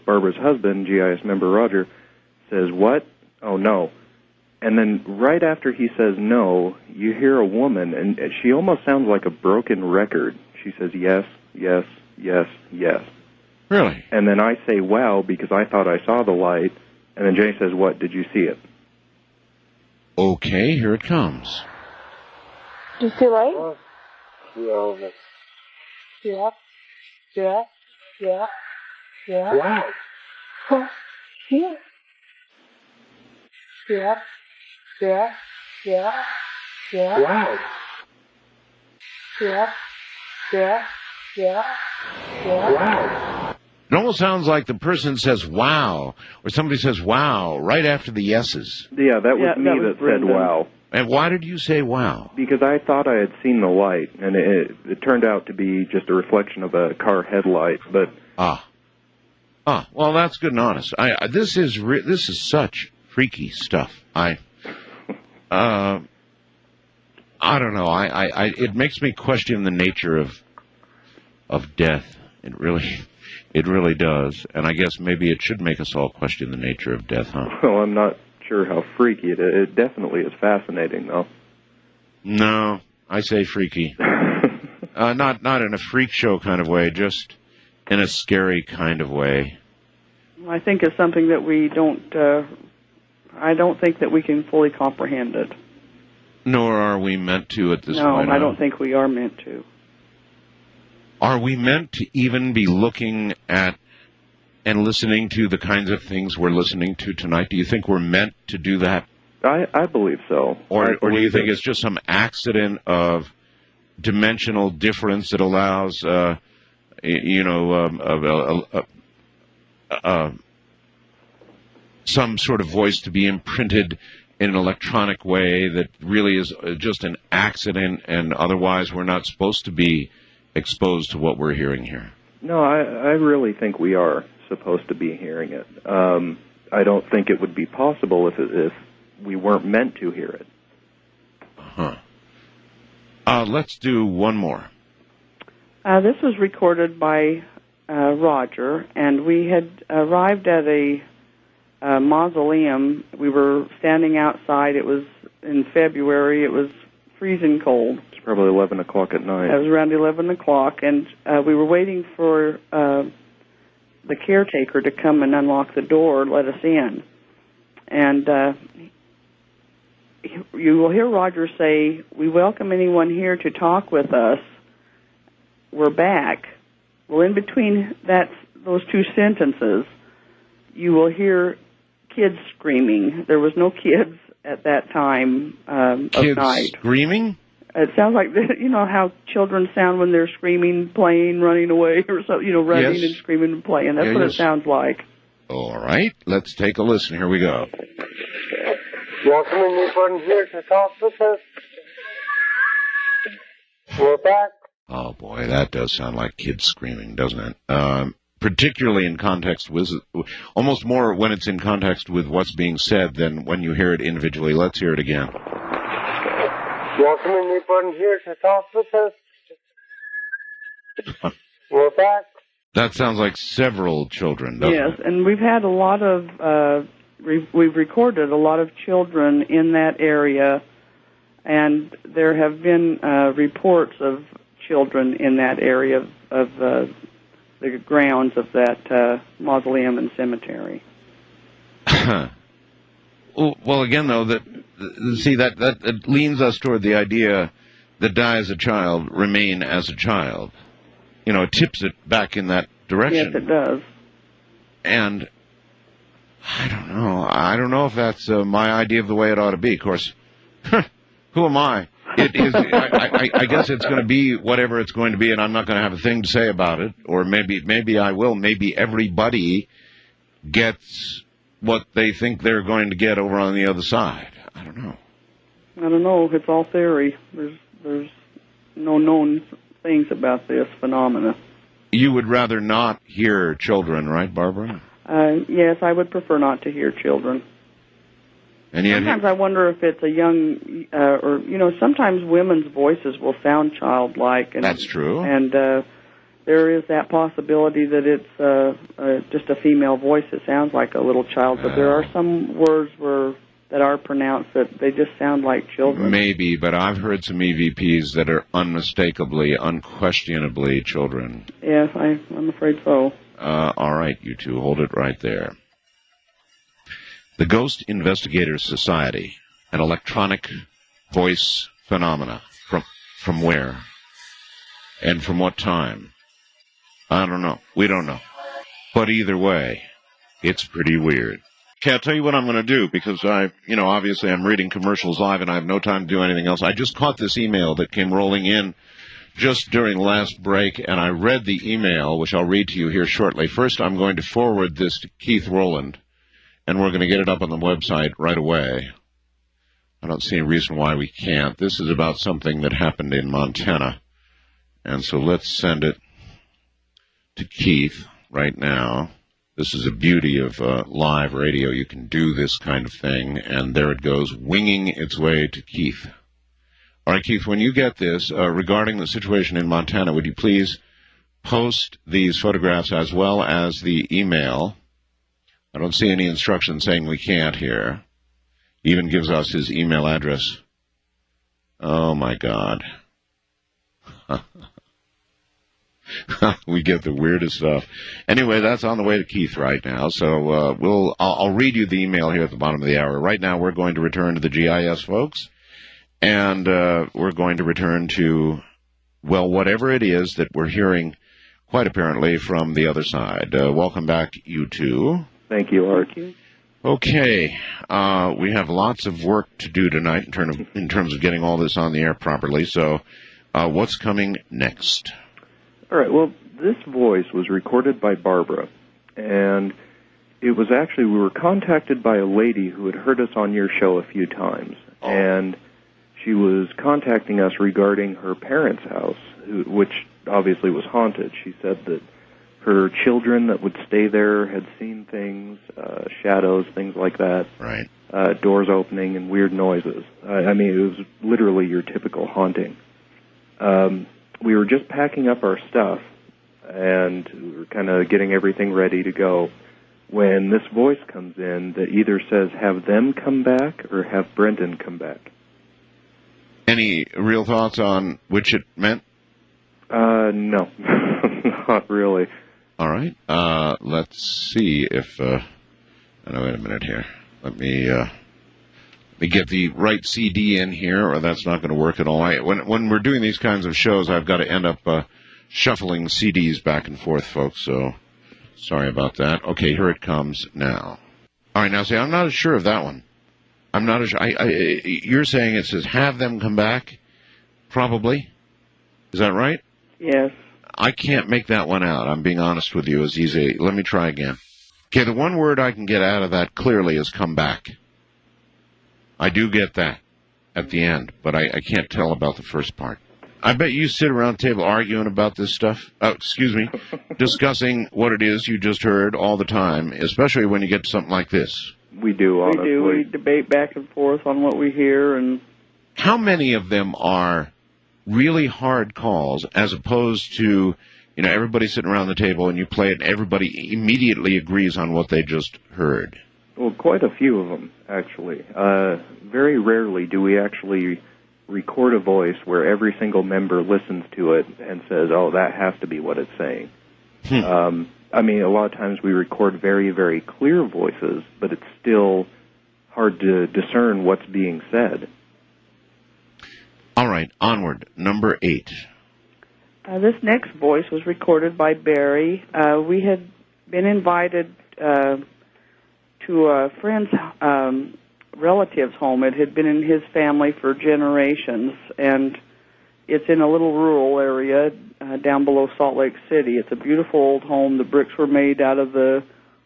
S14: Barbara's husband, GIS member Roger, says, "What? Oh, no." And then right after he says no, you hear a woman, and she almost sounds like a broken record. She says, "Yes, yes, yes, yes."
S1: Really?
S14: And then I say, "Wow," because I thought I saw the light. And then Jenny says, "What? Did you see it?"
S1: Okay, here it comes.
S6: Do you see light?
S16: Yeah.
S6: Yeah. Yeah. Yeah. Yeah.
S16: Wow.
S6: Huh. Yeah. Yeah. Yeah. Yeah. Yeah.
S16: Wow.
S6: Yeah. Yeah. Yeah. Yeah.
S16: Wow.
S8: It almost sounds like the person says wow, or somebody says wow right after the yeses.
S14: Yeah, that was me that said
S23: Brendan.
S14: wow.
S8: And why did you say wow?
S14: Because I thought I had seen the light, and it turned out to be just a reflection of a car headlight. But
S8: well, that's good and honest. This is such freaky stuff. I don't know. It makes me question the nature of death. It really does. And I guess maybe it should make us all question the nature of death, huh?
S14: Well, I'm not sure how freaky it is. It definitely is fascinating, though.
S8: No, I say freaky. Not in a freak show kind of way, just in a scary kind of way.
S15: I think it's something that we don't. I don't think that we can fully comprehend it.
S8: Nor are we meant to at this point.
S15: No, I don't think we are meant to.
S8: Are we meant to even be looking at and listening to the kinds of things we're listening to tonight? Do you think we're meant to do that?
S14: I believe so.
S8: Or do you think it's just some accident of dimensional difference that allows, some sort of voice to be imprinted in an electronic way that really is just an accident, and otherwise we're not supposed to be exposed to what we're hearing here?
S14: No, I really think we are supposed to be hearing it. I don't think it would be possible if we weren't meant to hear it.
S8: Let's do one more.
S15: This was recorded by Roger, and we had arrived at a mausoleum. We were standing outside. It was in February. It was freezing cold.
S14: It's probably 11 o'clock at night.
S15: It was around 11 o'clock, and we were waiting for the caretaker to come and unlock the door and let us in. And you will hear Roger say, "We welcome anyone here to talk with us. We're back." Well, in between those two sentences, you will hear kids screaming. There was no kids at that time of
S8: Kids
S15: night.
S8: screaming?
S15: It sounds like, you know how children sound when they're screaming, playing, running away, or so, running
S8: Yes.
S15: and screaming and playing. That's what it sounds like.
S8: All right, let's take a listen. Here we go.
S16: Welcome anyone here to talk with us. We're back.
S8: Oh, boy, that does sound like kids screaming, doesn't it? Particularly in context with, almost more when it's in context with what's being said than when you hear it individually. Let's hear it again.
S16: Welcome anyone here to talk with us. We're back.
S8: That sounds like several children, doesn't
S15: Yes,
S8: it?
S15: and we've had a lot of, we've recorded a lot of children in that area, and there have been reports of children in that area of the grounds of that mausoleum and cemetery.
S8: Well, again, though, that leans us toward the idea that die as a child, remain as a child. It tips it back in that direction.
S15: Yes, it does.
S8: And I don't know. I don't know if that's my idea of the way it ought to be. Of course, who am I? It is. I guess it's going to be whatever it's going to be, and I'm not going to have a thing to say about it. Or maybe I will. Maybe everybody gets what they think they're going to get over on the other side. I don't know.
S15: I don't know. It's all theory. There's no known things about this phenomena.
S8: You would rather not hear children, right, Barbara?
S15: Yes, I would prefer not to hear children.
S8: And yet,
S15: sometimes I wonder if it's a young, or sometimes women's voices will sound childlike. And,
S8: that's true.
S15: And there is that possibility that it's just a female voice that sounds like a little child. But there are some words that are pronounced that they just sound like children.
S8: Maybe, but I've heard some EVPs that are unmistakably, unquestionably children.
S15: Yes, I'm afraid so.
S8: All right, you two, hold it right there. The Ghost Investigators Society, an electronic voice phenomena. From where? And from what time? I don't know. We don't know. But either way, it's pretty weird. Okay, I'll tell you what I'm going to do, because obviously I'm reading commercials live and I have no time to do anything else. I just caught this email that came rolling in just during the last break, and I read the email, which I'll read to you here shortly. First, I'm going to forward this to Keith Rowland, and we're going to get it up on the website right away. I don't see any reason why we can't. This is about something that happened in Montana, and so let's send it to Keith right now. This is a beauty of live radio. You can do this kind of thing, and there it goes, winging its way to Keith. All right, Keith, when you get this, regarding the situation in Montana, would you please post these photographs as well as the email? I don't see any instructions saying we can't here. He even gives us his email address. Oh, my God. We get the weirdest stuff. Anyway, that's on the way to Keith right now, so I'll read you the email here at the bottom of the hour. Right now, we're going to return to the GIS, folks. And we're going to return to, well, whatever it is that we're hearing, quite apparently, from the other side. Welcome back, you two.
S14: Thank you, Art.
S8: Okay. We have lots of work to do tonight in terms of getting all this on the air properly. So what's coming next?
S14: All right. Well, this voice was recorded by Barbara. And it was actually, we were contacted by a lady who had heard us on your show a few times.
S8: Oh.
S14: And she was contacting us regarding her parents' house, which obviously was haunted. She said that her children that would stay there had seen things, shadows, things like that.
S8: Right.
S14: Doors opening and weird noises. I mean, it was literally your typical haunting. We were just packing up our stuff, and we were kind of getting everything ready to go, when this voice comes in that either says, have them come back or have Brendan come back.
S8: Any real thoughts on which it meant?
S14: No, not really.
S8: All right. Let's see if, wait a minute here. Let me get the right CD in here, or that's not going to work at all. When we're doing these kinds of shows, I've got to end up shuffling CDs back and forth, folks, so sorry about that. Okay, here it comes now. All right, now see, I'm not as sure of that one. I'm not as sure. You're saying it says, have them come back? Probably. Is that right?
S15: Yes.
S8: I can't make that one out. I'm being honest with you, as easy. Let me try again. Okay, the one word I can get out of that clearly is come back. I do get that at the end, but I can't tell about the first part. I bet you sit around the table arguing about this stuff. Discussing what it is you just heard all the time, especially when you get to something like this.
S14: We do, honestly.
S15: We debate back and forth on what we hear. And
S8: how many of them are really hard calls as opposed to, everybody sitting around the table and you play it and everybody immediately agrees on what they just heard?
S14: Well, quite a few of them, actually. Very rarely do we actually record a voice where every single member listens to it and says, oh, that has to be what it's saying. I mean, a lot of times we record very, very clear voices, but it's still hard to discern what's being said.
S8: All right, onward. Number 8.
S15: This next voice was recorded by Barry. We had been invited to a friend's relative's home. It had been in his family for generations, and it's in a little rural area down below Salt Lake City. It's a beautiful old home. The bricks were made out of the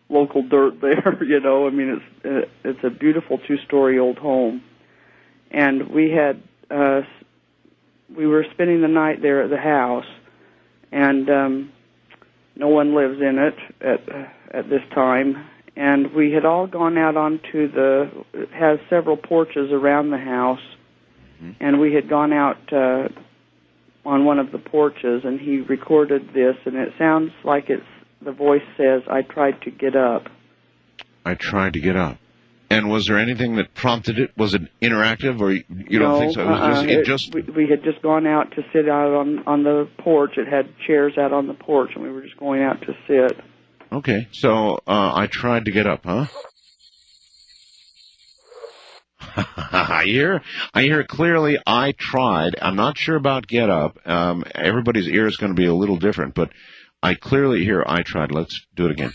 S15: local dirt there, I mean, it's a beautiful 2-story old home. And we had we were spending the night there at the house, and no one lives in it at this time. And we had all gone out onto it has several porches around the house, and we had gone out on one of the porches, and he recorded this, and it sounds like the voice says, I tried to get up.
S8: I tried to get up. And was there anything that prompted it? Was it interactive, or you don't think so?
S15: We had just gone out to sit out on the porch. It had chairs out on the porch, and we were just going out to sit.
S8: Okay, so I tried to get up, huh? I hear clearly I tried. I'm not sure about get up. Everybody's ear is going to be a little different, but I clearly hear I tried. Let's do it again.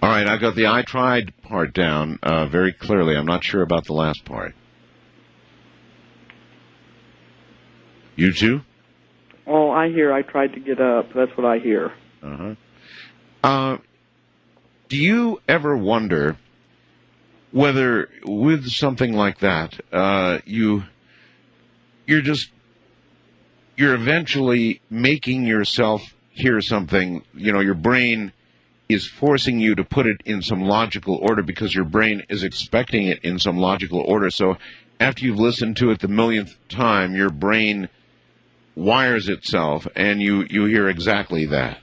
S8: All right, I got the I tried part down very clearly. I'm not sure about the last part. You too?
S15: Oh, I hear. I tried to get up. That's what I hear.
S8: Do you ever wonder whether with something like that, you're eventually making yourself hear something, your brain is forcing you to put it in some logical order because your brain is expecting it in some logical order. So after you've listened to it the millionth time, your brain wires itself and you hear exactly that.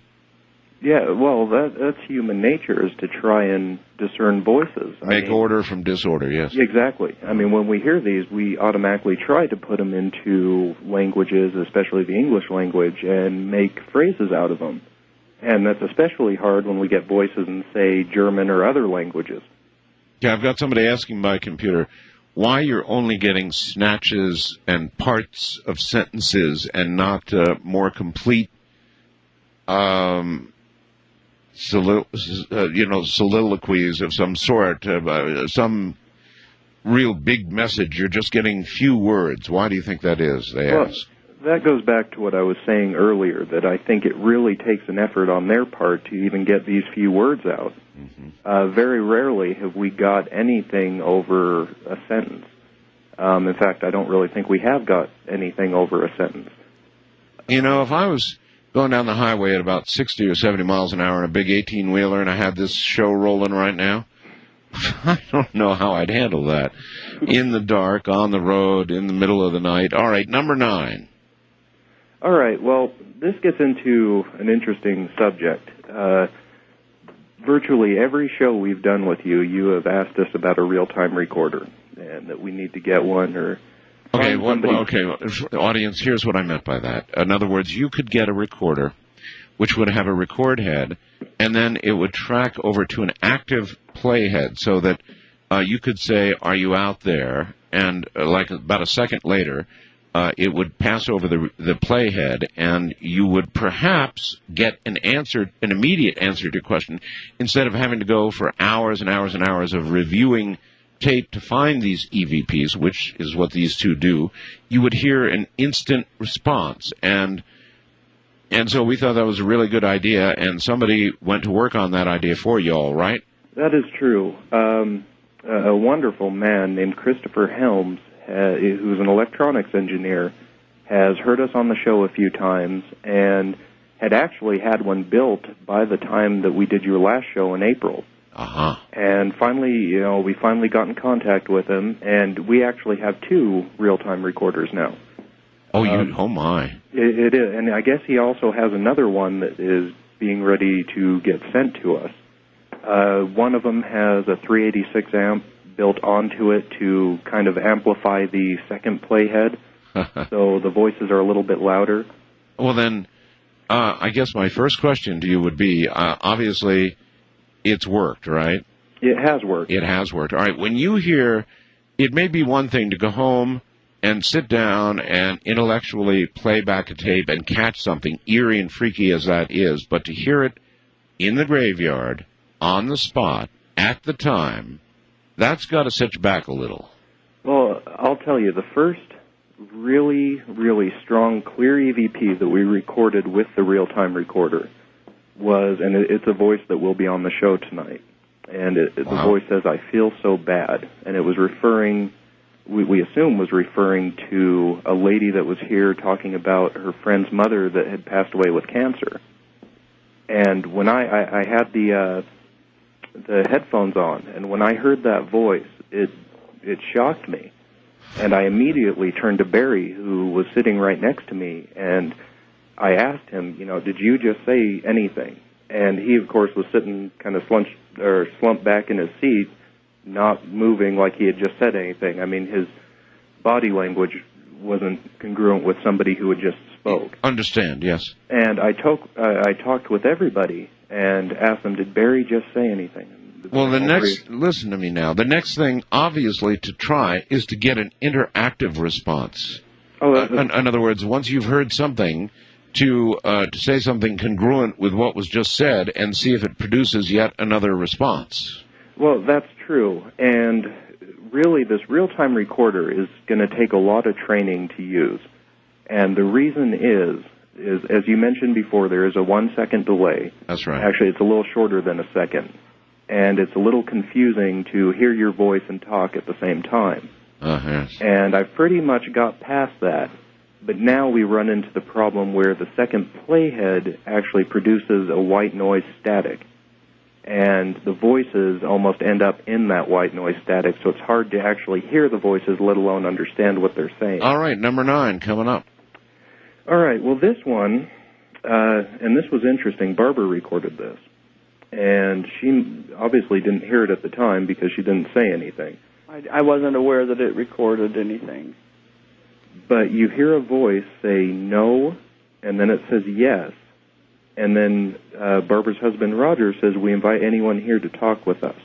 S14: Yeah, well, that's human nature, is to try and discern voices.
S8: Make order from disorder, yes.
S14: Exactly. I mean, when we hear these, we automatically try to put them into languages, especially the English language, and make phrases out of them. And that's especially hard when we get voices in, say, German or other languages.
S8: Yeah, I've got somebody asking my computer why you're only getting snatches and parts of sentences and not more complete soliloquies of some sort, some real big message. You're just getting few words. Why do you think that is, they ask?
S14: That goes back to what I was saying earlier, that I think it really takes an effort on their part to even get these few words out. Very rarely have we got anything over a sentence. In fact, I don't really think we have got anything over a sentence.
S8: If I was going down the highway at about 60 or 70 miles an hour in a big 18-wheeler and I had this show rolling right now, I don't know how I'd handle that. In the dark, on the road, in the middle of the night. All right, number 9.
S14: All right, well, this gets into an interesting subject. Virtually every show we've done with you, you have asked us about a real-time recorder, and that we need to get one or...
S8: Okay, audience, here's what I meant by that. In other words, you could get a recorder, which would have a record head, and then it would track over to an active playhead, so that you could say, "Are you out there?" And like about a second later, it would pass over the playhead, and you would perhaps get an immediate answer to your question, instead of having to go for hours and hours and hours of reviewing tape to find these EVPs, which is what these two do. You would hear an instant response, and so we thought that was a really good idea, and somebody went to work on that idea for you all, right?
S14: That is true. A wonderful man named Christopher Helms, who's an electronics engineer, has heard us on the show a few times and had actually had one built by the time that we did your last show in April. And finally, we finally got in contact with him, and we actually have 2 real-time recorders now.
S8: Oh, oh my.
S14: It is, and I guess he also has another one that is being ready to get sent to us. One of them has a 386 amp built onto it to kind of amplify the second playhead, so the voices are a little bit louder.
S8: Well, then, I guess my first question to you would be, obviously, it's worked, right?
S14: It has worked.
S8: It has worked. All right, when you hear, it may be one thing to go home and sit down and intellectually play back a tape and catch something, eerie and freaky as that is, but to hear it in the graveyard, on the spot, at the time, that's got to set you back a little.
S14: Well, I'll tell you, the first really, really strong, clear EVP that we recorded with the real-time recorder was, and it's a voice that will be on the show tonight, and the voice says, "I feel so bad," and it was referring, we assume was referring to a lady that was here talking about her friend's mother that had passed away with cancer. And when I had the headphones on, and when I heard that voice, it shocked me, and I immediately turned to Barry, who was sitting right next to me, and I asked him, did you just say anything? And he, of course, was sitting kind of slumped back in his seat, not moving like he had just said anything. I mean, his body language wasn't congruent with somebody who had just spoke.
S8: Understand, yes.
S14: And I talked with everybody and asked them, did Barry just say anything?
S8: Well, listen to me now. The next thing, obviously, to try is to get an interactive response. In other words, once you've heard something, to say something congruent with what was just said and see if it produces yet another response.
S14: Well, that's true. And really, this real-time recorder is going to take a lot of training to use. And the reason is, as you mentioned before, there is a 1 second delay.
S8: That's right.
S14: Actually, it's a little shorter than a second. And it's a little confusing to hear your voice and talk at the same time.
S8: Yes.
S14: And I've pretty much got past that. But now we run into the problem where the second playhead actually produces a white noise static. And the voices almost end up in that white noise static, so it's hard to actually hear the voices, let alone understand what they're saying.
S8: All right, number 9 coming up.
S14: All right, well, this one, and this was interesting. Barbara recorded this. And she obviously didn't hear it at the time because she didn't say anything.
S15: I wasn't aware that it recorded anything.
S14: But you hear a voice say no, and then it says yes. And then Barbara's husband, Roger, says, we invite anyone here to talk with us.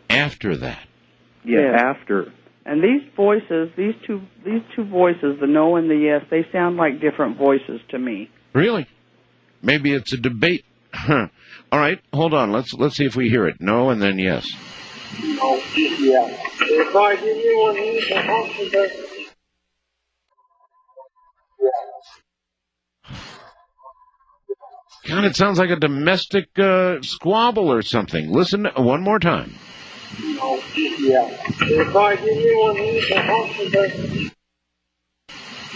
S8: After that?
S14: Yeah, after.
S15: And these voices, these two voices, the no and the yes, they sound like different voices to me.
S8: Really? Maybe it's a debate. All right, hold on. Let's see if we hear it. No and then yes.
S9: No, yeah. If I give you one here, the hospital.
S8: God, it sounds like a domestic squabble or something. Listen one more time.
S9: No, yeah. If I give you one here, the hospital.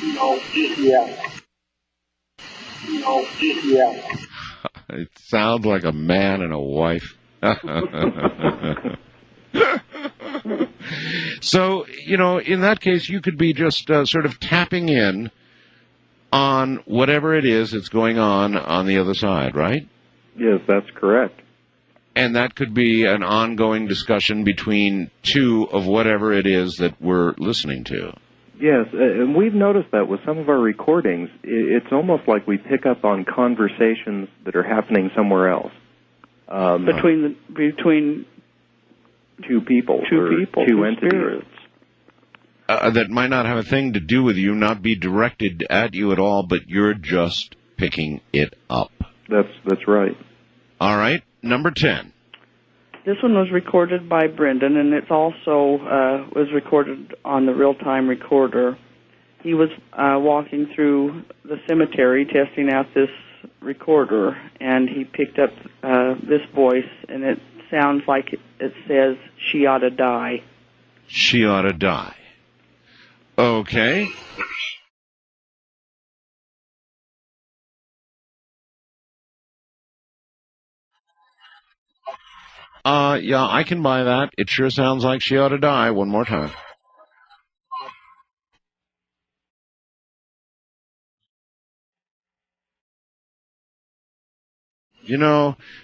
S9: No, yeah. No, yeah.
S8: It sounds like a man and a wife. So, in that case, you could be just sort of tapping in on whatever it is that's going on the other side, right?
S14: Yes, that's correct.
S8: And that could be an ongoing discussion between two of whatever it is that we're listening to.
S14: Yes, and we've noticed that with some of our recordings. It's almost like we pick up on conversations that are happening somewhere else.
S15: Between
S14: two people. Two entities.
S15: Spirits.
S8: That might not have a thing to do with you, not be directed at you at all, but you're just picking it up.
S14: That's right.
S8: All right, number 10.
S15: This one was recorded by Brendan, and it's also was recorded on the real-time recorder. He was walking through the cemetery testing out this recorder, and he picked up this voice, and it sounds like it says, "She ought to die."
S8: She ought to die. Okay. Yeah, I can buy that. It sure sounds like she ought to die. One more time.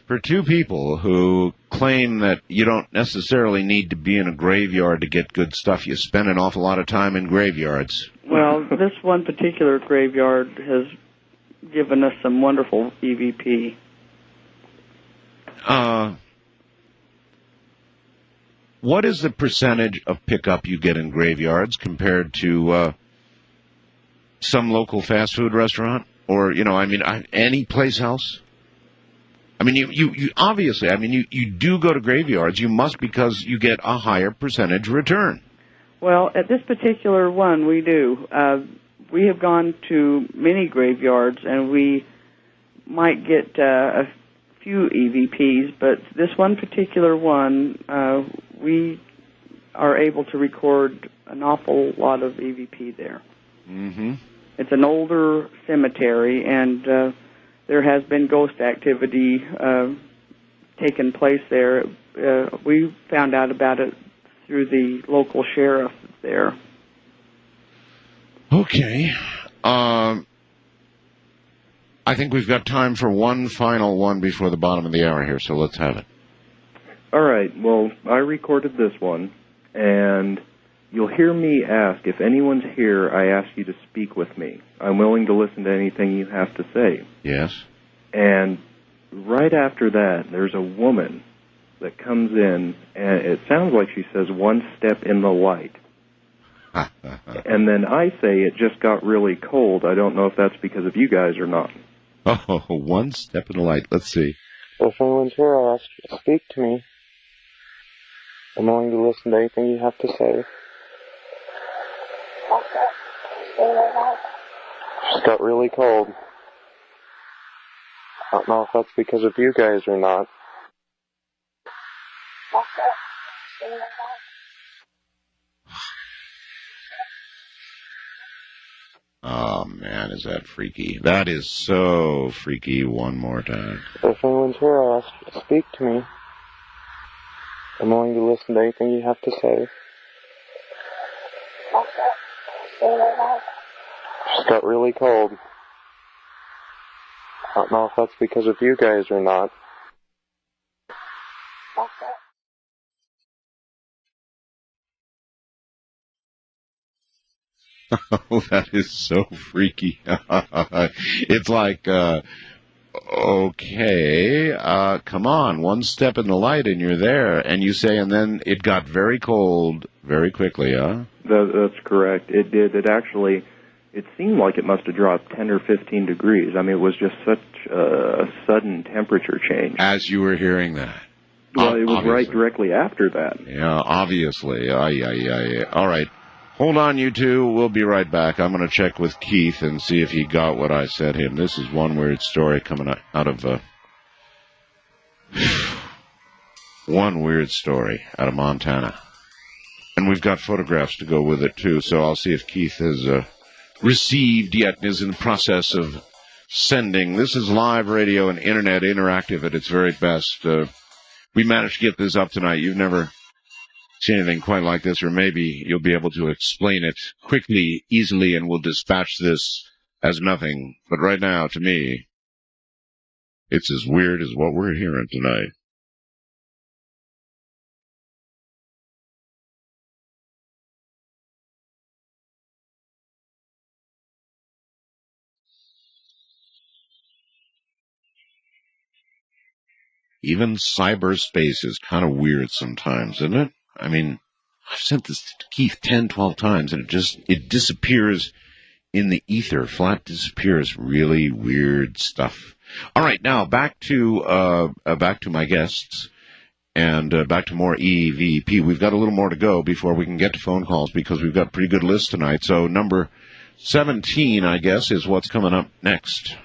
S8: For two people who claim that you don't necessarily need to be in a graveyard to get good stuff, you spend an awful lot of time in graveyards.
S15: Well, this one particular graveyard has given us some wonderful EVP.
S8: What is the percentage of pickup you get in graveyards compared to some local fast food restaurant? Or, any place else? I mean, you obviously, you do go to graveyards. You must, because you get a higher percentage return.
S15: Well, at this particular one, we do. We have gone to many graveyards, and we might get a few EVPs, but this one particular one, we are able to record an awful lot of EVP there.
S8: Mm-hmm.
S15: It's an older cemetery, and there has been ghost activity taking place there. We found out about it through the local sheriff there.
S8: Okay. I think we've got time for one final one before the bottom of the hour here, so let's have it.
S14: All right. Well, I recorded this one, and you'll hear me ask, if anyone's here, I ask you to speak with me. I'm willing to listen to anything you have to say.
S8: Yes.
S14: And right after that, there's a woman that comes in, and it sounds like she says, "One step in the light." And then I say, "It just got really cold." I don't know if that's because of you guys or not.
S8: Oh, one step in the light. Let's see.
S17: If anyone's here, I'll ask you to speak to me. I'm willing to listen to anything you have to say. Just got really cold. I don't know if that's because of you guys or not.
S8: Oh, man, is that freaky. That is so freaky. One more time.
S17: If anyone's here, I'll ask you to speak to me. I'm willing to listen to anything you have to say. Just got really cold. I don't know if that's because of you guys or not.
S8: Oh, that is so freaky. It's like, okay, come on, one step in the light and you're there. And you say, and then it got very cold very quickly, huh?
S14: That's correct. It did. It actually, it seemed like it must have dropped 10 or 15 degrees. I mean, it was just such a sudden temperature change.
S8: As you were hearing that.
S14: Well, it was
S8: obviously.
S14: right directly after that.
S8: Yeah, obviously. All right. Hold on, you two. We'll be right back. I'm going to check with Keith and see if he got what I said him. This is one weird story coming out of one weird story out of Montana. And we've got photographs to go with it, too, so I'll see if Keith has received yet and is in the process of sending. This is live radio and internet interactive at its very best. We managed to get this up tonight. You've never seen anything quite like this, or maybe you'll be able to explain it quickly, easily, and we'll dispatch this as nothing. But right now, to me, it's as weird as what we're hearing tonight. Even cyberspace is kind of weird sometimes, isn't it? I mean, I've sent this to Keith 10, 12 times, and it disappears in the ether. Flat disappears. Really weird stuff. All right, now back to my guests, and back to more EVP. We've got a little more to go before we can get to phone calls, because we've got a pretty good list tonight. So number 17, I guess, is what's coming up next.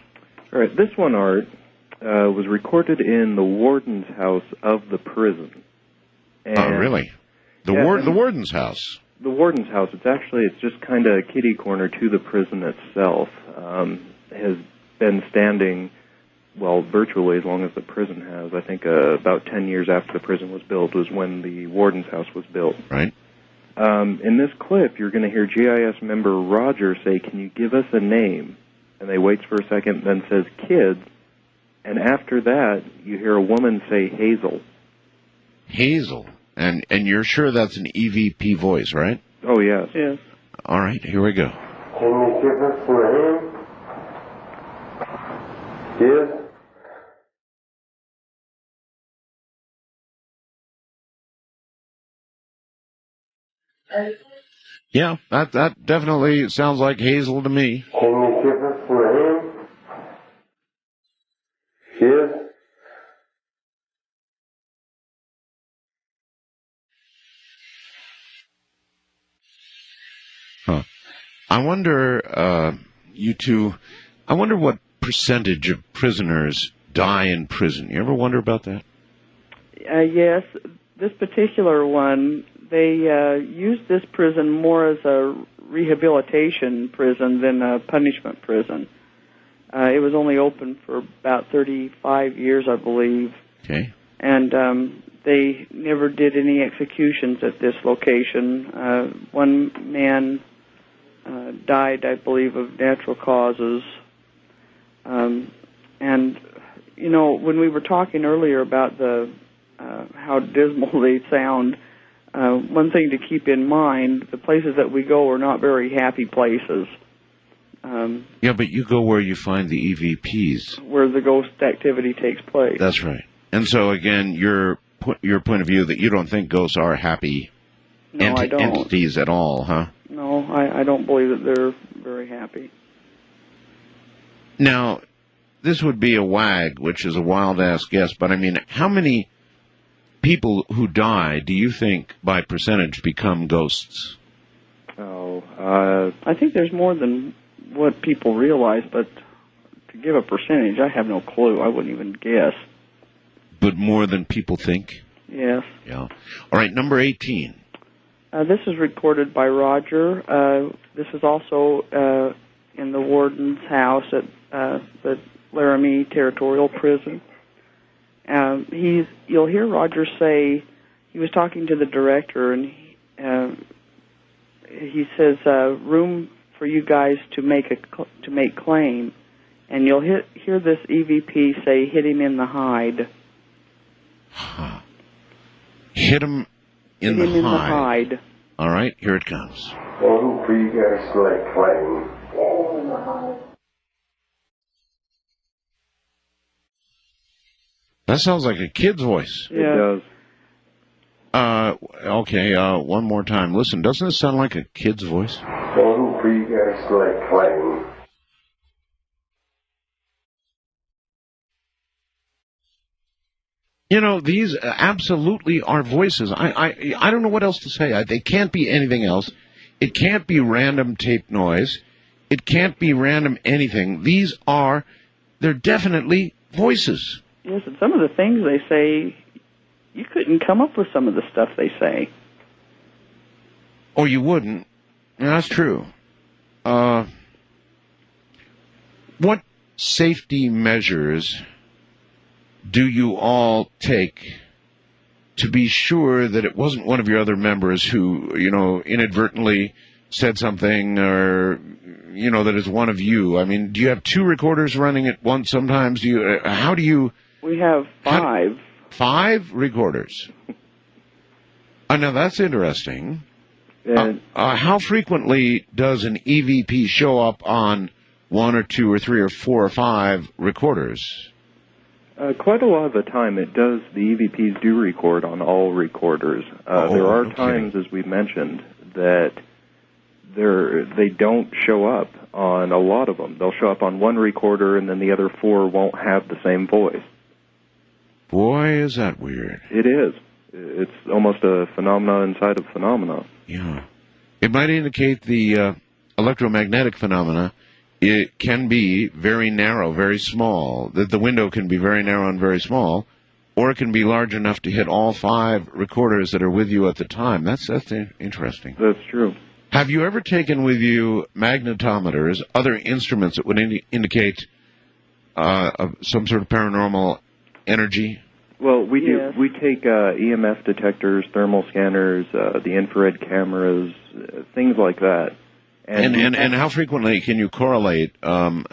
S14: All right, this one, Art, was recorded in the warden's house of the prison. And,
S8: oh, really? The warden's house?
S14: The warden's house. It's just kind of kitty corner to the prison itself. Has been standing, well, virtually as long as the prison has. I think about 10 years after the prison was built was when the warden's house was built.
S8: Right.
S14: In this clip, you're going to hear GIS member Roger say, "Can you give us a name?" And they waits for a second, then says, "Kids." And after that, you hear a woman say, "Hazel."
S8: Hazel. And you're sure that's an EVP voice, right?
S14: Oh, yes.
S15: Yes.
S8: All right, here we go.
S17: Can you give us a name? Yes?
S8: Yeah, that definitely sounds like Hazel to me.
S17: Can you give us a name? Yes?
S8: Huh. I wonder, you two, I wonder what percentage of prisoners die in prison. You ever wonder about that?
S15: Yes. This particular one, they used this prison more as a rehabilitation prison than a punishment prison. It was only open for about 35 years, I believe.
S8: Okay.
S15: And they never did any executions at this location. One man died, I believe, of natural causes. And, you know, when we were talking earlier about the how dismal they sound, one thing to keep in mind, the places that we go are not very happy places.
S8: Yeah, but you go where you find the EVPs.
S15: Where the ghost activity takes place.
S8: That's right. And so, again, your point of view that you don't think ghosts are happy
S15: I don't.
S8: entities at all, huh?
S15: No, I don't believe that they're very happy.
S8: Now, this would be a wag, which is a wild-ass guess, but, I mean, how many people who die do you think, by percentage, become ghosts?
S15: I think there's more than what people realize, but to give a percentage, I have no clue. I wouldn't even guess.
S1: But more than people think?
S15: Yes.
S1: Yeah. All right, number 18.
S15: This is recorded by Roger. This is also in the warden's house at the Laramie Territorial Prison. You'll hear Roger say, he was talking to the director, and he says, room for you guys to make claim. And you'll hear this EVP say, hit him in the hide.
S1: Hit him in the hide. All right, here it comes.
S18: Room for you guys to make claim.
S1: That sounds like a kid's voice.
S15: Yeah. It does.
S1: Okay, one more time. Listen, doesn't it sound like a kid's voice?
S18: Room for you guys to make claim.
S1: You know, these absolutely are voices. I don't know what else to say. They can't be anything else. It can't be random tape noise. It can't be random anything. They're definitely voices.
S15: Yes, and some of the things they say, you couldn't come up with some of the stuff they say.
S1: Oh, you wouldn't? Yeah, that's true. What safety measures do you all take to be sure that it wasn't one of your other members who, inadvertently said something or, that is one of you? I mean, do you have two recorders running at once sometimes?
S15: We have 5.
S1: 5 recorders? Now, that's interesting. How frequently does an EVP show up on 1 or 2 or 3 or 4 or 5 recorders?
S14: Quite a lot of the time, the EVPs do record on all recorders. There are times, as we mentioned, that they don't show up on a lot of them. They'll show up on one recorder, and then the other 4 won't have the same voice.
S1: Boy, is that weird.
S14: It is. It's almost a phenomena inside of phenomena.
S1: Yeah. It might indicate the electromagnetic phenomena. It can be very narrow, very small, that the window can be very narrow and very small, or it can be large enough to hit all 5 recorders that are with you at the time. That's interesting.
S14: That's true.
S1: Have you ever taken with you magnetometers, other instruments that would indicate some sort of paranormal energy?
S14: Well, we do. We take EMF detectors, thermal scanners, the infrared cameras, things like that.
S1: And how frequently can you correlate an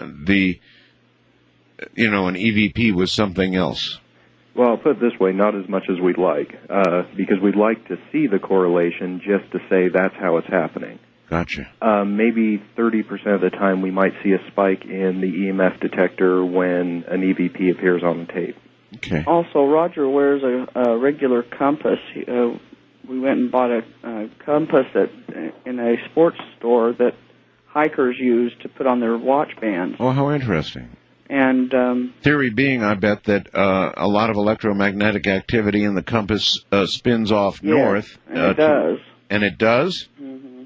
S1: EVP with something else?
S14: Well, I'll put it this way, not as much as we'd like, because we'd like to see the correlation just to say that's how it's happening.
S1: Gotcha.
S14: Maybe 30% of the time we might see a spike in the EMF detector when an EVP appears on the tape.
S1: Okay.
S15: Also, Roger wears a regular compass. We went and bought a compass in a sports store that hikers use to put on their watch bands.
S1: Oh, how interesting.
S15: And
S1: theory being, I bet, that a lot of electromagnetic activity in the compass spins off north.
S15: And it does.
S1: And it does?
S15: Mm-hmm.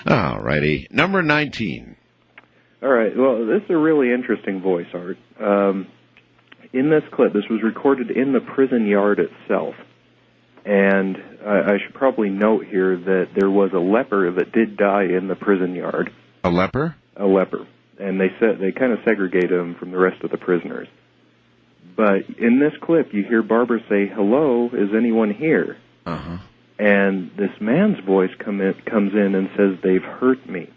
S1: All righty. Number 19.
S14: All right. Well, this is a really interesting voice, Art. In this clip, this was recorded in the prison yard itself. And I should probably note here that there was a leper that did die in the prison yard.
S1: A leper?
S14: A leper. And they kind of segregated him from the rest of the prisoners. But in this clip, you hear Barbara say, "Hello, is anyone here?"
S1: Uh-huh.
S14: And this man's voice comes in and says, "They've hurt me."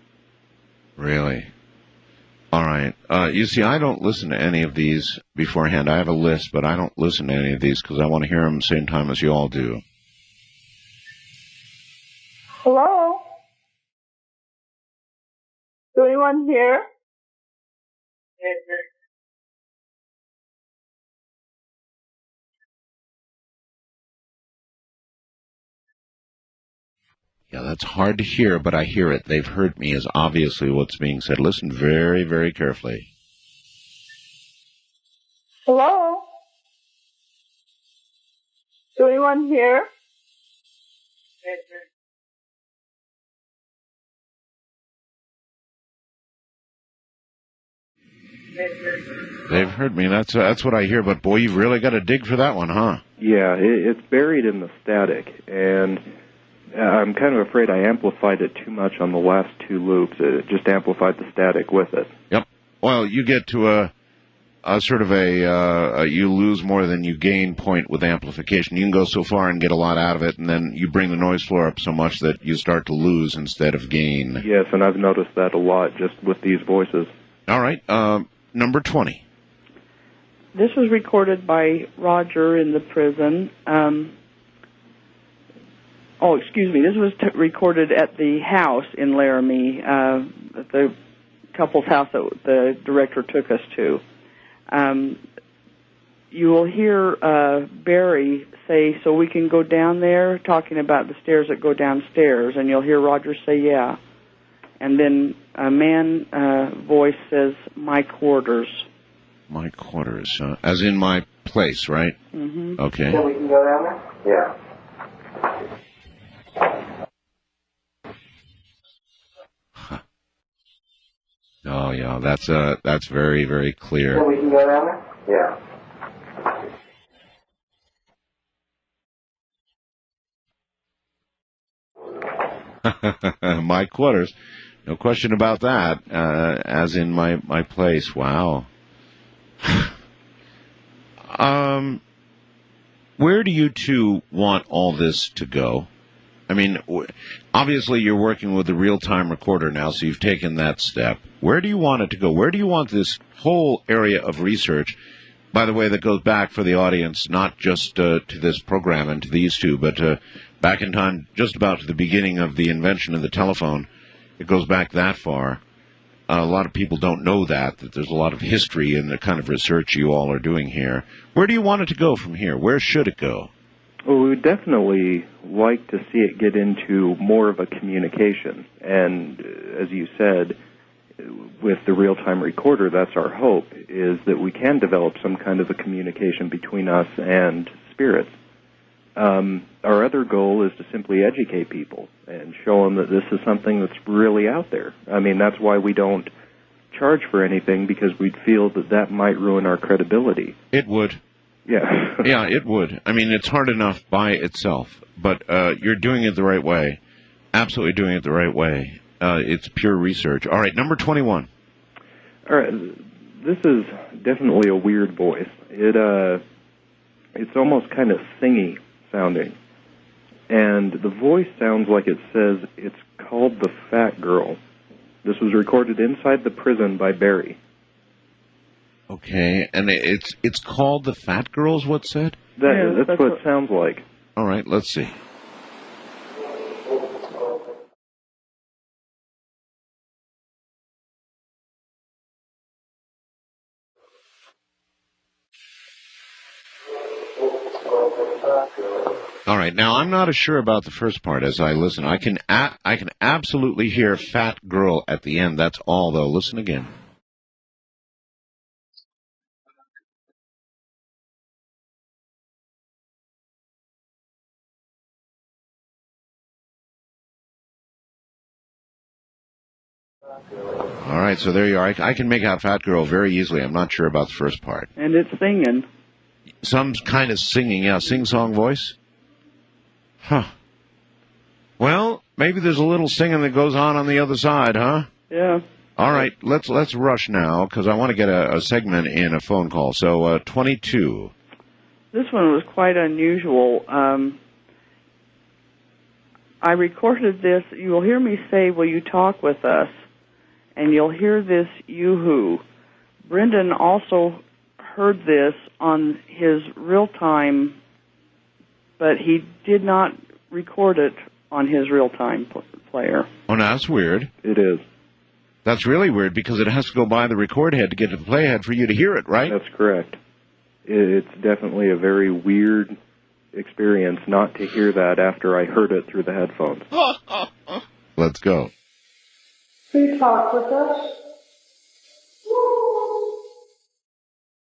S1: Really? All right. You see, I don't listen to any of these beforehand. I have a list, but I don't listen to any of these because I want to hear them the same time as you all do.
S23: Hello? Is anyone here?
S1: Yeah, that's hard to hear, but I hear it. They've heard me is obviously what's being said. Listen very, very carefully.
S23: Hello? Is anyone here?
S8: They've heard me. That's what I hear. But boy, you've really got to dig for that one, huh?
S14: Yeah, it's buried in the static, and I'm kind of afraid I amplified it too much on the last two loops. It just amplified the static with it.
S8: Yep. Well, you get to a sort of a you lose more than you gain point with amplification. You can go so far and get a lot out of it, and then you bring the noise floor up so much that you start to lose instead of gain.
S14: Yes, and I've noticed that a lot just with these voices.
S8: All right, number 20.
S15: This was recorded by Roger in the prison. This was recorded at the house in Laramie, at the couple's house that the director took us to. You will hear Barry say, "So we can go down there," talking about the stairs that go downstairs, and you'll hear Roger say, "Yeah." And then a man voice says, "My quarters."
S8: My quarters, as in my place, right?
S15: Mm-hmm.
S8: Okay.
S18: So we can go down there? Yeah.
S8: Oh yeah, that's very, very clear.
S18: So we can go down there?
S8: Yeah. My quarters. No question about that. As in my place. Wow. Where do you two want all this to go? I mean, obviously you're working with a real-time recorder now, so you've taken that step. Where do you want it to go? Where do you want this whole area of research, by the way, that goes back for the audience, not just to this program and to these two, but back in time, just about to the beginning of the invention of the telephone. It goes back that far. A lot of people don't know that there's a lot of history in the kind of research you all are doing here. Where do you want it to go from here? Where should it go?
S14: Well, we would definitely like to see it get into more of a communication. And as you said, with the real-time recorder, that's our hope, is that we can develop some kind of a communication between us and spirits. Our other goal is to simply educate people and show them that this is something that's really out there. I mean, that's why we don't charge for anything, because we'd feel that might ruin our credibility.
S8: It would.
S14: Yeah.
S8: Yeah, it would. I mean, it's hard enough by itself, but you're doing it the right way. Absolutely doing it the right way. It's pure research. All right, number 21.
S14: All right, this is definitely a weird voice. It's almost kind of singy sounding, and the voice sounds like it says it's called the Fat Girl. This was recorded inside the prison by Barry.
S8: Okay, and it's called the Fat Girl, is what said?
S14: That's what it sounds like.
S8: All right, let's see. All right, now I'm not as sure about the first part as I listen. I can absolutely hear Fat Girl at the end. That's all, though. Listen again. All right, so there you are. I can make out Fat Girl very easily. I'm not sure about the first part.
S15: And it's singing.
S8: Some kind of singing, yeah, sing-song voice? Huh. Well, maybe there's a little singing that goes on the other side, huh?
S15: Yeah.
S8: All right, let's rush now, because I want to get a segment in a phone call. So, 22.
S15: This one was quite unusual. I recorded this. You will hear me say, "Will you talk with us?" And you'll hear this yoo-hoo. Brendan also heard this on his real-time, but he did not record it on his real-time player.
S8: Oh, no, that's weird.
S14: It is.
S8: That's really weird, because it has to go by the record head to get to the playhead for you to hear it, right?
S14: That's correct. It's definitely a very weird experience not to hear that after I heard it through the headphones.
S8: Let's go.
S16: Please talk with us.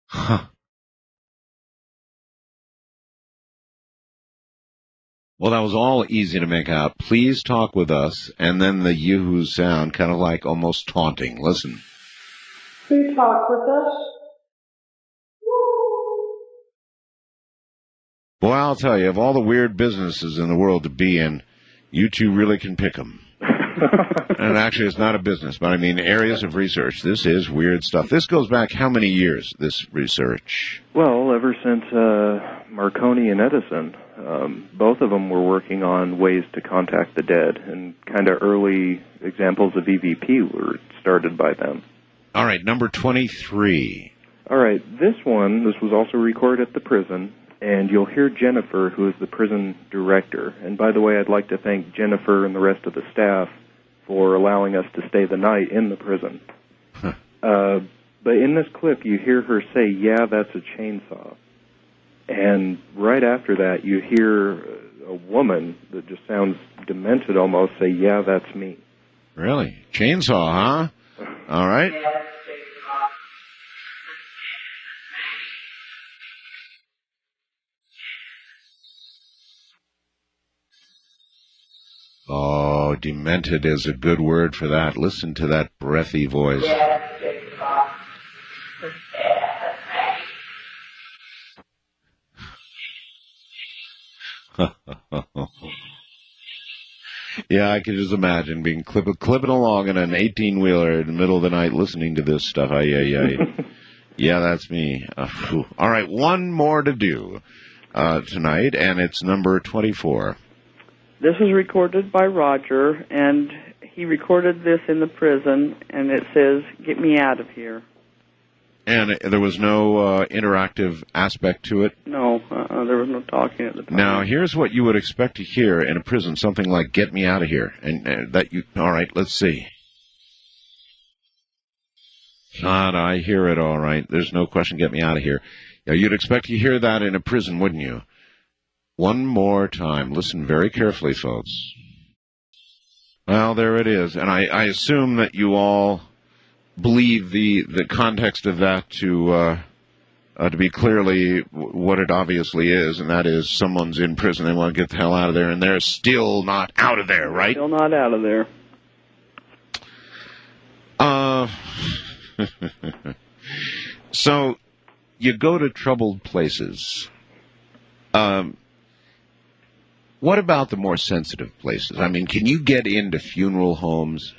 S8: Huh. Well, that was all easy to make out. Please talk with us, and then the yoo-hoos sound kind of like almost taunting. Listen.
S16: Please talk with us.
S8: Well, I'll tell you, of all the weird businesses in the world to be in, you two really can pick them. And actually, it's not a business, but I mean areas of research. This is weird stuff. This goes back how many years, this research?
S14: Well, ever since Marconi and Edison. Both of them were working on ways to contact the dead, and kind of early examples of EVP were started by them.
S8: All right, number 23.
S14: All right, this was also recorded at the prison, and you'll hear Jennifer, who is the prison director. And by the way, I'd like to thank Jennifer and the rest of the staff for allowing us to stay the night in the prison. But in this clip, you hear her say, "Yeah, that's a chainsaw." And right after that, you hear a woman that just sounds demented almost say, "Yeah, that's me."
S8: Really? Chainsaw, huh? All right. Oh, demented is a good word for that. Listen to that breathy voice. Yeah, I can just imagine being clipping along in an 18-wheeler in the middle of the night listening to this stuff. Yeah, that's me. All right, one more to do tonight, and it's number 24.
S15: This was recorded by Roger, and he recorded this in the prison, and it says, "Get me out of here."
S8: And there was no interactive aspect to it?
S15: No, there was no talking at the time.
S8: Now, here's what you would expect to hear in a prison, something like, "Get me out of here." All right, let's see. God, I hear it all right. There's no question, "Get me out of here." Yeah, you'd expect to hear that in a prison, wouldn't you? One more time. Listen very carefully, folks. Well, there it is. And I assume that you all believe the context of that to be clearly what it obviously is, and that is someone's in prison, they want to get the hell out of there, and they're still not out of there, right?
S15: Still not out of there.
S8: So, you go to troubled places. What about the more sensitive places? I mean, can you get into funeral homes?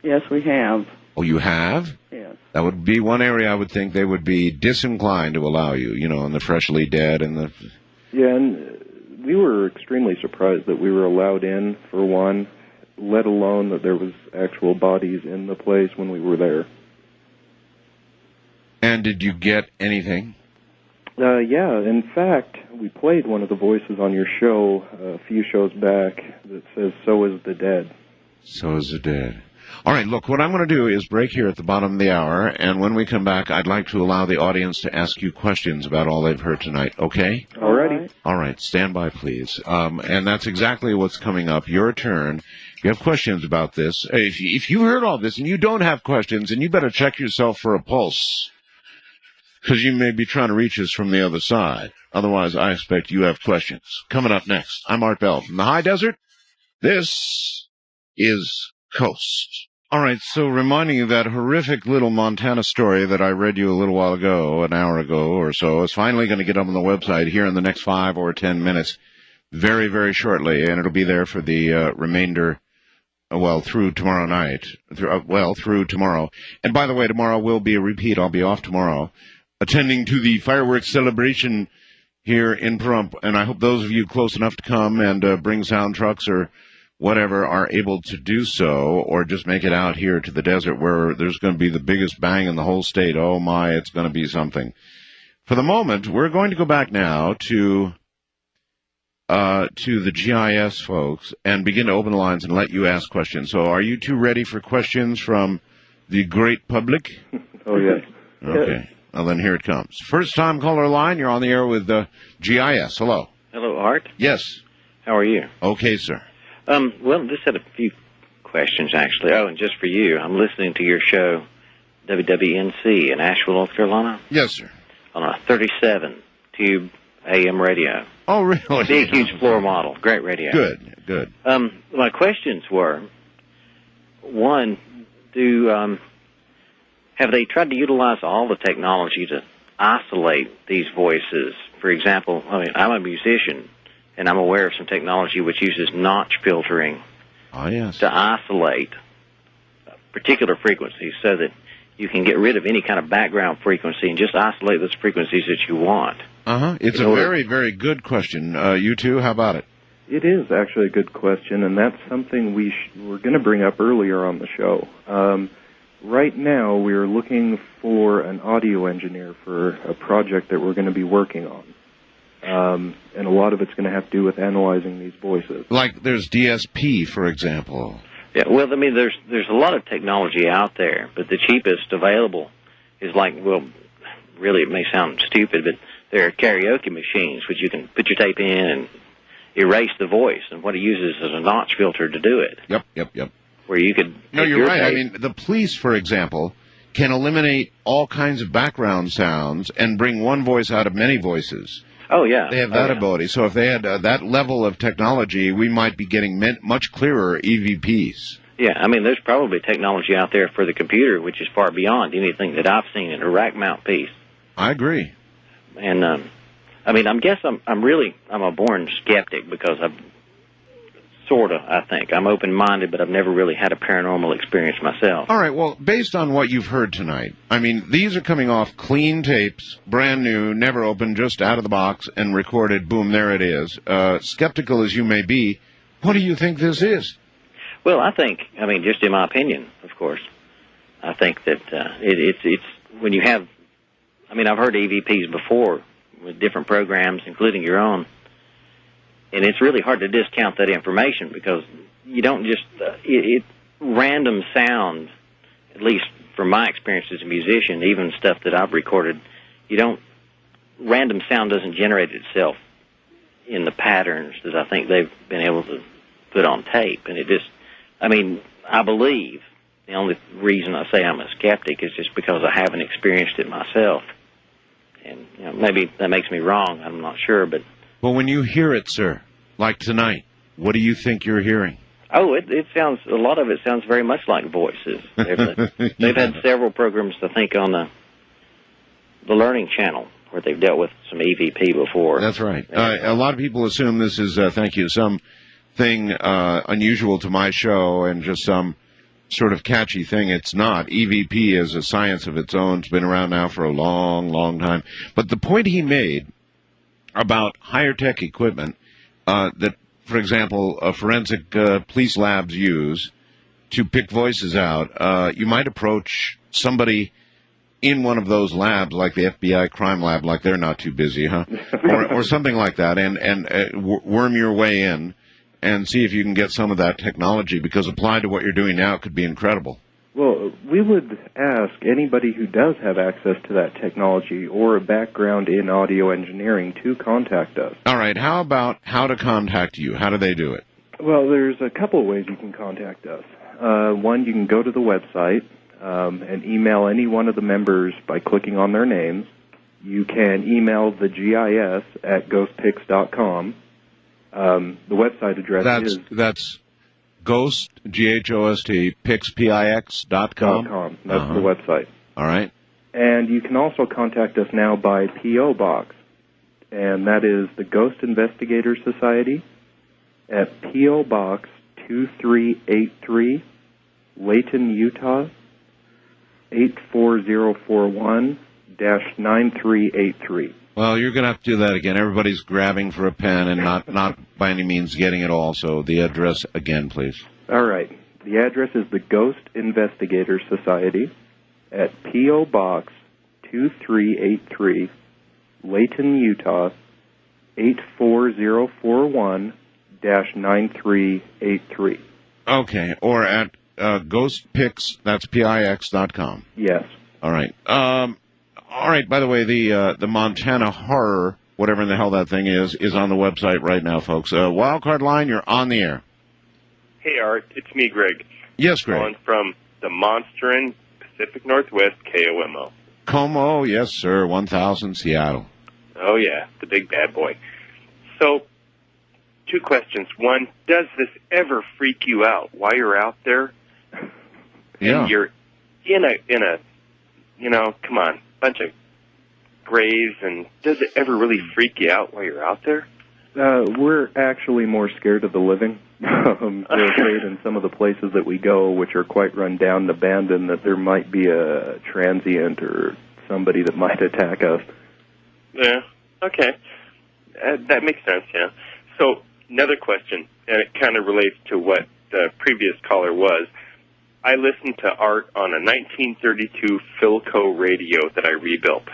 S15: Yes, we have.
S8: Oh, you have?
S15: Yes.
S8: That would be one area I would think they would be disinclined to allow you, and the freshly dead and the...
S14: Yeah, and we were extremely surprised that we were allowed in, for one, let alone that there was actual bodies in the place when we were there.
S8: And did you get anything?
S14: Yeah, in fact, we played one of the voices on your show a few shows back that says, "So is the dead."
S8: So is the dead. All right, look, what I'm going to do is break here at the bottom of the hour, and when we come back, I'd like to allow the audience to ask you questions about all they've heard tonight, okay?
S14: Alrighty.
S8: All right, stand by, please. And that's exactly what's coming up. Your turn. If you have questions about this, if you heard all this and you don't have questions, then you better check yourself for a pulse, because you may be trying to reach us from the other side. Otherwise, I expect you have questions. Coming up next, I'm Art Bell from the High Desert. This is Coast. All right, so reminding you that horrific little Montana story that I read you a little while ago, an hour ago or so, is finally going to get up on the website here in the next 5 or 10 minutes, very, very shortly, and it'll be there for the remainder, through tomorrow night, through tomorrow. And by the way, tomorrow will be a repeat. I'll be off tomorrow, attending to the fireworks celebration here in Pahrump, and I hope those of you close enough to come and bring sound trucks or whatever are able to do so, or just make it out here to the desert where there's going to be the biggest bang in the whole state. Oh my, it's going to be something. For the moment, we're going to go back now to the GIS folks and begin to open the lines and let you ask questions. So are you two ready for questions from the great public?
S14: Oh, yes.
S8: Okay. Well, then here it comes. First time caller line, you're on the air with GIS. Hello.
S19: Hello, Art.
S8: Yes.
S19: How are you?
S8: Okay, sir.
S19: Just had a few questions, actually. Oh, and just for you, I'm listening to your show, WWNC, in Asheville, North Carolina.
S8: Yes, sir.
S19: On a 37 tube AM radio.
S8: Oh, really?
S19: Big, huge floor model. Great radio.
S8: Good.
S19: My questions were, one, have they tried to utilize all the technology to isolate these voices? For example, I'm a musician, and I'm aware of some technology which uses notch filtering to isolate particular frequencies so that you can get rid of any kind of background frequency and just isolate those frequencies that you want.
S8: It's a very, very good question. You two, how about it?
S14: It is actually a good question, and that's something we're going to bring up earlier on the show. Right now, we're looking for an audio engineer for a project that we're going to be working on. And a lot of it's going to have to do with analyzing these voices.
S8: Like there's DSP, for example.
S19: Yeah, well, I mean, there's a lot of technology out there, but the cheapest available is really it may sound stupid, but there are karaoke machines which you can put your tape in and erase the voice, and what it uses is a notch filter to do it.
S8: Yep.
S19: Where you could...
S8: No, you're right. I mean, the police, for example, can eliminate all kinds of background sounds and bring one voice out of many voices.
S19: Oh, yeah.
S8: They have that ability. So if they had that level of technology, we might be getting much clearer EVPs.
S19: Yeah, I mean, there's probably technology out there for the computer which is far beyond anything that I've seen in a rack mount piece.
S8: I agree.
S19: And, I mean, I'm a born skeptic because I think. I'm open-minded, but I've never really had a paranormal experience myself.
S8: All right, well, based on what you've heard tonight, I mean, these are coming off clean tapes, brand new, never opened, just out of the box and recorded, boom, there it is. Skeptical as you may be, what do you think this is?
S19: Well, I think, just in my opinion, of course, I think that it's when you have, I've heard EVPs before with different programs, including your own, and it's really hard to discount that information because you don't just, random sound, at least from my experience as a musician, even stuff that I've recorded, random sound doesn't generate itself in the patterns that I think they've been able to put on tape. And I believe, the only reason I say I'm a skeptic is just because I haven't experienced it myself. And, maybe that makes me wrong, I'm not sure, but...
S8: Well, when you hear it, sir, like tonight, what do you think you're hearing?
S19: Oh, a lot of it sounds very much like voices. They've had several programs, I think, on the Learning Channel where they've dealt with some EVP before.
S8: That's right. A lot of people assume this is, something unusual to my show and just some sort of catchy thing. It's not. EVP is a science of its own. It's been around now for a long, long time. But the point he made about higher tech equipment that, for example, forensic police labs use to pick voices out, you might approach somebody in one of those labs, like the FBI crime lab, like they're not too busy, huh? or something like that, and worm your way in and see if you can get some of that technology, because applied to what you're doing now, it could be incredible.
S14: Well, we would ask anybody who does have access to that technology or a background in audio engineering to contact us.
S8: All right, how about how to contact you? How do they do it?
S14: Well, there's a couple of ways you can contact us. One, you can go to the website and email any one of the members by clicking on their names. You can email the GIS at ghostpix.com. The website address
S8: That's Ghost, G-H-O-S-T, Pix, P-I-X.com.
S14: That's the website.
S8: All right.
S14: And you can also contact us now by P.O. Box, and that is the Ghost Investigator Society at P.O. Box 2383, Layton, Utah, 84041-9383.
S8: Well, you're going to have to do that again. Everybody's grabbing for a pen and not by any means getting it all. So the address again, please.
S14: All right. The address is the Ghost Investigator Society at P.O. Box 2383, Layton, Utah, 84041-9383.
S8: Okay. Or at GhostPix, that's P-I-X.com.
S14: Yes.
S8: All right. All right, by the way, the Montana Horror, whatever in the hell that thing is on the website right now, folks. Wildcard line, you're on the air.
S3: Hey, Art, it's me, Greg.
S8: Yes, Greg.
S3: Calling from the Monsterin, Pacific Northwest, KOMO.
S8: Como, yes, sir, 1000 Seattle.
S3: Oh, yeah, the big bad boy. So, 2 questions. One, does this ever freak you out while you're out there?
S8: Yeah.
S3: And you're in a, you know, come on, bunch of graves, and does it ever really freak you out while you're out there?
S14: We're actually more scared of the living. We're afraid in some of the places that we go, which are quite run down and abandoned, that there might be a transient or somebody that might attack us.
S3: Yeah, okay. That makes sense, yeah. So, another question, and it kind of relates to what the previous caller was. I listened to Art on a 1932 Philco radio that I rebuilt.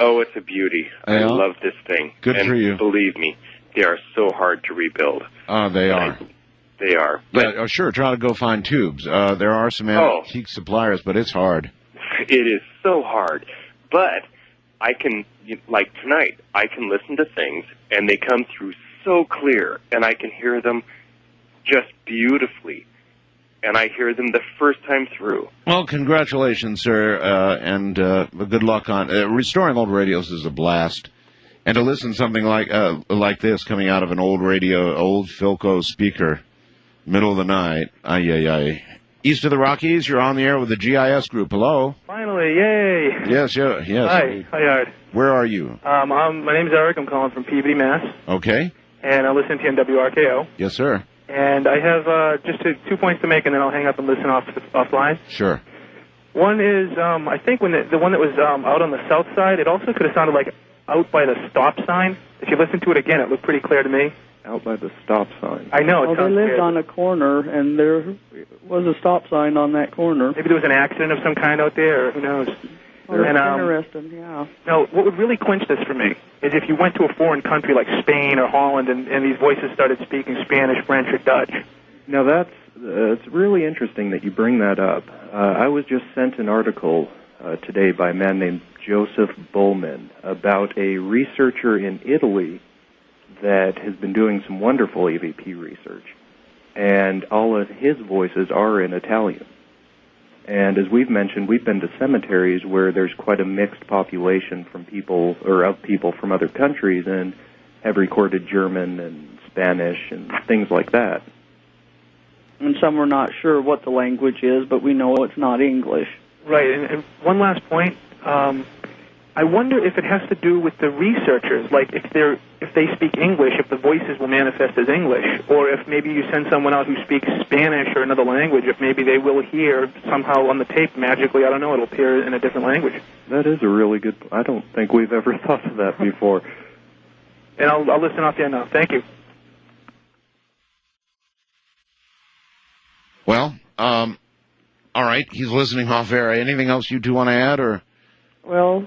S3: Oh, it's a beauty.
S8: Yeah.
S3: I love this thing.
S8: Good
S3: and
S8: for you.
S3: Believe me, they are so hard to rebuild.
S8: They are.
S3: They are.
S8: But, sure, try to go find tubes. There are some antique suppliers, but it's hard.
S3: It is so hard. But I can, like tonight, I can listen to things, and they come through so clear, and I can hear them just beautifully. And I hear them the first time through.
S8: Well, congratulations, sir, and good luck on restoring old radios is a blast. And to listen to something like this coming out of an old radio, old Philco speaker, middle of the night, East of the Rockies, you're on the air with the GIS group. Hello.
S4: Finally, yay!
S8: Yes.
S4: Hi, Art.
S8: Where are you?
S4: My name's Eric. I'm calling from Peabody, Mass.
S8: Okay.
S4: And I listen to you on WRKO.
S8: Yes, sir.
S4: And I have just 2 points to make, and then I'll hang up and listen offline.
S8: Sure.
S4: One is, I think when the one that was out on the south side, it also could have sounded like out by the stop sign. If you listen to it again, it looked pretty clear to me.
S14: Out by the stop sign.
S4: I know.
S15: Well, they lived on a corner, and there was a stop sign on that corner.
S4: Maybe there was an accident of some kind out there, or who knows.
S15: Well, that's interesting, yeah.
S4: No, what would really clinch this for me is if you went to a foreign country like Spain or Holland and these voices started speaking Spanish, French, or Dutch.
S14: Now, it's really interesting that you bring that up. I was just sent an article today by a man named Joseph Bullman about a researcher in Italy that has been doing some wonderful EVP research. And all of his voices are in Italian. And as we've mentioned, we've been to cemeteries where there's quite a mixed population from people, or of people from other countries, and have recorded German and Spanish and things like that.
S15: And some are not sure what the language is, but we know it's not English.
S4: Right, and one last point. I wonder if it has to do with the researchers, like if they speak English, if the voices will manifest as English, or if maybe you send someone out who speaks Spanish or another language, if maybe they will hear somehow on the tape magically, I don't know, it'll appear in a different language.
S14: That is a really good. I don't think we've ever thought of that before.
S4: And I'll listen off the end now. Thank you.
S8: Well, all right. He's listening off air. Anything else you two want to add, or?
S15: Well,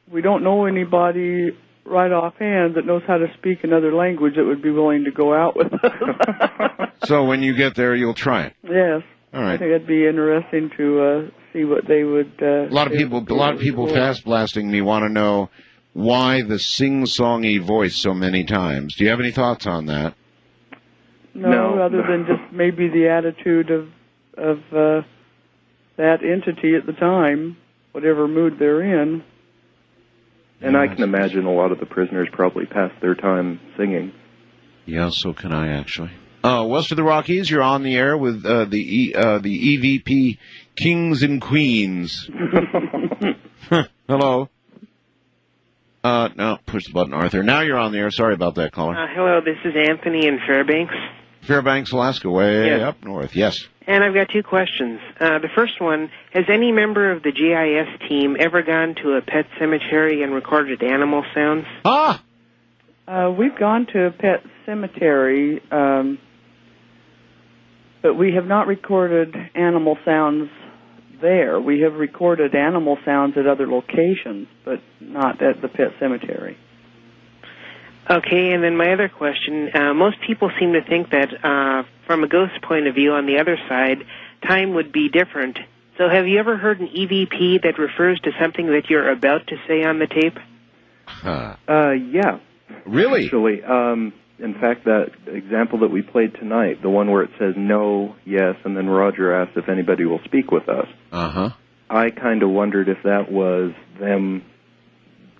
S15: we don't know anybody right offhand that knows how to speak another language that would be willing to go out with us.
S8: So when you get there, you'll try it.
S15: Yes.
S8: All right.
S15: I think it'd be interesting to see what they would.
S8: A lot of people fast blasting me want to know why the sing-songy voice so many times. Do you have any thoughts on that?
S15: No, other than just maybe the attitude of that entity at the time, whatever mood they're in.
S14: And I can imagine a lot of the prisoners probably passed their time singing.
S8: Yeah, so can I, actually. West of the Rockies, you're on the air with the EVP Kings and Queens. Hello. No, push the button, Arthur. Now you're on the air. Sorry about that, caller.
S20: Hello, this is Anthony in Fairbanks.
S8: Fairbanks, Alaska, way
S20: Yes.
S8: up north. Yes.
S20: And I've got 2 questions. The first one, has any member of the GIS team ever gone to a pet cemetery and recorded animal sounds?
S8: Ah!
S15: We've gone to a pet cemetery, but we have not recorded animal sounds there. We have recorded animal sounds at other locations, but not at the pet cemetery.
S20: Okay, and then my other question, most people seem to think that from a ghost point of view on the other side, time would be different. So have you ever heard an EVP that refers to something that you're about to say on the tape?
S14: Yeah.
S8: Really?
S14: Actually, in fact, that example that we played tonight, the one where it says no, yes, and then Roger asked if anybody will speak with us.
S8: Uh-huh.
S14: I kind of wondered if that was them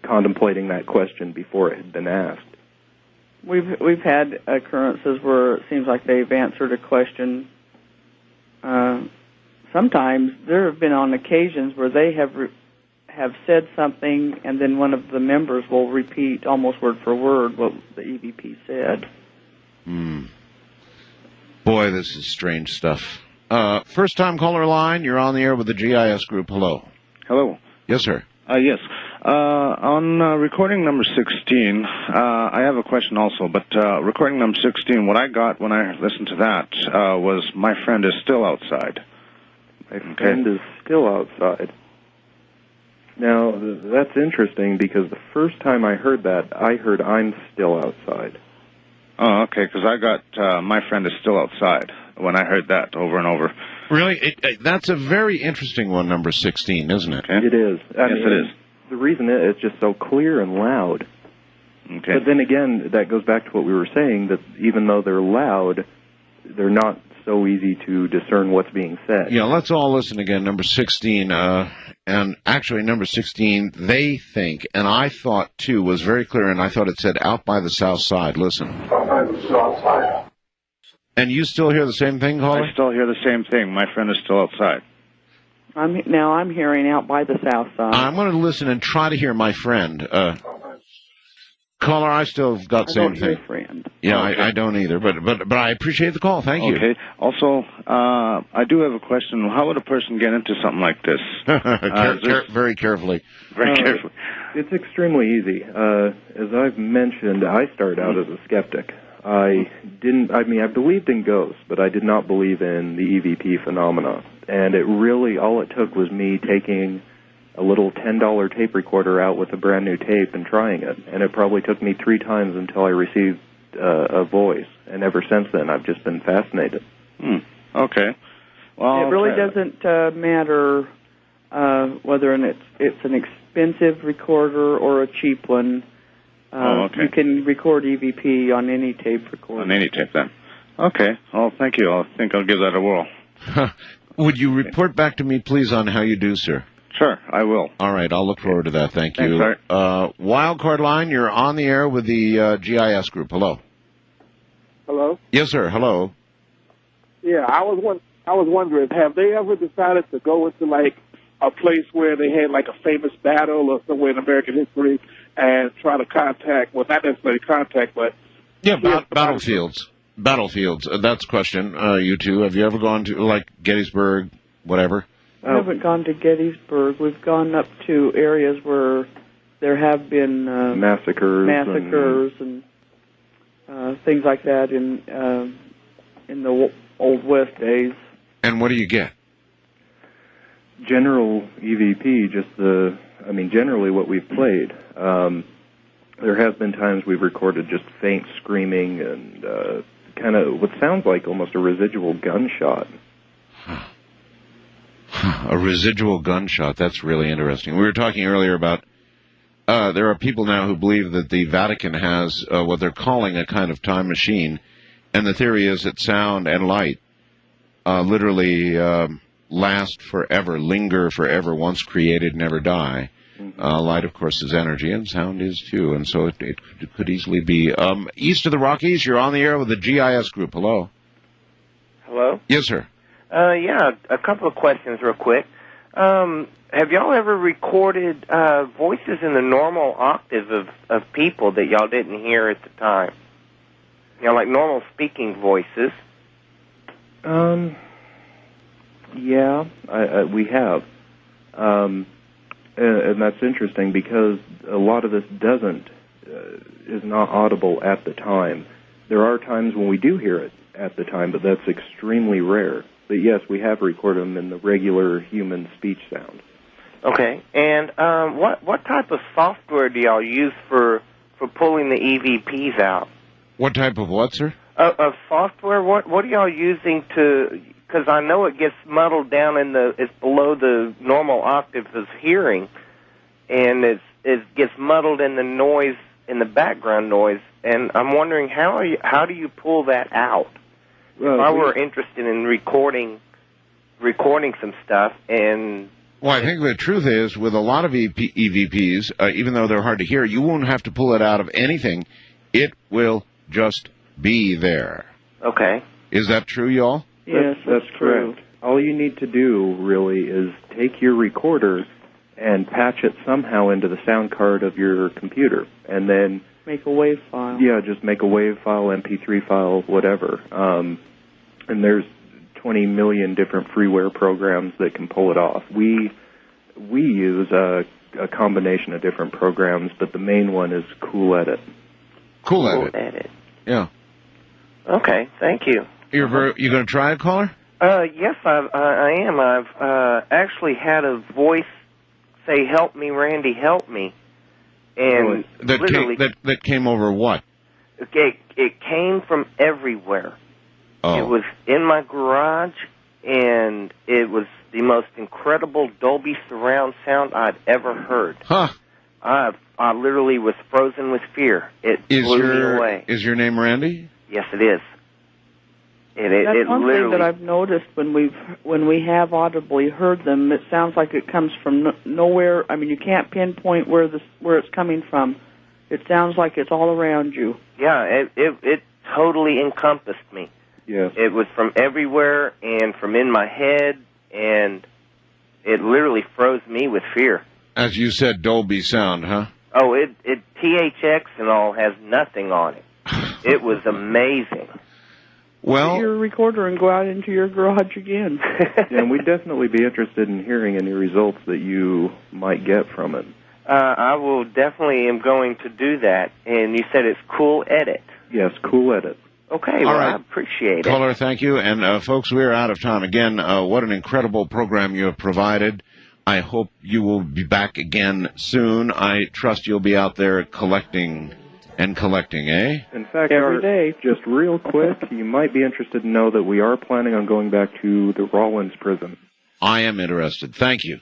S14: contemplating that question before it had been asked.
S15: We've had occurrences where it seems like they've answered a question. Sometimes there have been on occasions where they have said something, and then one of the members will repeat almost word for word what the EVP said.
S8: Boy, this is strange stuff. First-time caller line, you're on the air with the GIS group. Hello.
S5: Hello.
S8: Yes, sir.
S5: Yes. On recording number 16, I have a question also, but recording number 16, what I got when I listened to that was my friend is still outside.
S14: My friend is still outside. Now, that's interesting because the first time I heard that, I heard I'm still outside.
S5: Oh, okay, because I got my friend is still outside when I heard that over and over.
S8: Really? That's a very interesting one, number 16, isn't it?
S14: It is.
S5: Yes, it is.
S14: The reason is it's just so clear and loud.
S5: Okay.
S14: But then again, that goes back to what we were saying, that even though they're loud, they're not so easy to discern what's being said.
S8: Yeah, let's all listen again. Number 16, and actually number 16, they think, and I thought too, was very clear, and I thought it said out by the south side. Listen.
S18: Out by the south side.
S8: And you still hear the same thing, caller?
S5: I still hear the same thing. My friend is still outside.
S15: I'm hearing out by the south side.
S8: I'm going to listen and try to hear my friend. Caller, I still have got same thing.
S15: Friend.
S8: Yeah,
S5: Okay.
S8: I don't either, but I appreciate the call. Thank you.
S5: Okay. Also, I do have a question. How would a person get into something like this?
S8: Very carefully.
S5: Very carefully.
S14: It's extremely easy. As I've mentioned, I started out as a skeptic. I believed in ghosts, but I did not believe in the EVP phenomena. And it really, all it took was me taking a little $10 tape recorder out with a brand new tape and trying it. And it probably took me 3 times until I received a voice. And ever since then, I've just been fascinated.
S5: Okay. Well,
S15: it really doesn't matter whether it's an expensive recorder or a cheap one.
S5: okay.
S15: You can record EVP on any tape recorder.
S5: On any tape, then. Okay. Well, thank you. I think I'll give that a whirl.
S8: Would you report back to me, please, on how you do, sir?
S5: Sure, I will.
S8: All right, I'll look forward to that. Thank you.
S5: Thanks,
S8: Wildcard line, you're on the air with the GIS group. Hello.
S7: Hello?
S8: Yes, sir. Hello.
S7: Yeah, I was wondering, have they ever decided to go into, like, a place where they had, like, a famous battle or somewhere in American history and try to contact, well, not necessarily contact, but...
S8: Yeah, battlefields. Battlefields. That's a question. You two, have you ever gone to, like, Gettysburg, whatever?
S15: We haven't gone to Gettysburg. We've gone up to areas where there have been massacres and things like that in the Old West days.
S8: And what do you get?
S14: General EVP, generally what we've played. There has been times we've recorded just faint screaming and kind of what sounds like almost a residual gunshot.
S8: A residual gunshot. That's really interesting. We were talking earlier about there are people now who believe that the Vatican has what they're calling a kind of time machine, and the theory is that sound and light literally last forever, linger forever, once created, never die. Light, of course, is energy, and sound is too, and so it could easily be. East of the Rockies, you're on the air with the GIS group. Hello.
S21: Hello?
S8: Yes, sir.
S21: Yeah, a couple of questions real quick. Have y'all ever recorded voices in the normal octave of people that y'all didn't hear at the time? You know, like normal speaking voices.
S14: Yeah, we have. And that's interesting because a lot of this is not audible at the time. There are times when we do hear it at the time, but that's extremely rare. But yes, we have recorded them in the regular human speech sound.
S21: Okay, and what type of software do y'all use for pulling the EVPs out?
S8: What type of what, sir?
S21: Of software. What are y'all using to? Because I know it gets muddled down it's below the normal octave of hearing, and it gets muddled in the noise, in the background noise. And I'm wondering how do you pull that out? If I were interested in recording some stuff, and
S8: Well, I think the truth is, with a lot of EVPs, even though they're hard to hear, you won't have to pull it out of anything. It will just be there.
S21: Okay.
S8: Is that true, y'all?
S14: Yes, that's correct. All you need to do, really, is take your recorder and patch it somehow into the sound card of your computer, and then...
S15: Make a WAV file.
S14: Yeah, just make a WAV file, MP3 file, whatever. And there's 20 million different freeware programs that can pull it off. We use a combination of different programs, but the main one is Cool Edit.
S8: Cool Edit. Yeah.
S21: Okay, thank you.
S8: You going to try it, caller?
S21: Yes, I am. I've actually had a voice say, "Help me, Randy, help me." And
S8: that came over what?
S21: It came from everywhere.
S8: Oh.
S21: It was in my garage, and it was the most incredible Dolby surround sound I'd ever heard.
S8: Huh.
S21: I literally was frozen with fear. It blew me away.
S8: Is your name Randy?
S21: Yes, it is.
S15: That's one thing that I've noticed when we have audibly heard them. It sounds like it comes from nowhere. I mean, you can't pinpoint where it's coming from. It sounds like it's all around you.
S21: Yeah, it totally encompassed me.
S14: Yes.
S21: It was from everywhere and from in my head, and it literally froze me with fear.
S8: As you said, Dolby sound, huh?
S21: Oh, it THX and all has nothing on it. It was amazing.
S8: Well,
S15: get your recorder and go out into your garage again.
S14: And we'd definitely be interested in hearing any results that you might get from it.
S21: I will definitely am going to do that. And you said it's Cool Edit.
S14: Yes, Cool Edit.
S21: Okay, well, I appreciate it.
S8: Caller, thank you. And, folks, we're out of time. Again, what an incredible program you have provided. I hope you will be back again soon. I trust you'll be out there collecting, eh?
S14: In fact,
S15: every day.
S14: Just real quick, you might be interested to know that we are planning on going back to the Rawlins prison.
S8: I am interested. Thank you.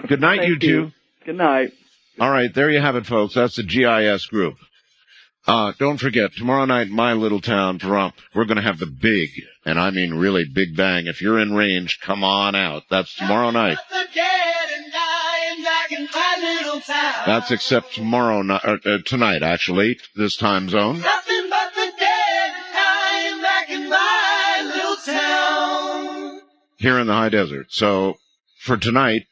S8: Good night, you two.
S15: Good night.
S8: All right, there you have it, folks. That's the GIS group. Don't forget, tomorrow night, my little town, Pahrump, we're going to have the big, and I mean really big bang. If you're in range, come on out. That's tomorrow night. That's except tonight, actually, this time zone.
S10: Nothing but the dead and dying back in my little town.
S8: Here in the high desert. So, for tonight,